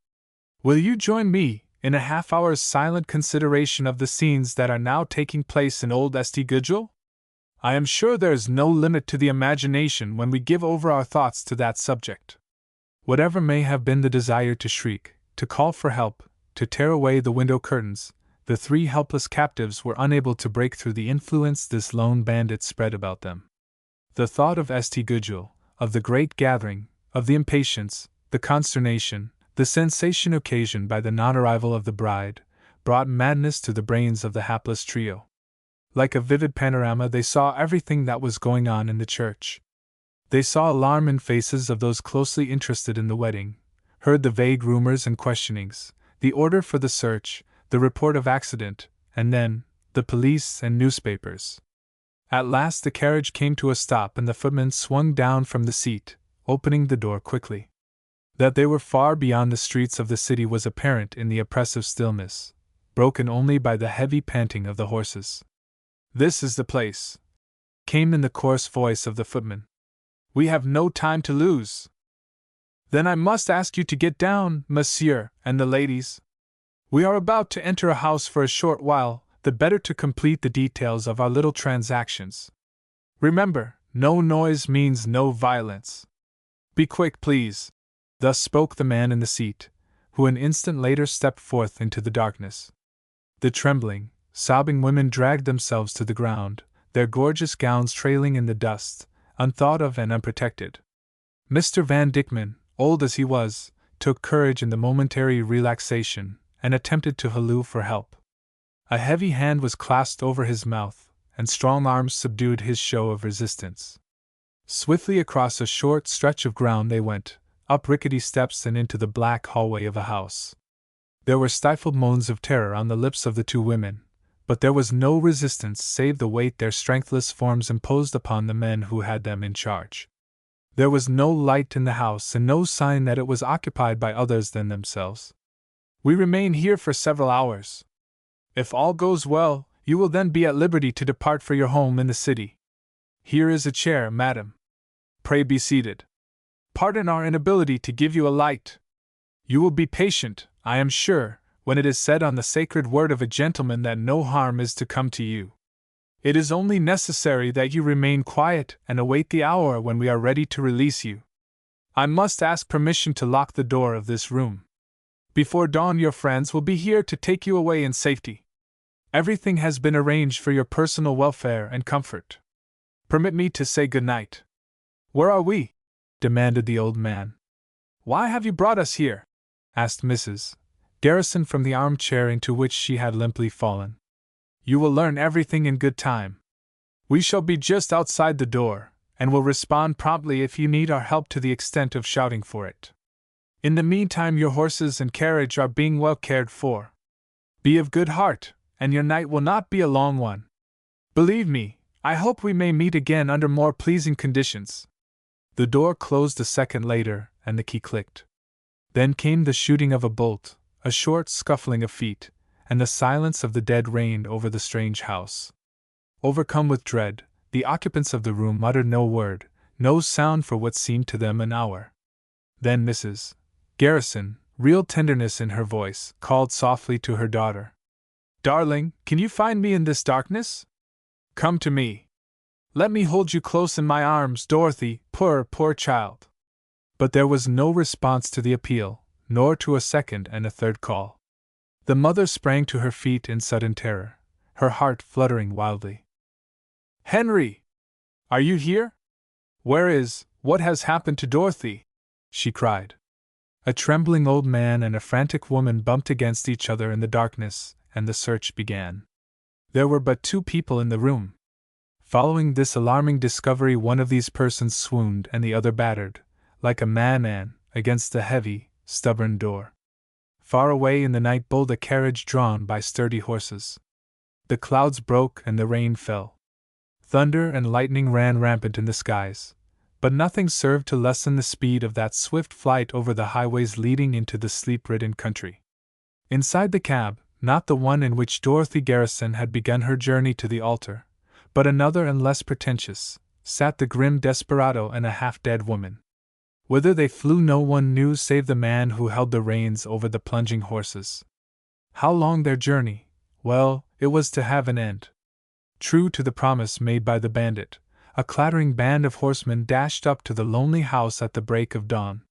Will you join me in a half-hour's silent consideration of the scenes that are now taking place in old St. Gudule? I am sure there is no limit to the imagination when we give over our thoughts to that subject. Whatever may have been the desire to shriek, to call for help, to tear away the window curtains, the three helpless captives were unable to break through the influence this lone bandit spread about them. The thought of St. Gudule, of the great gathering, of the impatience, the consternation, the sensation occasioned by the non-arrival of the bride, brought madness to the brains of the hapless trio. Like a vivid panorama, they saw everything that was going on in the church. They saw alarm in faces of those closely interested in the wedding, heard the vague rumors and questionings, the order for the search, the report of accident, and then, the police and newspapers. At last the carriage came to a stop and the footman swung down from the seat, opening the door quickly. That they were far beyond the streets of the city was apparent in the oppressive stillness, broken only by the heavy panting of the horses. This is the place, came in the coarse voice of the footman. We have no time to lose. Then I must ask you to get down, monsieur, and the ladies. We are about to enter a house for a short while, the better to complete the details of our little transactions. Remember, no noise means no violence. Be quick, please. Thus spoke the man in the seat, who an instant later stepped forth into the darkness. The trembling, sobbing women dragged themselves to the ground, their gorgeous gowns trailing in the dust, unthought of and unprotected. Mr. Van Dyckman, old as he was, took courage in the momentary relaxation, and attempted to halloo for help. A heavy hand was clasped over his mouth, and strong arms subdued his show of resistance. Swiftly across a short stretch of ground they went, up rickety steps and into the black hallway of a house. There were stifled moans of terror on the lips of the two women, but there was no resistance save the weight their strengthless forms imposed upon the men who had them in charge. There was no light in the house and no sign that it was occupied by others than themselves. We remain here for several hours. If all goes well, you will then be at liberty to depart for your home in the city. Here is a chair, madam. Pray be seated. Pardon our inability to give you a light. You will be patient, I am sure, when it is said on the sacred word of a gentleman that no harm is to come to you. It is only necessary that you remain quiet and await the hour when we are ready to release you. I must ask permission to lock the door of this room. Before dawn your friends will be here to take you away in safety. Everything has been arranged for your personal welfare and comfort. Permit me to say good night. Where are we? Demanded the old man. Why have you brought us here? Asked Mrs. Garrison from the armchair into which she had limply fallen. You will learn everything in good time. We shall be just outside the door, and will respond promptly if you need our help to the extent of shouting for it. In the meantime your horses and carriage are being well cared for. Be of good heart, and your night will not be a long one. Believe me, I hope we may meet again under more pleasing conditions. The door closed a second later, and the key clicked. Then came the shooting of a bolt, a short scuffling of feet, and the silence of the dead reigned over the strange house. Overcome with dread, the occupants of the room uttered no word, no sound for what seemed to them an hour. Then Mrs. Garrison, real tenderness in her voice, called softly to her daughter. Darling, can you find me in this darkness? Come to me. Let me hold you close in my arms, Dorothy, poor child. But there was no response to the appeal, nor to a second and a third call. The mother sprang to her feet in sudden terror, her heart fluttering wildly. Henry! Are you here? What has happened to Dorothy? She cried. A trembling old man and a frantic woman bumped against each other in the darkness, and the search began. There were but two people in the room. Following this alarming discovery, one of these persons swooned and the other battered, like a madman, against the heavy, stubborn door. Far away in the night bowled a carriage drawn by sturdy horses. The clouds broke and the rain fell. Thunder and lightning ran rampant in the skies, but nothing served to lessen the speed of that swift flight over the highways leading into the sleep-ridden country. Inside the cab, not the one in which Dorothy Garrison had begun her journey to the altar, but another and less pretentious, sat the grim desperado and a half-dead woman. Whither they flew no one knew save the man who held the reins over the plunging horses. How long their journey? Well, it was to have an end. True to the promise made by the bandit, a clattering band of horsemen dashed up to the lonely house at the break of dawn.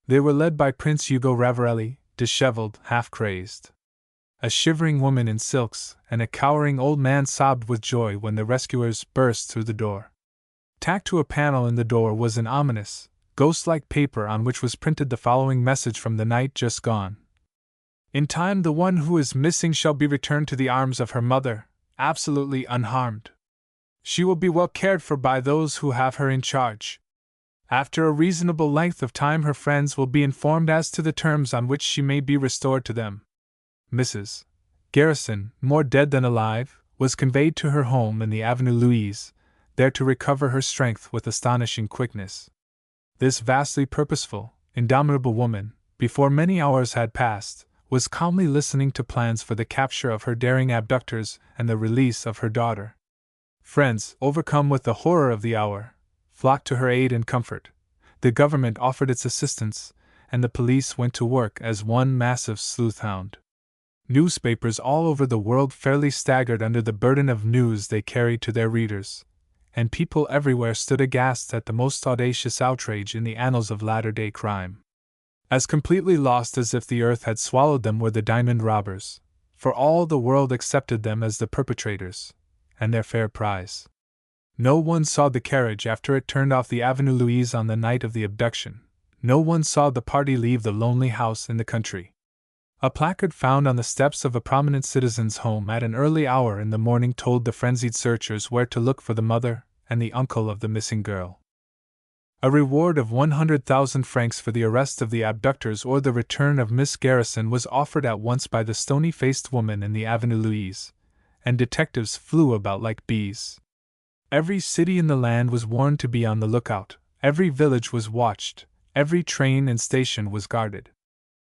They were led by Prince Hugo Ravarelli, disheveled, half-crazed. A shivering woman in silks and a cowering old man sobbed with joy when the rescuers burst through the door. Tacked to a panel in the door was an ominous, ghost-like paper on which was printed the following message from the night just gone. In time the one who is missing shall be returned to the arms of her mother, absolutely unharmed. She will be well cared for by those who have her in charge. After a reasonable length of time her friends will be informed as to the terms on which she may be restored to them. Mrs. Garrison, more dead than alive, was conveyed to her home in the Avenue Louise, there to recover her strength with astonishing quickness. This vastly purposeful, indomitable woman, before many hours had passed, was calmly listening to plans for the capture of her daring abductors and the release of her daughter. Friends, overcome with the horror of the hour, flocked to her aid and comfort. The government offered its assistance, and the police went to work as one massive sleuth hound. Newspapers all over the world fairly staggered under the burden of news they carried to their readers, and people everywhere stood aghast at the most audacious outrage in the annals of latter-day crime. As completely lost as if the earth had swallowed them were the diamond robbers, for all the world accepted them as the perpetrators, and their fair prize. No one saw the carriage after it turned off the Avenue Louise on the night of the abduction. No one saw the party leave the lonely house in the country. A placard found on the steps of a prominent citizen's home at an early hour in the morning told the frenzied searchers where to look for the mother and the uncle of the missing girl. A reward of 100,000 francs for the arrest of the abductors or the return of Miss Garrison was offered at once by the stony-faced woman in the Avenue Louise, and detectives flew about like bees. Every city in the land was warned to be on the lookout, every village was watched, every train and station was guarded.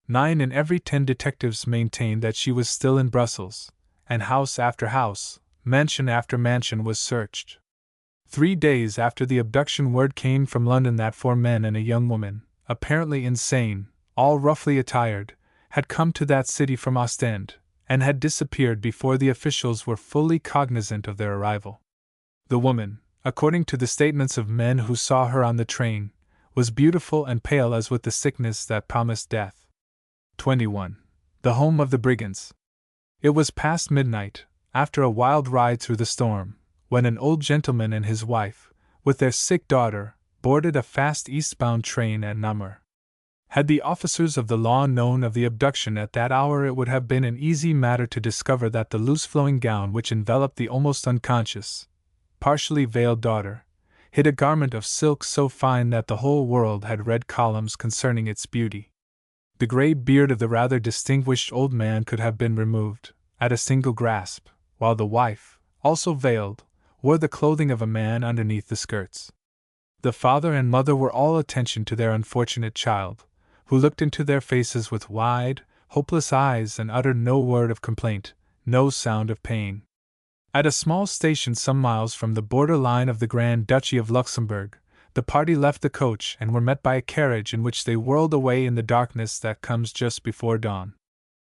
9 in every 10 detectives maintained that she was still in Brussels, and house after house, mansion after mansion was searched. 3 days after the abduction, word came from London that 4 men and a young woman, apparently insane, all roughly attired, had come to that city from Ostend, and had disappeared before the officials were fully cognizant of their arrival. The woman, according to the statements of men who saw her on the train, was beautiful and pale as with the sickness that promised death. 21. The home of the brigands. It was past midnight, after a wild ride through the storm, when an old gentleman and his wife, with their sick daughter, boarded a fast eastbound train at Namur. Had the officers of the law known of the abduction at that hour, it would have been an easy matter to discover that the loose-flowing gown which enveloped the almost unconscious, partially veiled daughter, hid a garment of silk so fine that the whole world had read columns concerning its beauty. The grey beard of the rather distinguished old man could have been removed, at a single grasp, while the wife, also veiled, wore the clothing of a man underneath the skirts. The father and mother were all attention to their unfortunate child, who looked into their faces with wide, hopeless eyes and uttered no word of complaint, no sound of pain. At a small station some miles from the border line of the Grand Duchy of Luxembourg, the party left the coach and were met by a carriage in which they whirled away in the darkness that comes just before dawn.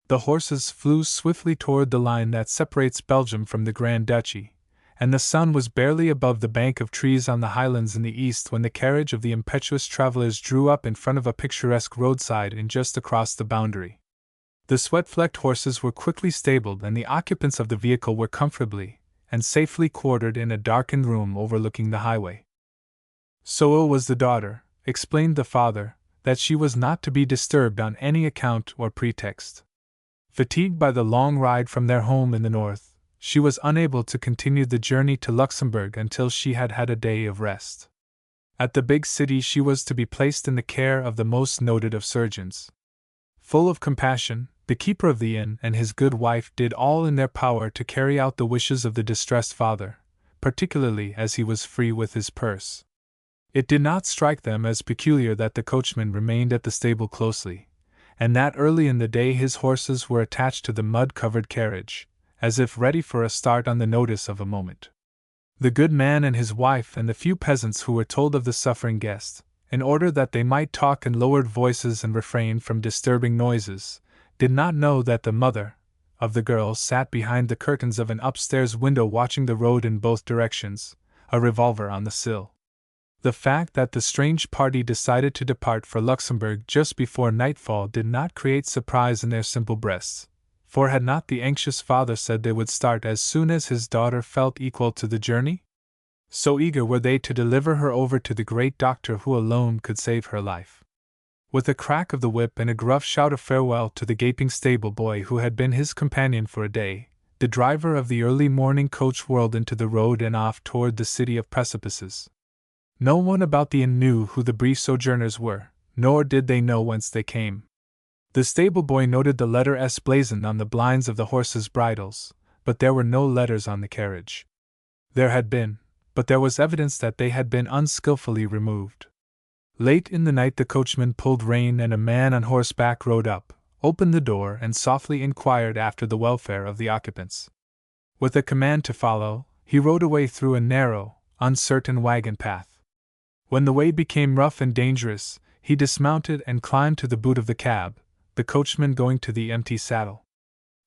The horses flew swiftly toward the line that separates Belgium from the Grand Duchy, and the sun was barely above the bank of trees on the highlands in the east when the carriage of the impetuous travelers drew up in front of a picturesque roadside inn just across the boundary. The sweat-flecked horses were quickly stabled, and the occupants of the vehicle were comfortably and safely quartered in a darkened room overlooking the highway. So ill was the daughter, explained the father, that she was not to be disturbed on any account or pretext. Fatigued by the long ride from their home in the north, she was unable to continue the journey to Luxembourg until she had had a day of rest. At the big city she was to be placed in the care of the most noted of surgeons. Full of compassion, the keeper of the inn and his good wife did all in their power to carry out the wishes of the distressed father, particularly as he was free with his purse. It did not strike them as peculiar that the coachman remained at the stable closely, and that early in the day his horses were attached to the mud-covered carriage, as if ready for a start on the notice of a moment. The good man and his wife and the few peasants who were told of the suffering guest, in order that they might talk in lowered voices and refrain from disturbing noises, did not know that the mother of the girl sat behind the curtains of an upstairs window watching the road in both directions, a revolver on the sill. The fact that the strange party decided to depart for Luxembourg just before nightfall did not create surprise in their simple breasts, for had not the anxious father said they would start as soon as his daughter felt equal to the journey? So eager were they to deliver her over to the great doctor who alone could save her life. With a crack of the whip and a gruff shout of farewell to the gaping stable boy who had been his companion for a day, the driver of the early morning coach whirled into the road and off toward the city of precipices. No one about the inn knew who the brief sojourners were, nor did they know whence they came. The stable boy noted the letter S blazoned on the blinds of the horses' bridles, but there were no letters on the carriage. There had been, but there was evidence that they had been unskillfully removed. Late in the night the coachman pulled rein and a man on horseback rode up, opened the door and softly inquired after the welfare of the occupants. With a command to follow, he rode away through a narrow, uncertain wagon path. When the way became rough and dangerous, He dismounted and climbed to the boot of the cab, the coachman going to the empty saddle.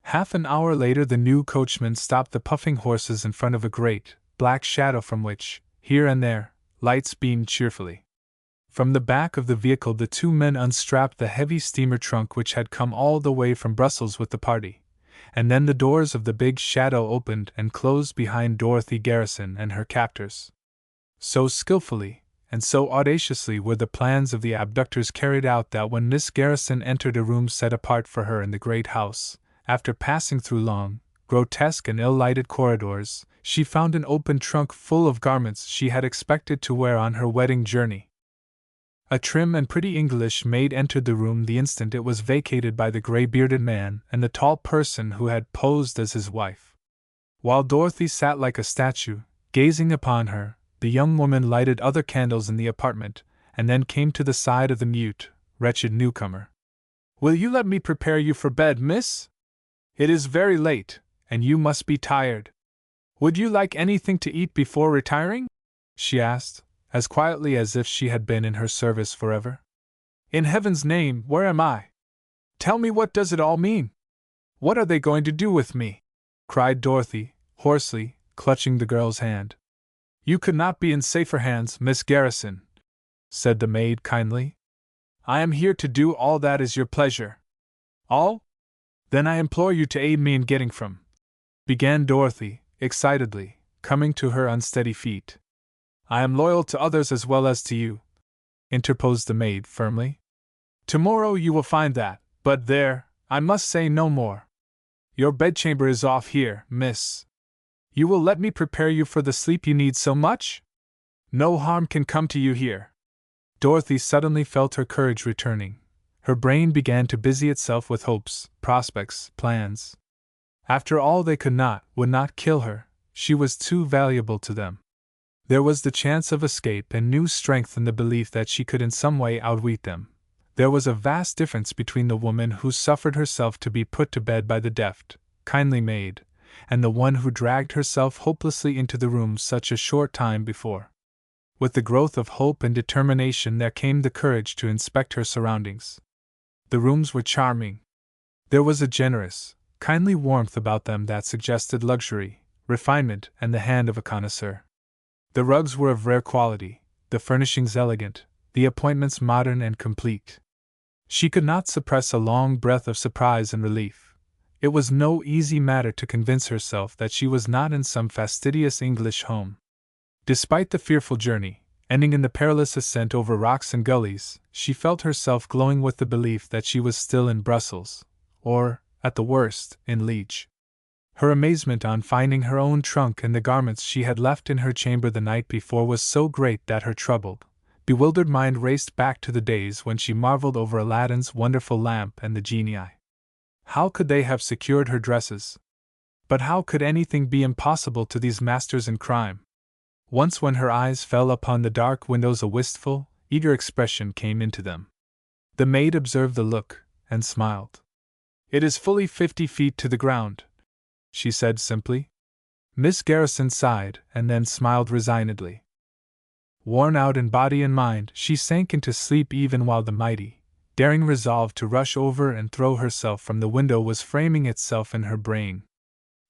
Half an hour later the new coachman stopped the puffing horses in front of a great, black shadow from which, here and there, lights beamed cheerfully. From the back of the vehicle the two men unstrapped the heavy steamer trunk which had come all the way from Brussels with the party, and then the doors of the big shadow opened and closed behind Dorothy Garrison and her captors. So skillfully and so audaciously were the plans of the abductors carried out that when Miss Garrison entered a room set apart for her in the great house, after passing through long, grotesque and ill-lighted corridors, she found an open trunk full of garments she had expected to wear on her wedding journey. A trim and pretty English maid entered the room the instant it was vacated by the gray-bearded man and the tall person who had posed as his wife. While Dorothy sat like a statue, gazing upon her, the young woman lighted other candles in the apartment, and then came to the side of the mute, wretched newcomer. "Will you let me prepare you for bed, miss? It is very late, and you must be tired. Would you like anything to eat before retiring?" she asked, as quietly as if she had been in her service forever. "In heaven's name, where am I? Tell me, what does it all mean? What are they going to do with me?" cried Dorothy, hoarsely, clutching the girl's hand. "You could not be in safer hands, Miss Garrison," said the maid kindly. "I am here to do all that is your pleasure." "All? Then I implore you to aid me in getting from," began Dorothy, excitedly, coming to her unsteady feet. "I am loyal to others as well as to you," interposed the maid firmly. "Tomorrow you will find that, but there, I must say no more. Your bedchamber is off here, miss. You will let me prepare you for the sleep you need so much? No harm can come to you here." Dorothy suddenly felt her courage returning. Her brain began to busy itself with hopes, prospects, plans. After all, they could not, would not kill her. She was too valuable to them. There was the chance of escape and new strength in the belief that she could in some way outwit them. There was a vast difference between the woman who suffered herself to be put to bed by the deft, kindly maid, and the one who dragged herself hopelessly into the room such a short time before. With the growth of hope and determination there came the courage to inspect her surroundings. The rooms were charming. There was a generous, kindly warmth about them that suggested luxury, refinement, and the hand of a connoisseur. The rugs were of rare quality, the furnishings elegant, the appointments modern and complete. She could not suppress a long breath of surprise and relief. It was no easy matter to convince herself that she was not in some fastidious English home. Despite the fearful journey, ending in the perilous ascent over rocks and gullies, she felt herself glowing with the belief that she was still in Brussels, or, at the worst, in Liege. Her amazement on finding her own trunk and the garments she had left in her chamber the night before was so great that her troubled, bewildered mind raced back to the days when she marveled over Aladdin's wonderful lamp and the genii. How could they have secured her dresses? But how could anything be impossible to these masters in crime? Once when her eyes fell upon the dark windows a wistful, eager expression came into them. The maid observed the look, and smiled. "It is fully 50 feet to the ground," she said simply. Miss Garrison sighed, and then smiled resignedly. Worn out in body and mind, she sank into sleep even while the mighty, daring resolve to rush over and throw herself from the window was framing itself in her brain.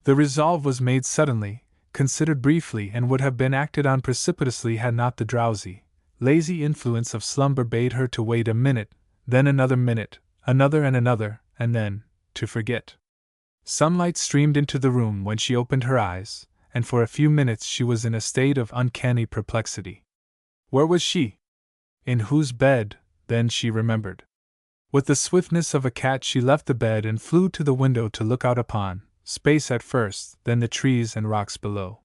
The resolve was made suddenly, considered briefly, and would have been acted on precipitously had not the drowsy, lazy influence of slumber bade her to wait a minute, then another minute, another and another, and then, to forget. Sunlight streamed into the room when she opened her eyes, and for a few minutes she was in a state of uncanny perplexity. Where was she? In whose bed? Then she remembered. With the swiftness of a cat she left the bed and flew to the window to look out upon space at first, then the trees and rocks below.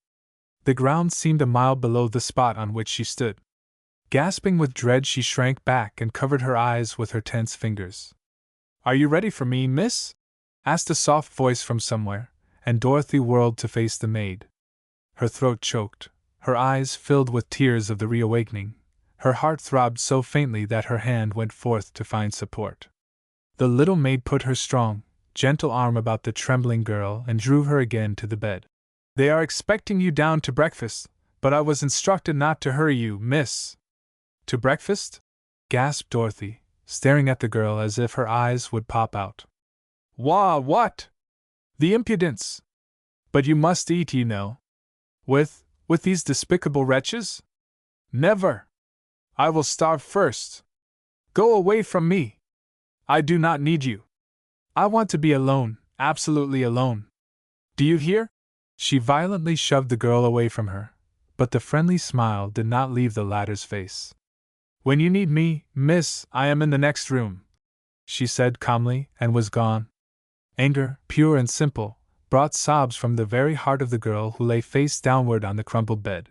The ground seemed a mile below the spot on which she stood. Gasping with dread she shrank back and covered her eyes with her tense fingers. "Are you ready for me, miss?" asked a soft voice from somewhere, and Dorothy whirled to face the maid. Her throat choked, her eyes filled with tears of the reawakening. Her heart throbbed so faintly that her hand went forth to find support. The little maid put her strong, gentle arm about the trembling girl and drew her again to the bed. "They are expecting you down to breakfast, but I was instructed not to hurry you, miss." "To breakfast?" gasped Dorothy, staring at the girl as if her eyes would pop out. Wah, what? The impudence! But you must eat, you know. With these despicable wretches? Never! I will starve first. Go away from me. I do not need you. I want to be alone, absolutely alone. Do you hear? She violently shoved the girl away from her, but the friendly smile did not leave the latter's face. When you need me, miss, I am in the next room, she said calmly, and was gone. Anger, pure and simple, brought sobs from the very heart of the girl who lay face downward on the crumpled bed.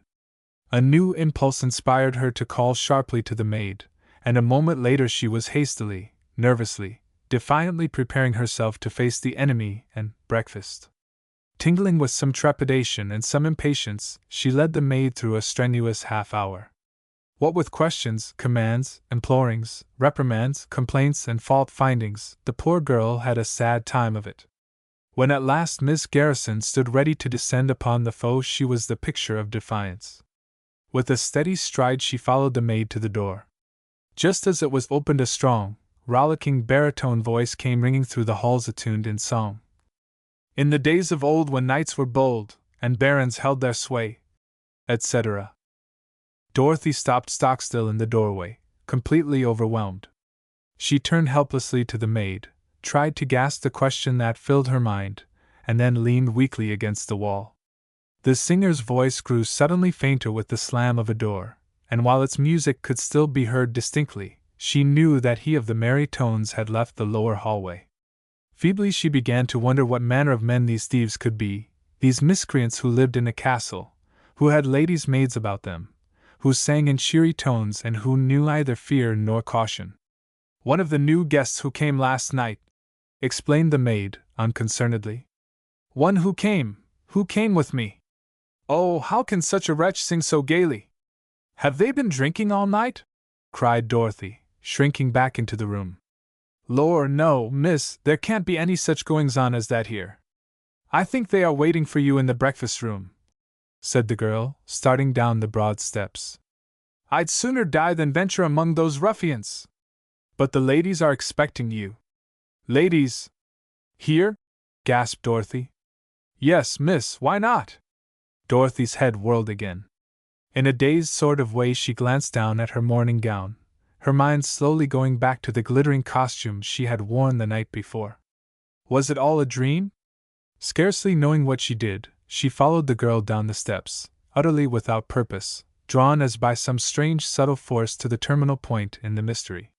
A new impulse inspired her to call sharply to the maid, and a moment later she was hastily, nervously, defiantly preparing herself to face the enemy and breakfast. Tingling with some trepidation and some impatience, she led the maid through a strenuous half-hour. What with questions, commands, implorings, reprimands, complaints, and fault-findings, the poor girl had a sad time of it. When at last Miss Garrison stood ready to descend upon the foe, she was the picture of defiance. With a steady stride she followed the maid to the door. Just as it was opened, a strong, rollicking baritone voice came ringing through the halls attuned in song. In the days of old when knights were bold, and barons held their sway, etc. Dorothy stopped stock-still in the doorway, completely overwhelmed. She turned helplessly to the maid, tried to gasp the question that filled her mind, and then leaned weakly against the wall. The singer's voice grew suddenly fainter with the slam of a door, and while its music could still be heard distinctly, she knew that he of the merry tones had left the lower hallway. Feebly she began to wonder what manner of men these thieves could be, these miscreants who lived in a castle, who had ladies' maids about them, who sang in cheery tones and who knew neither fear nor caution. One of the new guests who came last night, explained the maid, unconcernedly. One who came with me. Oh, how can such a wretch sing so gaily? Have they been drinking all night? Cried Dorothy, shrinking back into the room. Lor, no, miss, there can't be any such goings-on as that here. I think they are waiting for you in the breakfast-room, said the girl, starting down the broad steps. I'd sooner die than venture among those ruffians. But the ladies are expecting you. Ladies? Here? Gasped Dorothy. Yes, miss, why not? Dorothy's head whirled again. In a dazed sort of way she glanced down at her morning gown, her mind slowly going back to the glittering costume she had worn the night before. Was it all a dream? Scarcely knowing what she did, she followed the girl down the steps, utterly without purpose, drawn as by some strange subtle force to the terminal point in the mystery.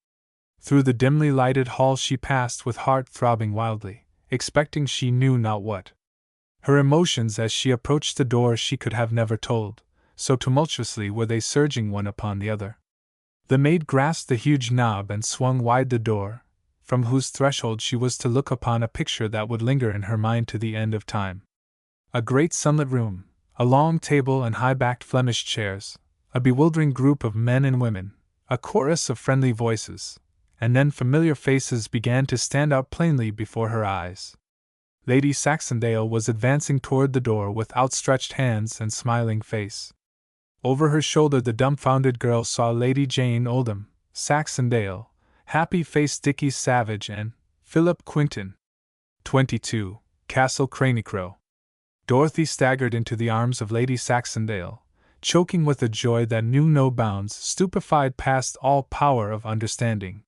Through the dimly lighted hall she passed with heart throbbing wildly, expecting she knew not what. Her emotions as she approached the door she could have never told, so tumultuously were they surging one upon the other. The maid grasped the huge knob and swung wide the door, from whose threshold she was to look upon a picture that would linger in her mind to the end of time. A great sunlit room, a long table and high-backed Flemish chairs, a bewildering group of men and women, a chorus of friendly voices, and then familiar faces began to stand out plainly before her eyes. Lady Saxondale was advancing toward the door with outstretched hands and smiling face. Over her shoulder the dumbfounded girl saw Lady Jane Oldham, Saxondale, happy-faced Dicky Savage, and Philip Quinton. 22. Castle Craney-Crow. Dorothy staggered into the arms of Lady Saxondale, choking with a joy that knew no bounds, stupefied past all power of understanding.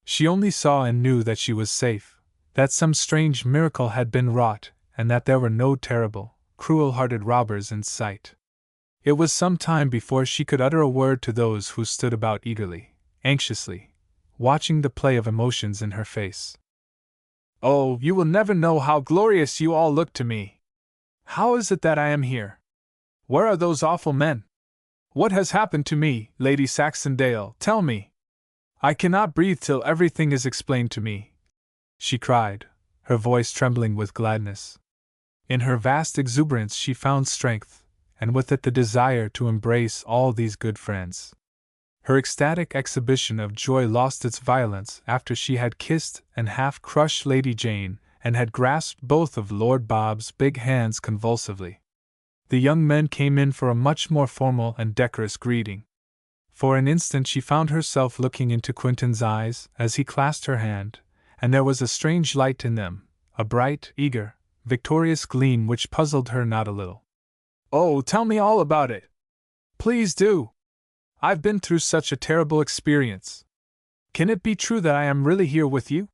She only saw and knew that she was safe, that some strange miracle had been wrought, and that there were no terrible, cruel-hearted robbers in sight. It was some time before she could utter a word to those who stood about eagerly, anxiously, watching the play of emotions in her face. Oh, you will never know how glorious you all look to me! How is it that I am here? Where are those awful men? What has happened to me, Lady Saxondale? Tell me! I cannot breathe till everything is explained to me, she cried, her voice trembling with gladness. In her vast exuberance she found strength, and with it the desire to embrace all these good friends. Her ecstatic exhibition of joy lost its violence after she had kissed and half-crushed Lady Jane, and had grasped both of Lord Bob's big hands convulsively. The young men came in for a much more formal and decorous greeting. For an instant she found herself looking into Quentin's eyes as he clasped her hand, and there was a strange light in them, a bright, eager, victorious gleam which puzzled her not a little. "Oh, tell me all about it! Please do! I've been through such a terrible experience. Can it be true that I am really here with you?"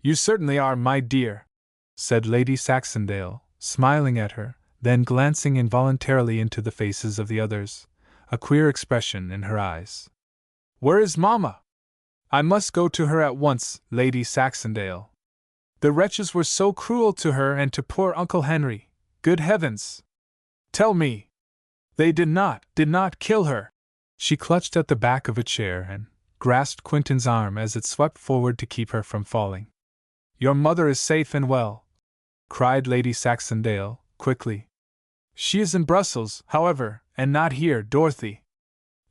"You certainly are, my dear," said Lady Saxondale, smiling at her, then glancing involuntarily into the faces of the others, a queer expression in her eyes. "Where is Mamma? I must go to her at once, Lady Saxondale. The wretches were so cruel to her and to poor Uncle Henry. Good heavens! Tell me! They did not kill her!" She clutched at the back of a chair and grasped Quentin's arm as it swept forward to keep her from falling. "Your mother is safe and well," cried Lady Saxondale, quickly. "She is in Brussels, however, and not here, Dorothy.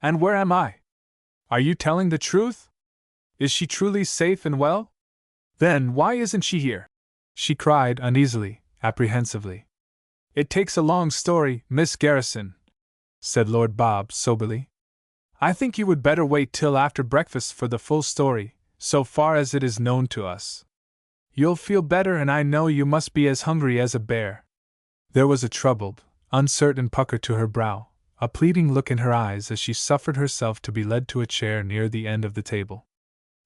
And where am I? Are you telling the truth? Is she truly safe and well? Then why isn't she here?" she cried uneasily, apprehensively. "It takes a long story, Miss Garrison," said Lord Bob soberly. "I think you would better wait till after breakfast for the full story, so far as it is known to us. You'll feel better, and I know you must be as hungry as a bear." There was a troubled, uncertain pucker to her brow, a pleading look in her eyes as she suffered herself to be led to a chair near the end of the table.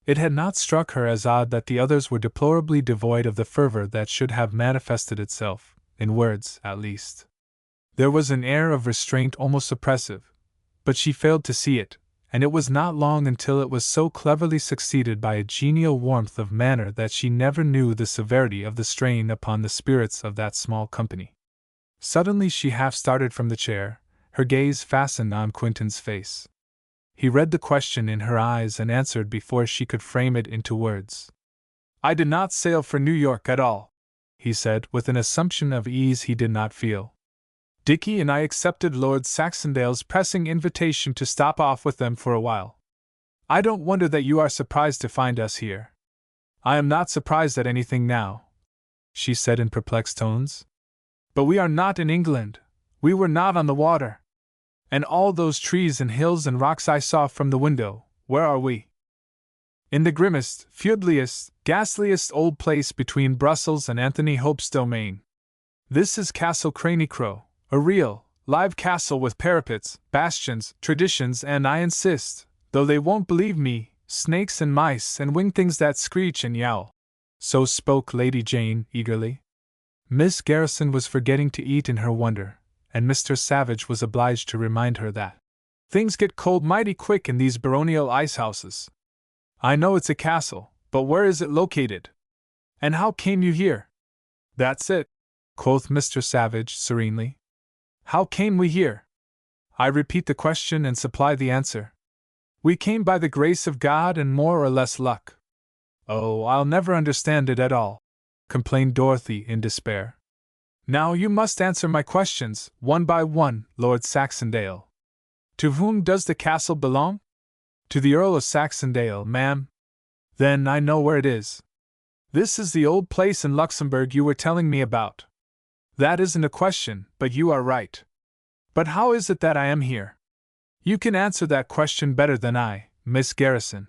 It had not struck her as odd that the others were deplorably devoid of the fervor that should have manifested itself, in words at least. There was an air of restraint almost oppressive, but she failed to see it, and it was not long until it was so cleverly succeeded by a genial warmth of manner that she never knew the severity of the strain upon the spirits of that small company. Suddenly she half started from the chair, her gaze fastened on Quentin's face. He read the question in her eyes and answered before she could frame it into words. "I did not sail for New York at all," he said, with an assumption of ease he did not feel. "Dickie and I accepted Lord Saxondale's pressing invitation to stop off with them for a while. I don't wonder that you are surprised to find us here." "I am not surprised at anything now," she said in perplexed tones. "But we are not in England. We were not on the water. And all those trees and hills and rocks I saw from the window, where are we? In the grimmest, feudliest, ghastliest old place between Brussels and Anthony Hope's domain. This is Castle Craney-Crow, a real, live castle with parapets, bastions, traditions, and I insist, though they won't believe me, snakes and mice and winged things that screech and yowl." So spoke Lady Jane eagerly. Miss Garrison was forgetting to eat in her wonder, and Mr. Savage was obliged to remind her that things get cold mighty quick in these baronial icehouses. "I know it's a castle, but where is it located? And how came you here?" "That's it," quoth Mr. Savage serenely. "How came we here? I repeat the question and supply the answer. We came by the grace of God and more or less luck." "Oh, I'll never understand it at all," complained Dorothy in despair. "Now you must answer my questions, one by one, Lord Saxondale. To whom does the castle belong?" "To the Earl of Saxondale, ma'am." "Then I know where it is. This is the old place in Luxembourg you were telling me about. That isn't a question, but you are right. But how is it that I am here? You can answer that question better than I, Miss Garrison.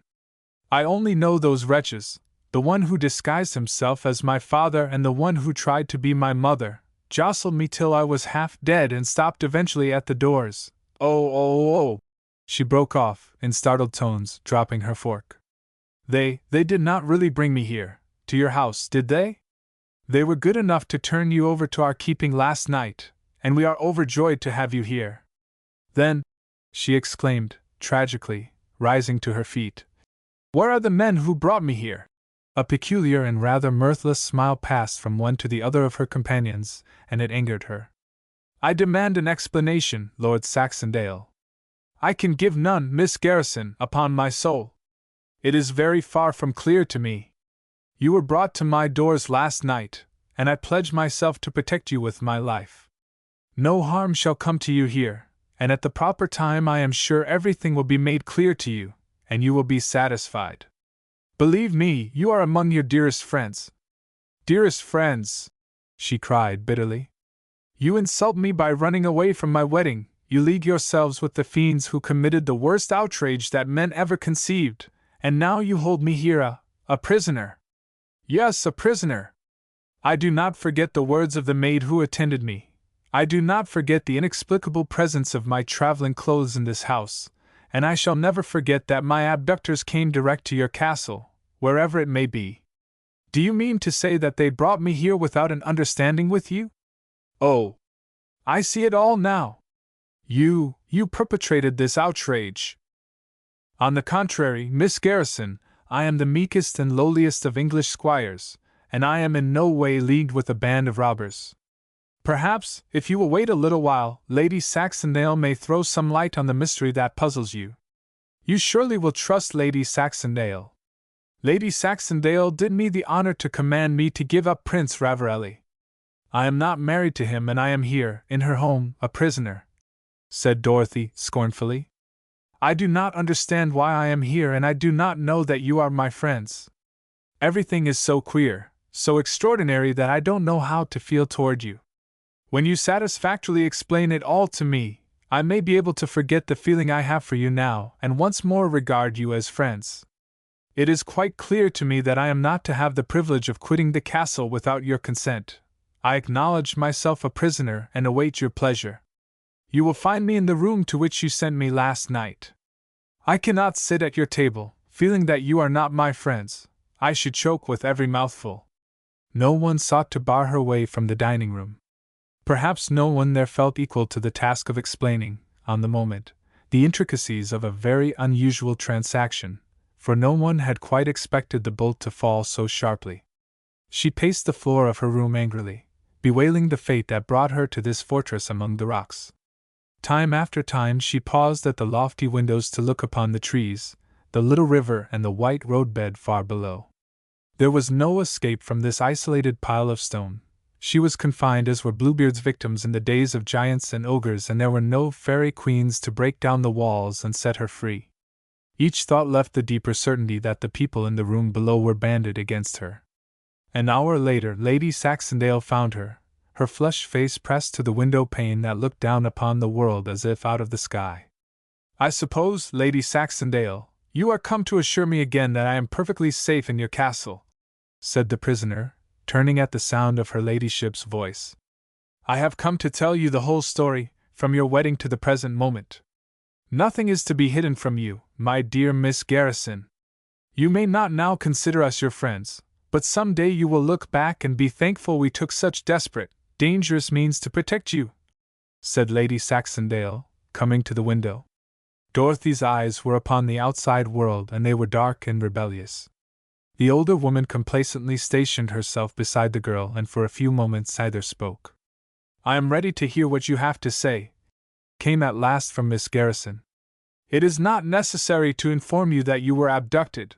I only know those wretches, the one who disguised himself as my father and the one who tried to be my mother, jostled me till I was half dead and stopped eventually at the doors. Oh! She broke off, in startled tones, dropping her fork. They did not really bring me here, to your house, did they? They were good enough to turn you over to our keeping last night, and we are overjoyed to have you here." "Then," she exclaimed, tragically, rising to her feet, "where are the men who brought me here?" A peculiar and rather mirthless smile passed from one to the other of her companions, and it angered her. "I demand an explanation, Lord Saxondale." "I can give none, Miss Garrison, upon my soul. It is very far from clear to me. You were brought to my doors last night, and I pledge myself to protect you with my life. No harm shall come to you here, and at the proper time I am sure everything will be made clear to you, and you will be satisfied. Believe me, you are among your dearest friends." "Dearest friends!" she cried bitterly. "You insult me by running away from my wedding, you league yourselves with the fiends who committed the worst outrage that men ever conceived, and now you hold me here a prisoner. Yes, a prisoner. I do not forget the words of the maid who attended me. I do not forget the inexplicable presence of my traveling clothes in this house, and I shall never forget that my abductors came direct to your castle, wherever it may be. Do you mean to say that they brought me here without an understanding with you? Oh, I see it all now. You perpetrated this outrage. On the contrary, Miss Garrison, I am the meekest and lowliest of English squires, and I am in no way leagued with a band of robbers. Perhaps, if you will wait a little while, Lady Saxondale may throw some light on the mystery that puzzles you. You surely will trust Lady Saxondale. Lady Saxondale did me the honor to command me to give up Prince Ravarelli. I am not married to him, and I am here, in her home, a prisoner," said Dorothy, scornfully. "I do not understand why I am here, and I do not know that you are my friends. Everything is so queer, so extraordinary that I don't know how to feel toward you. When you satisfactorily explain it all to me, I may be able to forget the feeling I have for you now and once more regard you as friends. It is quite clear to me that I am not to have the privilege of quitting the castle without your consent. I acknowledge myself a prisoner and await your pleasure. You will find me in the room to which you sent me last night. I cannot sit at your table, feeling that you are not my friends. I should choke with every mouthful." No one sought to bar her way from the dining room. Perhaps no one there felt equal to the task of explaining, on the moment, the intricacies of a very unusual transaction, for no one had quite expected the bolt to fall so sharply. She paced the floor of her room angrily, bewailing the fate that brought her to this fortress among the rocks. Time after time she paused at the lofty windows to look upon the trees, the little river, and the white roadbed far below. There was no escape from this isolated pile of stone. She was confined as were Bluebeard's victims in the days of giants and ogres, and there were no fairy queens to break down the walls and set her free. Each thought left the deeper certainty that the people in the room below were banded against her. An hour later, Lady Saxondale found her, her flushed face pressed to the window pane that looked down upon the world as if out of the sky. "I suppose, Lady Saxondale, you are come to assure me again that I am perfectly safe in your castle," said the prisoner, turning at the sound of her ladyship's voice. "I have come to tell you the whole story, from your wedding to the present moment. Nothing is to be hidden from you, my dear Miss Garrison. You may not now consider us your friends, but some day you will look back and be thankful we took such desperate, dangerous means to protect you," said Lady Saxondale, coming to the window. Dorothy's eyes were upon the outside world, and they were dark and rebellious. The older woman complacently stationed herself beside the girl, and for a few moments neither spoke. "I am ready to hear what you have to say," came at last from Miss Garrison. "It is not necessary to inform you that you were abducted."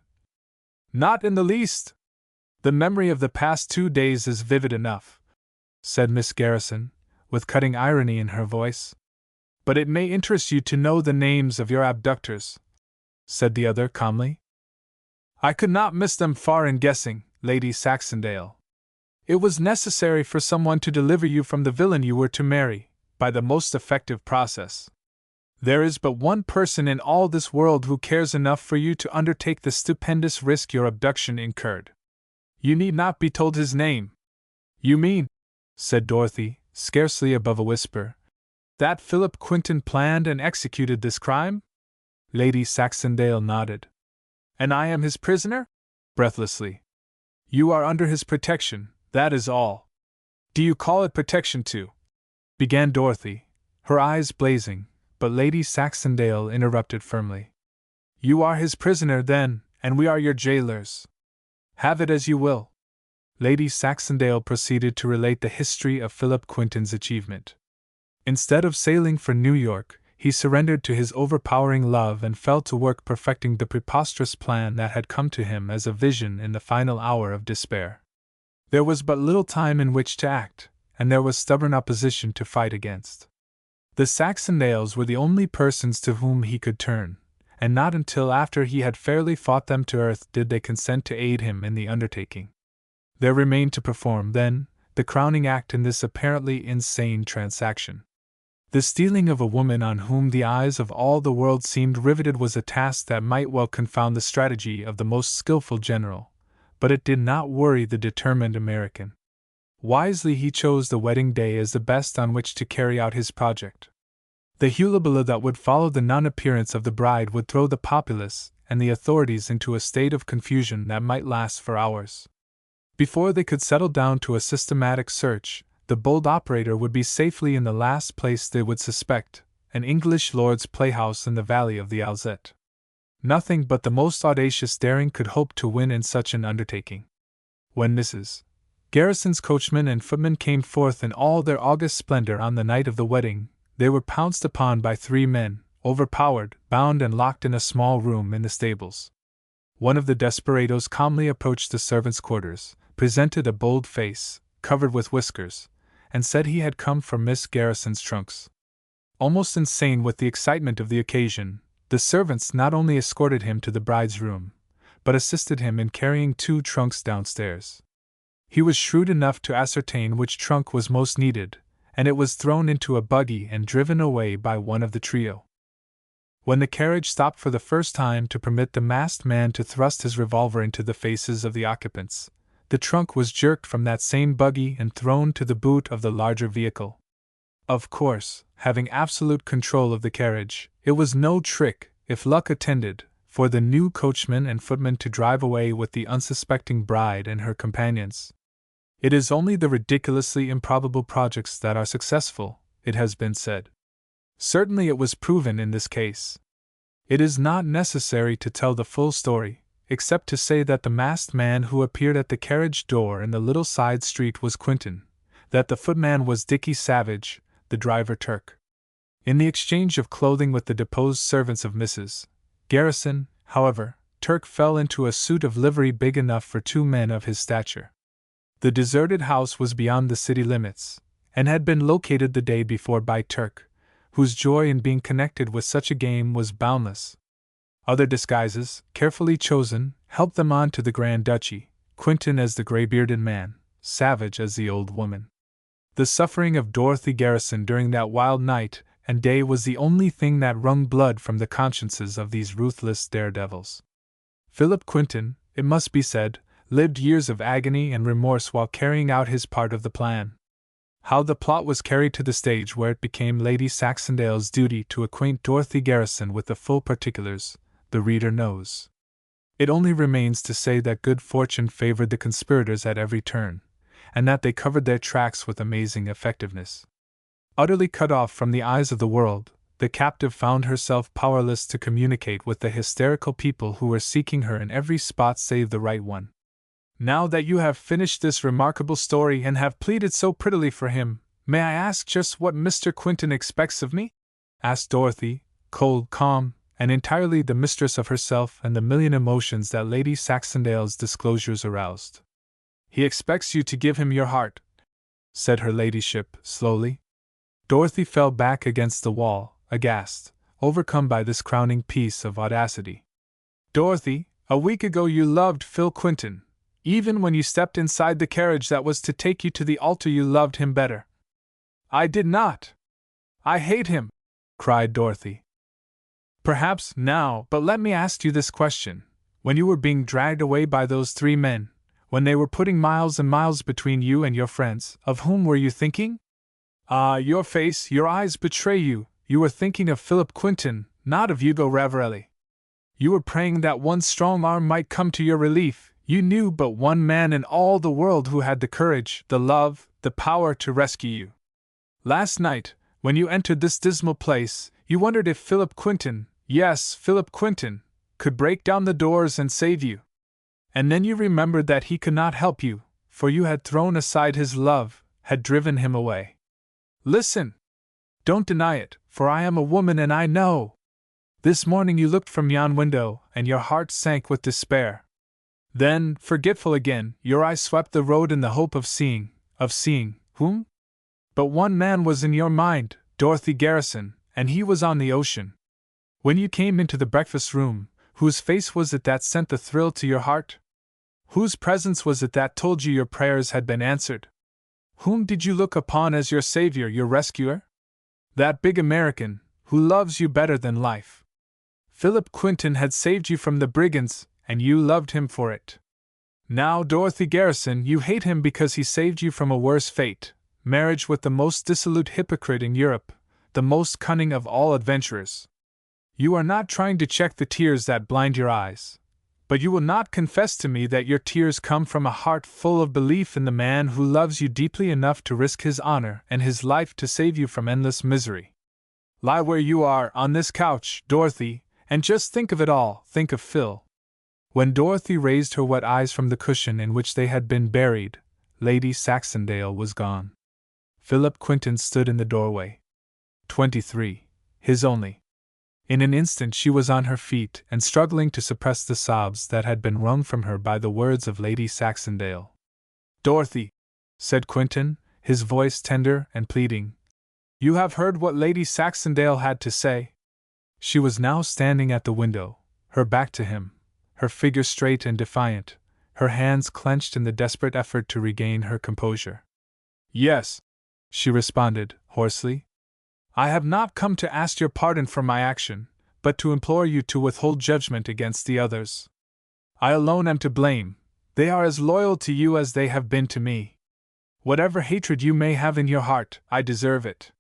"Not in the least. The memory of the past 2 days is vivid enough," said Miss Garrison, with cutting irony in her voice. "But it may interest you to know the names of your abductors," said the other calmly. "I could not miss them far in guessing, Lady Saxondale. It was necessary for someone to deliver you from the villain you were to marry, by the most effective process. There is but one person in all this world who cares enough for you to undertake the stupendous risk your abduction incurred. You need not be told his name." "You mean," said Dorothy, scarcely above a whisper, "that Philip Quinton planned and executed this crime?" Lady Saxondale nodded. "And I am his prisoner?" breathlessly. "You are under his protection, that is all." "Do you call it protection too?" began Dorothy, her eyes blazing, but Lady Saxondale interrupted firmly. "You are his prisoner, then, and we are your jailers. Have it as you will." Lady Saxondale proceeded to relate the history of Philip Quinton's achievement. Instead of sailing for New York, he surrendered to his overpowering love and fell to work perfecting the preposterous plan that had come to him as a vision in the final hour of despair. There was but little time in which to act, and there was stubborn opposition to fight against. The Saxondales were the only persons to whom he could turn, and not until after he had fairly fought them to earth did they consent to aid him in the undertaking. There remained to perform, then, the crowning act in this apparently insane transaction. The stealing of a woman on whom the eyes of all the world seemed riveted was a task that might well confound the strategy of the most skillful general, but it did not worry the determined American. Wisely he chose the wedding day as the best on which to carry out his project. The hullabaloo that would follow the non-appearance of the bride would throw the populace and the authorities into a state of confusion that might last for hours. Before they could settle down to a systematic search, the bold operator would be safely in the last place they would suspect, an English lord's playhouse in the valley of the Alzette. Nothing but the most audacious daring could hope to win in such an undertaking. When Mrs. Garrison's coachman and footmen came forth in all their august splendor on the night of the wedding, they were pounced upon by 3 men, overpowered, bound and locked in a small room in the stables. One of the desperadoes calmly approached the servants' quarters, presented a bold face, covered with whiskers, and said he had come for Miss Garrison's trunks. Almost insane with the excitement of the occasion, the servants not only escorted him to the bride's room, but assisted him in carrying 2 trunks downstairs. He was shrewd enough to ascertain which trunk was most needed, and it was thrown into a buggy and driven away by one of the trio. When the carriage stopped for the first time to permit the masked man to thrust his revolver into the faces of the occupants, the trunk was jerked from that same buggy and thrown to the boot of the larger vehicle. Of course, having absolute control of the carriage, it was no trick, if luck attended, for the new coachman and footman to drive away with the unsuspecting bride and her companions. It is only the ridiculously improbable projects that are successful, it has been said. Certainly it was proven in this case. It is not necessary to tell the full story, except to say that the masked man who appeared at the carriage door in the little side street was Quinton, that the footman was Dicky Savage, the driver Turk. In the exchange of clothing with the deposed servants of Mrs. Garrison, however, Turk fell into a suit of livery big enough for 2 men of his stature. The deserted house was beyond the city limits, and had been located the day before by Turk, whose joy in being connected with such a game was boundless. Other disguises, carefully chosen, helped them on to the Grand Duchy, Quinton as the gray-bearded man, Savage as the old woman. The suffering of Dorothy Garrison during that wild night and day was the only thing that wrung blood from the consciences of these ruthless daredevils. Philip Quinton, it must be said, lived years of agony and remorse while carrying out his part of the plan. How the plot was carried to the stage where it became Lady Saxondale's duty to acquaint Dorothy Garrison with the full particulars, the reader knows. It only remains to say that good fortune favored the conspirators at every turn, and that they covered their tracks with amazing effectiveness. Utterly cut off from the eyes of the world, the captive found herself powerless to communicate with the hysterical people who were seeking her in every spot save the right one. Now that you have finished this remarkable story and have pleaded so prettily for him, may I ask just what Mr. Quinton expects of me? Asked Dorothy, cold, calm, and entirely the mistress of herself and the million emotions that Lady Saxondale's disclosures aroused. He expects you to give him your heart, said her ladyship, slowly. Dorothy fell back against the wall, aghast, overcome by this crowning piece of audacity. Dorothy, a week ago you loved Phil Quinton. Even when you stepped inside the carriage that was to take you to the altar, you loved him better. I did not. I hate him, cried Dorothy. Perhaps now, but let me ask you this question. When you were being dragged away by those 3 men, when they were putting miles and miles between you and your friends, of whom were you thinking? Ah, your face, your eyes betray you. You were thinking of Philip Quinton, not of Ugo Ravarelli. You were praying that one strong arm might come to your relief. You knew but one man in all the world who had the courage, the love, the power to rescue you. Last night, when you entered this dismal place, you wondered if Philip Quinton, yes, Philip Quinton, could break down the doors and save you. And then you remembered that he could not help you, for you had thrown aside his love, had driven him away. Listen! Don't deny it, for I am a woman and I know. This morning you looked from yon window, and your heart sank with despair. Then, forgetful again, your eyes swept the road in the hope of seeing whom? But one man was in your mind, Dorothy Garrison, and he was on the ocean. When you came into the breakfast room, whose face was it that sent the thrill to your heart? Whose presence was it that told you your prayers had been answered? Whom did you look upon as your savior, your rescuer? That big American, who loves you better than life. Philip Quinton had saved you from the brigands, and you loved him for it. Now, Dorothy Garrison, you hate him because he saved you from a worse fate, marriage with the most dissolute hypocrite in Europe, the most cunning of all adventurers. You are not trying to check the tears that blind your eyes, but you will not confess to me that your tears come from a heart full of belief in the man who loves you deeply enough to risk his honor and his life to save you from endless misery. Lie where you are, on this couch, Dorothy, and just think of it all, think of Phil. When Dorothy raised her wet eyes from the cushion in which they had been buried, Lady Saxondale was gone. Philip Quinton stood in the doorway. 23. His only. In an instant she was on her feet and struggling to suppress the sobs that had been wrung from her by the words of Lady Saxondale. Dorothy, said Quinton, his voice tender and pleading, you have heard what Lady Saxondale had to say? She was now standing at the window, her back to him, her figure straight and defiant, her hands clenched in the desperate effort to regain her composure. Yes, she responded, hoarsely. I have not come to ask your pardon for my action, but to implore you to withhold judgment against the others. I alone am to blame. They are as loyal to you as they have been to me. Whatever hatred you may have in your heart, I deserve it.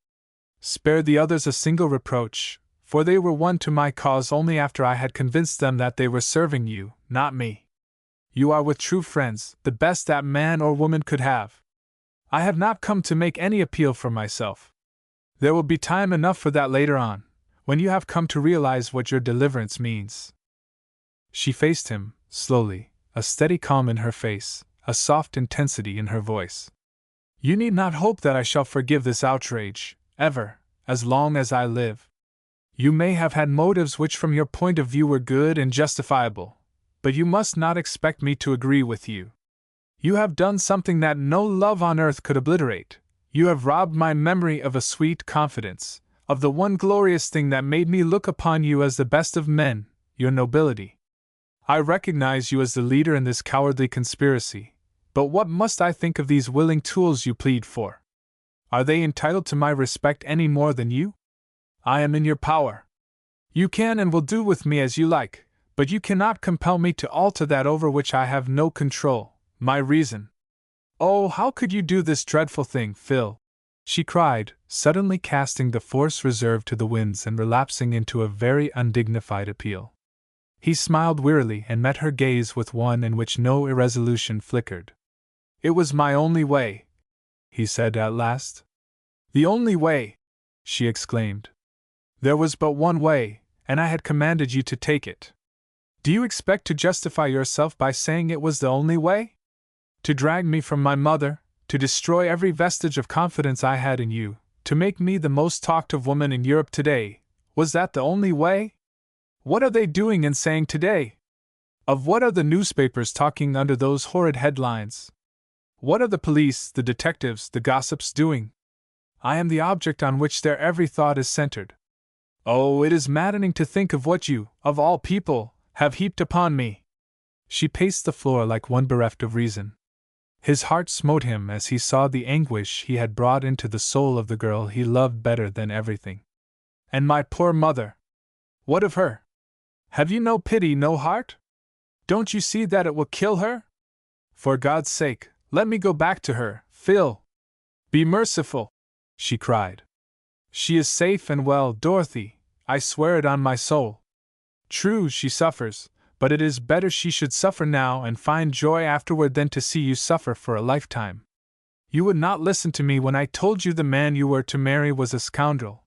Spare the others a single reproach, for they were won to my cause only after I had convinced them that they were serving you, not me. You are with true friends, the best that man or woman could have. I have not come to make any appeal for myself. There will be time enough for that later on, when you have come to realize what your deliverance means. She faced him, slowly, a steady calm in her face, a soft intensity in her voice. You need not hope that I shall forgive this outrage, ever, as long as I live. You may have had motives which from your point of view were good and justifiable, but you must not expect me to agree with you. You have done something that no love on earth could obliterate. You have robbed my memory of a sweet confidence, of the one glorious thing that made me look upon you as the best of men, your nobility. I recognize you as the leader in this cowardly conspiracy, but what must I think of these willing tools you plead for? Are they entitled to my respect any more than you? I am in your power. You can and will do with me as you like, but you cannot compel me to alter that over which I have no control, my reason. Oh, how could you do this dreadful thing, Phil? She cried, suddenly casting the force reserved to the winds and relapsing into a very undignified appeal. He smiled wearily and met her gaze with one in which no irresolution flickered. It was my only way, he said at last. The only way, she exclaimed. There was but one way, and I had commanded you to take it. Do you expect to justify yourself by saying it was the only way? To drag me from my mother, to destroy every vestige of confidence I had in you, to make me the most talked of woman in Europe today, was that the only way? What are they doing and saying today? Of what are the newspapers talking under those horrid headlines? What are the police, the detectives, the gossips doing? I am the object on which their every thought is centered. Oh, it is maddening to think of what you, of all people, have heaped upon me. She paced the floor like one bereft of reason. His heart smote him as he saw the anguish he had brought into the soul of the girl he loved better than everything. And my poor mother! What of her? Have you no pity, no heart? Don't you see that it will kill her? For God's sake, let me go back to her, Phil! Be merciful! She cried. She is safe and well, Dorothy, I swear it on my soul. True, she suffers, but it is better she should suffer now and find joy afterward than to see you suffer for a lifetime. You would not listen to me when I told you the man you were to marry was a scoundrel.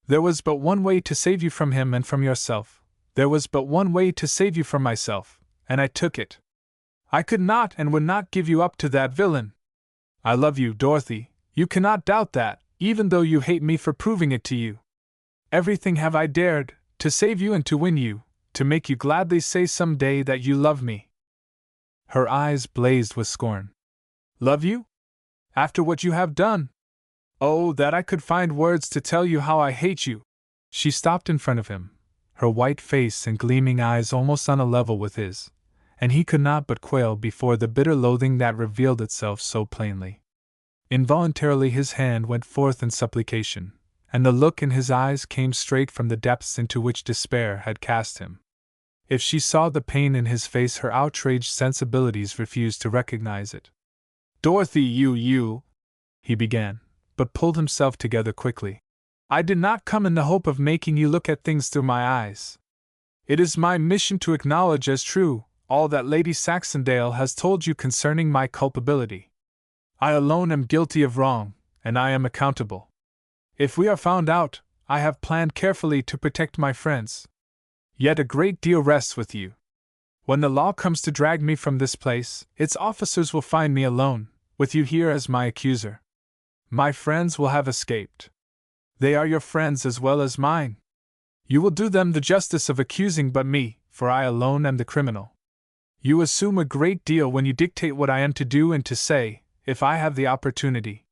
There was but one way to save you from him and from yourself. There was but one way to save you from myself, and I took it. I could not and would not give you up to that villain. I love you, Dorothy, you cannot doubt that, even though you hate me for proving it to you. Everything have I dared, to save you and to win you, to make you gladly say some day that you love me. Her eyes blazed with scorn. Love you? After what you have done? Oh, that I could find words to tell you how I hate you! She stopped in front of him, her white face and gleaming eyes almost on a level with his, and he could not but quail before the bitter loathing that revealed itself so plainly. Involuntarily his hand went forth in supplication, and the look in his eyes came straight from the depths into which despair had cast him. If she saw the pain in his face, her outraged sensibilities refused to recognize it. "Dorothy, you," he began, but pulled himself together quickly. "I did not come in the hope of making you look at things through my eyes. It is my mission to acknowledge as true all that Lady Saxondale has told you concerning my culpability. I alone am guilty of wrong, and I am accountable. If we are found out, I have planned carefully to protect my friends. Yet a great deal rests with you. When the law comes to drag me from this place, its officers will find me alone, with you here as my accuser. My friends will have escaped. They are your friends as well as mine. You will do them the justice of accusing but me, for I alone am the criminal. You assume a great deal when you dictate what I am to do and to say, if I have the opportunity.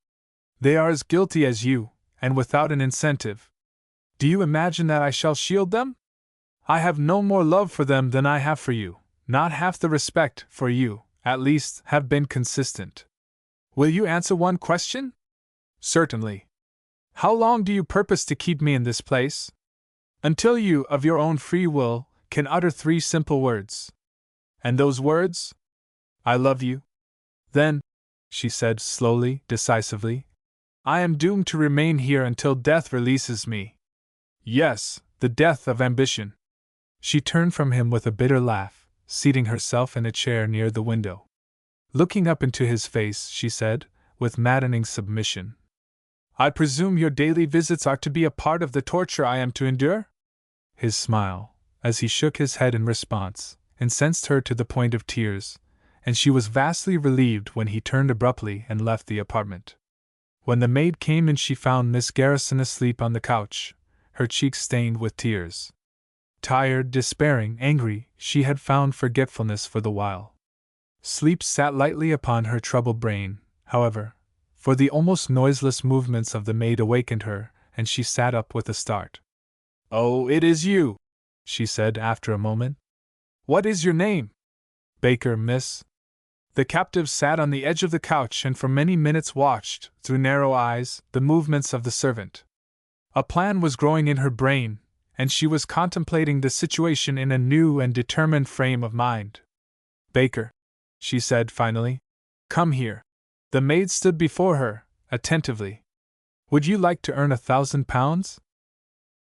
They are as guilty as you, and without an incentive. Do you imagine that I shall shield them? I have no more love for them than I have for you, not half the respect for you, at least, have been consistent. Will you answer one question? Certainly. How long do you purpose to keep me in this place? Until you, of your own free will, can utter 3 simple words. And those words? I love you. Then, she said slowly, decisively, I am doomed to remain here until death releases me. Yes, the death of ambition. She turned from him with a bitter laugh, seating herself in a chair near the window. Looking up into his face, she said, with maddening submission, I presume your daily visits are to be a part of the torture I am to endure? His smile, as he shook his head in response, incensed her to the point of tears, and she was vastly relieved when he turned abruptly and left the apartment. When the maid came in, she found Miss Garrison asleep on the couch, her cheeks stained with tears. Tired, despairing, angry, she had found forgetfulness for the while. Sleep sat lightly upon her troubled brain, however, for the almost noiseless movements of the maid awakened her, and she sat up with a start. Oh, it is you, she said after a moment. What is your name? Baker, miss. The captive sat on the edge of the couch and for many minutes watched, through narrow eyes, the movements of the servant. A plan was growing in her brain, and she was contemplating the situation in a new and determined frame of mind. Baker, she said finally, come here. The maid stood before her, attentively. Would you like to earn £1,000?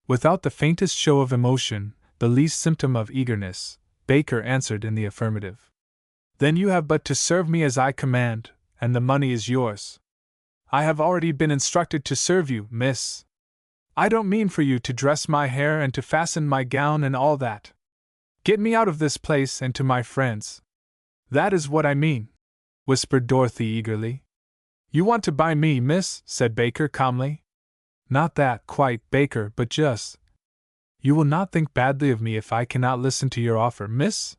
Without the faintest show of emotion, the least symptom of eagerness, Baker answered in the affirmative. Then you have but to serve me as I command, and the money is yours. I have already been instructed to serve you, miss. I don't mean for you to dress my hair and to fasten my gown and all that. Get me out of this place and to my friends. That is what I mean, whispered Dorothy eagerly. You want to buy me, miss, said Baker calmly. Not that, quite, Baker, but just. You will not think badly of me if I cannot listen to your offer, miss?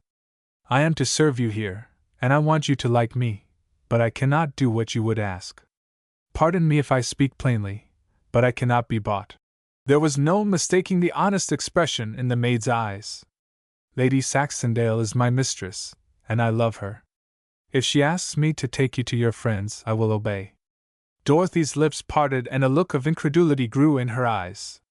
I am to serve you here, and I want you to like me, but I cannot do what you would ask. Pardon me if I speak plainly, but I cannot be bought. There was no mistaking the honest expression in the maid's eyes. Lady Saxondale is my mistress, and I love her. If she asks me to take you to your friends, I will obey. Dorothy's lips parted and a look of incredulity grew in her eyes.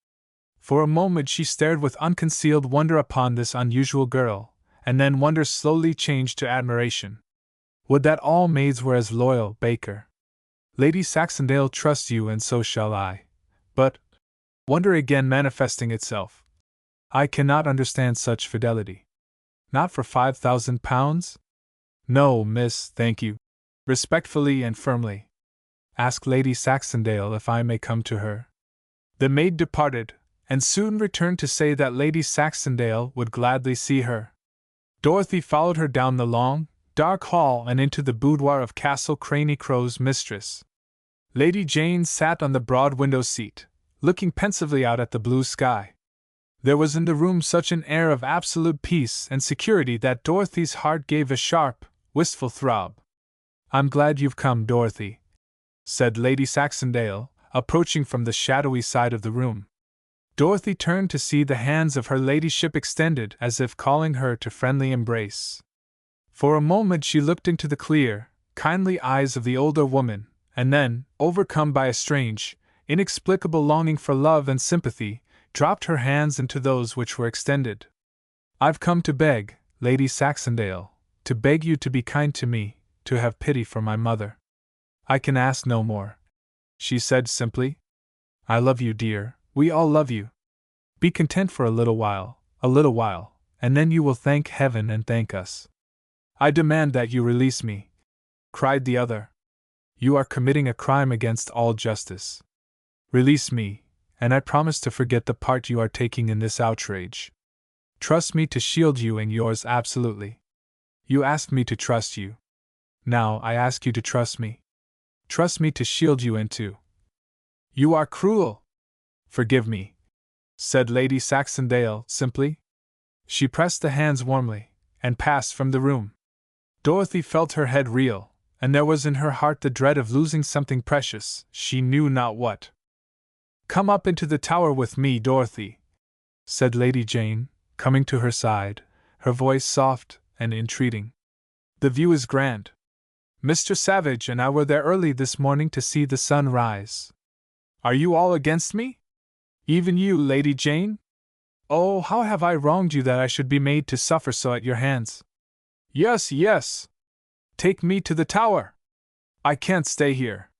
For a moment she stared with unconcealed wonder upon this unusual girl, and then wonder slowly changed to admiration. Would that all maids were as loyal, Baker. Lady Saxondale trusts you and so shall I. But, wonder again manifesting itself. I cannot understand such fidelity. Not for £5,000? No, miss, thank you. Respectfully and firmly. Ask Lady Saxondale if I may come to her. The maid departed, and soon returned to say that Lady Saxondale would gladly see her. Dorothy followed her down the long, dark hall and into the boudoir of Castle Craney-Crow's mistress. Lady Jane sat on the broad window seat, looking pensively out at the blue sky. There was in the room such an air of absolute peace and security that Dorothy's heart gave a sharp, wistful throb. I'm glad you've come, Dorothy, said Lady Saxondale, approaching from the shadowy side of the room. Dorothy turned to see the hands of her ladyship extended as if calling her to friendly embrace. For a moment she looked into the clear, kindly eyes of the older woman, and then, overcome by a strange, inexplicable longing for love and sympathy, dropped her hands into those which were extended. "I've come to beg, Lady Saxondale, to beg you to be kind to me, to have pity for my mother. I can ask no more," she said simply. "I love you, dear, we all love you. Be content for a little while, and then you will thank heaven and thank us." "I demand that you release me," cried the other. "You are committing a crime against all justice. Release me, and I promise to forget the part you are taking in this outrage. Trust me to shield you and yours absolutely. You asked me to trust you. Now I ask you to trust me. Trust me to shield you and to—" "You are cruel!" "Forgive me," said Lady Saxondale simply. She pressed the hands warmly, and passed from the room. Dorothy felt her head reel, and there was in her heart the dread of losing something precious, she knew not what. "Come up into the tower with me, Dorothy," said Lady Jane, coming to her side, her voice soft and entreating. "The view is grand. Mr. Savage and I were there early this morning to see the sun rise. Are you all against me? Even you, Lady Jane? Oh, how have I wronged you that I should be made to suffer so at your hands? Yes, yes! Take me to the tower! I can't stay here.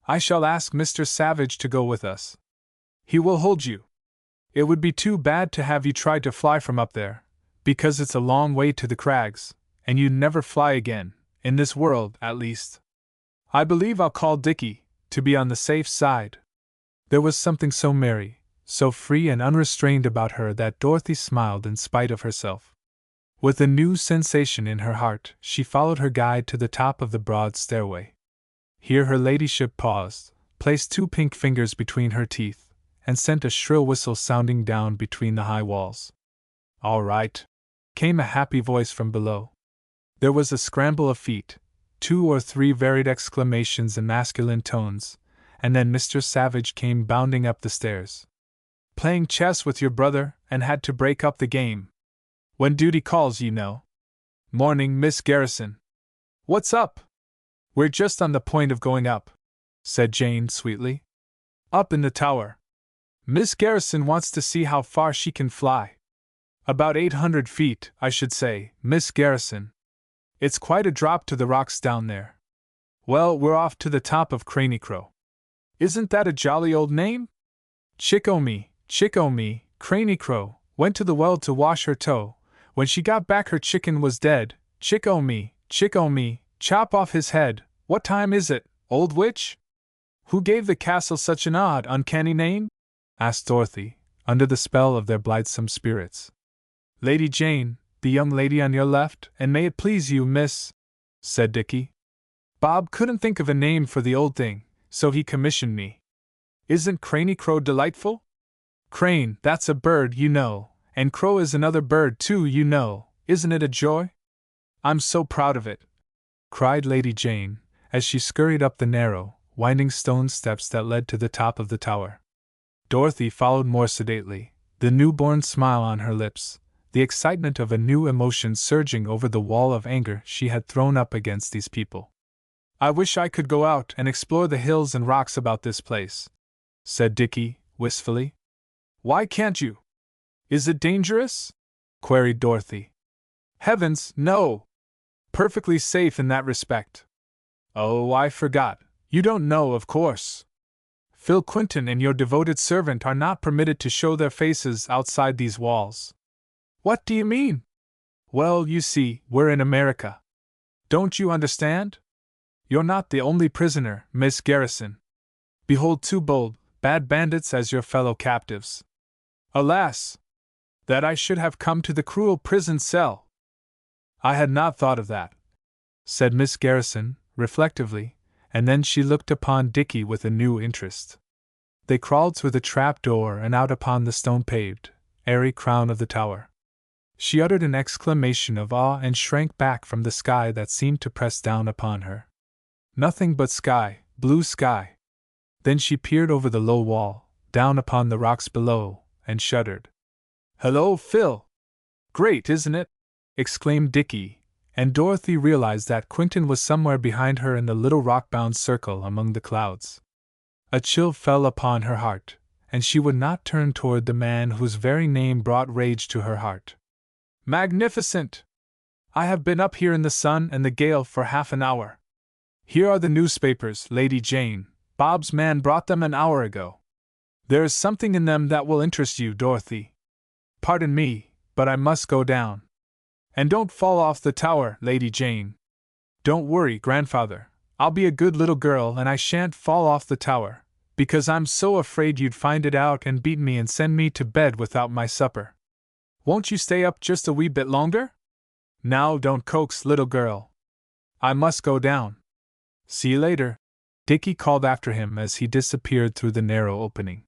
I shall ask Mr. Savage to go with us. He will hold you. It would be too bad to have you try to fly from up there, because it's a long way to the crags, and you'd never fly again, in this world, at least. I believe I'll call Dickie, to be on the safe side." There was something so merry, so free and unrestrained about her that Dorothy smiled in spite of herself. With a new sensation in her heart, she followed her guide to the top of the broad stairway. Here her ladyship paused, placed 2 pink fingers between her teeth, and sent a shrill whistle sounding down between the high walls. "All right," came a happy voice from below. There was a scramble of feet, 2 or 3 varied exclamations in masculine tones, and then Mr. Savage came bounding up the stairs. "Playing chess with your brother, and had to break up the game. When duty calls, you know. Morning, Miss Garrison. What's up?" "We're just on the point of going up," said Jane sweetly. "Up in the tower. Miss Garrison wants to see how far she can fly. About 800 feet, I should say, Miss Garrison. It's quite a drop to the rocks down there. Well, we're off to the top of Craney-Crow. Isn't that a jolly old name? Chick-o-me, Craney-Crow, went to the well to wash her toe. When she got back her chicken was dead. Chick-o-me, chop off his head. What time is it, old witch? Who gave the castle such an odd, uncanny name?" asked Dorothy, under the spell of their blithesome spirits. "Lady Jane, the young lady on your left, and may it please you, miss," said Dickie. "Bob couldn't think of a name for the old thing, so he commissioned me. Isn't Craney-Crow delightful? Crane, that's a bird, you know, and crow is another bird too, you know. Isn't it a joy? I'm so proud of it," cried Lady Jane, as she scurried up the narrow, winding stone steps that led to the top of the tower. Dorothy followed more sedately, the newborn smile on her lips, the excitement of a new emotion surging over the wall of anger she had thrown up against these people. "I wish I could go out and explore the hills and rocks about this place," said Dickie, wistfully. "Why can't you? Is it dangerous?" queried Dorothy. "Heavens, no! Perfectly safe in that respect. Oh, I forgot. You don't know, of course. Phil Quinton and your devoted servant are not permitted to show their faces outside these walls." "What do you mean?" "Well, you see, we're in America. Don't you understand? You're not the only prisoner, Miss Garrison. Behold 2 bold, bad bandits as your fellow captives. Alas! That I should have come to the cruel prison cell." "I had not thought of that," said Miss Garrison, reflectively, and then she looked upon Dickie with a new interest. They crawled through the trap door and out upon the stone-paved, airy crown of the tower. She uttered an exclamation of awe and shrank back from the sky that seemed to press down upon her. Nothing but sky, blue sky. Then she peered over the low wall, down upon the rocks below, and shuddered. "Hello, Phil! Great, isn't it?" exclaimed Dickie, and Dorothy realized that Quinton was somewhere behind her in the little rock-bound circle among the clouds. A chill fell upon her heart, and she would not turn toward the man whose very name brought rage to her heart. Magnificent! I have been up here in the sun and the gale for half an hour. Here are the newspapers, Lady Jane. Bob's man brought them an hour ago. There is something in them that will interest you, Dorothy. Pardon me, but I must go down. And don't fall off the tower, Lady Jane. Don't worry, Grandfather. I'll be a good little girl and I shan't fall off the tower, because I'm so afraid you'd find it out and beat me and send me to bed without my supper. Won't you stay up just a wee bit longer? Now don't coax, little girl. I must go down. See you later, Dickie called after him as he disappeared through the narrow opening.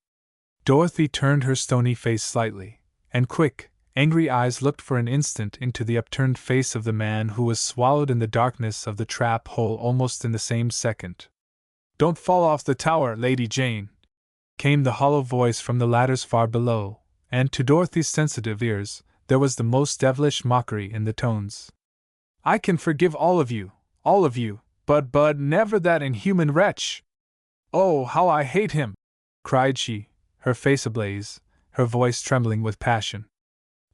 Dorothy turned her stony face slightly, and quick, angry eyes looked for an instant into the upturned face of the man who was swallowed in the darkness of the trap hole almost in the same second. Don't fall off the tower, Lady Jane, came the hollow voice from the ladders far below, and to Dorothy's sensitive ears, there was the most devilish mockery in the tones. I can forgive all of you, but never that inhuman wretch! Oh, how I hate him! Cried she, her face ablaze, her voice trembling with passion.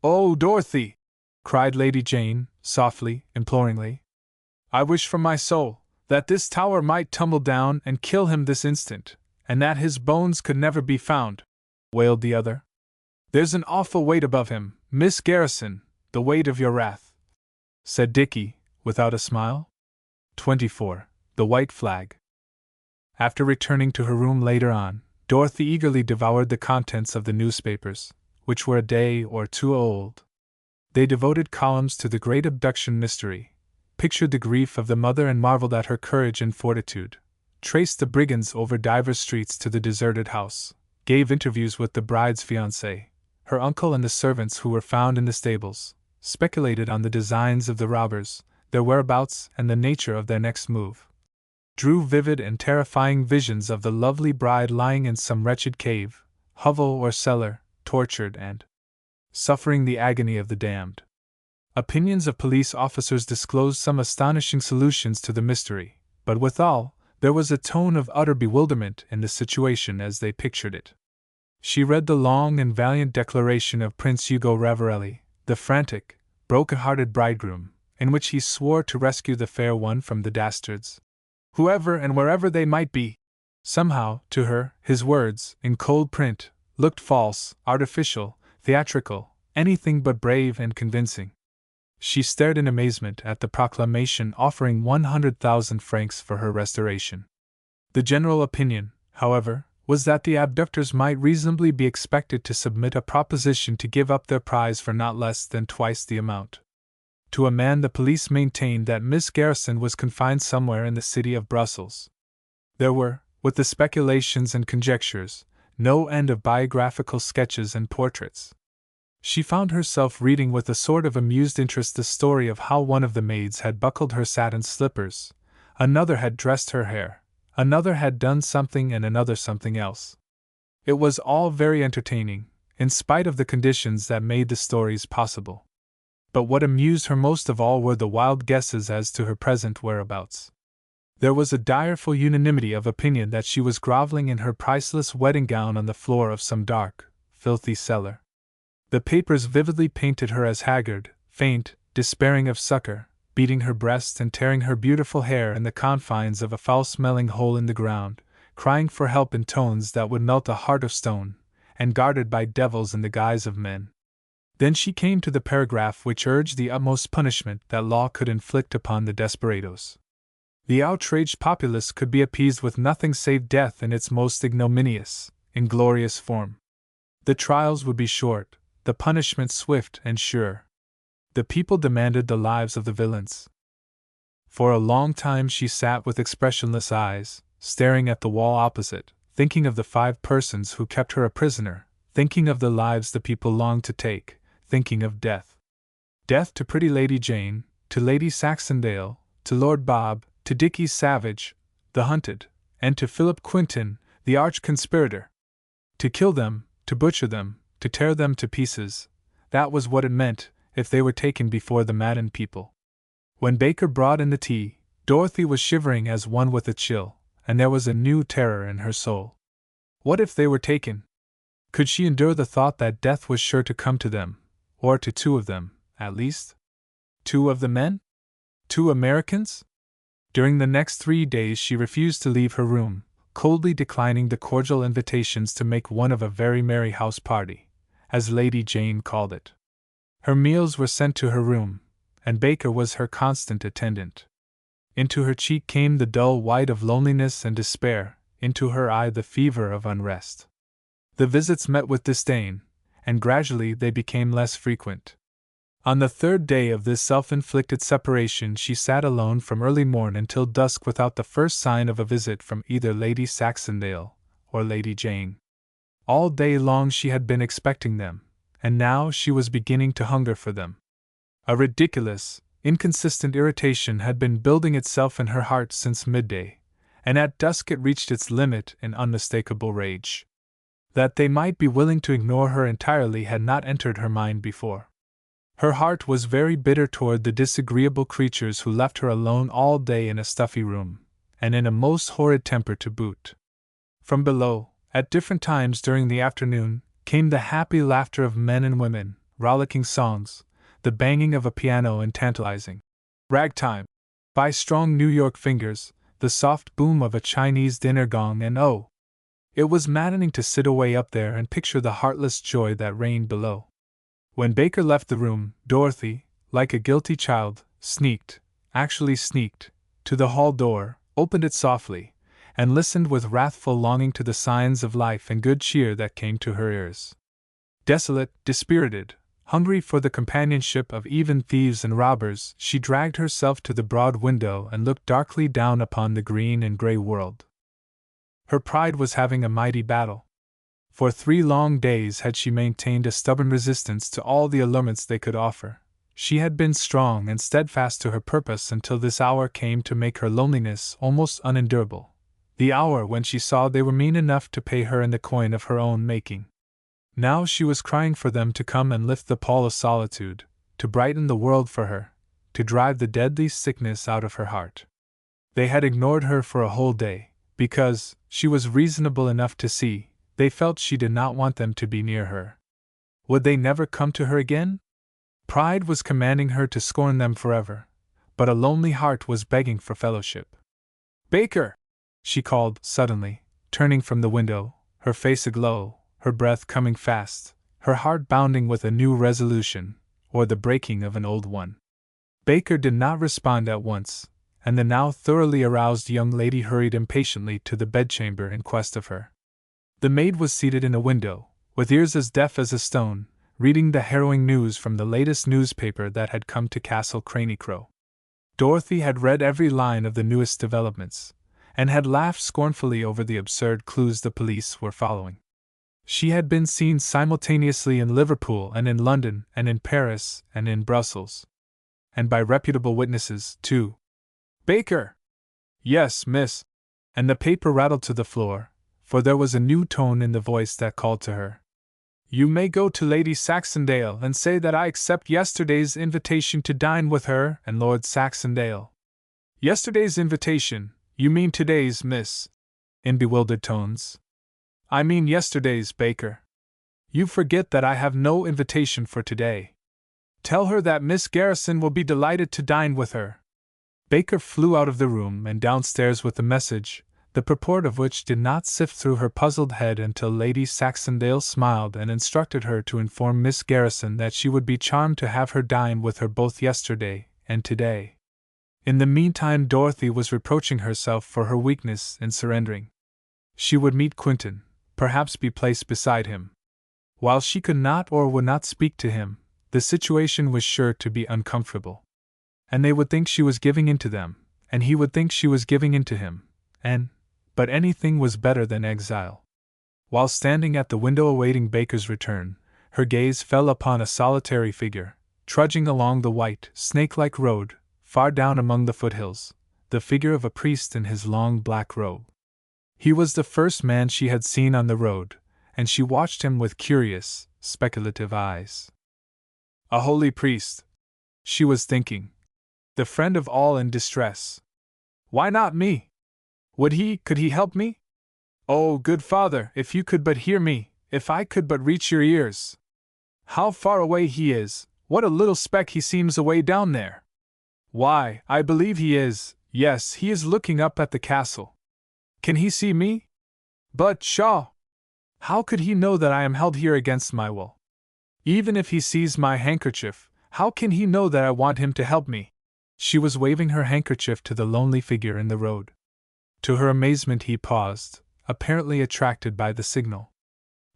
Oh, Dorothy! Cried Lady Jane, softly, imploringly. I wish from my soul that this tower might tumble down and kill him this instant, and that his bones could never be found, wailed the other. There's an awful weight above him, Miss Garrison, the weight of your wrath, said Dickie, without a smile. 24. The White Flag. After returning to her room later on, Dorothy eagerly devoured the contents of the newspapers, which were a day or two old. They devoted columns to the great abduction mystery, pictured the grief of the mother and marveled at her courage and fortitude, traced the brigands over divers streets to the deserted house, gave interviews with the bride's fiancé, her uncle and the servants who were found in the stables, speculated on the designs of the robbers, their whereabouts and the nature of their next move, drew vivid and terrifying visions of the lovely bride lying in some wretched cave, hovel or cellar, tortured and suffering the agony of the damned. Opinions of police officers disclosed some astonishing solutions to the mystery, but withal, there was a tone of utter bewilderment in the situation as they pictured it. She read the long and valiant declaration of Prince Hugo Ravarelli, the frantic, broken-hearted bridegroom, in which he swore to rescue the fair one from the dastards, whoever and wherever they might be. Somehow, to her, his words, in cold print, looked false, artificial, theatrical, anything but brave and convincing. She stared in amazement at the proclamation offering 100,000 francs for her restoration. The general opinion, however, was that the abductors might reasonably be expected to submit a proposition to give up their prize for not less than twice the amount. To a man, the police maintained that Miss Garrison was confined somewhere in the city of Brussels. There were, with the speculations and conjectures, no end of biographical sketches and portraits. She found herself reading with a sort of amused interest the story of how one of the maids had buckled her satin slippers, another had dressed her hair, another had done something and another something else. It was all very entertaining, in spite of the conditions that made the stories possible. But what amused her most of all were the wild guesses as to her present whereabouts. There was a direful unanimity of opinion that she was groveling in her priceless wedding gown on the floor of some dark, filthy cellar. The papers vividly painted her as haggard, faint, despairing of succor, beating her breast and tearing her beautiful hair in the confines of a foul-smelling hole in the ground, crying for help in tones that would melt a heart of stone, and guarded by devils in the guise of men. Then she came to the paragraph which urged the utmost punishment that law could inflict upon the desperadoes. The outraged populace could be appeased with nothing save death in its most ignominious, inglorious form. The trials would be short, the punishment swift and sure. The people demanded the lives of the villains. For a long time she sat with expressionless eyes, staring at the wall opposite, thinking of the 5 persons who kept her a prisoner, thinking of the lives the people longed to take, thinking of death. Death to pretty Lady Jane, to Lady Saxondale, to Lord Bob, to Dickie Savage, the hunted, and to Philip Quinton, the arch-conspirator. To kill them, to butcher them, to tear them to pieces, that was what it meant if they were taken before the maddened people. When Baker brought in the tea, Dorothy was shivering as one with a chill, and there was a new terror in her soul. What if they were taken? Could she endure the thought that death was sure to come to them, or to two of them, at least? Two of the men? 2 Americans? During the next 3 days she refused to leave her room, coldly declining the cordial invitations to make one of a very merry house party, as Lady Jane called it. Her meals were sent to her room, and Baker was her constant attendant. Into her cheek came the dull white of loneliness and despair, into her eye the fever of unrest. The visits met with disdain, and gradually they became less frequent. On the 3rd day of this self-inflicted separation she sat alone from early morn until dusk without the first sign of a visit from either Lady Saxondale or Lady Jane. All day long she had been expecting them, and now she was beginning to hunger for them. A ridiculous, inconsistent irritation had been building itself in her heart since midday, and at dusk it reached its limit in unmistakable rage. That they might be willing to ignore her entirely had not entered her mind before. Her heart was very bitter toward the disagreeable creatures who left her alone all day in a stuffy room, and in a most horrid temper to boot. From below, at different times during the afternoon, came the happy laughter of men and women, rollicking songs, the banging of a piano and tantalizing ragtime by strong New York fingers, the soft boom of a Chinese dinner gong, and oh! It was maddening to sit away up there and picture the heartless joy that reigned below. When Baker left the room, Dorothy, like a guilty child, actually sneaked, to the hall door, opened it softly, and listened with wrathful longing to the signs of life and good cheer that came to her ears. Desolate, dispirited, hungry for the companionship of even thieves and robbers, she dragged herself to the broad window and looked darkly down upon the green and gray world. Her pride was having a mighty battle. For 3 long days had she maintained a stubborn resistance to all the allurements they could offer. She had been strong and steadfast to her purpose until this hour came to make her loneliness almost unendurable, the hour when she saw they were mean enough to pay her in the coin of her own making. Now she was crying for them to come and lift the pall of solitude, to brighten the world for her, to drive the deadly sickness out of her heart. They had ignored her for a whole day, because, she was reasonable enough to see, they felt she did not want them to be near her. Would they never come to her again? Pride was commanding her to scorn them forever, but a lonely heart was begging for fellowship. "Baker!" she called, suddenly, turning from the window, her face aglow, her breath coming fast, her heart bounding with a new resolution, or the breaking of an old one. Baker did not respond at once, and the now thoroughly aroused young lady hurried impatiently to the bedchamber in quest of her. The maid was seated in a window, with ears as deaf as a stone, reading the harrowing news from the latest newspaper that had come to Castle Craney-Crow. Dorothy had read every line of the newest developments, and had laughed scornfully over the absurd clues the police were following. She had been seen simultaneously in Liverpool and in London and in Paris and in Brussels. And by reputable witnesses, too. "Baker!" "Yes, miss." And the paper rattled to the floor, for there was a new tone in the voice that called to her. "You may go to Lady Saxondale and say that I accept yesterday's invitation to dine with her and Lord Saxondale." "Yesterday's invitation, you mean today's, miss?" In bewildered tones. "I mean yesterday's, Baker. You forget that I have no invitation for today. Tell her that Miss Garrison will be delighted to dine with her." Baker flew out of the room and downstairs with the message, the purport of which did not sift through her puzzled head until Lady Saxondale smiled and instructed her to inform Miss Garrison that she would be charmed to have her dine with her both yesterday and today. In the meantime Dorothy was reproaching herself for her weakness in surrendering. She would meet Quinton, perhaps be placed beside him. While she could not or would not speak to him, the situation was sure to be uncomfortable. And they would think she was giving in to them, and he would think she was giving in to him, but anything was better than exile. While standing at the window awaiting Baker's return, her gaze fell upon a solitary figure, trudging along the white, snake-like road, far down among the foothills, the figure of a priest in his long black robe. He was the first man she had seen on the road, and she watched him with curious, speculative eyes. A holy priest, she was thinking. The friend of all in distress. Why not me? Could he help me? Oh, good father, if you could but hear me, if I could but reach your ears! How far away he is, what a little speck he seems away down there! Why, I believe he is, yes, he is looking up at the castle. Can he see me? But, pshaw! How could he know that I am held here against my will? Even if he sees my handkerchief, how can he know that I want him to help me? She was waving her handkerchief to the lonely figure in the road. To her amazement he paused, apparently attracted by the signal.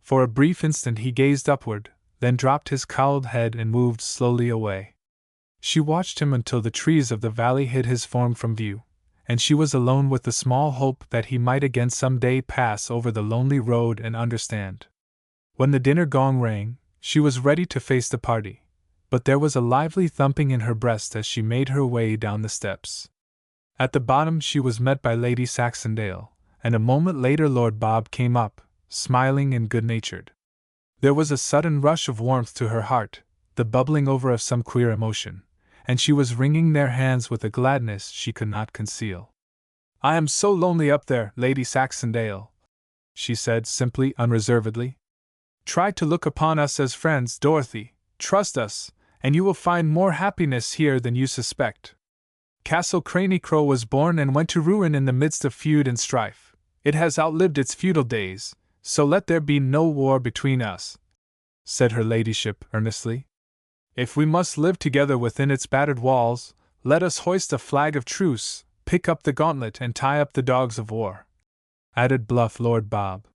For a brief instant he gazed upward, then dropped his cowled head and moved slowly away. She watched him until the trees of the valley hid his form from view, and she was alone with the small hope that he might again some day pass over the lonely road and understand. When the dinner gong rang, she was ready to face the party, but there was a lively thumping in her breast as she made her way down the steps. At the bottom she was met by Lady Saxondale, and a moment later Lord Bob came up, smiling and good-natured. There was a sudden rush of warmth to her heart, the bubbling over of some queer emotion, and she was wringing their hands with a gladness she could not conceal. "I am so lonely up there, Lady Saxondale," she said simply, unreservedly. "Try to look upon us as friends, Dorothy, trust us, and you will find more happiness here than you suspect. Castle Craney-Crow was born and went to ruin in the midst of feud and strife. It has outlived its feudal days, so let there be no war between us," said her ladyship earnestly. "If we must live together within its battered walls, let us hoist a flag of truce, pick up the gauntlet and tie up the dogs of war," added bluff Lord Bob.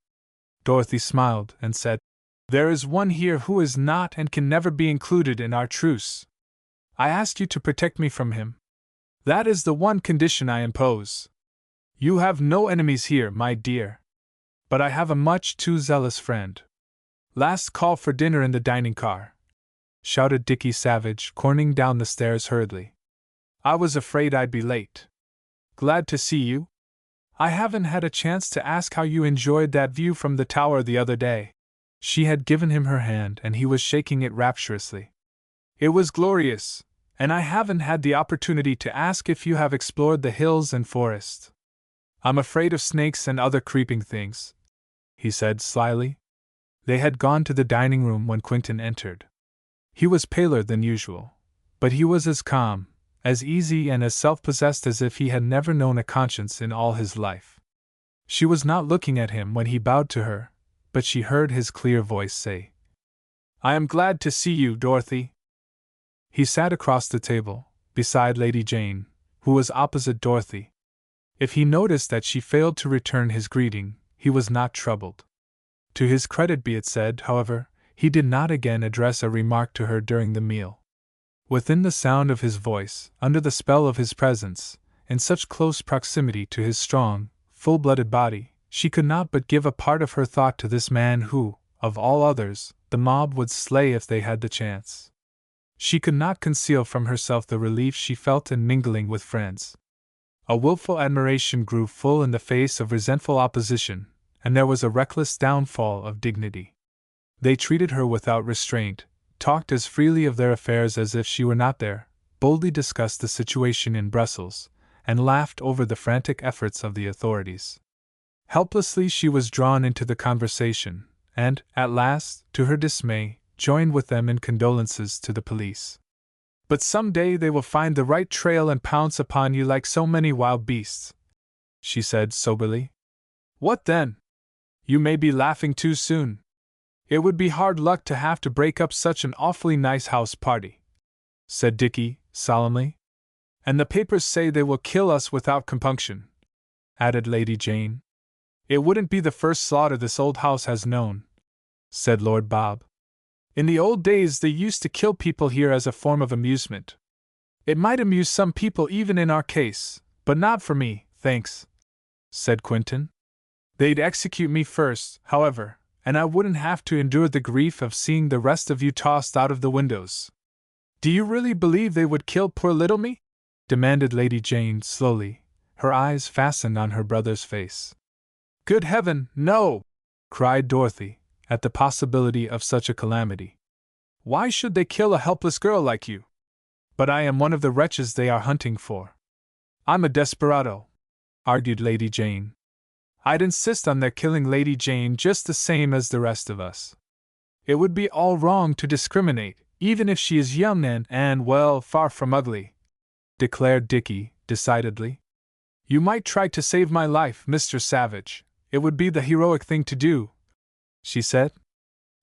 Dorothy smiled and said, "There is one here who is not and can never be included in our truce. I ask you to protect me from him. That is the one condition I impose. You have no enemies here, my dear. But I have a much too zealous friend. Last call for dinner in the dining car," shouted Dickie Savage, corning down the stairs hurriedly. "I was afraid I'd be late. Glad to see you. I haven't had a chance to ask how you enjoyed that view from the tower the other day." She had given him her hand and he was shaking it rapturously. "It was glorious, and I haven't had the opportunity to ask if you have explored the hills and forest. I'm afraid of snakes and other creeping things," he said slyly. They had gone to the dining room when Quentin entered. He was paler than usual, but he was as calm, as easy and as self-possessed as if he had never known a conscience in all his life. She was not looking at him when he bowed to her, but she heard his clear voice say, "I am glad to see you, Dorothy." He sat across the table, beside Lady Jane, who was opposite Dorothy. If he noticed that she failed to return his greeting, he was not troubled. To his credit be it said, however, he did not again address a remark to her during the meal. Within the sound of his voice, under the spell of his presence, in such close proximity to his strong, full-blooded body, she could not but give a part of her thought to this man who, of all others, the mob would slay if they had the chance. She could not conceal from herself the relief she felt in mingling with friends. A wilful admiration grew full in the face of resentful opposition, and there was a reckless downfall of dignity. They treated her without restraint, talked as freely of their affairs as if she were not there, boldly discussed the situation in Brussels, and laughed over the frantic efforts of the authorities. Helplessly she was drawn into the conversation, and, at last, to her dismay, joined with them in condolences to the police. "But some day they will find the right trail and pounce upon you like so many wild beasts," she said soberly. "What then? You may be laughing too soon. It would be hard luck to have to break up such an awfully nice house party," said Dickie, solemnly. "And the papers say they will kill us without compunction," added Lady Jane. "It wouldn't be the first slaughter this old house has known," said Lord Bob. "In the old days they used to kill people here as a form of amusement. It might amuse some people even in our case, but not for me, thanks," said Quentin. "They'd execute me first, however, and I wouldn't have to endure the grief of seeing the rest of you tossed out of the windows." "Do you really believe they would kill poor little me?" demanded Lady Jane slowly, her eyes fastened on her brother's face. "Good heaven, no!" cried Dorothy, at the possibility of such a calamity. "Why should they kill a helpless girl like you? But I am one of the wretches they are hunting for." "I'm a desperado," argued Lady Jane. I'd insist on their killing Lady Jane just the same as the rest of us. It would be all wrong to discriminate, even if she is young and, well, far from ugly," declared Dickie, decidedly. "You might try to save my life, Mr. Savage. It would be the heroic thing to do," she said.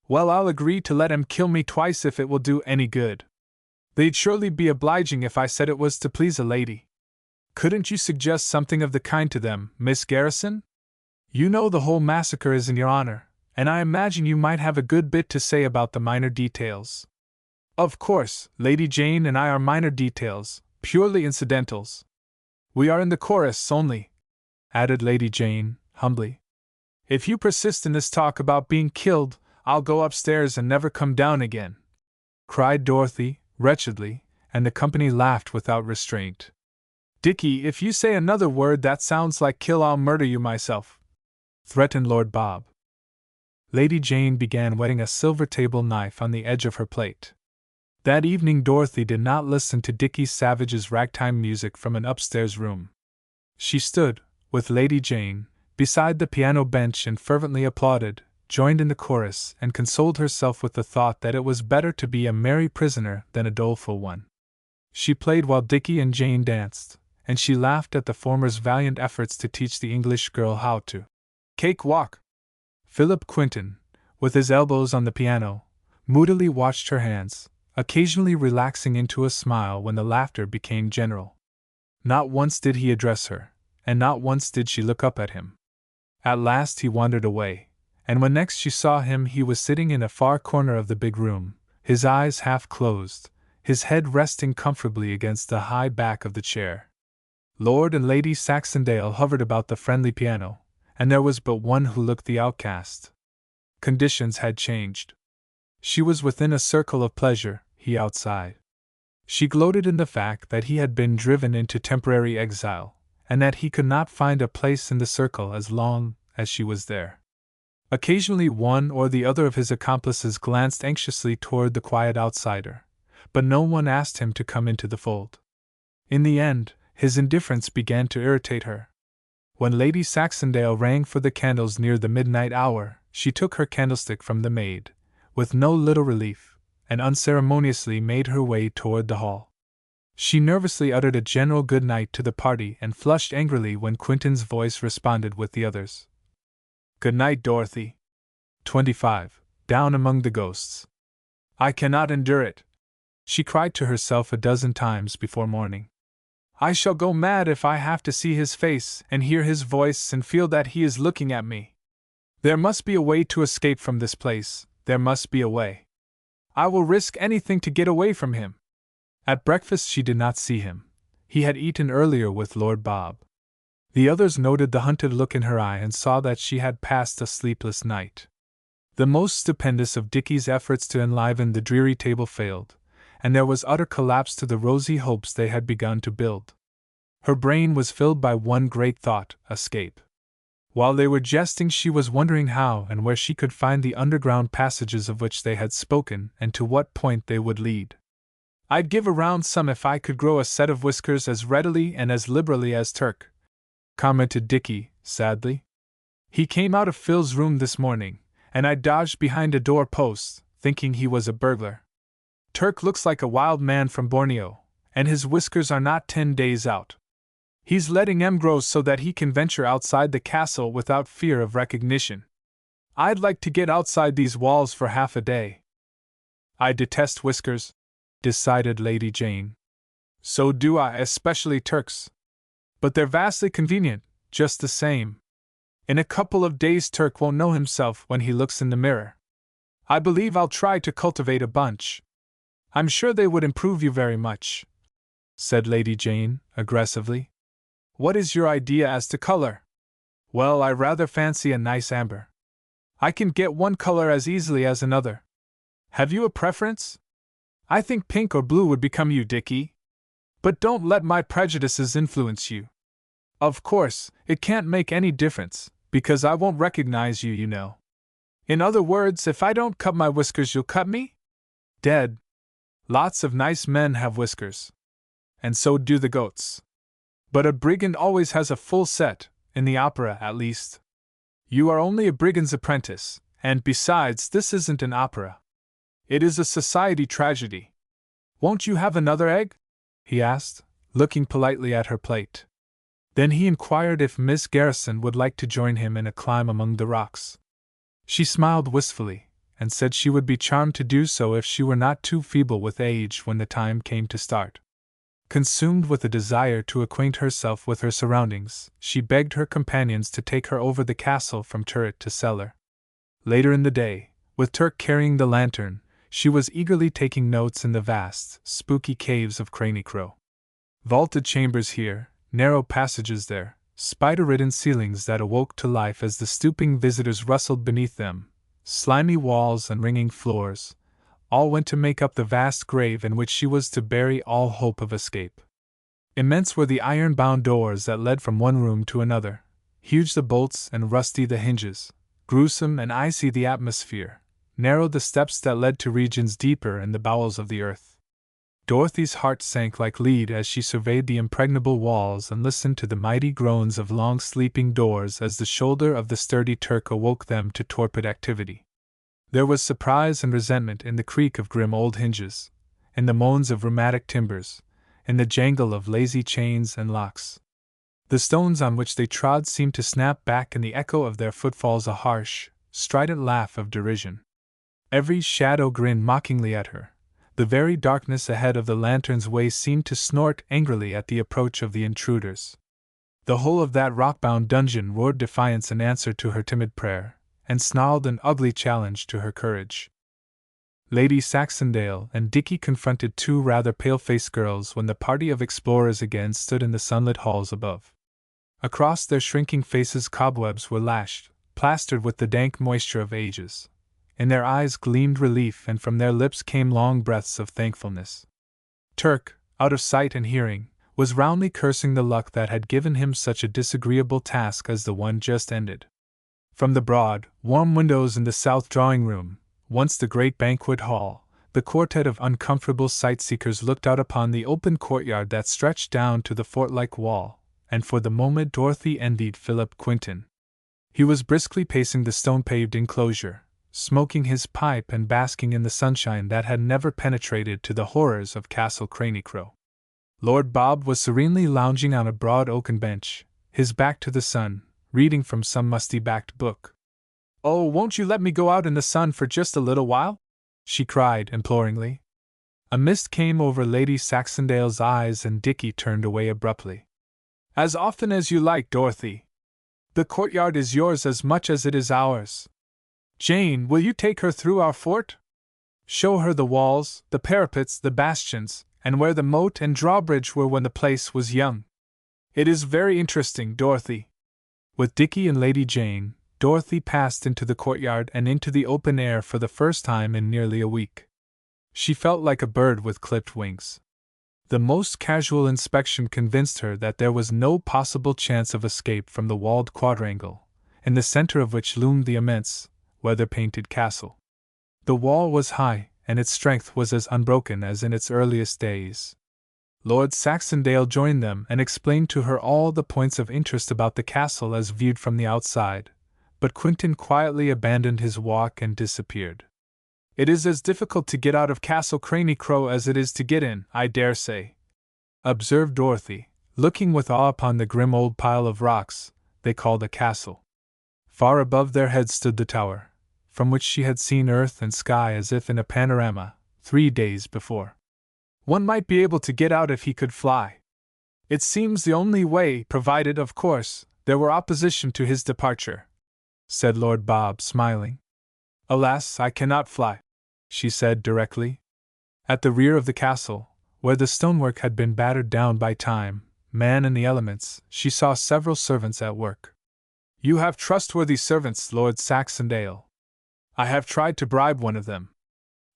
"Well, I'll agree to let him kill me twice if it will do any good. They'd surely be obliging if I said it was to please a lady. Couldn't you suggest something of the kind to them, Miss Garrison? You know the whole massacre is in your honor, and I imagine you might have a good bit to say about the minor details." "Of course, Lady Jane and I are minor details, purely incidentals. We are in the chorus only," added Lady Jane, humbly. "If you persist in this talk about being killed, I'll go upstairs and never come down again," cried Dorothy, wretchedly, and the company laughed without restraint. "Dickie, if you say another word that sounds like kill, I'll murder you myself," threatened Lord Bob. Lady Jane began whetting a silver table knife on the edge of her plate. That evening Dorothy did not listen to Dickie Savage's ragtime music from an upstairs room. She stood, with Lady Jane, beside the piano bench and fervently applauded, joined in the chorus, and consoled herself with the thought that it was better to be a merry prisoner than a doleful one. She played while Dickie and Jane danced, and she laughed at the former's valiant efforts to teach the English girl how to cake walk. Philip Quinton, with his elbows on the piano, moodily watched her hands, occasionally relaxing into a smile when the laughter became general. Not once did he address her, and not once did she look up at him. At last he wandered away, and when next she saw him he was sitting in a far corner of the big room, his eyes half closed, his head resting comfortably against the high back of the chair. Lord and Lady Saxondale hovered about the friendly piano, and there was but one who looked the outcast. Conditions had changed. She was within a circle of pleasure, he outside. She gloated in the fact that he had been driven into temporary exile, and that he could not find a place in the circle as long as she was there. Occasionally one or the other of his accomplices glanced anxiously toward the quiet outsider, but no one asked him to come into the fold. In the end, his indifference began to irritate her. When Lady Saxondale rang for the candles near the midnight hour, she took her candlestick from the maid, with no little relief, and unceremoniously made her way toward the hall. She nervously uttered a general good night to the party and flushed angrily when Quinton's voice responded with the others. "Good night, Dorothy. 25. Down among the ghosts. I cannot endure it," she cried to herself a dozen times before morning. "I shall go mad if I have to see his face and hear his voice and feel that he is looking at me. There must be a way to escape from this place, there must be a way. I will risk anything to get away from him." At breakfast she did not see him. He had eaten earlier with Lord Bob. The others noted the hunted look in her eye and saw that she had passed a sleepless night. The most stupendous of Dickie's efforts to enliven the dreary table failed, and there was utter collapse to the rosy hopes they had begun to build. Her brain was filled by one great thought: escape. While they were jesting, she was wondering how and where she could find the underground passages of which they had spoken and to what point they would lead. "I'd give a round sum if I could grow a set of whiskers as readily and as liberally as Turk," commented Dickie, sadly. "He came out of Phil's room this morning, and I dodged behind a door post, thinking he was a burglar. Turk looks like a wild man from Borneo, and his whiskers are not 10 days out. He's letting them grow so that he can venture outside the castle without fear of recognition. I'd like to get outside these walls for half a day." "I detest whiskers," decided Lady Jane. "So do I, especially Turk's. But they're vastly convenient, just the same. In a couple of days Turk won't know himself when he looks in the mirror. I believe I'll try to cultivate a bunch. I'm sure they would improve you very much," said Lady Jane, aggressively. "What is your idea as to color?" "Well, I rather fancy a nice amber. I can get one color as easily as another. Have you a preference? I think pink or blue would become you, Dickie. But don't let my prejudices influence you. Of course, it can't make any difference, because I won't recognize you, you know. In other words, if I don't cut my whiskers, you'll cut me? Dead. Lots of nice men have whiskers. And so do the goats. But a brigand always has a full set, in the opera at least. You are only a brigand's apprentice, and besides, this isn't an opera. It is a society tragedy. Won't you have another egg? He asked, looking politely at her plate. Then he inquired if Miss Garrison would like to join him in a climb among the rocks. She smiled wistfully, and said she would be charmed to do so if she were not too feeble with age when the time came to start. Consumed with a desire to acquaint herself with her surroundings, she begged her companions to take her over the castle from turret to cellar. Later in the day, with Turk carrying the lantern, she was eagerly taking notes in the vast, spooky caves of Craney-Crow. Vaulted chambers here, narrow passages there, spider-ridden ceilings that awoke to life as the stooping visitors rustled beneath them, slimy walls and ringing floors, all went to make up the vast grave in which she was to bury all hope of escape. Immense were the iron-bound doors that led from one room to another, huge the bolts and rusty the hinges, gruesome and icy the atmosphere, narrow the steps that led to regions deeper in the bowels of the earth. Dorothy's heart sank like lead as she surveyed the impregnable walls and listened to the mighty groans of long-sleeping doors as the shoulder of the sturdy Turk awoke them to torpid activity. There was surprise and resentment in the creak of grim old hinges, in the moans of rheumatic timbers, in the jangle of lazy chains and locks. The stones on which they trod seemed to snap back in the echo of their footfalls a harsh, strident laugh of derision. Every shadow grinned mockingly at her. The very darkness ahead of the lantern's way seemed to snort angrily at the approach of the intruders. The whole of that rock-bound dungeon roared defiance in answer to her timid prayer, and snarled an ugly challenge to her courage. Lady Saxondale and Dicky confronted two rather pale-faced girls when the party of explorers again stood in the sunlit halls above. Across their shrinking faces cobwebs were lashed, plastered with the dank moisture of ages. In their eyes gleamed relief, and from their lips came long breaths of thankfulness. Turk, out of sight and hearing, was roundly cursing the luck that had given him such a disagreeable task as the one just ended. From the broad, warm windows in the south drawing-room, once the great banquet hall, the quartet of uncomfortable sight-seekers looked out upon the open courtyard that stretched down to the fort-like wall, and for the moment Dorothy envied Philip Quinton. He was briskly pacing the stone-paved enclosure, smoking his pipe and basking in the sunshine that had never penetrated to the horrors of Castle Craney-Crow. Lord Bob was serenely lounging on a broad oaken bench, his back to the sun, reading from some musty-backed book. "Oh, won't you let me go out in the sun for just a little while?" she cried imploringly. A mist came over Lady Saxondale's eyes and Dicky turned away abruptly. "As often as you like, Dorothy. The courtyard is yours as much as it is ours. Jane, will you take her through our fort? Show her the walls, the parapets, the bastions, and where the moat and drawbridge were when the place was young. It is very interesting, Dorothy." With Dicky and Lady Jane, Dorothy passed into the courtyard and into the open air for the first time in nearly a week. She felt like a bird with clipped wings. The most casual inspection convinced her that there was no possible chance of escape from the walled quadrangle, in the center of which loomed the immense, weather-painted castle. The wall was high, and its strength was as unbroken as in its earliest days. Lord Saxondale joined them and explained to her all the points of interest about the castle as viewed from the outside, but Quinton quietly abandoned his walk and disappeared. "It is as difficult to get out of Castle Craney-Crow as it is to get in, I dare say," observed Dorothy, looking with awe upon the grim old pile of rocks they called a castle. Far above their heads stood the tower, from which she had seen earth and sky as if in a panorama, 3 days before. "One might be able to get out if he could fly. It seems the only way, provided, of course, there were opposition to his departure," said Lord Bob, smiling. "Alas, I cannot fly," she said directly. At the rear of the castle, where the stonework had been battered down by time, man and the elements, she saw several servants at work. "You have trustworthy servants, Lord Saxondale. I have tried to bribe one of them.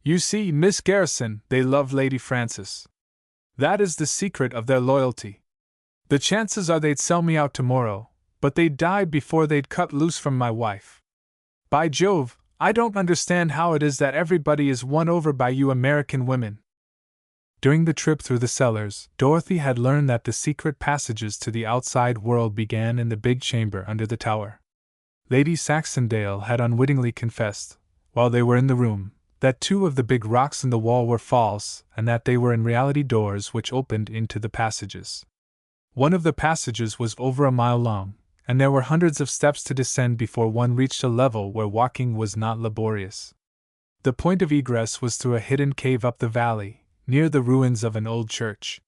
You see, Miss Garrison, they love Lady Frances. That is the secret of their loyalty. The chances are they'd sell me out tomorrow, but they'd die before they'd cut loose from my wife. By Jove, I don't understand how it is that everybody is won over by you American women." During the trip through the cellars, Dorothy had learned that the secret passages to the outside world began in the big chamber under the tower. Lady Saxondale had unwittingly confessed, while they were in the room, that 2 of the big rocks in the wall were false, and that they were in reality doors which opened into the passages. One of the passages was over a mile long, and there were hundreds of steps to descend before one reached a level where walking was not laborious. The point of egress was through a hidden cave up the valley, near the ruins of an old church.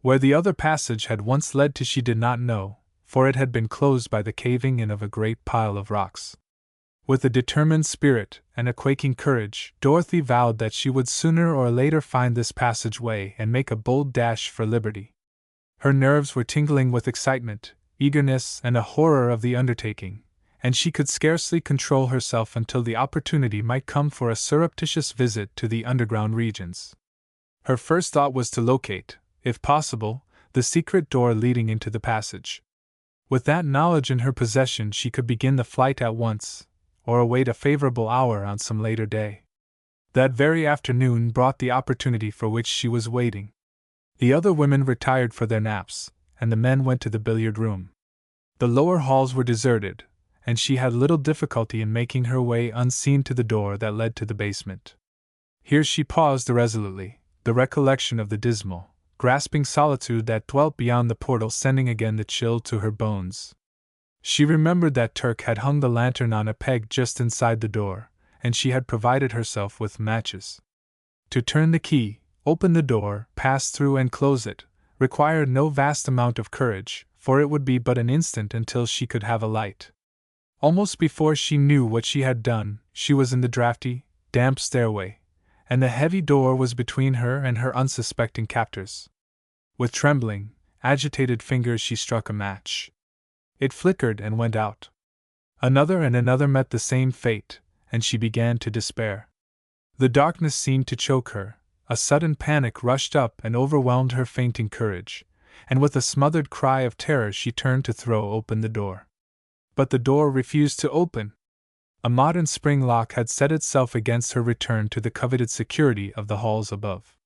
Where the other passage had once led to she did not know, for it had been closed by the caving in of a great pile of rocks. With a determined spirit and a quaking courage, Dorothy vowed that she would sooner or later find this passageway and make a bold dash for liberty. Her nerves were tingling with excitement, eagerness, and a horror of the undertaking, and she could scarcely control herself until the opportunity might come for a surreptitious visit to the underground regions. Her first thought was to locate, if possible, the secret door leading into the passage. With that knowledge in her possession, she could begin the flight at once, or await a favorable hour on some later day. That very afternoon brought the opportunity for which she was waiting. The other women retired for their naps, and the men went to the billiard room. The lower halls were deserted, and she had little difficulty in making her way unseen to the door that led to the basement. Here she paused irresolutely, the recollection of the dismal, grasping solitude that dwelt beyond the portal sending again the chill to her bones. She remembered that Turk had hung the lantern on a peg just inside the door, and she had provided herself with matches. To turn the key, open the door, pass through and close it, required no vast amount of courage, for it would be but an instant until she could have a light. Almost before she knew what she had done, she was in the draughty, damp stairway, and the heavy door was between her and her unsuspecting captors. With trembling, agitated fingers she struck a match. It flickered and went out. Another and another met the same fate, and she began to despair. The darkness seemed to choke her, a sudden panic rushed up and overwhelmed her fainting courage, and with a smothered cry of terror she turned to throw open the door. But the door refused to open. A modern spring lock had set itself against her return to the coveted security of the halls above.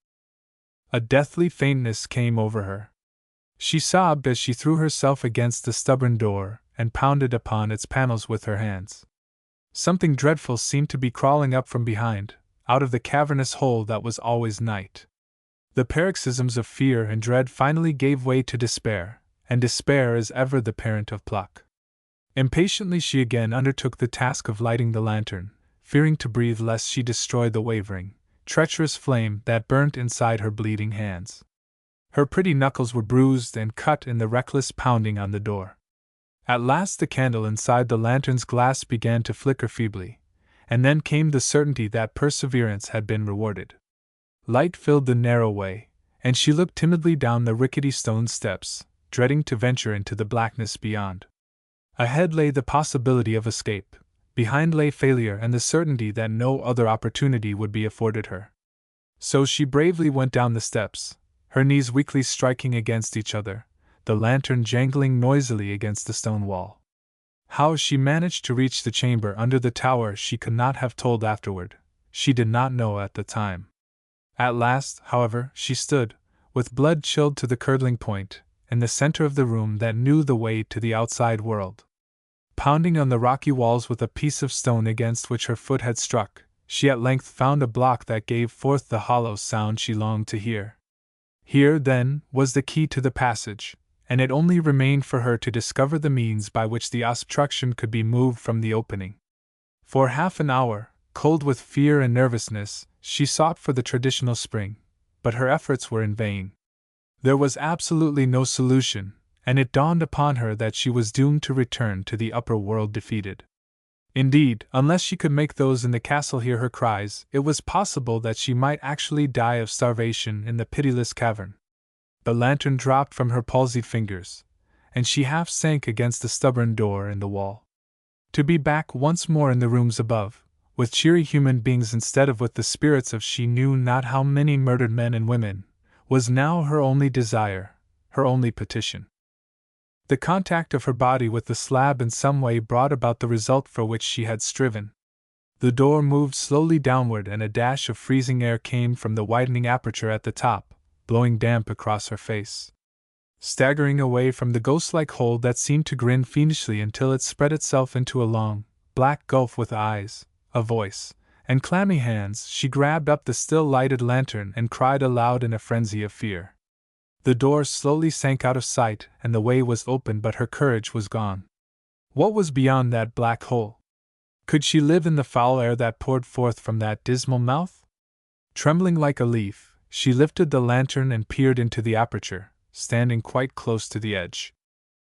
A deathly faintness came over her. She sobbed as she threw herself against the stubborn door and pounded upon its panels with her hands. Something dreadful seemed to be crawling up from behind, out of the cavernous hole that was always night. The paroxysms of fear and dread finally gave way to despair, and despair is ever the parent of pluck. Impatiently she again undertook the task of lighting the lantern, fearing to breathe lest she destroy the wavering, treacherous flame that burnt inside her bleeding hands. Her pretty knuckles were bruised and cut in the reckless pounding on the door. At last the candle inside the lantern's glass began to flicker feebly, and then came the certainty that perseverance had been rewarded. Light filled the narrow way, and she looked timidly down the rickety stone steps, dreading to venture into the blackness beyond. Ahead lay the possibility of escape, behind lay failure and the certainty that no other opportunity would be afforded her. So she bravely went down the steps, her knees weakly striking against each other, the lantern jangling noisily against the stone wall. How she managed to reach the chamber under the tower she could not have told afterward, she did not know at the time. At last, however, she stood, with blood chilled to the curdling point, in the center of the room that knew the way to the outside world. Pounding on the rocky walls with a piece of stone against which her foot had struck, she at length found a block that gave forth the hollow sound she longed to hear. Here, then, was the key to the passage, and it only remained for her to discover the means by which the obstruction could be moved from the opening. For half an hour, cold with fear and nervousness, she sought for the traditional spring, but her efforts were in vain. There was absolutely no solution, and it dawned upon her that she was doomed to return to the upper world defeated. Indeed, unless she could make those in the castle hear her cries, it was possible that she might actually die of starvation in the pitiless cavern. The lantern dropped from her palsied fingers, and she half sank against the stubborn door in the wall. To be back once more in the rooms above, with cheery human beings instead of with the spirits of she knew not how many murdered men and women, was now her only desire, her only petition. The contact of her body with the slab in some way brought about the result for which she had striven. The door moved slowly downward and a dash of freezing air came from the widening aperture at the top, blowing damp across her face. staggering away from the ghost-like hole that seemed to grin fiendishly until it spread itself into a long, black gulf with eyes, a voice, and clammy hands. She grabbed up the still-lighted lantern and cried aloud in a frenzy of fear. The door slowly sank out of sight, and the way was open, but her courage was gone. What was beyond that black hole? Could she live in the foul air that poured forth from that dismal mouth? Trembling like a leaf, she lifted the lantern and peered into the aperture, standing quite close to the edge.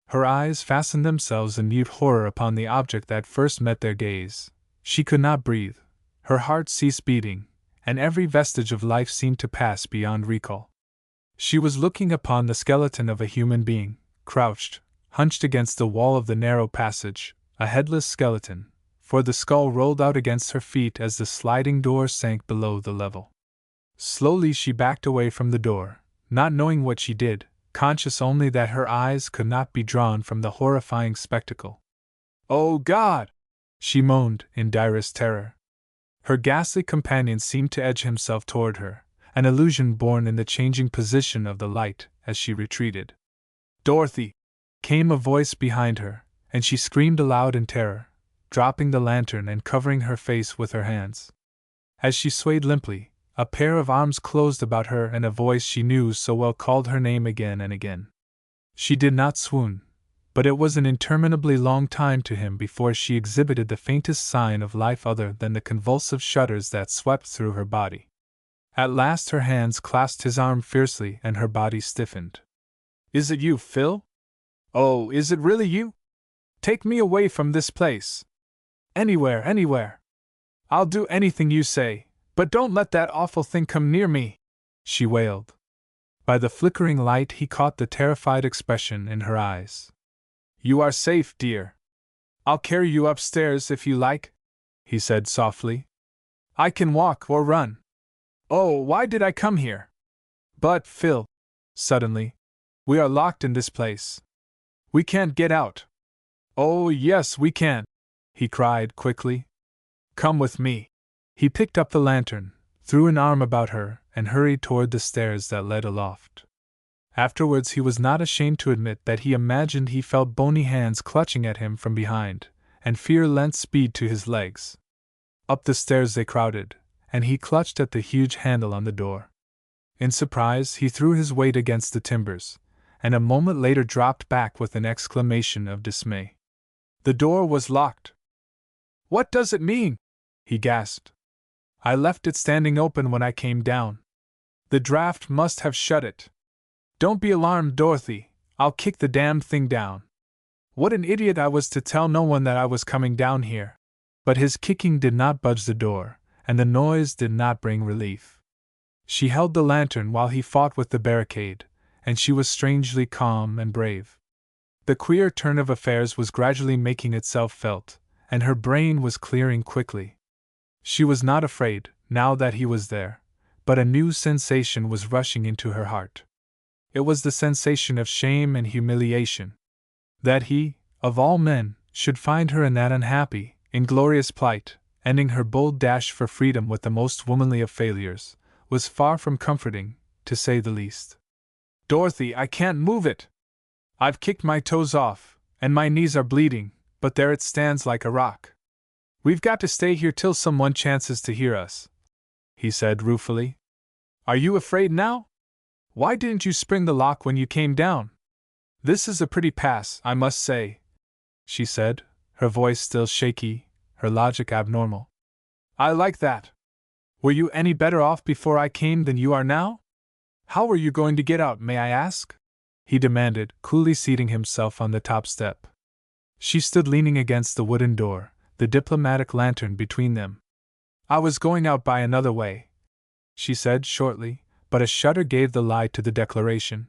Her eyes fastened themselves in mute horror upon the object that first met their gaze. She could not breathe, her heart ceased beating, and every vestige of life seemed to pass beyond recall. She was looking upon the skeleton of a human being, crouched, hunched against the wall of the narrow passage, a headless skeleton, for the skull rolled out against her feet as the sliding door sank below the level. Slowly she backed away from the door, not knowing what she did, conscious only that her eyes could not be drawn from the horrifying spectacle. "Oh God!" she moaned in direst terror. Her ghastly companion seemed to edge himself toward her, an illusion born in the changing position of the light as she retreated. "Dorothy!" came a voice behind her, and she screamed aloud in terror, dropping the lantern and covering her face with her hands. As she swayed limply, a pair of arms closed about her and a voice she knew so well called her name again and again. She did not swoon, but it was an interminably long time to him before she exhibited the faintest sign of life other than the convulsive shudders that swept through her body. At last her hands clasped his arm fiercely and her body stiffened. "Is it you, Phil? Oh, is it really you? Take me away from this place. Anywhere, anywhere. I'll do anything you say, but don't let that awful thing come near me," she wailed. By the flickering light he caught the terrified expression in her eyes. "You are safe, dear. I'll carry you upstairs if you like," he said softly. "I can walk or run. Oh, why did I come here? But, Phil," suddenly, "we are locked in this place. We can't get out." "Oh, yes, we can," he cried quickly. "Come with me." He picked up the lantern, threw an arm about her, and hurried toward the stairs that led aloft. Afterwards he was not ashamed to admit that he imagined he felt bony hands clutching at him from behind, and fear lent speed to his legs. Up the stairs they crowded, and he clutched at the huge handle on the door. In surprise he threw his weight against the timbers, and a moment later dropped back with an exclamation of dismay. The door was locked. "What does it mean?" he gasped. "I left it standing open when I came down. The draft must have shut it. Don't be alarmed, Dorothy, I'll kick the damned thing down. What an idiot I was to tell no one that I was coming down here." But his kicking did not budge the door, and the noise did not bring relief. She held the lantern while he fought with the barricade, and she was strangely calm and brave. The queer turn of affairs was gradually making itself felt, and her brain was clearing quickly. She was not afraid, now that he was there, but a new sensation was rushing into her heart. It was the sensation of shame and humiliation. That he, of all men, should find her in that unhappy, inglorious plight, ending her bold dash for freedom with the most womanly of failures, was far from comforting, to say the least. "Dorothy, I can't move it. I've kicked my toes off, and my knees are bleeding, but there it stands like a rock. We've got to stay here till someone chances to hear us," he said ruefully. "Are you afraid now? Why didn't you spring the lock when you came down? This is a pretty pass, I must say," she said, her voice still shaky, her logic abnormal. "I like that. Were you any better off before I came than you are now? How were you going to get out, may I ask?" he demanded, coolly seating himself on the top step. She stood leaning against the wooden door, the diplomatic lantern between them. "I was going out by another way," she said shortly, but a shudder gave the lie to the declaration.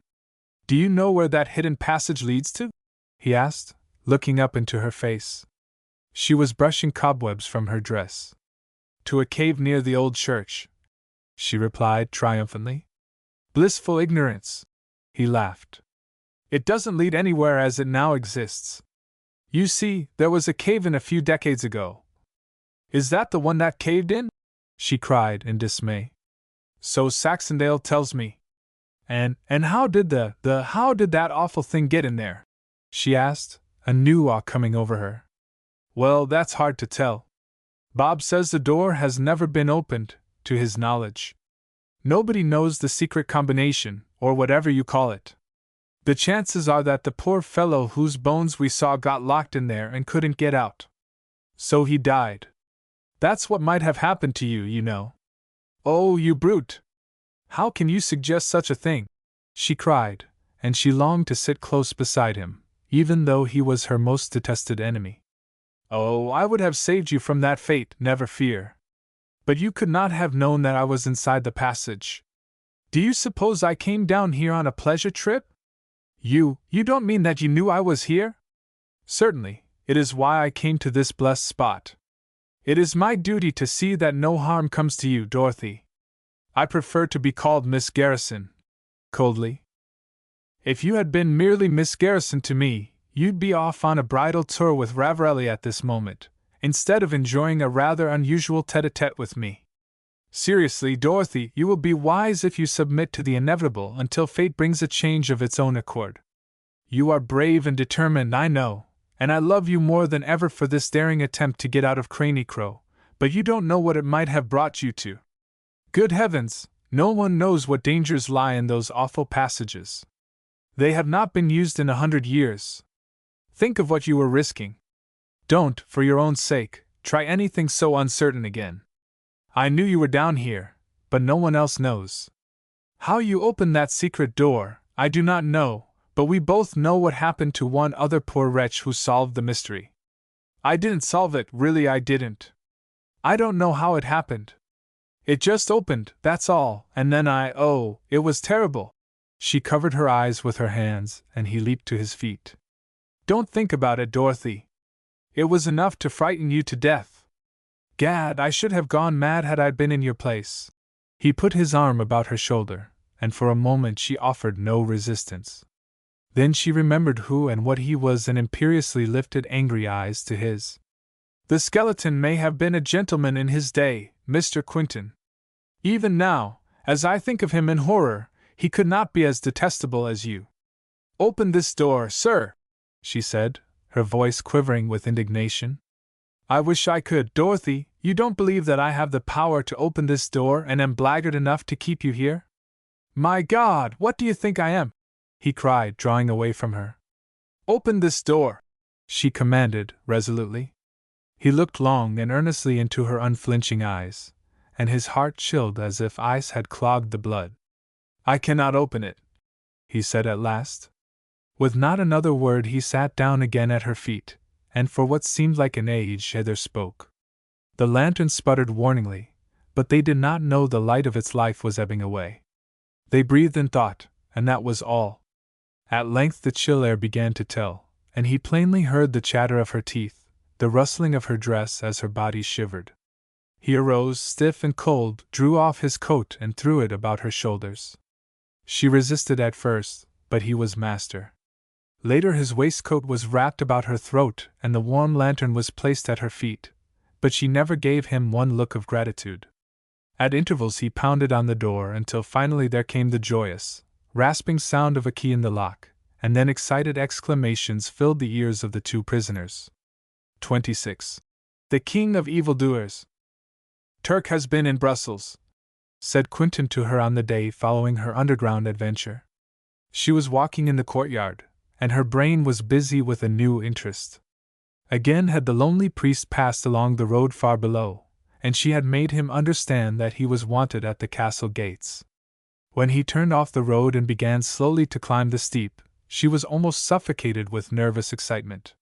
"Do you know where that hidden passage leads to?" he asked, looking up into her face. She was brushing cobwebs from her dress. "To a cave near the old church," she replied triumphantly. "Blissful ignorance!" he laughed. "It doesn't lead anywhere as it now exists. You see, there was a cave-in a few decades ago." "Is that the one that caved in?" she cried in dismay. "So Saxondale tells me." And how did how did that awful thing get in there? She asked, a new awe coming over her. Well, that's hard to tell. Bob says the door has never been opened, to his knowledge. Nobody knows the secret combination, or whatever you call it. The chances are that the poor fellow whose bones we saw got locked in there and couldn't get out. So he died. That's what might have happened to you, you know. Oh, you brute! How can you suggest such a thing? She cried, and she longed to sit close beside him, even though he was her most detested enemy. Oh, I would have saved you from that fate, never fear. But you could not have known that I was inside the passage. Do you suppose I came down here on a pleasure trip? You don't mean that you knew I was here? Certainly, it is why I came to this blessed spot. It is my duty to see that no harm comes to you, Dorothy. I prefer to be called Miss Garrison. Coldly. If you had been merely Miss Garrison to me, you'd be off on a bridal tour with Ravarelli at this moment, instead of enjoying a rather unusual tete-a-tete with me. Seriously, Dorothy, you will be wise if you submit to the inevitable until fate brings a change of its own accord. You are brave and determined, I know, and I love you more than ever for this daring attempt to get out of Craney-Crow, but you don't know what it might have brought you to. Good heavens, no one knows what dangers lie in those awful passages. They have not been used in 100 years. Think of what you were risking. Don't, for your own sake, try anything so uncertain again. I knew you were down here, but no one else knows. How you opened that secret door, I do not know, but we both know what happened to one other poor wretch who solved the mystery. I didn't solve it, really I didn't. I don't know how it happened. It just opened, that's all, and then it was terrible. She covered her eyes with her hands, and he leaped to his feet. Don't think about it, Dorothy. It was enough to frighten you to death. Gad, I should have gone mad had I been in your place. He put his arm about her shoulder, and for a moment she offered no resistance. Then she remembered who and what he was and imperiously lifted angry eyes to his. The skeleton may have been a gentleman in his day, Mr. Quinton. Even now, as I think of him in horror, he could not be as detestable as you. Open this door, sir, she said, her voice quivering with indignation. I wish I could, Dorothy. You don't believe that I have the power to open this door and am blackguard enough to keep you here? My God, what do you think I am? He cried, drawing away from her. Open this door, she commanded, resolutely. He looked long and earnestly into her unflinching eyes, and his heart chilled as if ice had clogged the blood. I cannot open it, he said at last. With not another word he sat down again at her feet, and for what seemed like an age neither spoke. The lantern sputtered warningly, but they did not know the light of its life was ebbing away. They breathed and thought, and that was all. At length the chill air began to tell, and he plainly heard the chatter of her teeth, the rustling of her dress as her body shivered. He arose, stiff and cold, drew off his coat and threw it about her shoulders. She resisted at first, but he was master. Later his waistcoat was wrapped about her throat and the warm lantern was placed at her feet, but she never gave him one look of gratitude. At intervals he pounded on the door until finally there came the joyous, rasping sound of a key in the lock, and then excited exclamations filled the ears of the two prisoners. 26. The King of Evildoers. Turk has been in Brussels, said Quinton to her on the day following her underground adventure. She was walking in the courtyard, and her brain was busy with a new interest. Again had the lonely priest passed along the road far below, and she had made him understand that he was wanted at the castle gates. When he turned off the road and began slowly to climb the steep, she was almost suffocated with nervous excitement.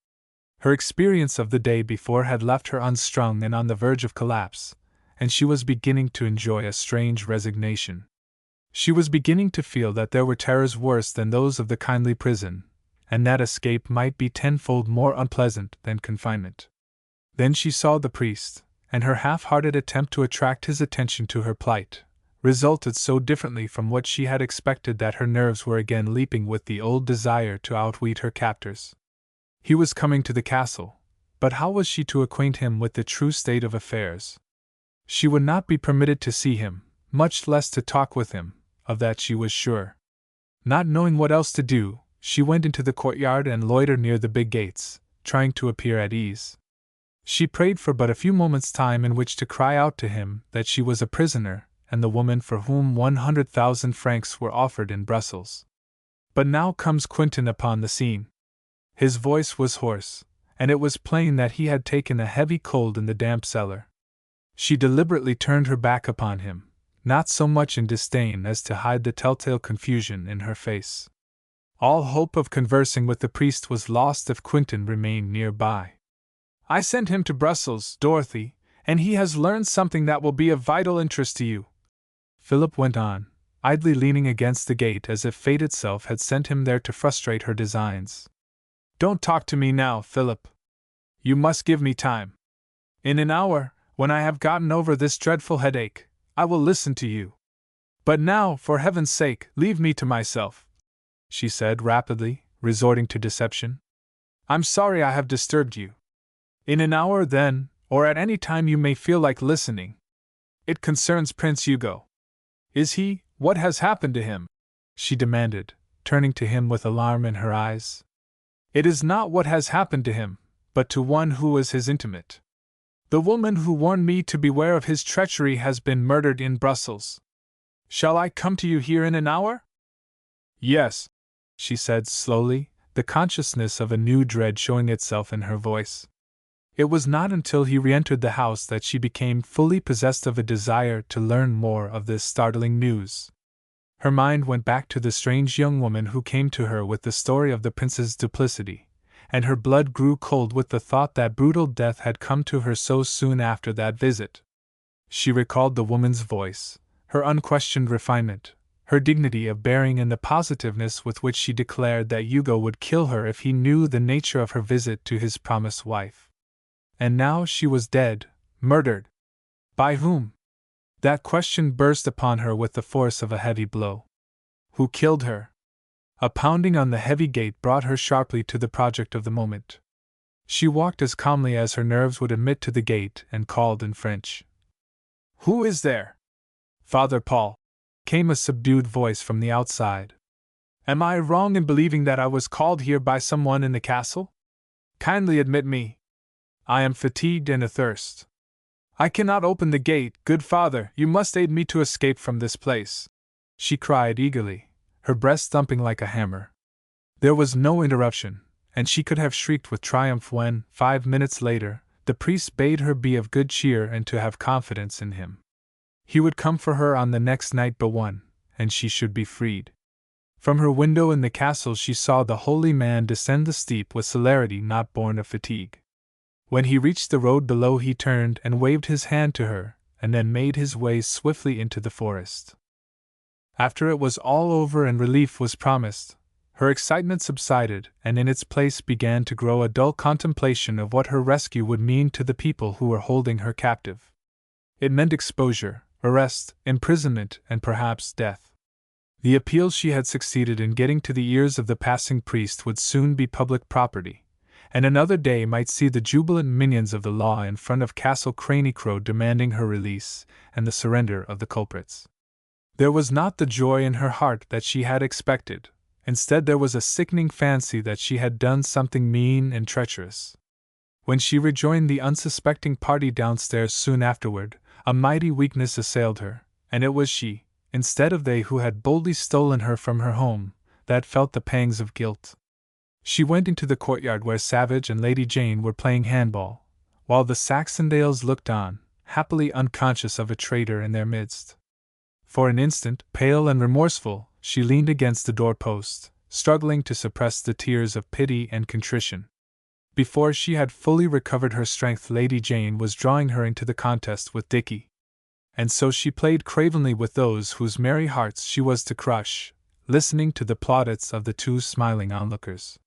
Her experience of the day before had left her unstrung and on the verge of collapse, and she was beginning to enjoy a strange resignation. She was beginning to feel that there were terrors worse than those of the kindly prison, and that escape might be tenfold more unpleasant than confinement. Then she saw the priest, and her half-hearted attempt to attract his attention to her plight resulted so differently from what she had expected that her nerves were again leaping with the old desire to outwit her captors. He was coming to the castle, but how was she to acquaint him with the true state of affairs? She would not be permitted to see him, much less to talk with him, of that she was sure. Not knowing what else to do, she went into the courtyard and loitered near the big gates, trying to appear at ease. She prayed for but a few moments' time in which to cry out to him that she was a prisoner, and the woman for whom 100,000 francs were offered in Brussels. But now comes Quentin upon the scene. His voice was hoarse, and it was plain that he had taken a heavy cold in the damp cellar. She deliberately turned her back upon him, not so much in disdain as to hide the telltale confusion in her face. All hope of conversing with the priest was lost if Quentin remained nearby. "I sent him to Brussels, Dorothy, and he has learned something that will be of vital interest to you," Philip went on, idly leaning against the gate as if fate itself had sent him there to frustrate her designs. "Don't talk to me now, Philip. You must give me time. In an hour, when I have gotten over this dreadful headache, I will listen to you. But now, for heaven's sake, leave me to myself," she said rapidly, resorting to deception. "I'm sorry I have disturbed you. In an hour, then, or at any time you may feel like listening. It concerns Prince Hugo." "Is he? What has happened to him?" she demanded, turning to him with alarm in her eyes. "It is not what has happened to him, but to one who is his intimate. The woman who warned me to beware of his treachery has been murdered in Brussels. Shall I come to you here in an hour?" "Yes," she said slowly, the consciousness of a new dread showing itself in her voice. It was not until he re-entered the house that she became fully possessed of a desire to learn more of this startling news. Her mind went back to the strange young woman who came to her with the story of the prince's duplicity, and her blood grew cold with the thought that brutal death had come to her so soon after that visit. She recalled the woman's voice, her unquestioned refinement, her dignity of bearing, and the positiveness with which she declared that Hugo would kill her if he knew the nature of her visit to his promised wife. And now she was dead, murdered. By whom? That question burst upon her with the force of a heavy blow. Who killed her? A pounding on the heavy gate brought her sharply to the project of the moment. She walked as calmly as her nerves would admit to the gate and called in French. "Who is there?" "Father Paul," came a subdued voice from the outside. "Am I wrong in believing that I was called here by someone in the castle? Kindly admit me. I am fatigued and athirst. I cannot open the gate, good father, you must aid me to escape from this place," she cried eagerly, her breast thumping like a hammer. There was no interruption, and she could have shrieked with triumph when, 5 minutes later, the priest bade her be of good cheer and to have confidence in him. He would come for her on the next night but one, and she should be freed. From her window in the castle she saw the holy man descend the steep with celerity not born of fatigue. When he reached the road below he turned and waved his hand to her, and then made his way swiftly into the forest. After it was all over and relief was promised, her excitement subsided, and in its place began to grow a dull contemplation of what her rescue would mean to the people who were holding her captive. It meant exposure, arrest, imprisonment, and perhaps death. The appeal she had succeeded in getting to the ears of the passing priest would soon be public property, and another day might see the jubilant minions of the law in front of Castle Craney-Crow demanding her release and the surrender of the culprits. There was not the joy in her heart that she had expected. Instead, there was a sickening fancy that she had done something mean and treacherous. When she rejoined the unsuspecting party downstairs soon afterward, a mighty weakness assailed her, and it was she, instead of they who had boldly stolen her from her home, that felt the pangs of guilt. She went into the courtyard where Savage and Lady Jane were playing handball, while the Saxondales looked on, happily unconscious of a traitor in their midst. For an instant, pale and remorseful, she leaned against the doorpost, struggling to suppress the tears of pity and contrition. Before she had fully recovered her strength, Lady Jane was drawing her into the contest with Dickie. And so she played cravenly with those whose merry hearts she was to crush, listening to the plaudits of the two smiling onlookers.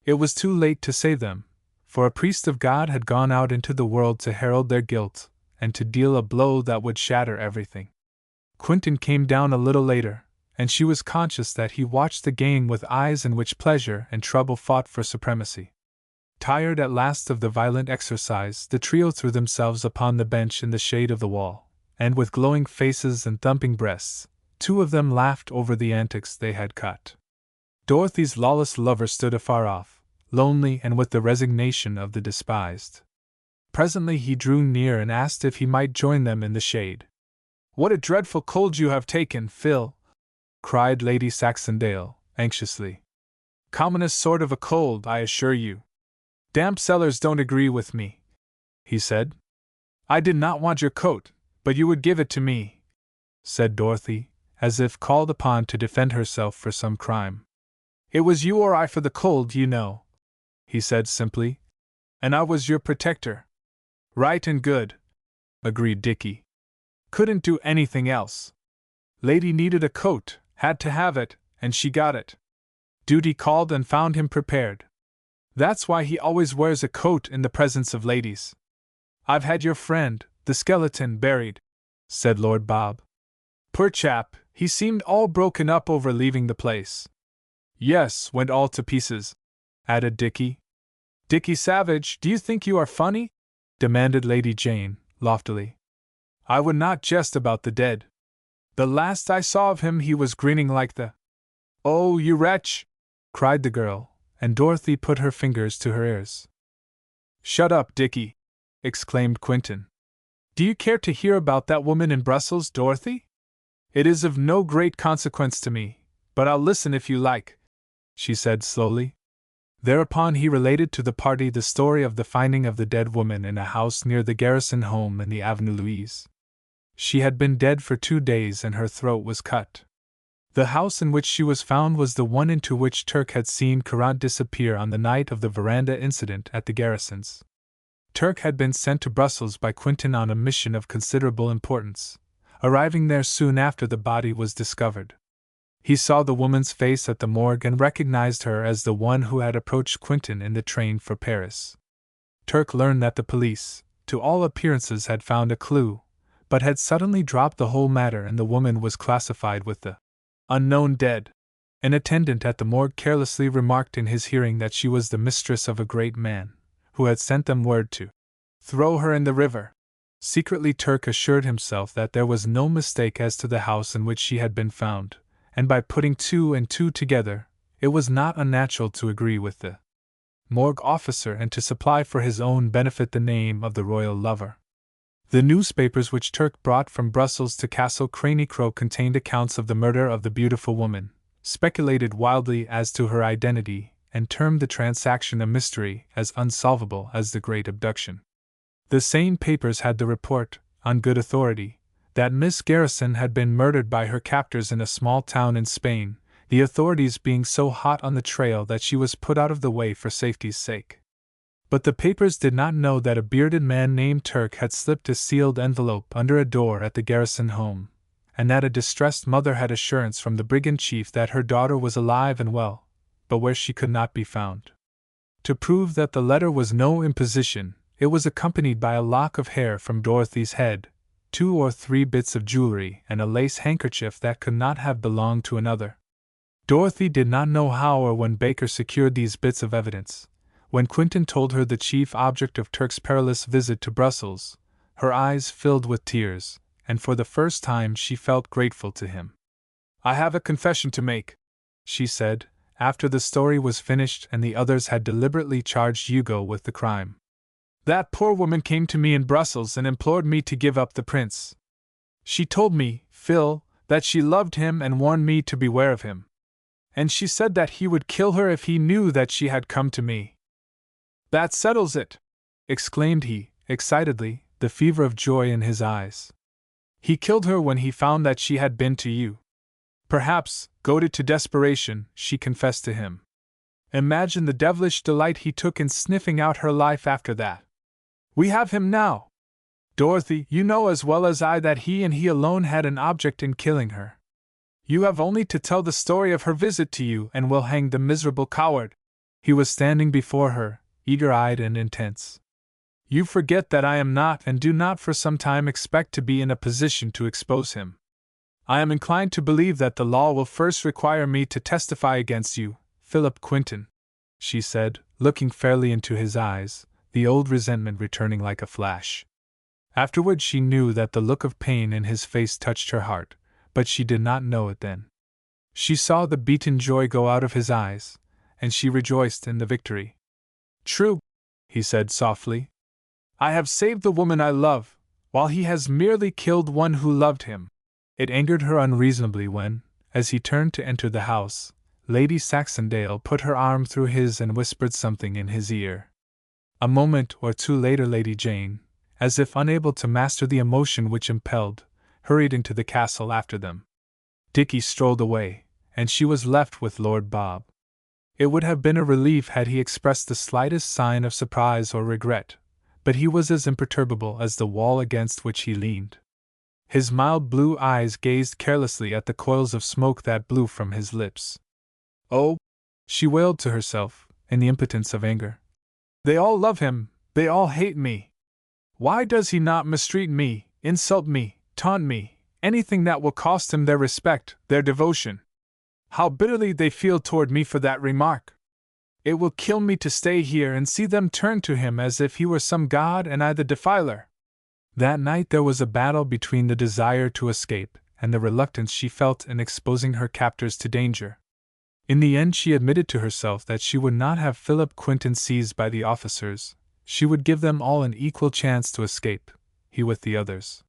It was too late to save them, for a priest of God had gone out into the world to herald their guilt, and to deal a blow that would shatter everything. Quentin came down a little later, and she was conscious that he watched the game with eyes in which pleasure and trouble fought for supremacy. Tired at last of the violent exercise, the trio threw themselves upon the bench in the shade of the wall, and with glowing faces and thumping breasts, two of them laughed over the antics they had cut. Dorothy's lawless lover stood afar off, lonely and with the resignation of the despised. Presently he drew near and asked if he might join them in the shade. "What a dreadful cold you have taken, Phil!" cried Lady Saxondale, anxiously. "Commonest sort of a cold, I assure you. Damp cellars don't agree with me," he said. "I did not want your coat, but you would give it to me," said Dorothy, as if called upon to defend herself for some crime. "It was you or I for the cold, you know," he said simply, "and I was your protector." "Right and good," agreed Dickie. "Couldn't do anything else. Lady needed a coat, had to have it, and she got it. Duty called and found him prepared. That's why he always wears a coat in the presence of ladies. I've had your friend, the skeleton, buried," said Lord Bob. "Poor chap, he seemed all broken up over leaving the place." "Yes, went all to pieces," added Dickie. "Dickie Savage, do you think you are funny?" demanded Lady Jane, loftily. "I would not jest about the dead. The last I saw of him he was grinning like the—" "Oh, you wretch!" cried the girl, and Dorothy put her fingers to her ears. "Shut up, Dickie!" exclaimed Quentin. "Do you care to hear about that woman in Brussels, Dorothy? It is of no great consequence to me, but I'll listen if you like," she said slowly. Thereupon he related to the party the story of the finding of the dead woman in a house near the Garrison home in the Avenue Louise. She had been dead for 2 days and her throat was cut. The house in which she was found was the one into which Turk had seen Caronte disappear on the night of the veranda incident at the Garrisons. Turk had been sent to Brussels by Quentin on a mission of considerable importance, arriving there soon after the body was discovered. He saw the woman's face at the morgue and recognized her as the one who had approached Quentin in the train for Paris. Turk learned that the police, to all appearances, had found a clue, but had suddenly dropped the whole matter and the woman was classified with the unknown dead. An attendant at the morgue carelessly remarked in his hearing that she was the mistress of a great man, who had sent them word to throw her in the river. Secretly Turk assured himself that there was no mistake as to the house in which she had been found, and by putting 2 and 2 together, it was not unnatural to agree with the morgue officer and to supply for his own benefit the name of the royal lover. The newspapers which Turk brought from Brussels to Castle Craney-Crow contained accounts of the murder of the beautiful woman, speculated wildly as to her identity, and termed the transaction a mystery as unsolvable as the Great Abduction. The same papers had the report, on good authority, that Miss Garrison had been murdered by her captors in a small town in Spain, the authorities being so hot on the trail that she was put out of the way for safety's sake. But the papers did not know that a bearded man named Turk had slipped a sealed envelope under a door at the Garrison home, and that a distressed mother had assurance from the brigand chief that her daughter was alive and well, but where she could not be found. To prove that the letter was no imposition, it was accompanied by a lock of hair from Dorothy's head, 2 or 3 bits of jewelry, and a lace handkerchief that could not have belonged to another. Dorothy did not know how or when Baker secured these bits of evidence. When Quentin told her the chief object of Turk's perilous visit to Brussels, her eyes filled with tears, and for the first time she felt grateful to him. "I have a confession to make," she said, after the story was finished and the others had deliberately charged Hugo with the crime. "That poor woman came to me in Brussels and implored me to give up the prince. She told me, Phil, that she loved him and warned me to beware of him. And she said that he would kill her if he knew that she had come to me." "That settles it!" exclaimed he, excitedly, the fever of joy in his eyes. "He killed her when he found that she had been to you. Perhaps, goaded to desperation, she confessed to him. Imagine the devilish delight he took in sniffing out her life after that. We have him now. Dorothy, you know as well as I that he and he alone had an object in killing her. You have only to tell the story of her visit to you and we'll hang the miserable coward." He was standing before her, eager-eyed and intense. "You forget that I am not and do not for some time expect to be in a position to expose him. I am inclined to believe that the law will first require me to testify against you, Philip Quentin," she said, looking fairly into his eyes, the old resentment returning like a flash. Afterward she knew that the look of pain in his face touched her heart, but she did not know it then. She saw the beaten joy go out of his eyes, and she rejoiced in the victory. "True," he said softly. "I have saved the woman I love, while he has merely killed one who loved him." It angered her unreasonably when, as he turned to enter the house, Lady Saxondale put her arm through his and whispered something in his ear. A moment or two later Lady Jane, as if unable to master the emotion which impelled, hurried into the castle after them. Dicky strolled away, and she was left with Lord Bob. It would have been a relief had he expressed the slightest sign of surprise or regret, but he was as imperturbable as the wall against which he leaned. His mild blue eyes gazed carelessly at the coils of smoke that blew from his lips. "Oh," she wailed to herself, in the impotence of anger. "They all love him, they all hate me. Why does he not mistreat me, insult me, taunt me, anything that will cost him their respect, their devotion? How bitterly they feel toward me for that remark! It will kill me to stay here and see them turn to him as if he were some god and I the defiler." That night there was a battle between the desire to escape and the reluctance she felt in exposing her captors to danger. In the end she admitted to herself that she would not have Philip Quinton seized by the officers, she would give them all an equal chance to escape, he with the others.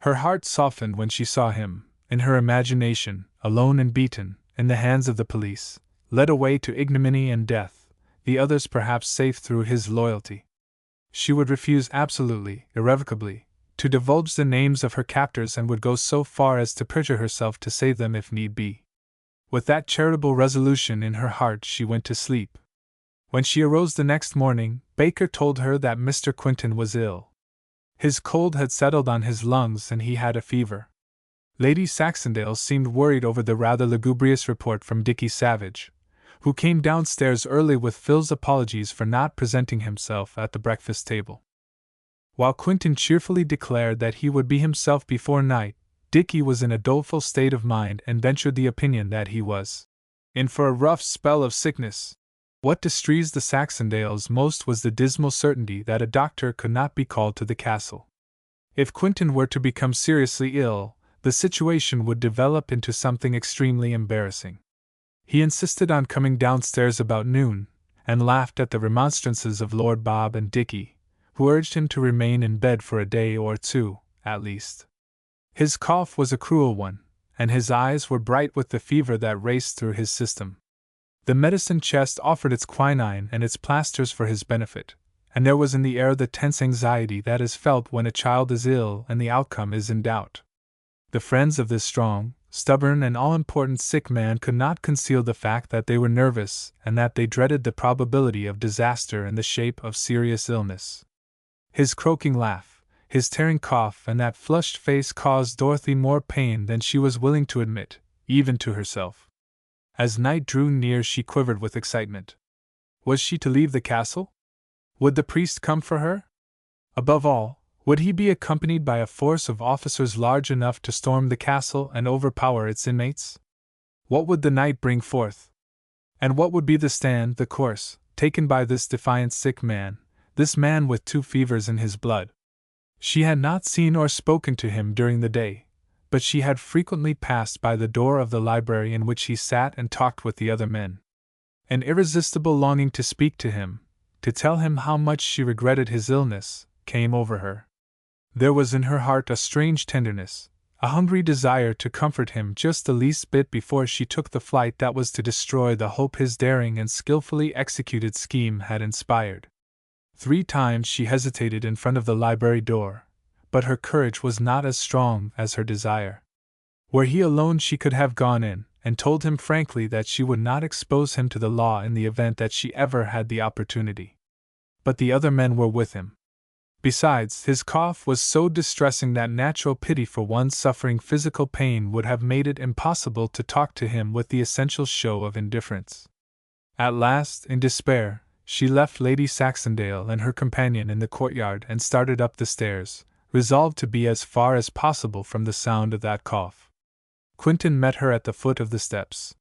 Her heart softened when she saw him, in her imagination, alone and beaten, in the hands of the police, led away to ignominy and death, the others perhaps safe through his loyalty. She would refuse absolutely, irrevocably, to divulge the names of her captors and would go so far as to perjure herself to save them if need be. With that charitable resolution in her heart she went to sleep. When she arose the next morning, Baker told her that Mr. Quinton was ill. His cold had settled on his lungs and he had a fever. Lady Saxondale seemed worried over the rather lugubrious report from Dicky Savage, who came downstairs early with Phil's apologies for not presenting himself at the breakfast table. While Quinton cheerfully declared that he would be himself before night, Dicky was in a doleful state of mind and ventured the opinion that he was in for a rough spell of sickness. What distressed the Saxondales most was the dismal certainty that a doctor could not be called to the castle. If Quinton were to become seriously ill, the situation would develop into something extremely embarrassing. He insisted on coming downstairs about noon, and laughed at the remonstrances of Lord Bob and Dicky, who urged him to remain in bed for a day or two, at least. His cough was a cruel one, and his eyes were bright with the fever that raced through his system. The medicine chest offered its quinine and its plasters for his benefit, and there was in the air the tense anxiety that is felt when a child is ill and the outcome is in doubt. The friends of this strong, stubborn and all-important sick man could not conceal the fact that they were nervous and that they dreaded the probability of disaster in the shape of serious illness. His croaking laugh, his tearing cough and that flushed face caused Dorothy more pain than she was willing to admit, even to herself. As night drew near she quivered with excitement. Was she to leave the castle? Would the priest come for her? Above all, would he be accompanied by a force of officers large enough to storm the castle and overpower its inmates? What would the night bring forth? And what would be the course, taken by this defiant sick man, this man with 2 fevers in his blood? She had not seen or spoken to him during the day, but she had frequently passed by the door of the library in which he sat and talked with the other men. An irresistible longing to speak to him, to tell him how much she regretted his illness, came over her. There was in her heart a strange tenderness, a hungry desire to comfort him just the least bit before she took the flight that was to destroy the hope his daring and skillfully executed scheme had inspired. 3 times she hesitated in front of the library door, but her courage was not as strong as her desire. Were he alone she could have gone in, and told him frankly that she would not expose him to the law in the event that she ever had the opportunity. But the other men were with him. Besides, his cough was so distressing that natural pity for one suffering physical pain would have made it impossible to talk to him with the essential show of indifference. At last, in despair, she left Lady Saxondale and her companion in the courtyard and started up the stairs, resolved to be as far as possible from the sound of that cough. Quinton met her at the foot of the steps.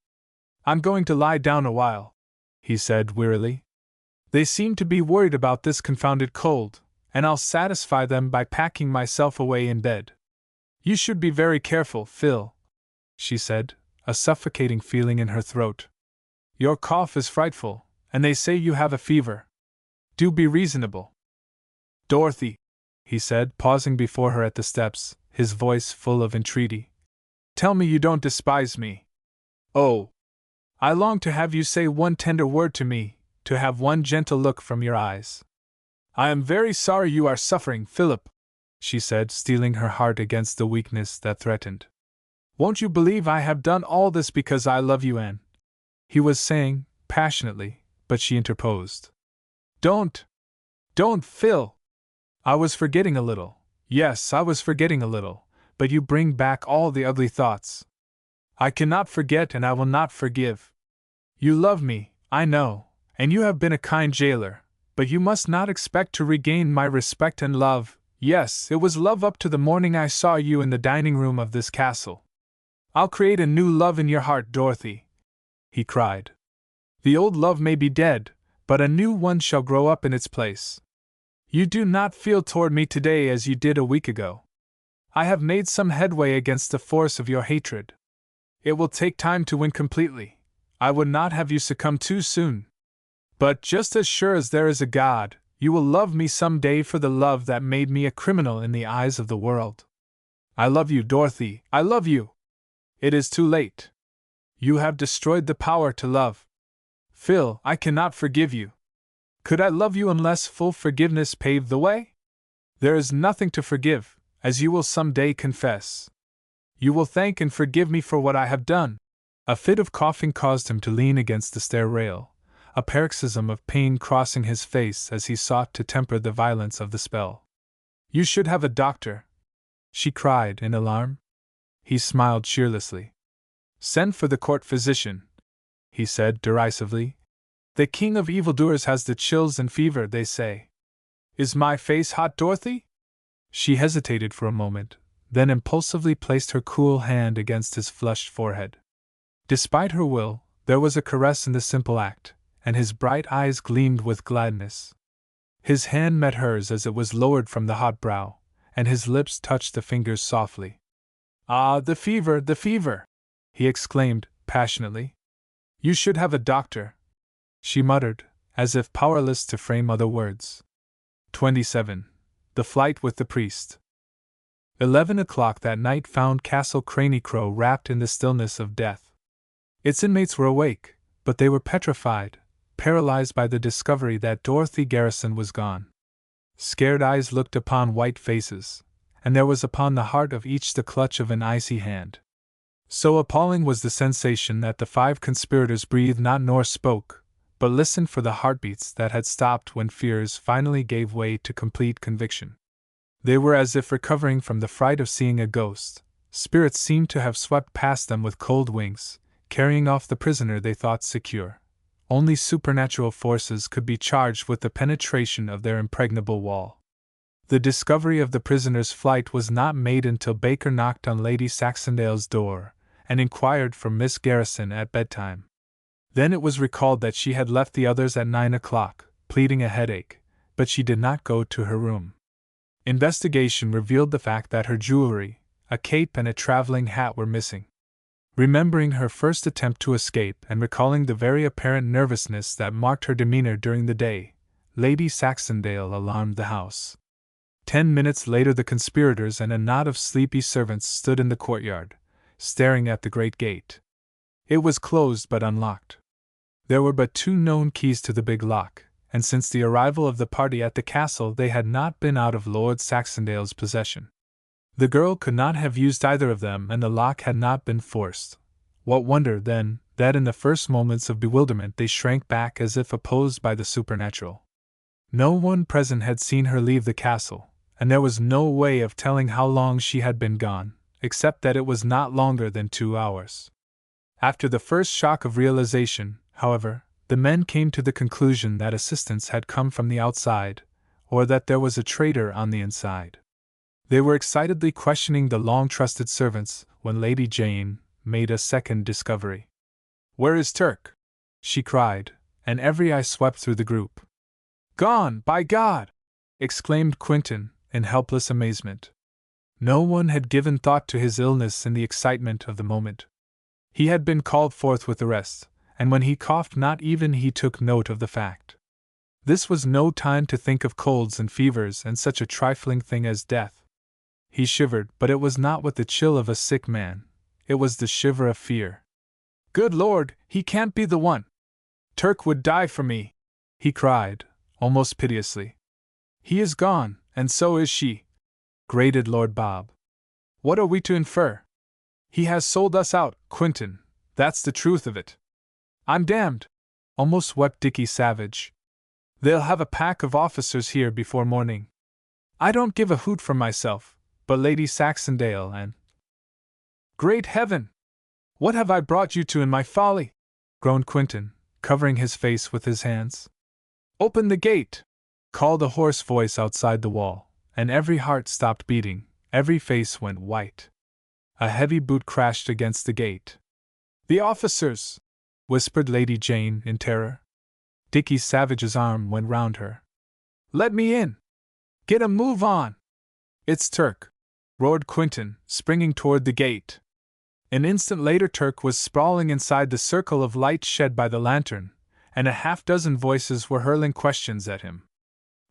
"I'm going to lie down a while," he said wearily. "They seem to be worried about this confounded cold, and I'll satisfy them by packing myself away in bed. You should be very careful, Phil, she said, a suffocating feeling in her throat. Your cough is frightful, and they say you have a fever. Do be reasonable. Dorothy, he said, pausing before her at the steps, his voice full of entreaty. Tell me you don't despise me. Oh! I long to have you say one tender word to me, to have one gentle look from your eyes. I am very sorry you are suffering, Philip, she said, steeling her heart against the weakness that threatened. Won't you believe I have done all this because I love you, Anne? He was saying, passionately, but she interposed. Don't, Phil! I was forgetting a little. Yes, I was forgetting a little, but you bring back all the ugly thoughts. I cannot forget and I will not forgive. You love me, I know, and you have been a kind jailer, but you must not expect to regain my respect and love. Yes, it was love up to the morning I saw you in the dining room of this castle. I'll create a new love in your heart, Dorothy, he cried. The old love may be dead, but a new one shall grow up in its place. You do not feel toward me today as you did a week ago. I have made some headway against the force of your hatred. It will take time to win completely. I would not have you succumb too soon. But just as sure as there is a God, you will love me some day for the love that made me a criminal in the eyes of the world. I love you, Dorothy, I love you. It is too late. You have destroyed the power to love. Phil, I cannot forgive you. Could I love you unless full forgiveness paved the way? There is nothing to forgive, as you will some day confess. You will thank and forgive me for what I have done. A fit of coughing caused him to lean against the stair rail, a paroxysm of pain crossing his face as he sought to temper the violence of the spell. You should have a doctor, she cried in alarm. He smiled cheerlessly. Send for the court physician, he said derisively. The king of evildoers has the chills and fever, they say. Is my face hot, Dorothy? She hesitated for a moment, then impulsively placed her cool hand against his flushed forehead. Despite her will, there was a caress in the simple act, and his bright eyes gleamed with gladness. His hand met hers as it was lowered from the hot brow, and his lips touched the fingers softly. Ah, the fever, he exclaimed, passionately. You should have a doctor, she muttered, as if powerless to frame other words. 27. The Flight with the Priest. 11 o'clock that night found Castle Craney-Crow wrapped in the stillness of death. Its inmates were awake, but they were petrified, paralyzed by the discovery that Dorothy Garrison was gone. Scared eyes looked upon white faces, and there was upon the heart of each the clutch of an icy hand. So appalling was the sensation that the 5 conspirators breathed not nor spoke, but listened for the heartbeats that had stopped when fears finally gave way to complete conviction. They were as if recovering from the fright of seeing a ghost. Spirits seemed to have swept past them with cold wings, carrying off the prisoner they thought secure. Only supernatural forces could be charged with the penetration of their impregnable wall. The discovery of the prisoner's flight was not made until Baker knocked on Lady Saxondale's door, and inquired for Miss Garrison at bedtime. Then it was recalled that she had left the others at 9 o'clock, pleading a headache, but she did not go to her room. Investigation revealed the fact that her jewelry, a cape and a traveling hat were missing. Remembering her first attempt to escape and recalling the very apparent nervousness that marked her demeanor during the day, Lady Saxondale alarmed the house. 10 minutes later the conspirators and a knot of sleepy servants stood in the courtyard, staring at the great gate. It was closed but unlocked. There were but 2 known keys to the big lock, and since the arrival of the party at the castle they had not been out of Lord Saxondale's possession. The girl could not have used either of them, and the lock had not been forced. What wonder, then, that in the first moments of bewilderment they shrank back as if opposed by the supernatural. No one present had seen her leave the castle, and there was no way of telling how long she had been gone, except that it was not longer than 2 hours. After the first shock of realization, however, the men came to the conclusion that assistance had come from the outside, or that there was a traitor on the inside. They were excitedly questioning the long-trusted servants when Lady Jane made a second discovery. "Where is Turk?" she cried, and every eye swept through the group. "Gone, by God!" exclaimed Quinton, in helpless amazement. No one had given thought to his illness in the excitement of the moment. He had been called forth with the rest, and when he coughed not even he took note of the fact. This was no time to think of colds and fevers and such a trifling thing as death. He shivered, but it was not with the chill of a sick man, it was the shiver of fear. "Good Lord, he can't be the one! Turk would die for me!" he cried, almost piteously. "He is gone, and so is she," grated Lord Bob. "What are we to infer? He has sold us out, Quinton, that's the truth of it." "I'm damned!" almost wept Dickie Savage. "They'll have a pack of officers here before morning. I don't give a hoot for myself, but Lady Saxondale and—" "Great heaven! What have I brought you to in my folly?" groaned Quinton, covering his face with his hands. "Open the gate!" called a hoarse voice outside the wall, and every heart stopped beating, every face went white. A heavy boot crashed against the gate. "The officers!" whispered Lady Jane in terror. Dickie Savage's arm went round her. "Let me in! Get a move on!" "It's Turk!" roared Quinton, springing toward the gate. An instant later Turk was sprawling inside the circle of light shed by the lantern, and a half-dozen voices were hurling questions at him.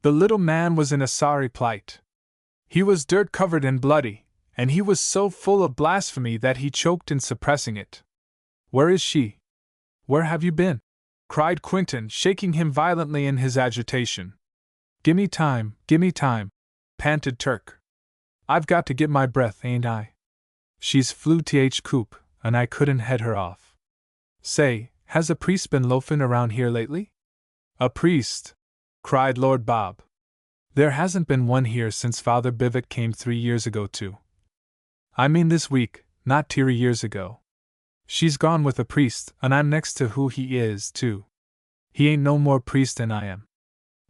The little man was in a sorry plight. He was dirt-covered and bloody, and he was so full of blasphemy that he choked in suppressing it. "Where is she? Where have you been?" cried Quinton, shaking him violently in his agitation. Gimme time, panted Turk. "I've got to get my breath, ain't I? She's flew th coop, and I couldn't head her off. Say, has a priest been loafing around here lately?" "A priest?" cried Lord Bob. "There hasn't been one here since Father Bivet came 3 years ago too. I mean this week, not 3 years ago. She's gone with a priest, and I'm next to who he is, too. He ain't no more priest than I am.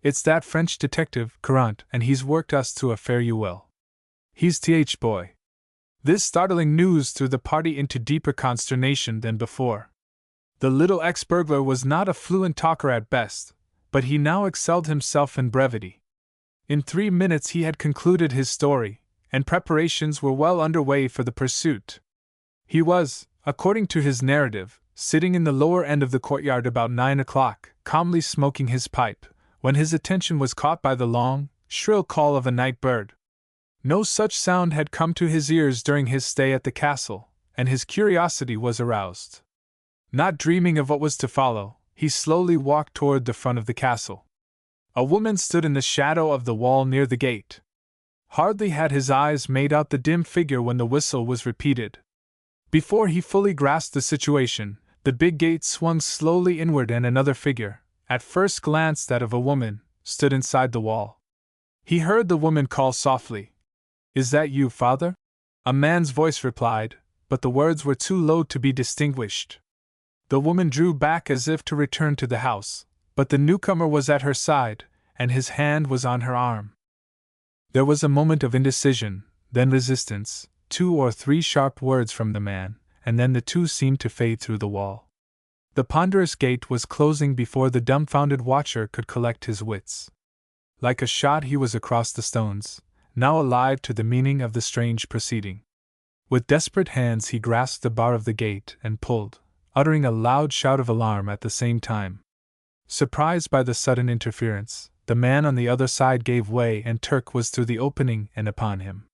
It's that French detective, Courant, and he's worked us to a fare-you-well. He's th boy." This startling news threw the party into deeper consternation than before. The little ex-burglar was not a fluent talker at best, but he now excelled himself in brevity. In 3 minutes he had concluded his story, and preparations were well under way for the pursuit. He was, according to his narrative, sitting in the lower end of the courtyard about 9 o'clock, calmly smoking his pipe, when his attention was caught by the long, shrill call of a night bird. No such sound had come to his ears during his stay at the castle, and his curiosity was aroused. Not dreaming of what was to follow, he slowly walked toward the front of the castle. A woman stood in the shadow of the wall near the gate. Hardly had his eyes made out the dim figure when the whistle was repeated. Before he fully grasped the situation, the big gate swung slowly inward and another figure, at first glance that of a woman, stood inside the wall. He heard the woman call softly, "Is that you, Father?" A man's voice replied, but the words were too low to be distinguished. The woman drew back as if to return to the house, but the newcomer was at her side, and his hand was on her arm. There was a moment of indecision, then resistance, 2 or 3 sharp words from the man, and then the two seemed to fade through the wall. The ponderous gate was closing before the dumbfounded watcher could collect his wits. Like a shot he was across the stones, now alive to the meaning of the strange proceeding. With desperate hands he grasped the bar of the gate and pulled, uttering a loud shout of alarm at the same time. Surprised by the sudden interference, the man on the other side gave way and Turk was through the opening and upon him.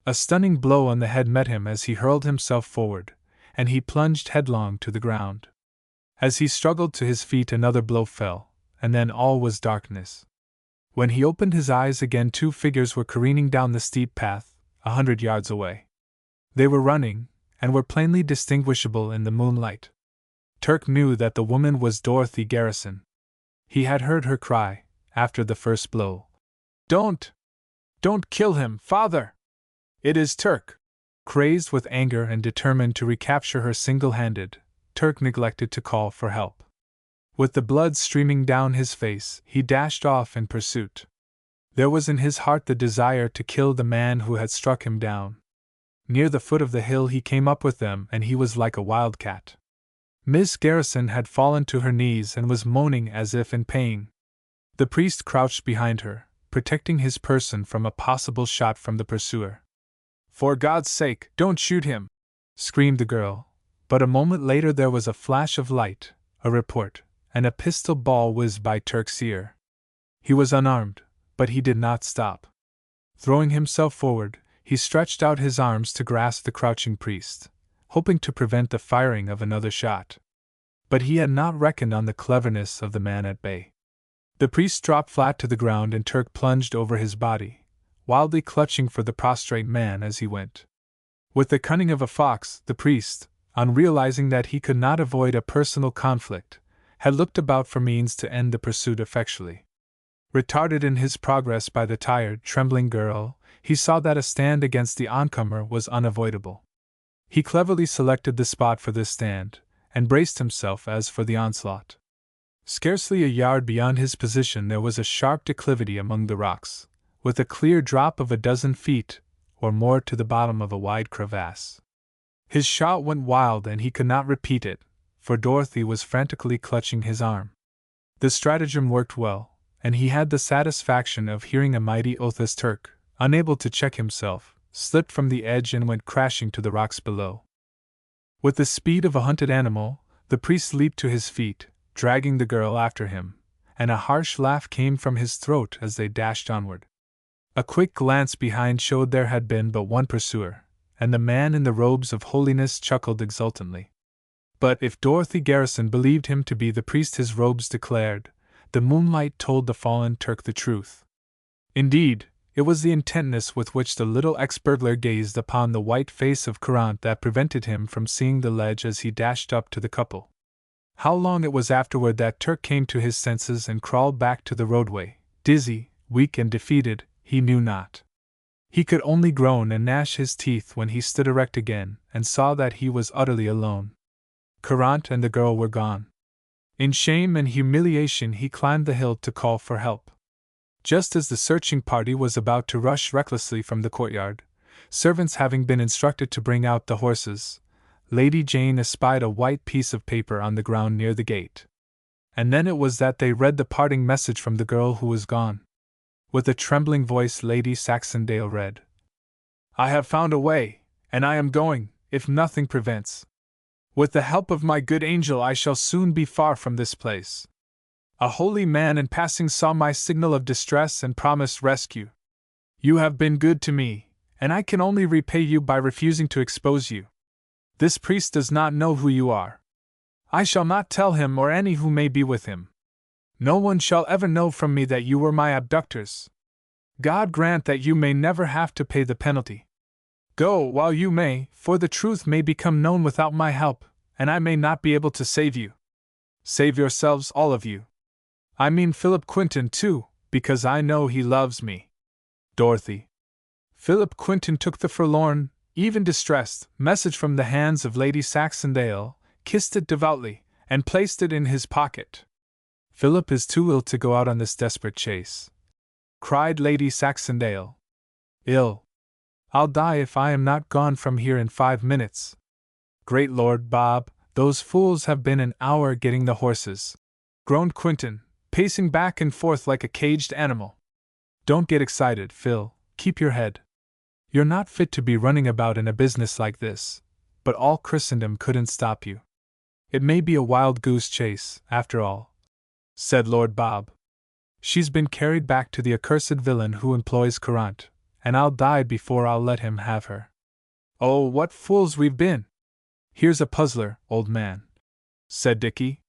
A stunning blow on the head met him as he hurled himself forward, and he plunged headlong to the ground. As he struggled to his feet another blow fell, and then all was darkness. When he opened his eyes again 2 figures were careening down the steep path, 100 yards away. They were running, and were plainly distinguishable in the moonlight. Turk knew that the woman was Dorothy Garrison. He had heard her cry, after the first blow, Don't kill him, Father! It is Turk!" Crazed with anger and determined to recapture her single-handed, Turk neglected to call for help. With the blood streaming down his face, he dashed off in pursuit. There was in his heart the desire to kill the man who had struck him down. Near the foot of the hill he came up with them, and he was like a wildcat. Miss Garrison had fallen to her knees and was moaning as if in pain. The priest crouched behind her, protecting his person from a possible shot from the pursuer. For God's sake, don't shoot him! Screamed the girl, but a moment later there was a flash of light, a report, and a pistol ball whizzed by Turk's ear. He was unarmed, but he did not stop. Throwing himself forward, he stretched out his arms to grasp the crouching priest, hoping to prevent the firing of another shot. But he had not reckoned on the cleverness of the man at bay. The priest dropped flat to the ground and Turk plunged over his body, wildly clutching for the prostrate man as he went. With the cunning of a fox, the priest, on realizing that he could not avoid a personal conflict, had looked about for means to end the pursuit effectually. Retarded in his progress by the tired, trembling girl, he saw that a stand against the oncomer was unavoidable. He cleverly selected the spot for this stand, and braced himself as for the onslaught. Scarcely a yard beyond his position there was a sharp declivity among the rocks, with a clear drop of a dozen feet or more to the bottom of a wide crevasse. His shot went wild and he could not repeat it, for Dorothy was frantically clutching his arm. The stratagem worked well, and he had the satisfaction of hearing a mighty oath as Turk, unable to check himself, slipped from the edge and went crashing to the rocks below. With the speed of a hunted animal, the priest leaped to his feet, dragging the girl after him, and a harsh laugh came from his throat as they dashed onward. A quick glance behind showed there had been but one pursuer, and the man in the robes of holiness chuckled exultantly. But if Dorothy Garrison believed him to be the priest his robes declared, the moonlight told the fallen Turk the truth. Indeed, it was the intentness with which the little ex-burglar gazed upon the white face of Courant that prevented him from seeing the ledge as he dashed up to the couple. How long it was afterward that Turk came to his senses and crawled back to the roadway, dizzy, weak and defeated, he knew not. He could only groan and gnash his teeth when he stood erect again and saw that he was utterly alone. Courant and the girl were gone. In shame and humiliation he climbed the hill to call for help. Just as the searching party was about to rush recklessly from the courtyard, servants having been instructed to bring out the horses, Lady Jane espied a white piece of paper on the ground near the gate. And then it was that they read the parting message from the girl who was gone. With a trembling voice Lady Saxondale read, "I have found a way, and I am going, if nothing prevents. With the help of my good angel I shall soon be far from this place. A holy man in passing saw my signal of distress and promised rescue. You have been good to me, and I can only repay you by refusing to expose you. This priest does not know who you are. I shall not tell him or any who may be with him. No one shall ever know from me that you were my abductors. God grant that you may never have to pay the penalty. Go while you may, for the truth may become known without my help, and I may not be able to save you. Save yourselves, all of you. I mean Philip Quinton too, because I know he loves me. Dorothy." Philip Quinton took the forlorn, even distressed, message from the hands of Lady Saxondale, kissed it devoutly, and placed it in his pocket. "Philip is too ill to go out on this desperate chase," cried Lady Saxondale. "Ill? I'll die if I am not gone from here in 5 minutes. Great Lord, Bob, those fools have been an hour getting the horses," groaned Quinton, pacing back and forth like a caged animal. "Don't get excited, Phil, keep your head. You're not fit to be running about in a business like this, but all Christendom couldn't stop you. It may be a wild goose chase, after all," said Lord Bob. "She's been carried back to the accursed villain who employs Courant, and I'll die before I'll let him have her. Oh, what fools we've been!" "Here's a puzzler, old man," said Dickie.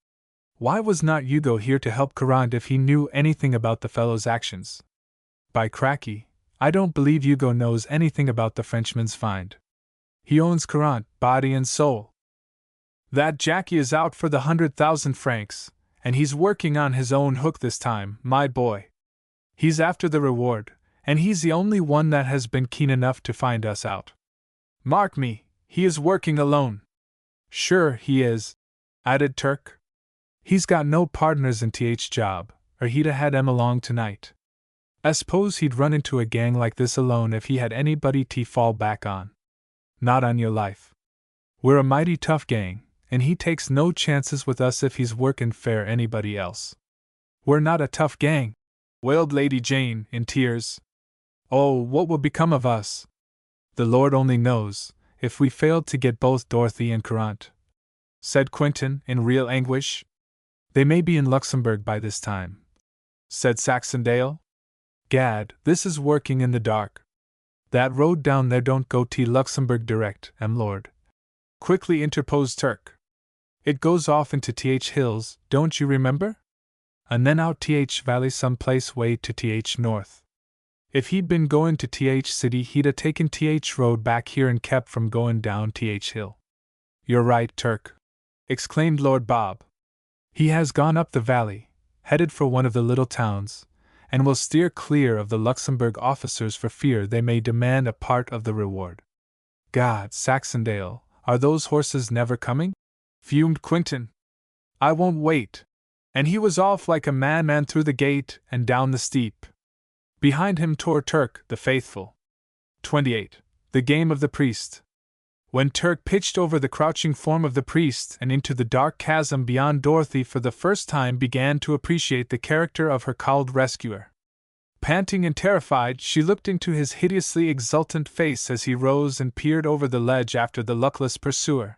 "Why was not Hugo here to help Courant if he knew anything about the fellow's actions? By cracky, I don't believe Hugo knows anything about the Frenchman's find. He owns Courant, body and soul. That Jackie is out for the 100,000 francs, and he's working on his own hook this time, my boy. He's after the reward, and he's the only one that has been keen enough to find us out. Mark me, he is working alone." "Sure he is," added Turk. "He's got no partners in TH's job, or he'd a had 'em along tonight. I suppose he'd run into a gang like this alone if he had anybody to fall back on. Not on your life. We're a mighty tough gang, and he takes no chances with us if he's workin' fair anybody else." "We're not a tough gang," wailed Lady Jane, in tears. "Oh, what will become of us?" The Lord only knows, if we failed to get both Dorothy and Courant," said Quentin in real anguish. "They may be in Luxembourg by this time," said Saxondale. "Gad, this is working in the dark. That road down there don't go to Luxembourg direct, Lord," quickly interposed Turk. "It goes off into Th Hills, don't you remember? And then out Th Valley some place way to Th North. If he'd been going to Th City he'd a taken Th Road back here and kept from going down Th Hill." "You're right, Turk," exclaimed Lord Bob. "He has gone up the valley, headed for one of the little towns, and will steer clear of the Luxembourg officers for fear they may demand a part of the reward." "God, Saxondale, are those horses never coming?" fumed Quentin. "I won't wait." And he was off like a madman through the gate and down the steep. Behind him tore Turk, the faithful. 28. The Game of the Priest. When Turk pitched over the crouching form of the priest and into the dark chasm beyond, Dorothy for the first time began to appreciate the character of her cowled rescuer. Panting and terrified, she looked into his hideously exultant face as he rose and peered over the ledge after the luckless pursuer.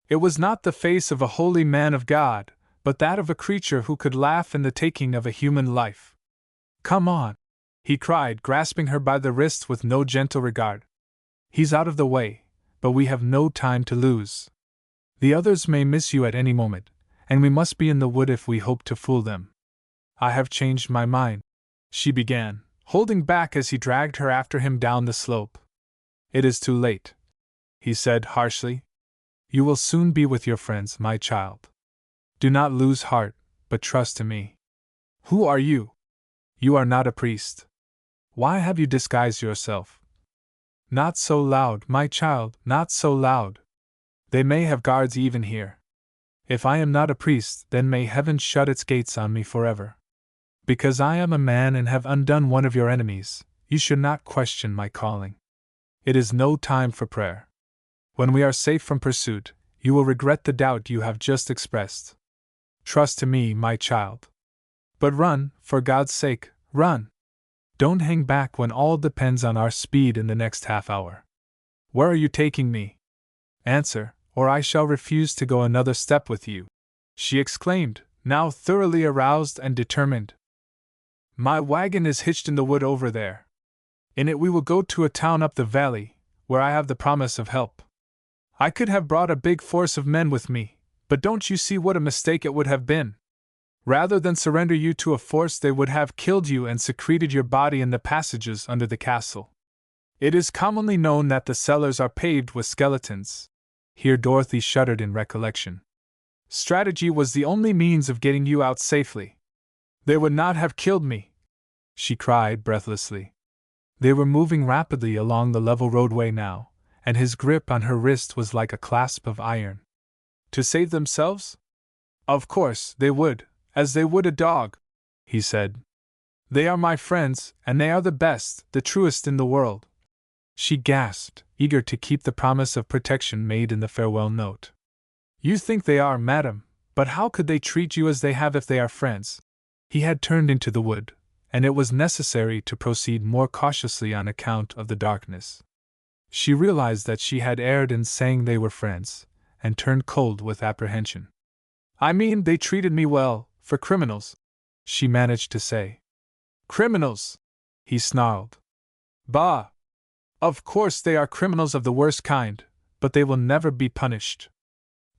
It was not the face of a holy man of God, but that of a creature who could laugh in the taking of a human life. "Come on!" he cried, grasping her by the wrist with no gentle regard. "He's out of the way, but we have no time to lose. The others may miss you at any moment, and we must be in the wood if we hope to fool them." "I have changed my mind," she began, holding back as he dragged her after him down the slope. "It is too late," he said harshly. "You will soon be with your friends, my child. Do not lose heart, but trust to me." "Who are you?" "You are not a priest. Why have you disguised yourself?" "Not so loud, my child, not so loud. They may have guards even here. If I am not a priest, then may heaven shut its gates on me forever. Because I am a man and have undone one of your enemies, you should not question my calling. It is no time for prayer. When we are safe from pursuit, you will regret the doubt you have just expressed. Trust to me, my child. But run, for God's sake, run! Don't hang back when all depends on our speed in the next half hour. Where are you taking me? Answer, or I shall refuse to go another step with you," she exclaimed, now thoroughly aroused and determined. "My wagon is hitched in the wood over there. In it we will go to a town up the valley, where I have the promise of help. I could have brought a big force of men with me, but don't you see what a mistake it would have been? Rather than surrender you to a force, they would have killed you and secreted your body in the passages under the castle. It is commonly known that the cellars are paved with skeletons." Here Dorothy shuddered in recollection. "Strategy was the only means of getting you out safely. They would not have killed me," she cried breathlessly. They were moving rapidly along the level roadway now, and his grip on her wrist was like a clasp of iron. "To save themselves? Of course, they would, as they would a dog," he said. "They are my friends, and they are the best, the truest in the world," she gasped, eager to keep the promise of protection made in the farewell note. "You think they are, madam, but how could they treat you as they have if they are friends?" He had turned into the wood, and it was necessary to proceed more cautiously on account of the darkness. She realized that she had erred in saying they were friends, and turned cold with apprehension. "I mean, they treated me well, for criminals," she managed to say. "Criminals!" he snarled. "Bah! Of course they are criminals of the worst kind, but they will never be punished.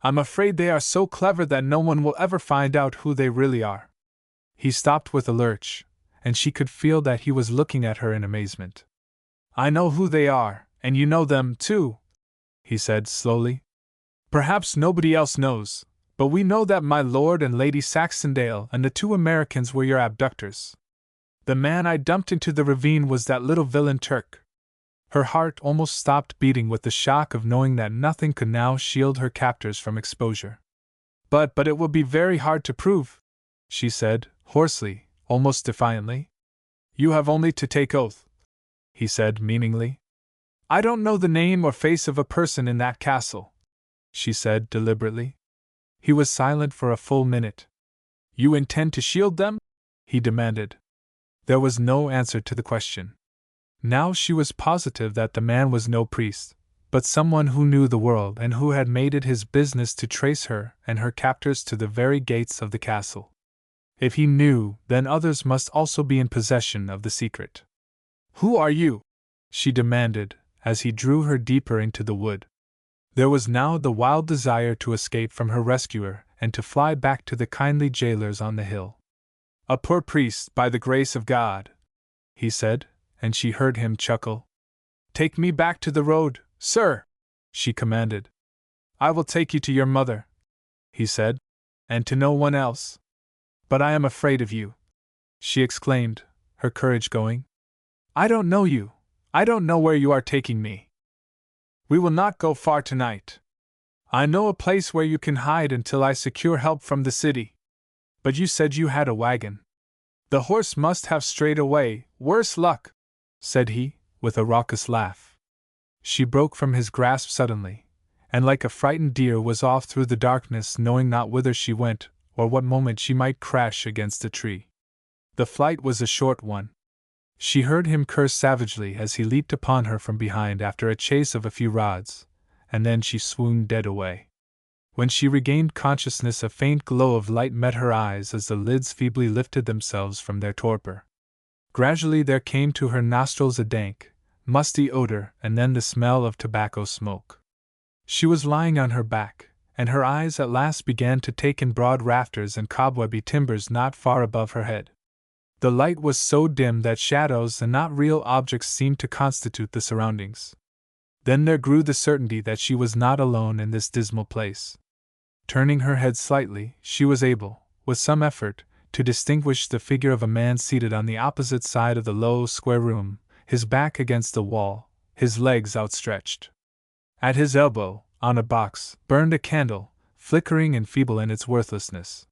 I'm afraid they are so clever that no one will ever find out who they really are." He stopped with a lurch, and she could feel that he was looking at her in amazement. "I know who they are, and you know them, too," he said slowly. "Perhaps nobody else knows, but we know that my Lord and Lady Saxondale and the 2 Americans were your abductors. The man I dumped into the ravine was that little villain Turk." Her heart almost stopped beating with the shock of knowing that nothing could now shield her captors from exposure. But it will be very hard to prove," she said, hoarsely, almost defiantly. "You have only to take oath," he said meaningly. "I don't know the name or face of a person in that castle," she said deliberately. He was silent for a full minute. "You intend to shield them?" he demanded. There was no answer to the question. Now she was positive that the man was no priest, but someone who knew the world and who had made it his business to trace her and her captors to the very gates of the castle. If he knew, then others must also be in possession of the secret. "Who are you?" she demanded, as he drew her deeper into the wood. There was now the wild desire to escape from her rescuer and to fly back to the kindly jailers on the hill. "A poor priest, by the grace of God," he said, and she heard him chuckle. "Take me back to the road, sir," she commanded. "I will take you to your mother," he said, "and to no one else." "But I am afraid of you," she exclaimed, her courage going. "I don't know you. I don't know where you are taking me. We will not go far tonight. I know a place where you can hide until I secure help from the city. But you said you had a wagon. The horse must have strayed away, worse luck," said he, with a raucous laugh. She broke from his grasp suddenly, and like a frightened deer was off through the darkness, knowing not whither she went, or what moment she might crash against a tree. The flight was a short one. She heard him curse savagely as he leaped upon her from behind after a chase of a few rods, and then she swooned dead away. When she regained consciousness, a faint glow of light met her eyes as the lids feebly lifted themselves from their torpor. Gradually there came to her nostrils a dank, musty odor, and then the smell of tobacco smoke. She was lying on her back, and her eyes at last began to take in broad rafters and cobwebby timbers not far above her head. The light was so dim that shadows and not real objects seemed to constitute the surroundings. Then there grew the certainty that she was not alone in this dismal place. Turning her head slightly, she was able, with some effort, to distinguish the figure of a man seated on the opposite side of the low, square room, his back against the wall, his legs outstretched. At his elbow, on a box, burned a candle, flickering and feeble in its worthlessness.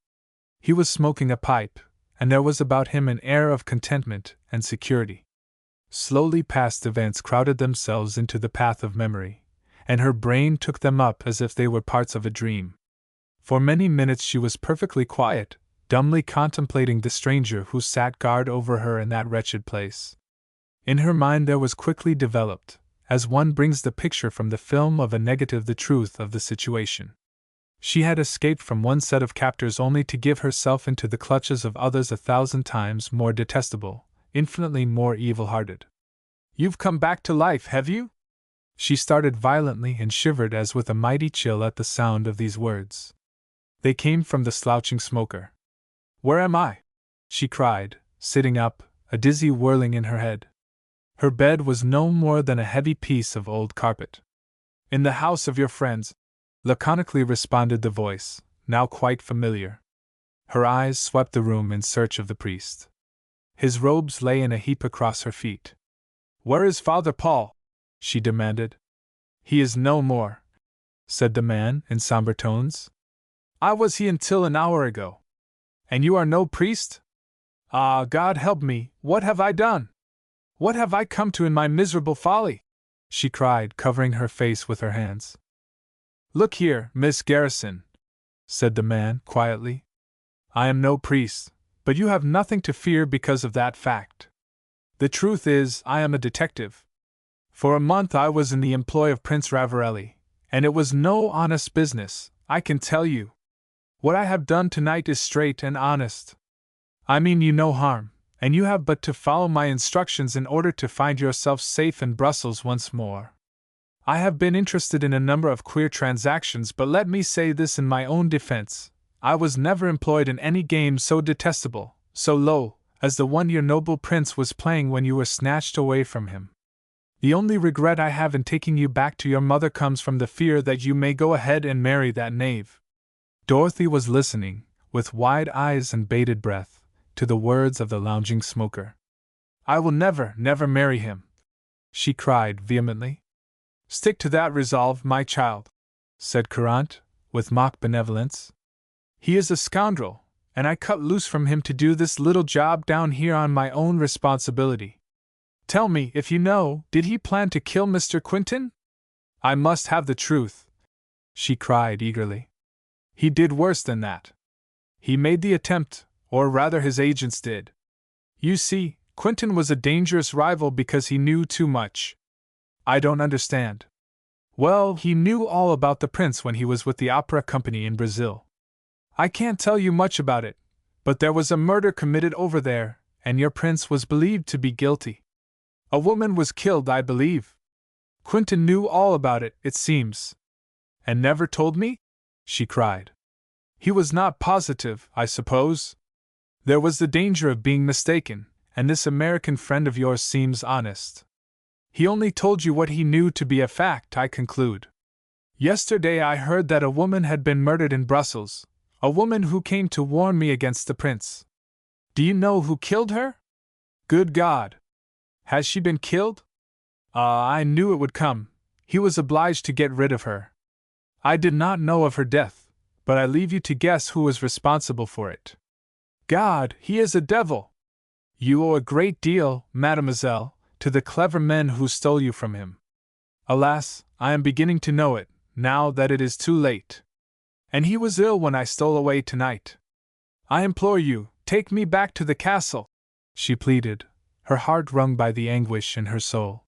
He was smoking a pipe, and there was about him an air of contentment and security. Slowly past events crowded themselves into the path of memory, and her brain took them up as if they were parts of a dream. For many minutes she was perfectly quiet, dumbly contemplating the stranger who sat guard over her in that wretched place. In her mind there was quickly developed, as one brings the picture from the film of a negative, the truth of the situation. She had escaped from one set of captors only to give herself into the clutches of others 1,000 times more detestable, infinitely more evil-hearted. "You've come back to life, have you?" She started violently and shivered as with a mighty chill at the sound of these words. They came from the slouching smoker. "Where am I?" she cried, sitting up, a dizzy whirling in her head. Her bed was no more than a heavy piece of old carpet. "In the house of your friends," laconically responded the voice, now quite familiar. Her eyes swept the room in search of the priest. His robes lay in a heap across her feet. "Where is Father Paul?" she demanded. "He is no more," said the man in somber tones. "I was he until an hour ago. And you are no priest? Ah, God help me, what have I done? What have I come to in my miserable folly?" she cried, covering her face with her hands. "Look here, Miss Garrison," said the man quietly. "I am no priest, but you have nothing to fear because of that fact. The truth is, I am a detective. For a month I was in the employ of Prince Ravarelli, and it was no honest business, I can tell you. What I have done tonight is straight and honest. I mean you no harm, and you have but to follow my instructions in order to find yourself safe in Brussels once more. I have been interested in a number of queer transactions, but let me say this in my own defense, I was never employed in any game so detestable, so low, as the one your noble prince was playing when you were snatched away from him. The only regret I have in taking you back to your mother comes from the fear that you may go ahead and marry that knave." Dorothy was listening, with wide eyes and bated breath, to the words of the lounging smoker. "I will never, never marry him!" she cried vehemently. "Stick to that resolve, my child," said Courant, with mock benevolence. "He is a scoundrel, and I cut loose from him to do this little job down here on my own responsibility. Tell me, if you know, did he plan to kill Mr. Quinton? I must have the truth," she cried eagerly. "He did worse than that. He made the attempt, or rather his agents did. You see, Quentin was a dangerous rival because he knew too much. I don't understand. Well, he knew all about the prince when he was with the opera company in Brazil. I can't tell you much about it, but there was a murder committed over there, and your prince was believed to be guilty. A woman was killed, I believe. Quentin knew all about it, it seems. And never told me? She cried. He was not positive, I suppose. There was the danger of being mistaken, and this American friend of yours seems honest. He only told you what he knew to be a fact, I conclude. Yesterday I heard that a woman had been murdered in Brussels, a woman who came to warn me against the prince. Do you know who killed her? Good God! Has she been killed? I knew it would come. He was obliged to get rid of her. I did not know of her death, but I leave you to guess who was responsible for it. God, he is a devil! You owe a great deal, mademoiselle, to the clever men who stole you from him. Alas, I am beginning to know it, now that it is too late. And he was ill when I stole away tonight. I implore you, take me back to the castle, she pleaded, her heart wrung by the anguish in her soul.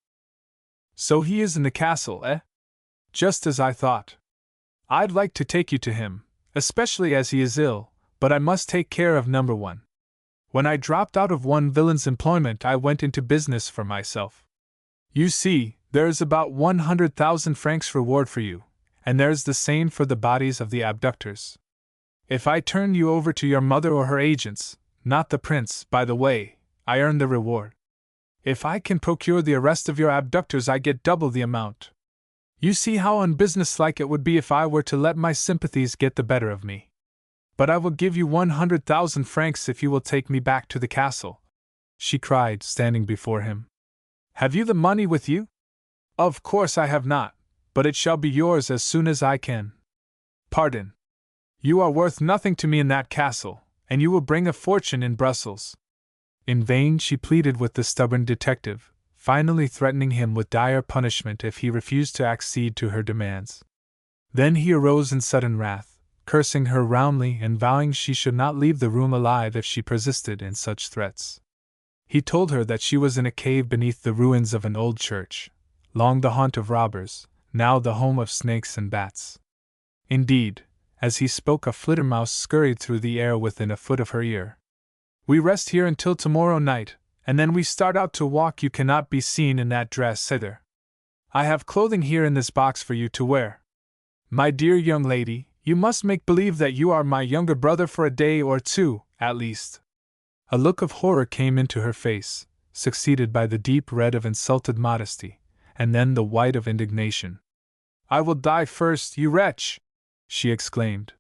So he is in the castle, eh? Just as I thought. I'd like to take you to him, especially as he is ill, but I must take care of number one. When I dropped out of one villain's employment, I went into business for myself. You see, there is about 100,000 francs reward for you, and there's the same for the bodies of the abductors. If I turn you over to your mother or her agents, not the prince, by the way, I earn the reward. If I can procure the arrest of your abductors, I get double the amount. You see how unbusinesslike it would be if I were to let my sympathies get the better of me. But I will give you 100,000 francs if you will take me back to the castle, she cried, standing before him. Have you the money with you? Of course I have not, but it shall be yours as soon as I can. Pardon. You are worth nothing to me in that castle, and you will bring a fortune in Brussels. In vain she pleaded with the stubborn detective, finally threatening him with dire punishment if he refused to accede to her demands. Then he arose in sudden wrath, cursing her roundly and vowing she should not leave the room alive if she persisted in such threats. He told her that she was in a cave beneath the ruins of an old church, long the haunt of robbers, now the home of snakes and bats. Indeed, as he spoke, a flittermouse scurried through the air within a foot of her ear. We rest here until tomorrow night, and then we start out to walk. You cannot be seen in that dress either. I have clothing here in this box for you to wear. My dear young lady, you must make believe that you are my younger brother for a day or two, at least. A look of horror came into her face, succeeded by the deep red of insulted modesty, and then the white of indignation. I will die first, you wretch! She exclaimed.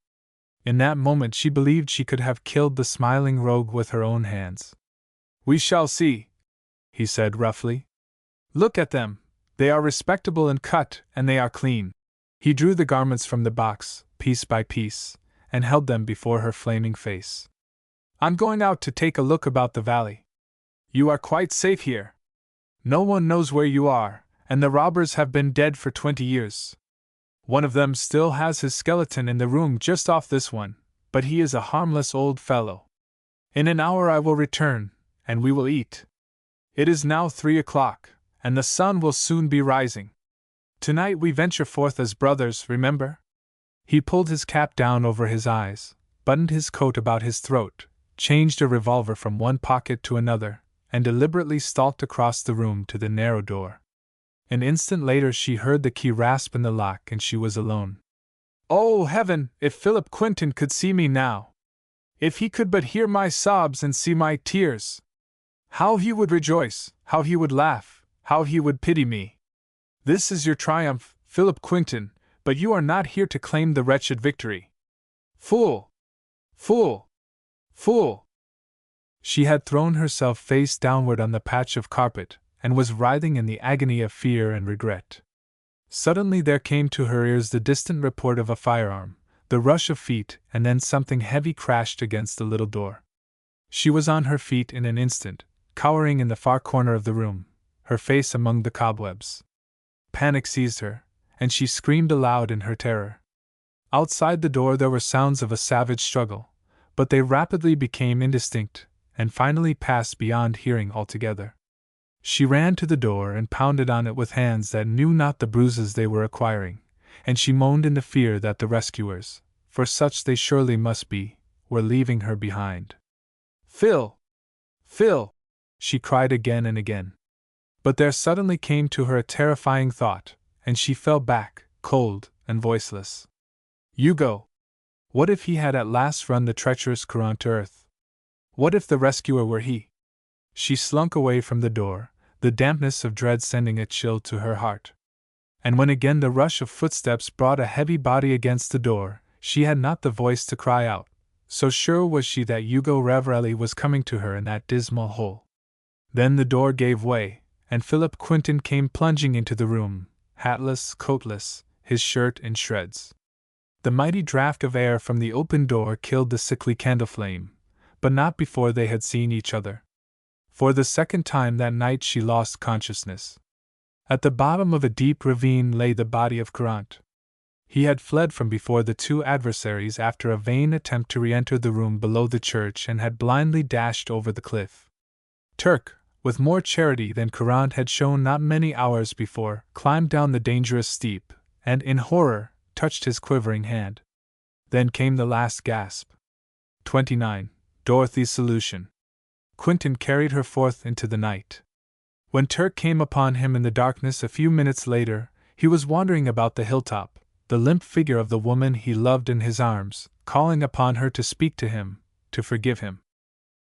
In that moment she believed she could have killed the smiling rogue with her own hands. We shall see, he said roughly. Look at them, they are respectable and cut, and they are clean. He drew the garments from the box, piece by piece, and held them before her flaming face. I'm going out to take a look about the valley. You are quite safe here. No one knows where you are, and the robbers have been dead for 20 years. One of them still has his skeleton in the room just off this one, but he is a harmless old fellow. In an hour I will return, and we will eat. It is now 3 o'clock, and the sun will soon be rising. Tonight we venture forth as brothers, remember? He pulled his cap down over his eyes, buttoned his coat about his throat, changed a revolver from one pocket to another, and deliberately stalked across the room to the narrow door. An instant later she heard the key rasp in the lock and she was alone. Oh, heaven, if Philip Quentin could see me now! If he could but hear my sobs and see my tears! How he would rejoice, how he would laugh, how he would pity me! This is your triumph, Philip Quentin, but you are not here to claim the wretched victory. Fool! Fool! Fool! She had thrown herself face downward on the patch of carpet, and was writhing in the agony of fear and regret. Suddenly there came to her ears the distant report of a firearm, the rush of feet, and then something heavy crashed against the little door. She was on her feet in an instant, cowering in the far corner of the room, her face among the cobwebs. Panic seized her, and she screamed aloud in her terror. Outside the door there were sounds of a savage struggle, but they rapidly became indistinct, and finally passed beyond hearing altogether. She ran to the door and pounded on it with hands that knew not the bruises they were acquiring, and she moaned in the fear that the rescuers, for such they surely must be, were leaving her behind. "Phil! Phil!" she cried again and again. But there suddenly came to her a terrifying thought, and she fell back, cold and voiceless. Hugo! What if he had at last run the treacherous Courant to earth? What if the rescuer were he? She slunk away from the door, the dampness of dread sending a chill to her heart. And when again the rush of footsteps brought a heavy body against the door, she had not the voice to cry out, so sure was she that Hugo Ravarelli was coming to her in that dismal hole. Then the door gave way, and Philip Quinton came plunging into the room, hatless, coatless, his shirt in shreds. The mighty draught of air from the open door killed the sickly candle flame, but not before they had seen each other. For the second time that night she lost consciousness. At the bottom of a deep ravine lay the body of Courant. He had fled from before the two adversaries after a vain attempt to re-enter the room below the church and had blindly dashed over the cliff. Turk, with more charity than Courant had shown not many hours before, climbed down the dangerous steep, and in horror, touched his quivering hand. Then came the last gasp. 29. Dorothy's solution. Quinton carried her forth into the night. When Turk came upon him in the darkness a few minutes later, he was wandering about the hilltop, the limp figure of the woman he loved in his arms, calling upon her to speak to him, to forgive him.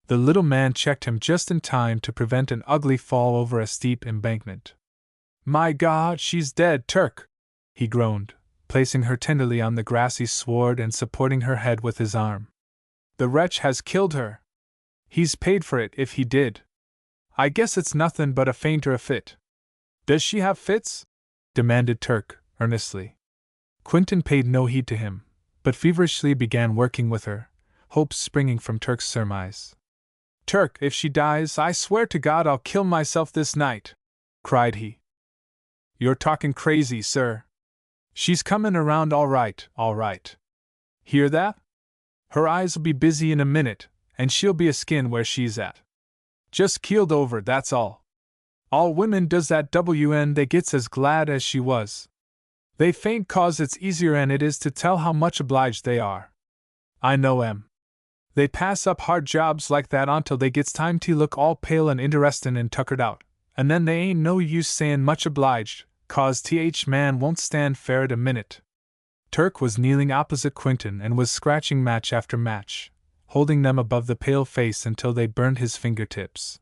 The little man checked him just in time to prevent an ugly fall over a steep embankment. "My God, she's dead, Turk!" he groaned, placing her tenderly on the grassy sward and supporting her head with his arm. "The wretch has killed her. He's paid for it if he did. I guess it's nothing but a faint or a fit." "Does she have fits?" demanded Turk, earnestly. Quinton paid no heed to him, but feverishly began working with her, hopes springing from Turk's surmise. "Turk, if she dies, I swear to God I'll kill myself this night," cried he. "You're talking crazy, sir. She's comin' around all right, all right. Hear that? Her eyes'll be busy in a minute, and she'll be a skin where she's at. Just keeled over, that's all. All women does that when they gets as glad as she was. They faint 'cause it's easier and it is to tell how much obliged they are. I know 'em. They pass up hard jobs like that until they gets time to look all pale and interestin' and tuckered out, and then they ain't no use sayin' much obliged, 'cause man won't stand fair at a minute." Turk was kneeling opposite Quinton and was scratching match after match, holding them above the pale face until they burned his fingertips.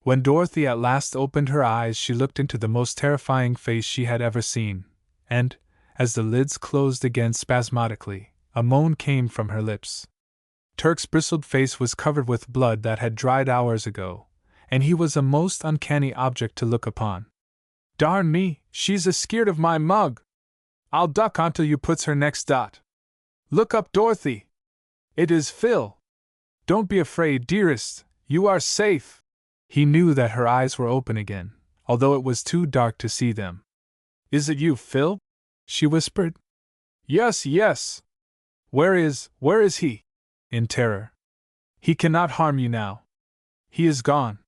When Dorothy at last opened her eyes, she looked into the most terrifying face she had ever seen, and, as the lids closed again spasmodically, a moan came from her lips. Turk's bristled face was covered with blood that had dried hours ago, and he was a most uncanny object to look upon. "Darn me, she's a-skeered of my mug! I'll duck until you puts her next dot. Look up, Dorothy! It is Phil! Don't be afraid, dearest, you are safe!" He knew that her eyes were open again, although it was too dark to see them. "Is it you, Phil?" she whispered. "Yes, yes! Where is he?" in terror. "He cannot harm you now. He is gone.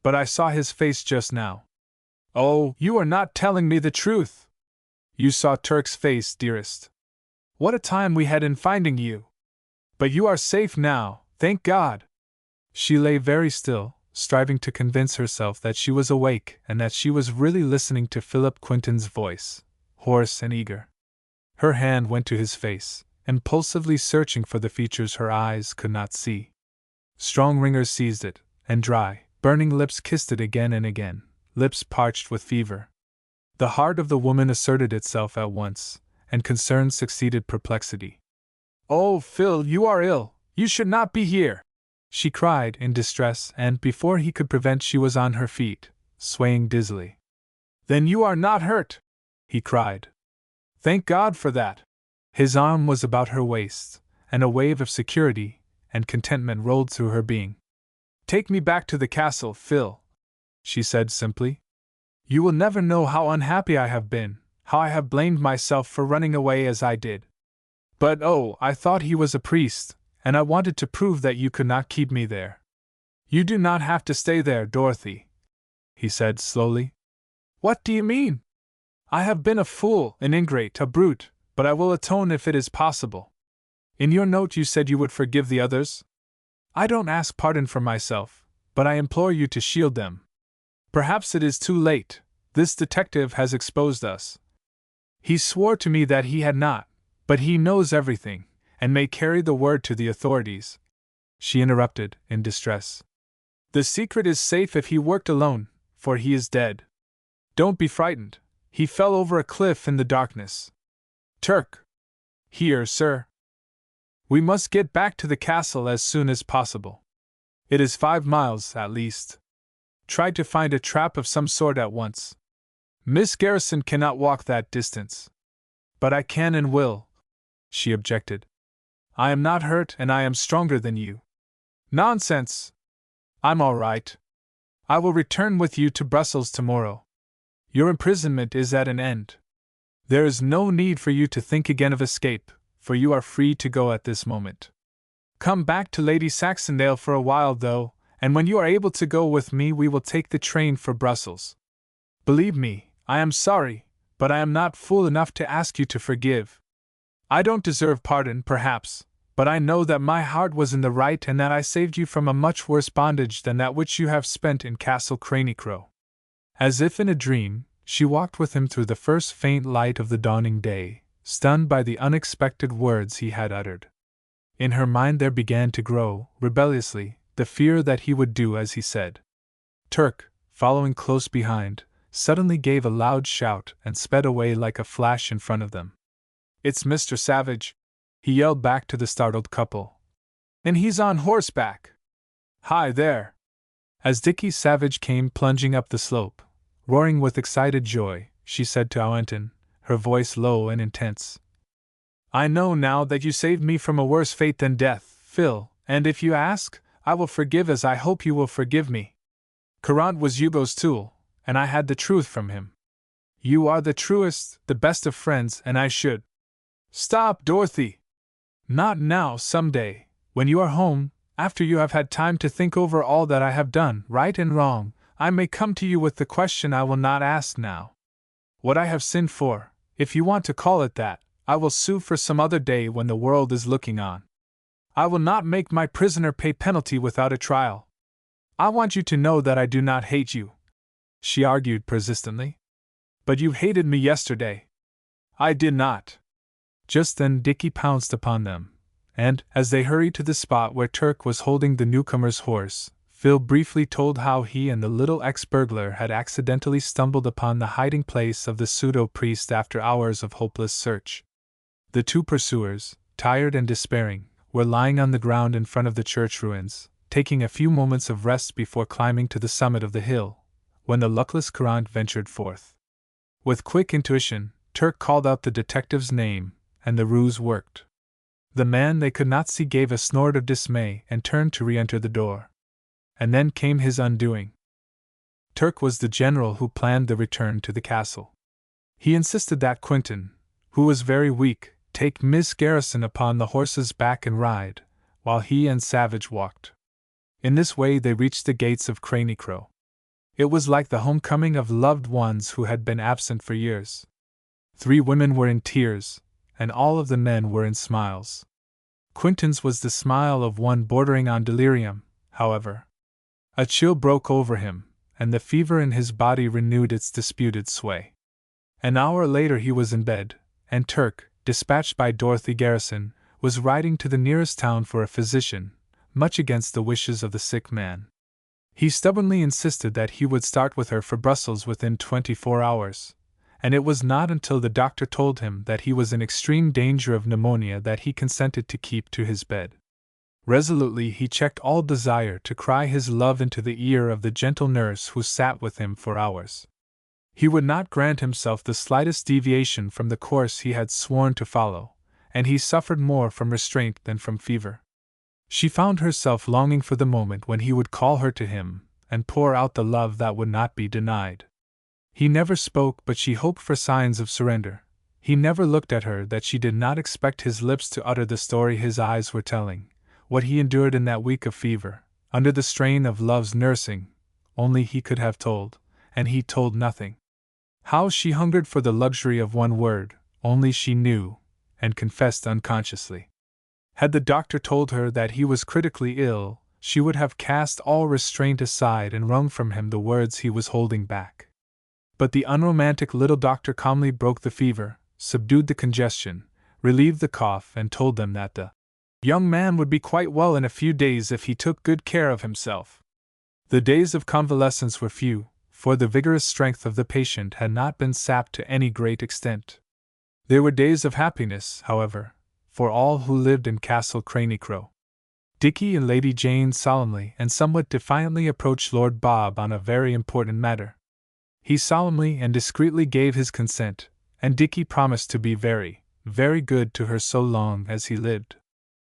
But I saw his face just now." "Oh, you are not telling me the truth!" "You saw Turk's face, dearest. What a time we had in finding you! But you are safe now, thank God!" She lay very still, striving to convince herself that she was awake and that she was really listening to Philip Quinton's voice, hoarse and eager. Her hand went to his face, impulsively searching for the features her eyes could not see. Strong ringers seized it, and dry, burning lips kissed it again and again, lips parched with fever. The heart of the woman asserted itself at once, and concern succeeded perplexity. "Oh, Phil, you are ill! You should not be here!" she cried in distress, and before he could prevent she was on her feet, swaying dizzily. "Then you are not hurt!" he cried. "Thank God for that!" His arm was about her waist, and a wave of security and contentment rolled through her being. "Take me back to the castle, Phil," she said simply. "You will never know how unhappy I have been, how I have blamed myself for running away as I did. But oh, I thought he was a priest, and I wanted to prove that you could not keep me there. You do not have to stay there, Dorothy, he said slowly. What do you mean? I have been a fool, an ingrate, a brute, but I will atone if it is possible. In your note you said you would forgive the others? I don't ask pardon for myself, but I implore you to shield them. Perhaps it is too late. This detective has exposed us. He swore to me that he had not, but he knows everything, and may carry the word to the authorities. She interrupted, in distress. The secret is safe if he worked alone, for he is dead. Don't be frightened. He fell over a cliff in the darkness. Turk! Here, sir. We must get back to the castle as soon as possible. It is 5 miles, at least. Try to find a trap of some sort at once. Miss Garrison cannot walk that distance. But I can and will, she objected. I am not hurt and I am stronger than you. Nonsense! I'm all right. I will return with you to Brussels tomorrow. Your imprisonment is at an end. There is no need for you to think again of escape, for you are free to go at this moment. Come back to Lady Saxondale for a while, though, and when you are able to go with me, we will take the train for Brussels. Believe me, I am sorry, but I am not fool enough to ask you to forgive. I don't deserve pardon, perhaps, but I know that my heart was in the right and that I saved you from a much worse bondage than that which you have spent in Castle Craney-Crow. As if in a dream, she walked with him through the first faint light of the dawning day, stunned by the unexpected words he had uttered. In her mind there began to grow, rebelliously, the fear that he would do as he said. Turk, following close behind, suddenly gave a loud shout and sped away like a flash in front of them. It's Mr. Savage, he yelled back to the startled couple. And he's on horseback. Hi there! As Dickie Savage came plunging up the slope, roaring with excited joy, she said to Awenton, her voice low and intense. I know now that you saved me from a worse fate than death, Phil, and if you ask, I will forgive as I hope you will forgive me. Courant was Hugo's tool, and I had the truth from him. You are the truest, the best of friends, and I should. Stop, Dorothy! Not now, some day, when you are home, after you have had time to think over all that I have done, right and wrong, I may come to you with the question I will not ask now. What I have sinned for, if you want to call it that, I will sue for some other day when the world is looking on. I will not make my prisoner pay penalty without a trial. I want you to know that I do not hate you, she argued persistently. But you hated me yesterday. I did not. Just then Dickie pounced upon them, and, as they hurried to the spot where Turk was holding the newcomer's horse, Phil briefly told how he and the little ex-burglar had accidentally stumbled upon the hiding place of the pseudo-priest after hours of hopeless search. The two pursuers, tired and despairing, were lying on the ground in front of the church ruins, taking a few moments of rest before climbing to the summit of the hill, when the luckless Courant ventured forth. With quick intuition, Turk called out the detective's name, and the ruse worked. The man they could not see gave a snort of dismay and turned to re-enter the door. And then came his undoing. Turk was the general who planned the return to the castle. He insisted that Quentin, who was very weak, take Miss Garrison upon the horse's back and ride, while he and Savage walked. In this way they reached the gates of Craney-Crow. It was like the homecoming of loved ones who had been absent for years. 3 women were in tears, and all of the men were in smiles. Quentin's was the smile of one bordering on delirium, however. A chill broke over him, and the fever in his body renewed its disputed sway. An hour later he was in bed, and Turk, dispatched by Dorothy Garrison, was riding to the nearest town for a physician, much against the wishes of the sick man. He stubbornly insisted that he would start with her for Brussels within 24 hours, and it was not until the doctor told him that he was in extreme danger of pneumonia that he consented to keep to his bed. Resolutely he checked all desire to cry his love into the ear of the gentle nurse who sat with him for hours. He would not grant himself the slightest deviation from the course he had sworn to follow, and he suffered more from restraint than from fever. She found herself longing for the moment when he would call her to him, and pour out the love that would not be denied. He never spoke, but she hoped for signs of surrender. He never looked at her that she did not expect his lips to utter the story his eyes were telling, what he endured in that week of fever, under the strain of love's nursing, only he could have told, and he told nothing. How she hungered for the luxury of one word, only she knew, and confessed unconsciously. Had the doctor told her that he was critically ill, she would have cast all restraint aside and wrung from him the words he was holding back. But the unromantic little doctor calmly broke the fever, subdued the congestion, relieved the cough, and told them that the young man would be quite well in a few days if he took good care of himself. The days of convalescence were few, for the vigorous strength of the patient had not been sapped to any great extent. There were days of happiness, however, for all who lived in Castle Craney-Crow. Dickie and Lady Jane solemnly and somewhat defiantly approached Lord Bob on a very important matter. He solemnly and discreetly gave his consent, and Dickie promised to be very, very good to her so long as he lived.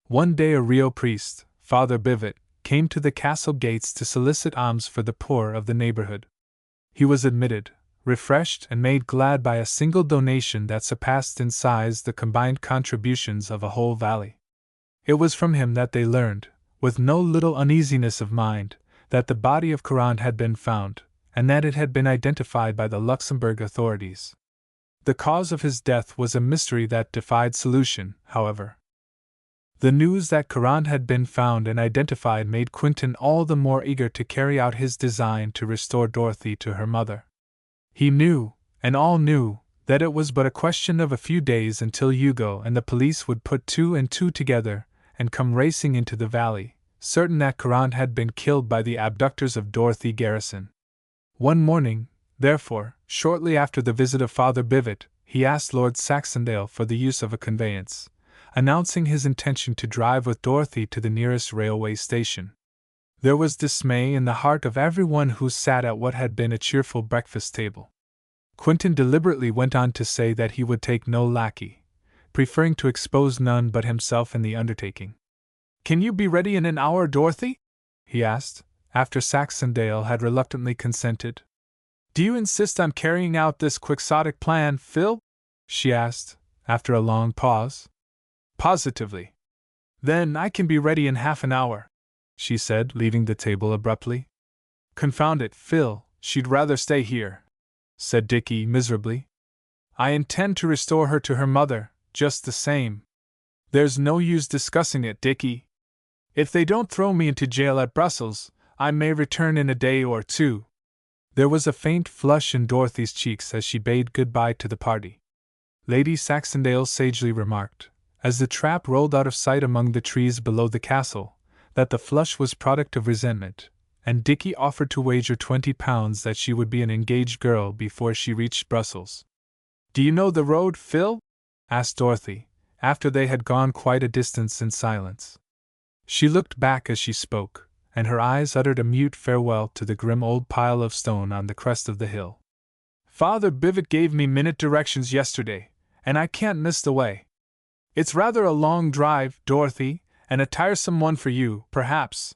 One day a real priest, Father Bivet, came to the castle gates to solicit alms for the poor of the neighborhood. He was admitted, refreshed and made glad by a single donation that surpassed in size the combined contributions of a whole valley. It was from him that they learned, with no little uneasiness of mind, that the body of Courant had been found, and that it had been identified by the Luxembourg authorities. The cause of his death was a mystery that defied solution, however. The news that Courant had been found and identified made Quentin all the more eager to carry out his design to restore Dorothy to her mother. He knew, and all knew, that it was but a question of a few days until Hugo and the police would put two and two together and come racing into the valley, certain that Courant had been killed by the abductors of Dorothy Garrison. One morning, therefore, shortly after the visit of Father Bivet, he asked Lord Saxondale for the use of a conveyance, announcing his intention to drive with Dorothy to the nearest railway station. There was dismay in the heart of everyone who sat at what had been a cheerful breakfast table. Quentin deliberately went on to say that he would take no lackey, preferring to expose none but himself in the undertaking. "Can you be ready in an hour, Dorothy?" he asked, after Saxondale had reluctantly consented. "Do you insist on carrying out this quixotic plan, Phil?" she asked, after a long pause. "Positively." "Then I can be ready in half an hour," she said, leaving the table abruptly. "Confound it, Phil, she'd rather stay here," said Dickie miserably. "I intend to restore her to her mother, just the same. There's no use discussing it, Dickie. If they don't throw me into jail at Brussels, I may return in a day or two." There was a faint flush in Dorothy's cheeks as she bade good-bye to the party. Lady Saxondale sagely remarked, as the trap rolled out of sight among the trees below the castle, that the flush was product of resentment, and Dickie offered to wager £20 that she would be an engaged girl before she reached Brussels. "Do you know the road, Phil?" asked Dorothy, after they had gone quite a distance in silence. She looked back as she spoke, and her eyes uttered a mute farewell to the grim old pile of stone on the crest of the hill. "Father Bivet gave me minute directions yesterday, and I can't miss the way. It's rather a long drive, Dorothy, and a tiresome one for you, perhaps.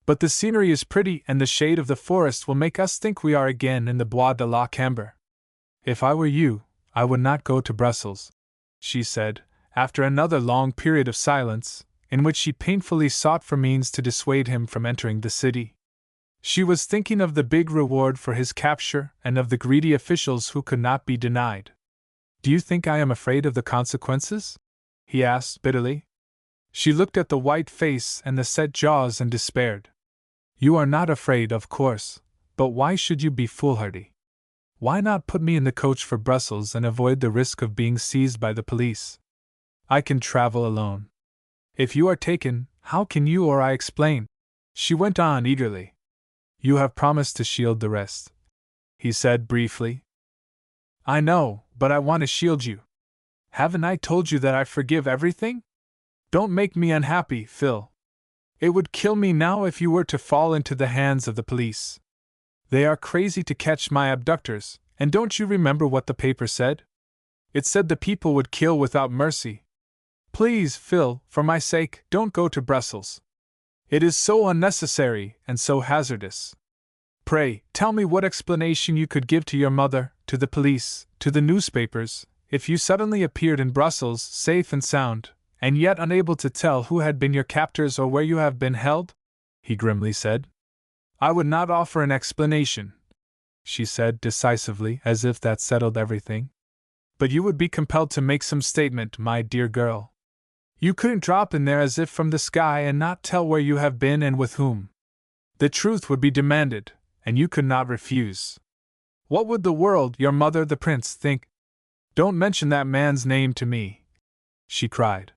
But the scenery is pretty, and the shade of the forest will make us think we are again in the Bois de la Cambre. If I were you, I would not go to Brussels," she said, after another long period of silence, in which she painfully sought for means to dissuade him from entering the city. She was thinking of the big reward for his capture and of the greedy officials who could not be denied. "Do you think I am afraid of the consequences?" he asked bitterly. She looked at the white face and the set jaws and despaired. "You are not afraid, of course, but why should you be foolhardy? Why not put me in the coach for Brussels and avoid the risk of being seized by the police? I can travel alone. If you are taken, how can you or I explain?" she went on eagerly. "You have promised to shield the rest," he said briefly. "I know, but I want to shield you. Haven't I told you that I forgive everything? Don't make me unhappy, Phil. It would kill me now if you were to fall into the hands of the police. They are crazy to catch my abductors, and don't you remember what the paper said? It said the people would kill without mercy. Please, Phil, for my sake, don't go to Brussels. It is so unnecessary and so hazardous. Pray, tell me what explanation you could give to your mother, to the police, to the newspapers, if you suddenly appeared in Brussels, safe and sound, and yet unable to tell who had been your captors or where you have been held? he grimly said. I would not offer an explanation, she said decisively, as if that settled everything. But you would be compelled to make some statement, my dear girl. You couldn't drop in there as if from the sky and not tell where you have been and with whom. The truth would be demanded, and you could not refuse. What would the world, your mother, the prince, think? Don't mention that man's name to me, she cried.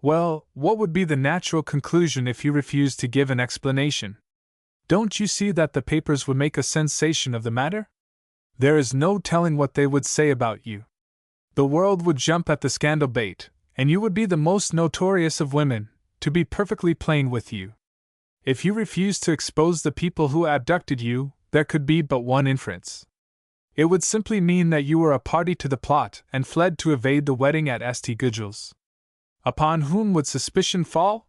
Well, what would be the natural conclusion if you refused to give an explanation? Don't you see that the papers would make a sensation of the matter? There is no telling what they would say about you. The world would jump at the scandal bait, and you would be the most notorious of women, to be perfectly plain with you. If you refused to expose the people who abducted you, there could be but one inference. It would simply mean that you were a party to the plot and fled to evade the wedding at St. Gudul's. Upon whom would suspicion fall?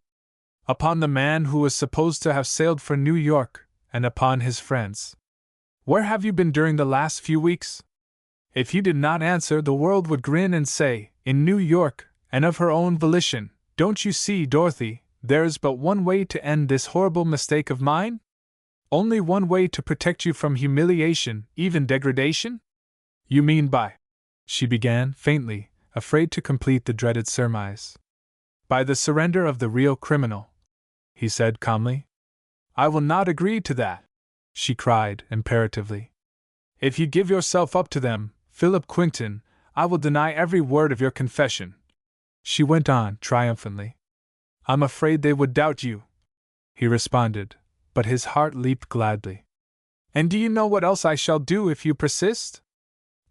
Upon the man who was supposed to have sailed for New York, and upon his friends. Where have you been during the last few weeks? If you did not answer, the world would grin and say, in New York, and of her own volition, don't you see, Dorothy, there is but one way to end this horrible mistake of mine? Only one way to protect you from humiliation, even degradation? You mean by, she began faintly, afraid to complete the dreaded surmise. By the surrender of the real criminal, he said calmly. I will not agree to that, she cried imperatively. If you give yourself up to them, Philip Quinton, I will deny every word of your confession, she went on triumphantly. I'm afraid they would doubt you, he responded, but his heart leaped gladly. And do you know what else I shall do if you persist?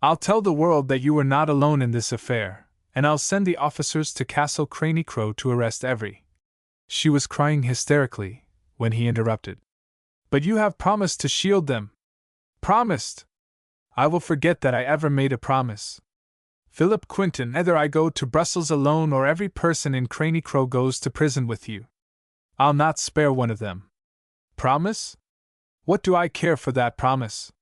I'll tell the world that you were not alone in this affair, and I'll send the officers to Castle Craney-Crow to arrest every. She was crying hysterically when he interrupted. But you have promised to shield them. Promised! I will forget that I ever made a promise. Philip Quinton, either I go to Brussels alone or every person in Craney-Crow goes to prison with you. I'll not spare one of them. Promise? What do I care for that promise?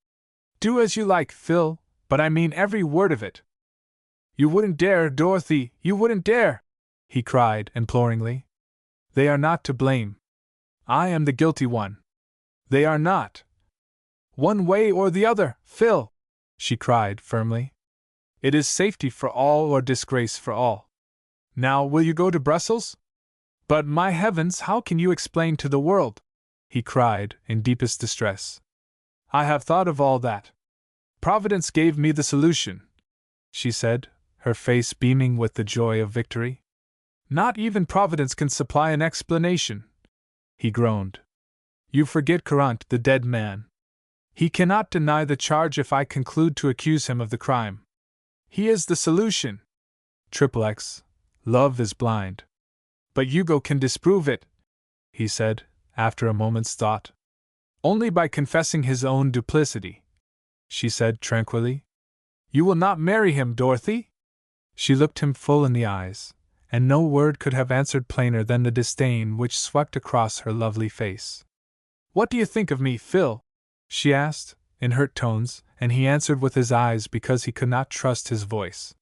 Do as you like, Phil, but I mean every word of it. You wouldn't dare, Dorothy, you wouldn't dare, he cried imploringly. They are not to blame. I am the guilty one. They are not. One way or the other, Phil, she cried firmly. It is safety for all or disgrace for all. Now, will you go to Brussels? But my heavens, how can you explain to the world? He cried in deepest distress. I have thought of all that. Providence gave me the solution, she said, her face beaming with the joy of victory. Not even Providence can supply an explanation, he groaned. You forget Courant, the dead man. He cannot deny the charge if I conclude to accuse him of the crime. He is the solution. XXX, love is blind. But Hugo can disprove it, he said, after a moment's thought. Only by confessing his own duplicity, she said tranquilly. You will not marry him, Dorothy? She looked him full in the eyes, and no word could have answered plainer than the disdain which swept across her lovely face. What do you think of me, Phil? She asked, in hurt tones, and he answered with his eyes because he could not trust his voice.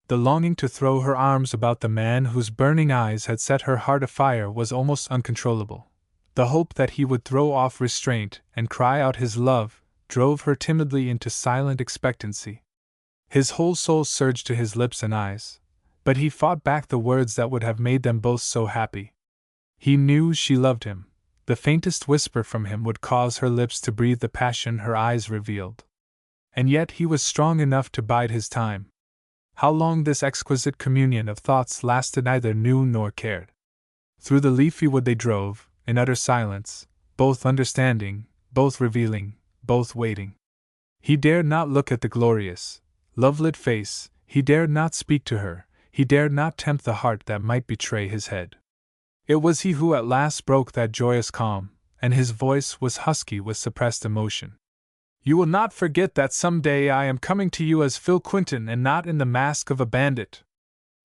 The longing to throw her arms about the man whose burning eyes had set her heart afire was almost uncontrollable. The hope that he would throw off restraint and cry out his love drove her timidly into silent expectancy. His whole soul surged to his lips and eyes, but he fought back the words that would have made them both so happy. He knew she loved him. The faintest whisper from him would cause her lips to breathe the passion her eyes revealed. And yet he was strong enough to bide his time. How long this exquisite communion of thoughts lasted neither knew nor cared. Through the leafy wood they drove, in utter silence, both understanding, both revealing, both waiting. He dared not look at the glorious, love-lit face, he dared not speak to her, he dared not tempt the heart that might betray his head. It was he who at last broke that joyous calm, and his voice was husky with suppressed emotion. You will not forget that some day I am coming to you as Phil Quinton and not in the mask of a bandit.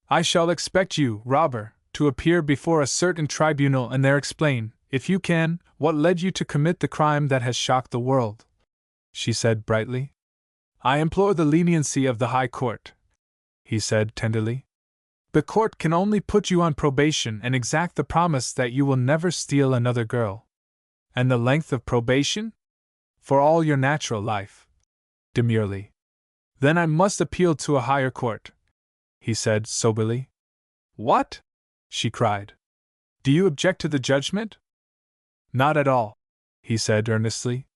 I shall expect you, robber, to appear before a certain tribunal and there explain, if you can, what led you to commit the crime that has shocked the world, she said brightly. I implore the leniency of the High Court, he said tenderly. The court can only put you on probation and exact the promise that you will never steal another girl. And the length of probation? For all your natural life. Demurely. Then I must appeal to a higher court, he said soberly. What? She cried. Do you object to the judgment? Not at all, he said earnestly.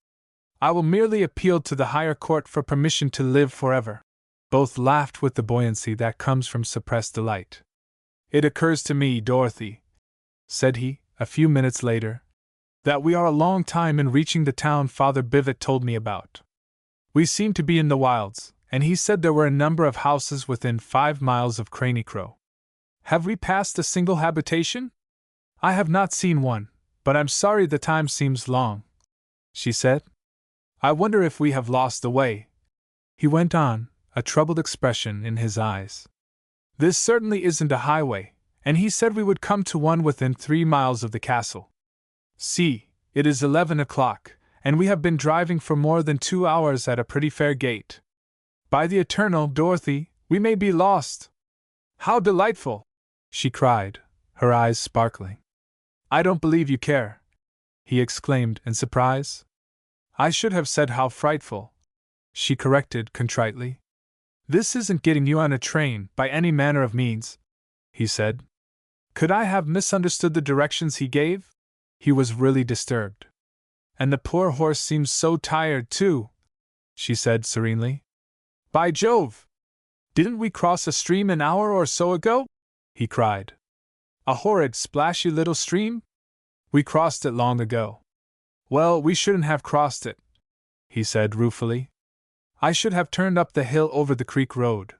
I will merely appeal to the higher court for permission to live forever. Both laughed with the buoyancy that comes from suppressed delight. It occurs to me, Dorothy, said he, a few minutes later, that we are a long time in reaching the town Father Bivet told me about. We seem to be in the wilds, and he said there were a number of houses within 5 miles of Craney-Crow. Have we passed a single habitation? I have not seen one, but I'm sorry the time seems long, she said. I wonder if we have lost the way, he went on, a troubled expression in his eyes. This certainly isn't a highway, and he said we would come to one within 3 miles of the castle. See, it is 11 o'clock, and we have been driving for more than 2 hours at a pretty fair gait. By the eternal, Dorothy, we may be lost. How delightful! She cried, her eyes sparkling. I don't believe you care, he exclaimed in surprise. I should have said how frightful, she corrected contritely. This isn't getting you on a train by any manner of means, he said. Could I have misunderstood the directions he gave? He was really disturbed. And the poor horse seems so tired, too, she said serenely. By Jove! Didn't we cross a stream an hour or so ago? He cried. A horrid, splashy little stream? We crossed it long ago. Well, we shouldn't have crossed it, he said ruefully. I should have turned up the hill over the creek road.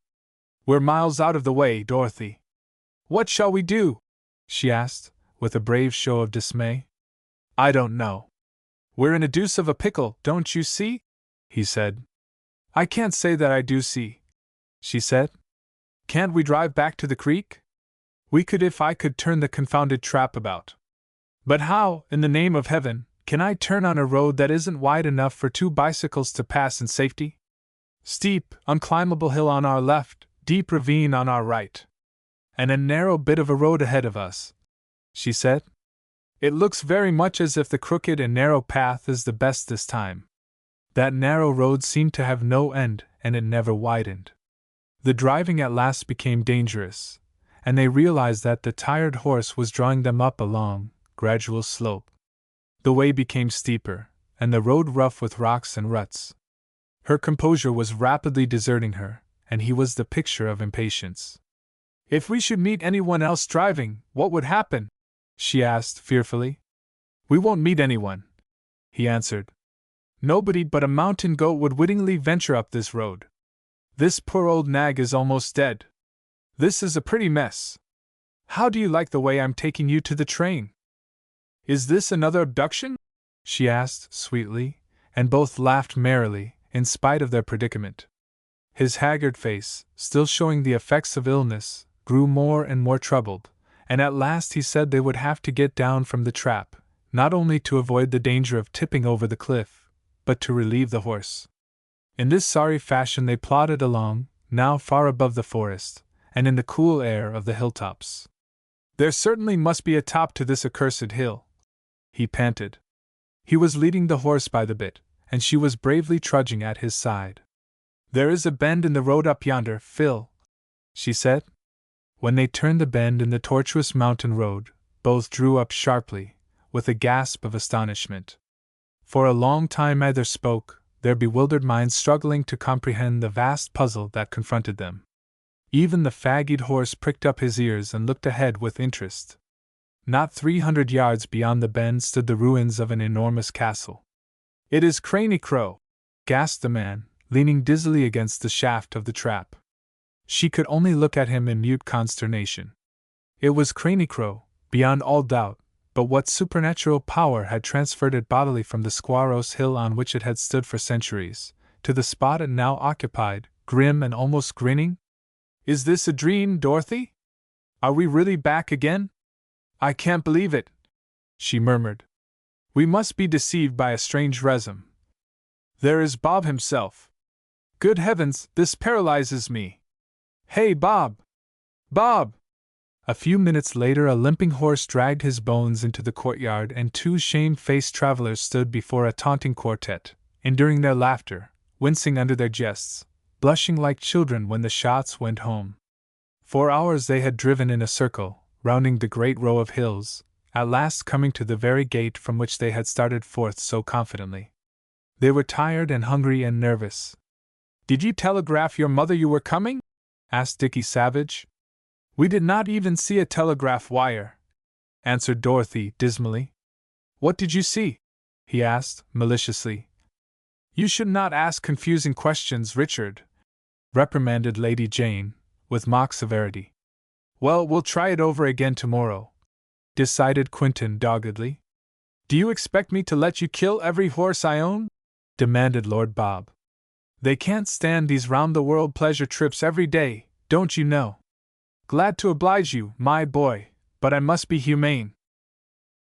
We're miles out of the way, Dorothy. What shall we do? She asked, with a brave show of dismay. I don't know. We're in a deuce of a pickle, don't you see? He said. I can't say that I do see, she said. Can't we drive back to the creek? We could if I could turn the confounded trap about. But how, in the name of heaven, can I turn on a road that isn't wide enough for 2 bicycles to pass in safety? Steep, unclimbable hill on our left, deep ravine on our right. And a narrow bit of a road ahead of us, she said. It looks very much as if the crooked and narrow path is the best this time. That narrow road seemed to have no end, and it never widened. The driving at last became dangerous, and they realized that the tired horse was drawing them up a long, gradual slope. The way became steeper, and the road rough with rocks and ruts. Her composure was rapidly deserting her, and he was the picture of impatience. If we should meet anyone else driving, what would happen? She asked fearfully. We won't meet anyone, he answered. Nobody but a mountain goat would wittingly venture up this road. This poor old nag is almost dead. This is a pretty mess. How do you like the way I'm taking you to the train? Is this another abduction? She asked sweetly, and both laughed merrily, in spite of their predicament. His haggard face, still showing the effects of illness, grew more and more troubled, and at last he said they would have to get down from the trap, not only to avoid the danger of tipping over the cliff, but to relieve the horse. In this sorry fashion they plodded along, now far above the forest, and in the cool air of the hilltops. There certainly must be a top to this accursed hill, he panted. He was leading the horse by the bit, and she was bravely trudging at his side. There is a bend in the road up yonder, Phil, she said. When they turned the bend in the tortuous mountain road, both drew up sharply, with a gasp of astonishment. For a long time neither spoke, their bewildered minds struggling to comprehend the vast puzzle that confronted them. Even the fagged horse pricked up his ears and looked ahead with interest. Not 300 yards beyond the bend stood the ruins of an enormous castle. It is Craney-Crow, gasped the man, leaning dizzily against the shaft of the trap. She could only look at him in mute consternation. It was Craney-Crow, beyond all doubt, but what supernatural power had transferred it bodily from the Squaros hill on which it had stood for centuries, to the spot it now occupied, grim and almost grinning? Is this a dream, Dorothy? Are we really back again? I can't believe it, she murmured. We must be deceived by a strange resume. There is Bob himself. Good heavens, this paralyzes me. Hey, Bob! Bob! A few minutes later, a limping horse dragged his bones into the courtyard, and two shame-faced travelers stood before a taunting quartet, enduring their laughter, wincing under their jests, blushing like children when the shots went home. 4 hours they had driven in a circle, rounding the great row of hills, at last coming to the very gate from which they had started forth so confidently. They were tired and hungry and nervous. "Did you telegraph your mother you were coming?" asked Dickie Savage. "We did not even see a telegraph wire," answered Dorothy dismally. "What did you see?" he asked, maliciously. "You should not ask confusing questions, Richard," reprimanded Lady Jane, with mock severity. "Well, we'll try it over again tomorrow," decided Quentin doggedly. "Do you expect me to let you kill every horse I own?" demanded Lord Bob. "They can't stand these round-the-world pleasure trips every day, don't you know? Glad to oblige you, my boy, but I must be humane."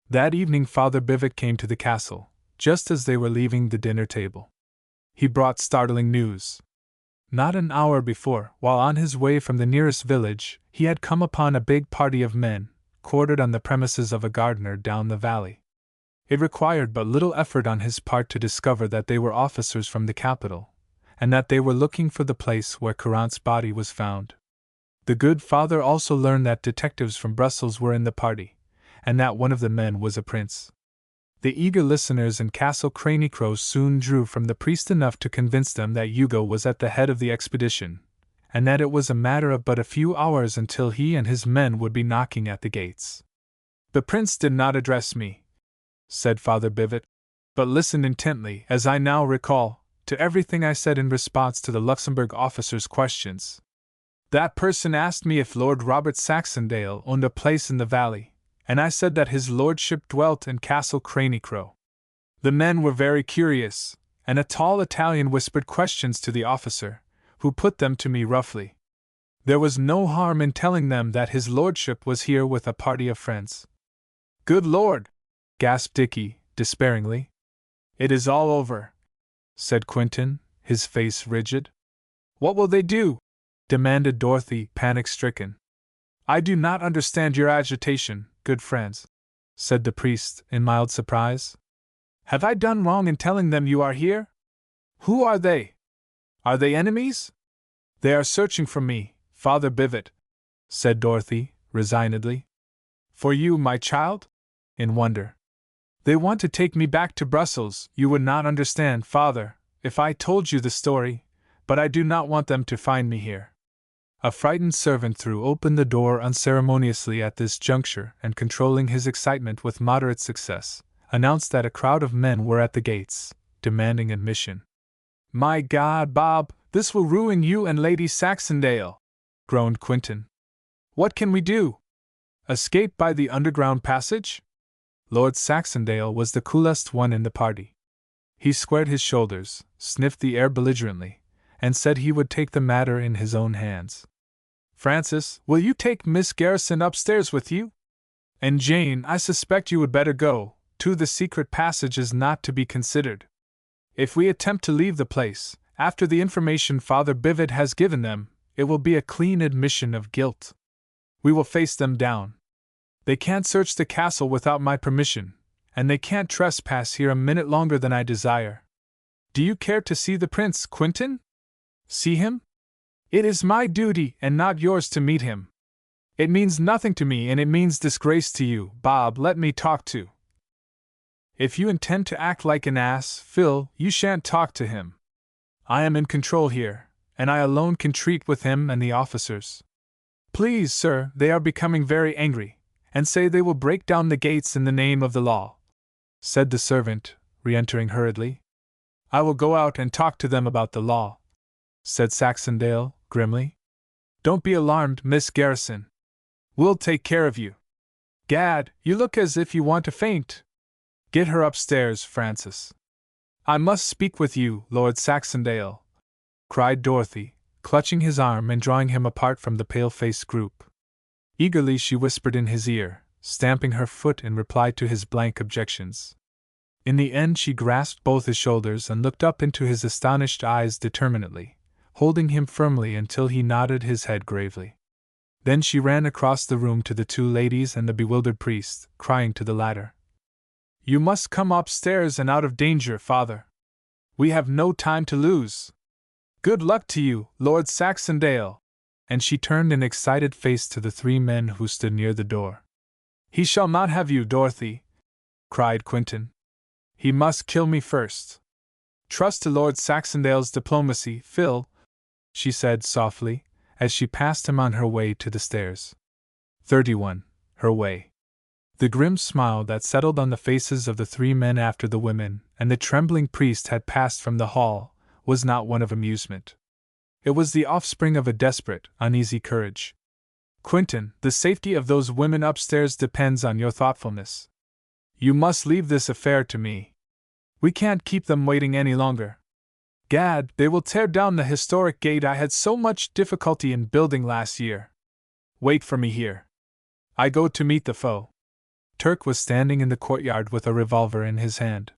That evening Father Bivet came to the castle, just as they were leaving the dinner table. He brought startling news. Not an hour before, while on his way from the nearest village, he had come upon a big party of men, quartered on the premises of a gardener down the valley. It required but little effort on his part to discover that they were officers from the capital, and that they were looking for the place where Courant's body was found. The good father also learned that detectives from Brussels were in the party, and that one of the men was a prince. The eager listeners in Castle Craney-Crow soon drew from the priest enough to convince them that Hugo was at the head of the expedition, and that it was a matter of but a few hours until he and his men would be knocking at the gates. "The prince did not address me," said Father Bivet, "but listened intently, as I now recall, to everything I said in response to the Luxembourg officer's questions. That person asked me if Lord Robert Saxondale owned a place in the valley, and I said that his lordship dwelt in Castle Craney-Crow. The men were very curious, and a tall Italian whispered questions to the officer, who put them to me roughly. There was no harm in telling them that his lordship was here with a party of friends." "Good Lord!" gasped Dickie, despairingly. "It is all over," said Quentin, his face rigid. "What will they do?" demanded Dorothy, panic-stricken. "I do not understand your agitation, good friends," said the priest, in mild surprise. "Have I done wrong in telling them you are here? Who are they? Are they enemies?" "They are searching for me, Father Bivet," said Dorothy, resignedly. "For you, my child?" in wonder. "They want to take me back to Brussels. You would not understand, Father, if I told you the story, but I do not want them to find me here." A frightened servant threw open the door unceremoniously at this juncture, and controlling his excitement with moderate success, announced that a crowd of men were at the gates, demanding admission. "My God, Bob, this will ruin you and Lady Saxondale," groaned Quentin. "What can we do? Escape by the underground passage?" Lord Saxondale was the coolest one in the party. He squared his shoulders, sniffed the air belligerently, and said he would take the matter in his own hands. "Francis, will you take Miss Garrison upstairs with you? And Jane, I suspect you would better go, too. The secret passage is not to be considered. If we attempt to leave the place, after the information Father Bivet has given them, it will be a clean admission of guilt. We will face them down. They can't search the castle without my permission, and they can't trespass here a minute longer than I desire. Do you care to see the prince, Quentin? See him? It is my duty and not yours to meet him. It means nothing to me, and it means disgrace to you. Bob, let me talk to. If you intend to act like an ass, Phil, you shan't talk to him. I am in control here, and I alone can treat with him and the officers. Please, sir, they are becoming very angry, and say they will break down the gates in the name of the law," said the servant, re-entering hurriedly. "I will go out and talk to them about the law," said Saxondale, grimly. "Don't be alarmed, Miss Garrison. We'll take care of you. Gad, you look as if you want to faint. Get her upstairs, Francis." "I must speak with you, Lord Saxondale," cried Dorothy, clutching his arm and drawing him apart from the pale-faced group. Eagerly she whispered in his ear, stamping her foot in reply to his blank objections. In the end she grasped both his shoulders and looked up into his astonished eyes determinately, holding him firmly until he nodded his head gravely. Then she ran across the room to the two ladies and the bewildered priest, crying to the latter, "You must come upstairs and out of danger, father. We have no time to lose. Good luck to you, Lord Saxondale." And she turned an excited face to the three men who stood near the door. "He shall not have you, Dorothy," cried Quentin. "He must kill me first. Trust to Lord Saxondale's diplomacy, Phil," she said softly, as she passed him on her way to the stairs. 31. Her way. The grim smile that settled on the faces of the three men after the women and the trembling priest had passed from the hall was not one of amusement. It was the offspring of a desperate, uneasy courage. "Quentin, the safety of those women upstairs depends on your thoughtfulness. You must leave this affair to me. We can't keep them waiting any longer. Gad, they will tear down the historic gate I had so much difficulty in building last year. Wait for me here. I go to meet the foe." Turk was standing in the courtyard with a revolver in his hand.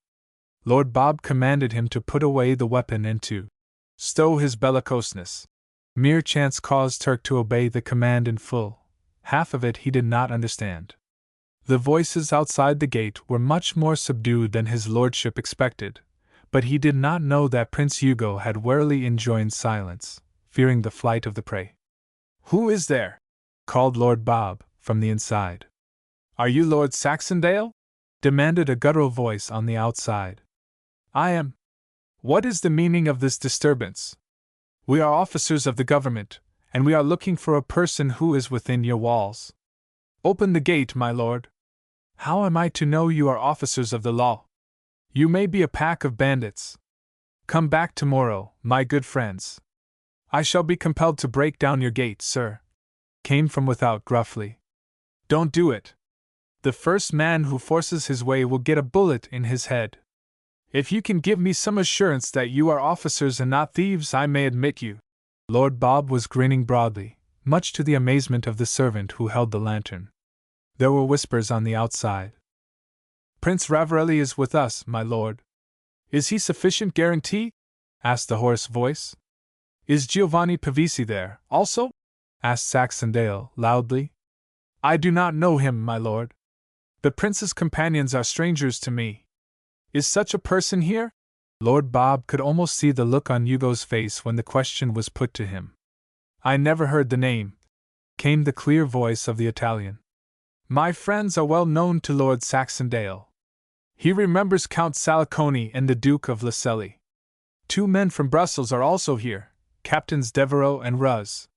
Lord Bob commanded him to put away the weapon and to stow his bellicoseness. Mere chance caused Turk to obey the command in full. Half of it he did not understand. The voices outside the gate were much more subdued than his lordship expected, but he did not know that Prince Hugo had warily enjoined silence, fearing the flight of the prey. "Who is there?" called Lord Bob, from the inside. "Are you Lord Saxondale?" demanded a guttural voice on the outside. "I am. What is the meaning of this disturbance? We are officers of the government, and we are looking for a person who is within your walls. Open the gate, my lord." "How am I to know you are officers of the law? You may be a pack of bandits. Come back tomorrow, my good friends." "I shall be compelled to break down your gate, sir," came from without gruffly. "Don't do it. The first man who forces his way will get a bullet in his head. If you can give me some assurance that you are officers and not thieves, I may admit you." Lord Bob was grinning broadly, much to the amazement of the servant who held the lantern. There were whispers on the outside. "Prince Ravarelli is with us, my lord." "Is he sufficient guarantee?" asked the hoarse voice. "Is Giovanni Pavisi there, also?" asked Saxondale, loudly. "I do not know him, my lord. The prince's companions are strangers to me. Is such a person here?" Lord Bob could almost see the look on Hugo's face when the question was put to him. "I never heard the name," came the clear voice of the Italian. "My friends are well known to Lord Saxondale. He remembers Count Saliconi and the Duke of Lacelli. Two men from Brussels are also here, Captains Devereux and Ruz."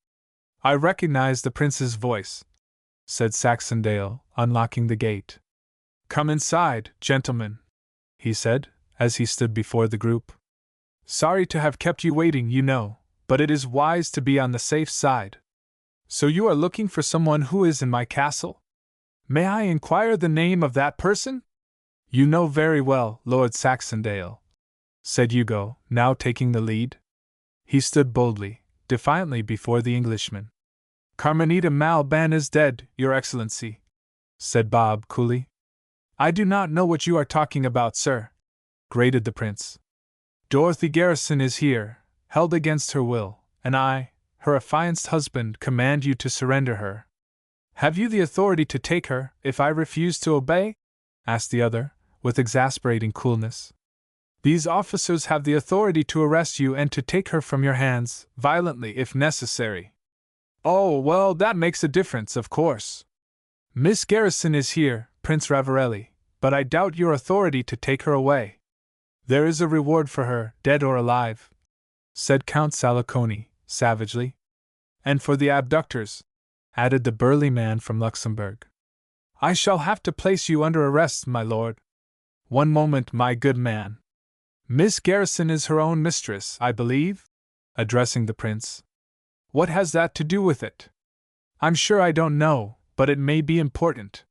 "I recognize the prince's voice," said Saxondale, unlocking the gate. "Come inside, gentlemen," he said, as he stood before the group. "Sorry to have kept you waiting, you know, but it is wise to be on the safe side. So you are looking for someone who is in my castle? May I inquire the name of that person?" "You know very well, Lord Saxondale," said Hugo, now taking the lead. He stood boldly, defiantly before the Englishman. "Carmenita Malban is dead, Your Excellency," said Bob coolly. "I do not know what you are talking about, sir," grated the prince. "Dorothy Garrison is here, held against her will, and I, her affianced husband, command you to surrender her." "Have you the authority to take her, if I refuse to obey?" asked the other, with exasperating coolness. "These officers have the authority to arrest you and to take her from your hands, violently if necessary." "Oh, well, that makes a difference, of course. Miss Garrison is here, Prince Ravarelli, but I doubt your authority to take her away." "There is a reward for her, dead or alive," said Count Saliconi, savagely. "And for the abductors," added the burly man from Luxembourg. "I shall have to place you under arrest, my lord." "One moment, my good man. Miss Garrison is her own mistress, I believe?" addressing the prince. "What has that to do with it?" "I'm sure I don't know, but it may be important.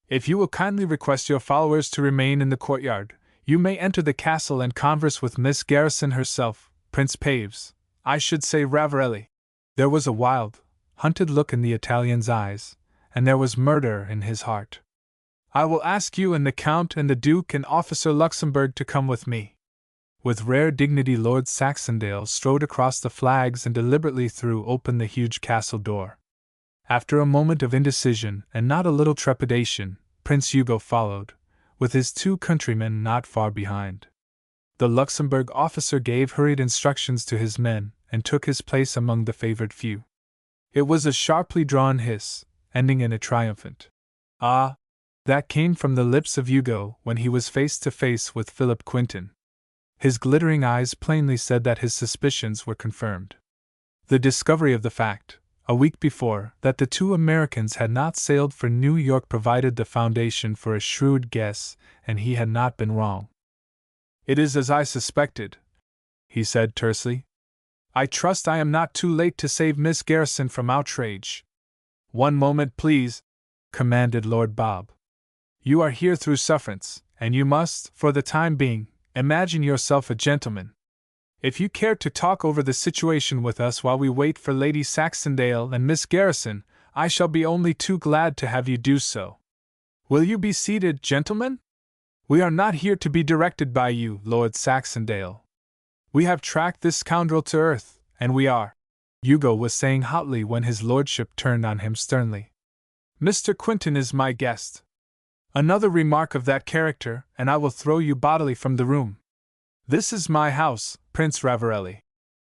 If you will kindly request your followers to remain in the courtyard, you may enter the castle and converse with Miss Garrison herself, Prince Paves, I should say Ravarelli." There was a wild, hunted look in the Italian's eyes, and there was murder in his heart. "I will ask you and the Count and the Duke and Officer Luxembourg to come with me." With rare dignity Lord Saxondale strode across the flags and deliberately threw open the huge castle door. After a moment of indecision and not a little trepidation, Prince Hugo followed, with his 2 countrymen not far behind. The Luxembourg officer gave hurried instructions to his men and took his place among the favored few. It was a sharply drawn hiss, ending in a triumphant "Ah!" that came from the lips of Hugo when he was face to face with Philip Quinton. His glittering eyes plainly said that his suspicions were confirmed. The discovery of the fact, a week before, that the 2 Americans had not sailed for New York provided the foundation for a shrewd guess, and he had not been wrong. "It is as I suspected," he said tersely. "I trust I am not too late to save Miss Garrison from outrage." "One moment, please," commanded Lord Bob. "You are here through sufferance, and you must, for the time being, imagine yourself a gentleman. If you care to talk over the situation with us while we wait for Lady Saxondale and Miss Garrison, I shall be only too glad to have you do so. Will you be seated, gentlemen? We are not here to be directed by you, Lord Saxondale. We have tracked this scoundrel to earth, and we are," Hugo was saying hotly when his lordship turned on him sternly. "Mr. Quinton is my guest. Another remark of that character, and I will throw you bodily from the room. This is my house, Prince Ravarelli."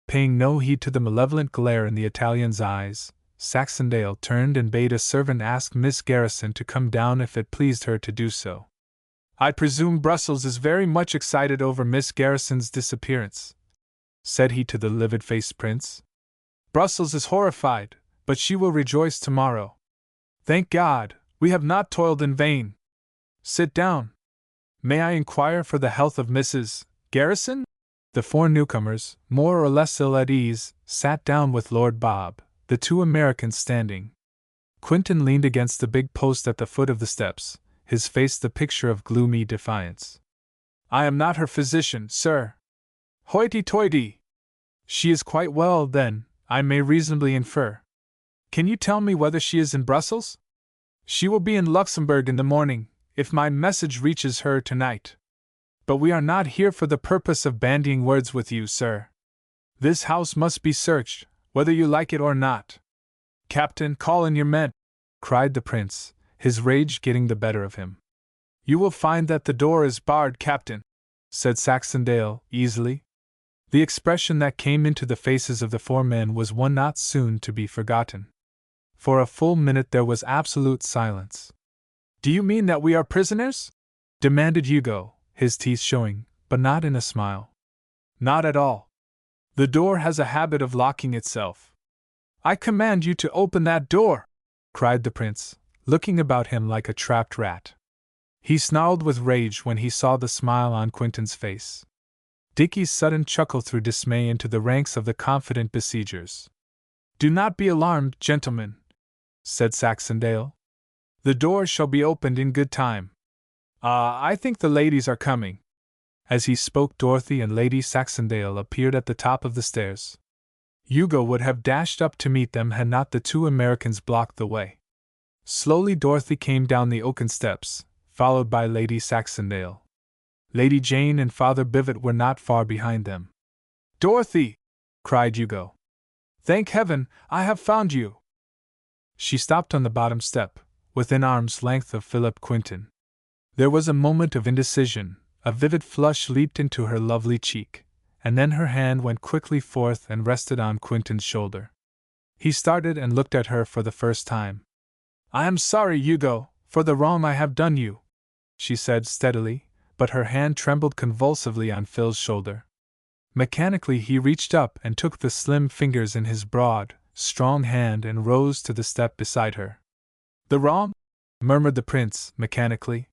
Paying no heed to the malevolent glare in the Italian's eyes, Saxondale turned and bade a servant ask Miss Garrison to come down if it pleased her to do so. "I presume Brussels is very much excited over Miss Garrison's disappearance," said he to the livid-faced prince. "Brussels is horrified, but she will rejoice tomorrow. Thank God, we have not toiled in vain. Sit down. May I inquire for the health of Mrs. Garrison?" The 4 newcomers, more or less ill at ease, sat down with Lord Bob, the 2 Americans standing. Quinton leaned against the big post at the foot of the steps, his face the picture of gloomy defiance. "I am not her physician, sir." "Hoity-toity! She is quite well, then, I may reasonably infer. Can you tell me whether she is in Brussels?" "She will be in Luxembourg in the morning, if my message reaches her tonight. But we are not here for the purpose of bandying words with you, sir. This house must be searched, whether you like it or not." "Captain, call in your men!" cried the prince, his rage getting the better of him. "You will find that the door is barred, Captain," said Saxondale, easily. The expression that came into the faces of the 4 men was one not soon to be forgotten. For a full minute there was absolute silence. "Do you mean that we are prisoners?" demanded Hugo, his teeth showing, but not in a smile. "Not at all. The door has a habit of locking itself." "I command you to open that door!" cried the prince, looking about him like a trapped rat. He snarled with rage when he saw the smile on Quinton's face. Dickie's sudden chuckle threw dismay into the ranks of the confident besiegers. "Do not be alarmed, gentlemen," said Saxondale. "The door shall be opened in good time. I think the ladies are coming." As he spoke, Dorothy and Lady Saxondale appeared at the top of the stairs. Hugo would have dashed up to meet them had not the 2 Americans blocked the way. Slowly Dorothy came down the oaken steps, followed by Lady Saxondale. Lady Jane and Father Bivet were not far behind them. "Dorothy!" cried Hugo. "Thank heaven, I have found you!" She stopped on the bottom step, within arm's length of Philip Quinton. There was a moment of indecision, a vivid flush leaped into her lovely cheek, and then her hand went quickly forth and rested on Quinton's shoulder. He started and looked at her for the first time. "I am sorry, Hugo, for the wrong I have done you," she said steadily, but her hand trembled convulsively on Phil's shoulder. Mechanically he reached up and took the slim fingers in his broad, strong hand and rose to the step beside her. "The wrong?" murmured the prince, mechanically.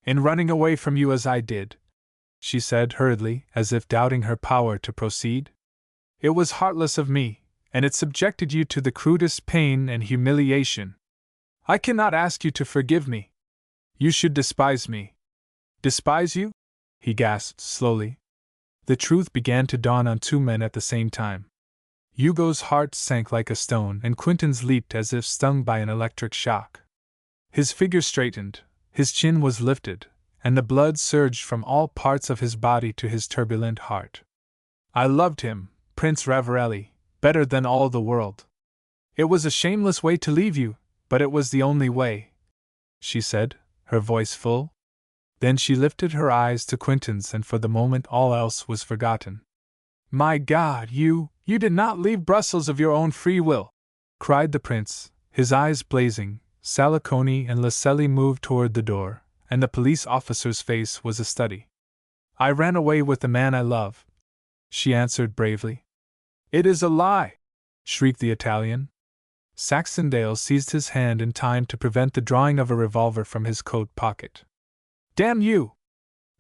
"In running away from you as I did," she said hurriedly, as if doubting her power to proceed. "It was heartless of me, and it subjected you to the crudest pain and humiliation. I cannot ask you to forgive me. You should despise me." "Despise you?" he gasped slowly. The truth began to dawn on 2 men at the same time. Hugo's heart sank like a stone and Quinton's leaped as if stung by an electric shock. His figure straightened, his chin was lifted, and the blood surged from all parts of his body to his turbulent heart. "I loved him, Prince Ravarelli, better than all the world. It was a shameless way to leave you, but it was the only way," she said, her voice full. Then she lifted her eyes to Quentin's, and for the moment all else was forgotten. "My God, you did not leave Brussels of your own free will!" cried the prince, his eyes blazing. Salicone and Lascelles moved toward the door, and the police officer's face was a study. "I ran away with the man I love," she answered bravely. "It is a lie!" shrieked the Italian. Saxondale seized his hand in time to prevent the drawing of a revolver from his coat pocket. "Damn you!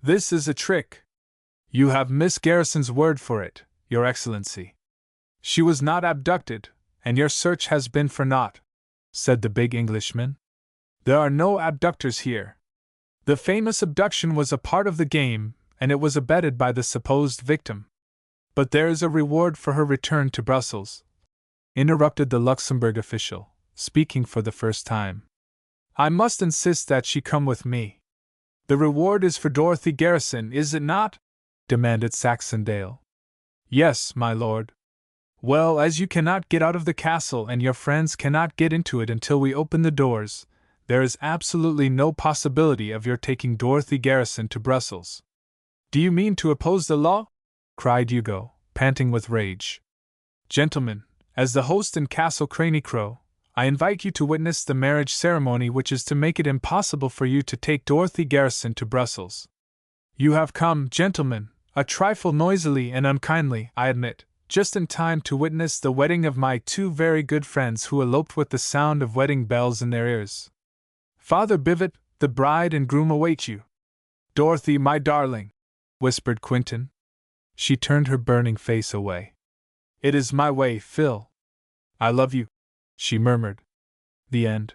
This is a trick! You have Miss Garrison's word for it, Your Excellency. She was not abducted, and your search has been for naught," said the big Englishman. "There are no abductors here. The famous abduction was a part of the game, and it was abetted by the supposed victim. But there is a reward for her return to Brussels," interrupted the Luxembourg official, speaking for the first time. "I must insist that she come with me." "The reward is for Dorothy Garrison, is it not?" demanded Saxondale. "Yes, my lord." "Well, as you cannot get out of the castle and your friends cannot get into it until we open the doors, there is absolutely no possibility of your taking Dorothy Garrison to Brussels." "Do you mean to oppose the law?" cried Hugo, panting with rage. "Gentlemen, as the host in Castle Craney-Crow, I invite you to witness the marriage ceremony which is to make it impossible for you to take Dorothy Garrison to Brussels. You have come, gentlemen, a trifle noisily and unkindly, I admit, just in time to witness the wedding of my two very good friends who eloped with the sound of wedding bells in their ears. Father Bivet, the bride and groom await you." "Dorothy, my darling," whispered Quentin. She turned her burning face away. "It is my way, Phil. I love you," she murmured. The end.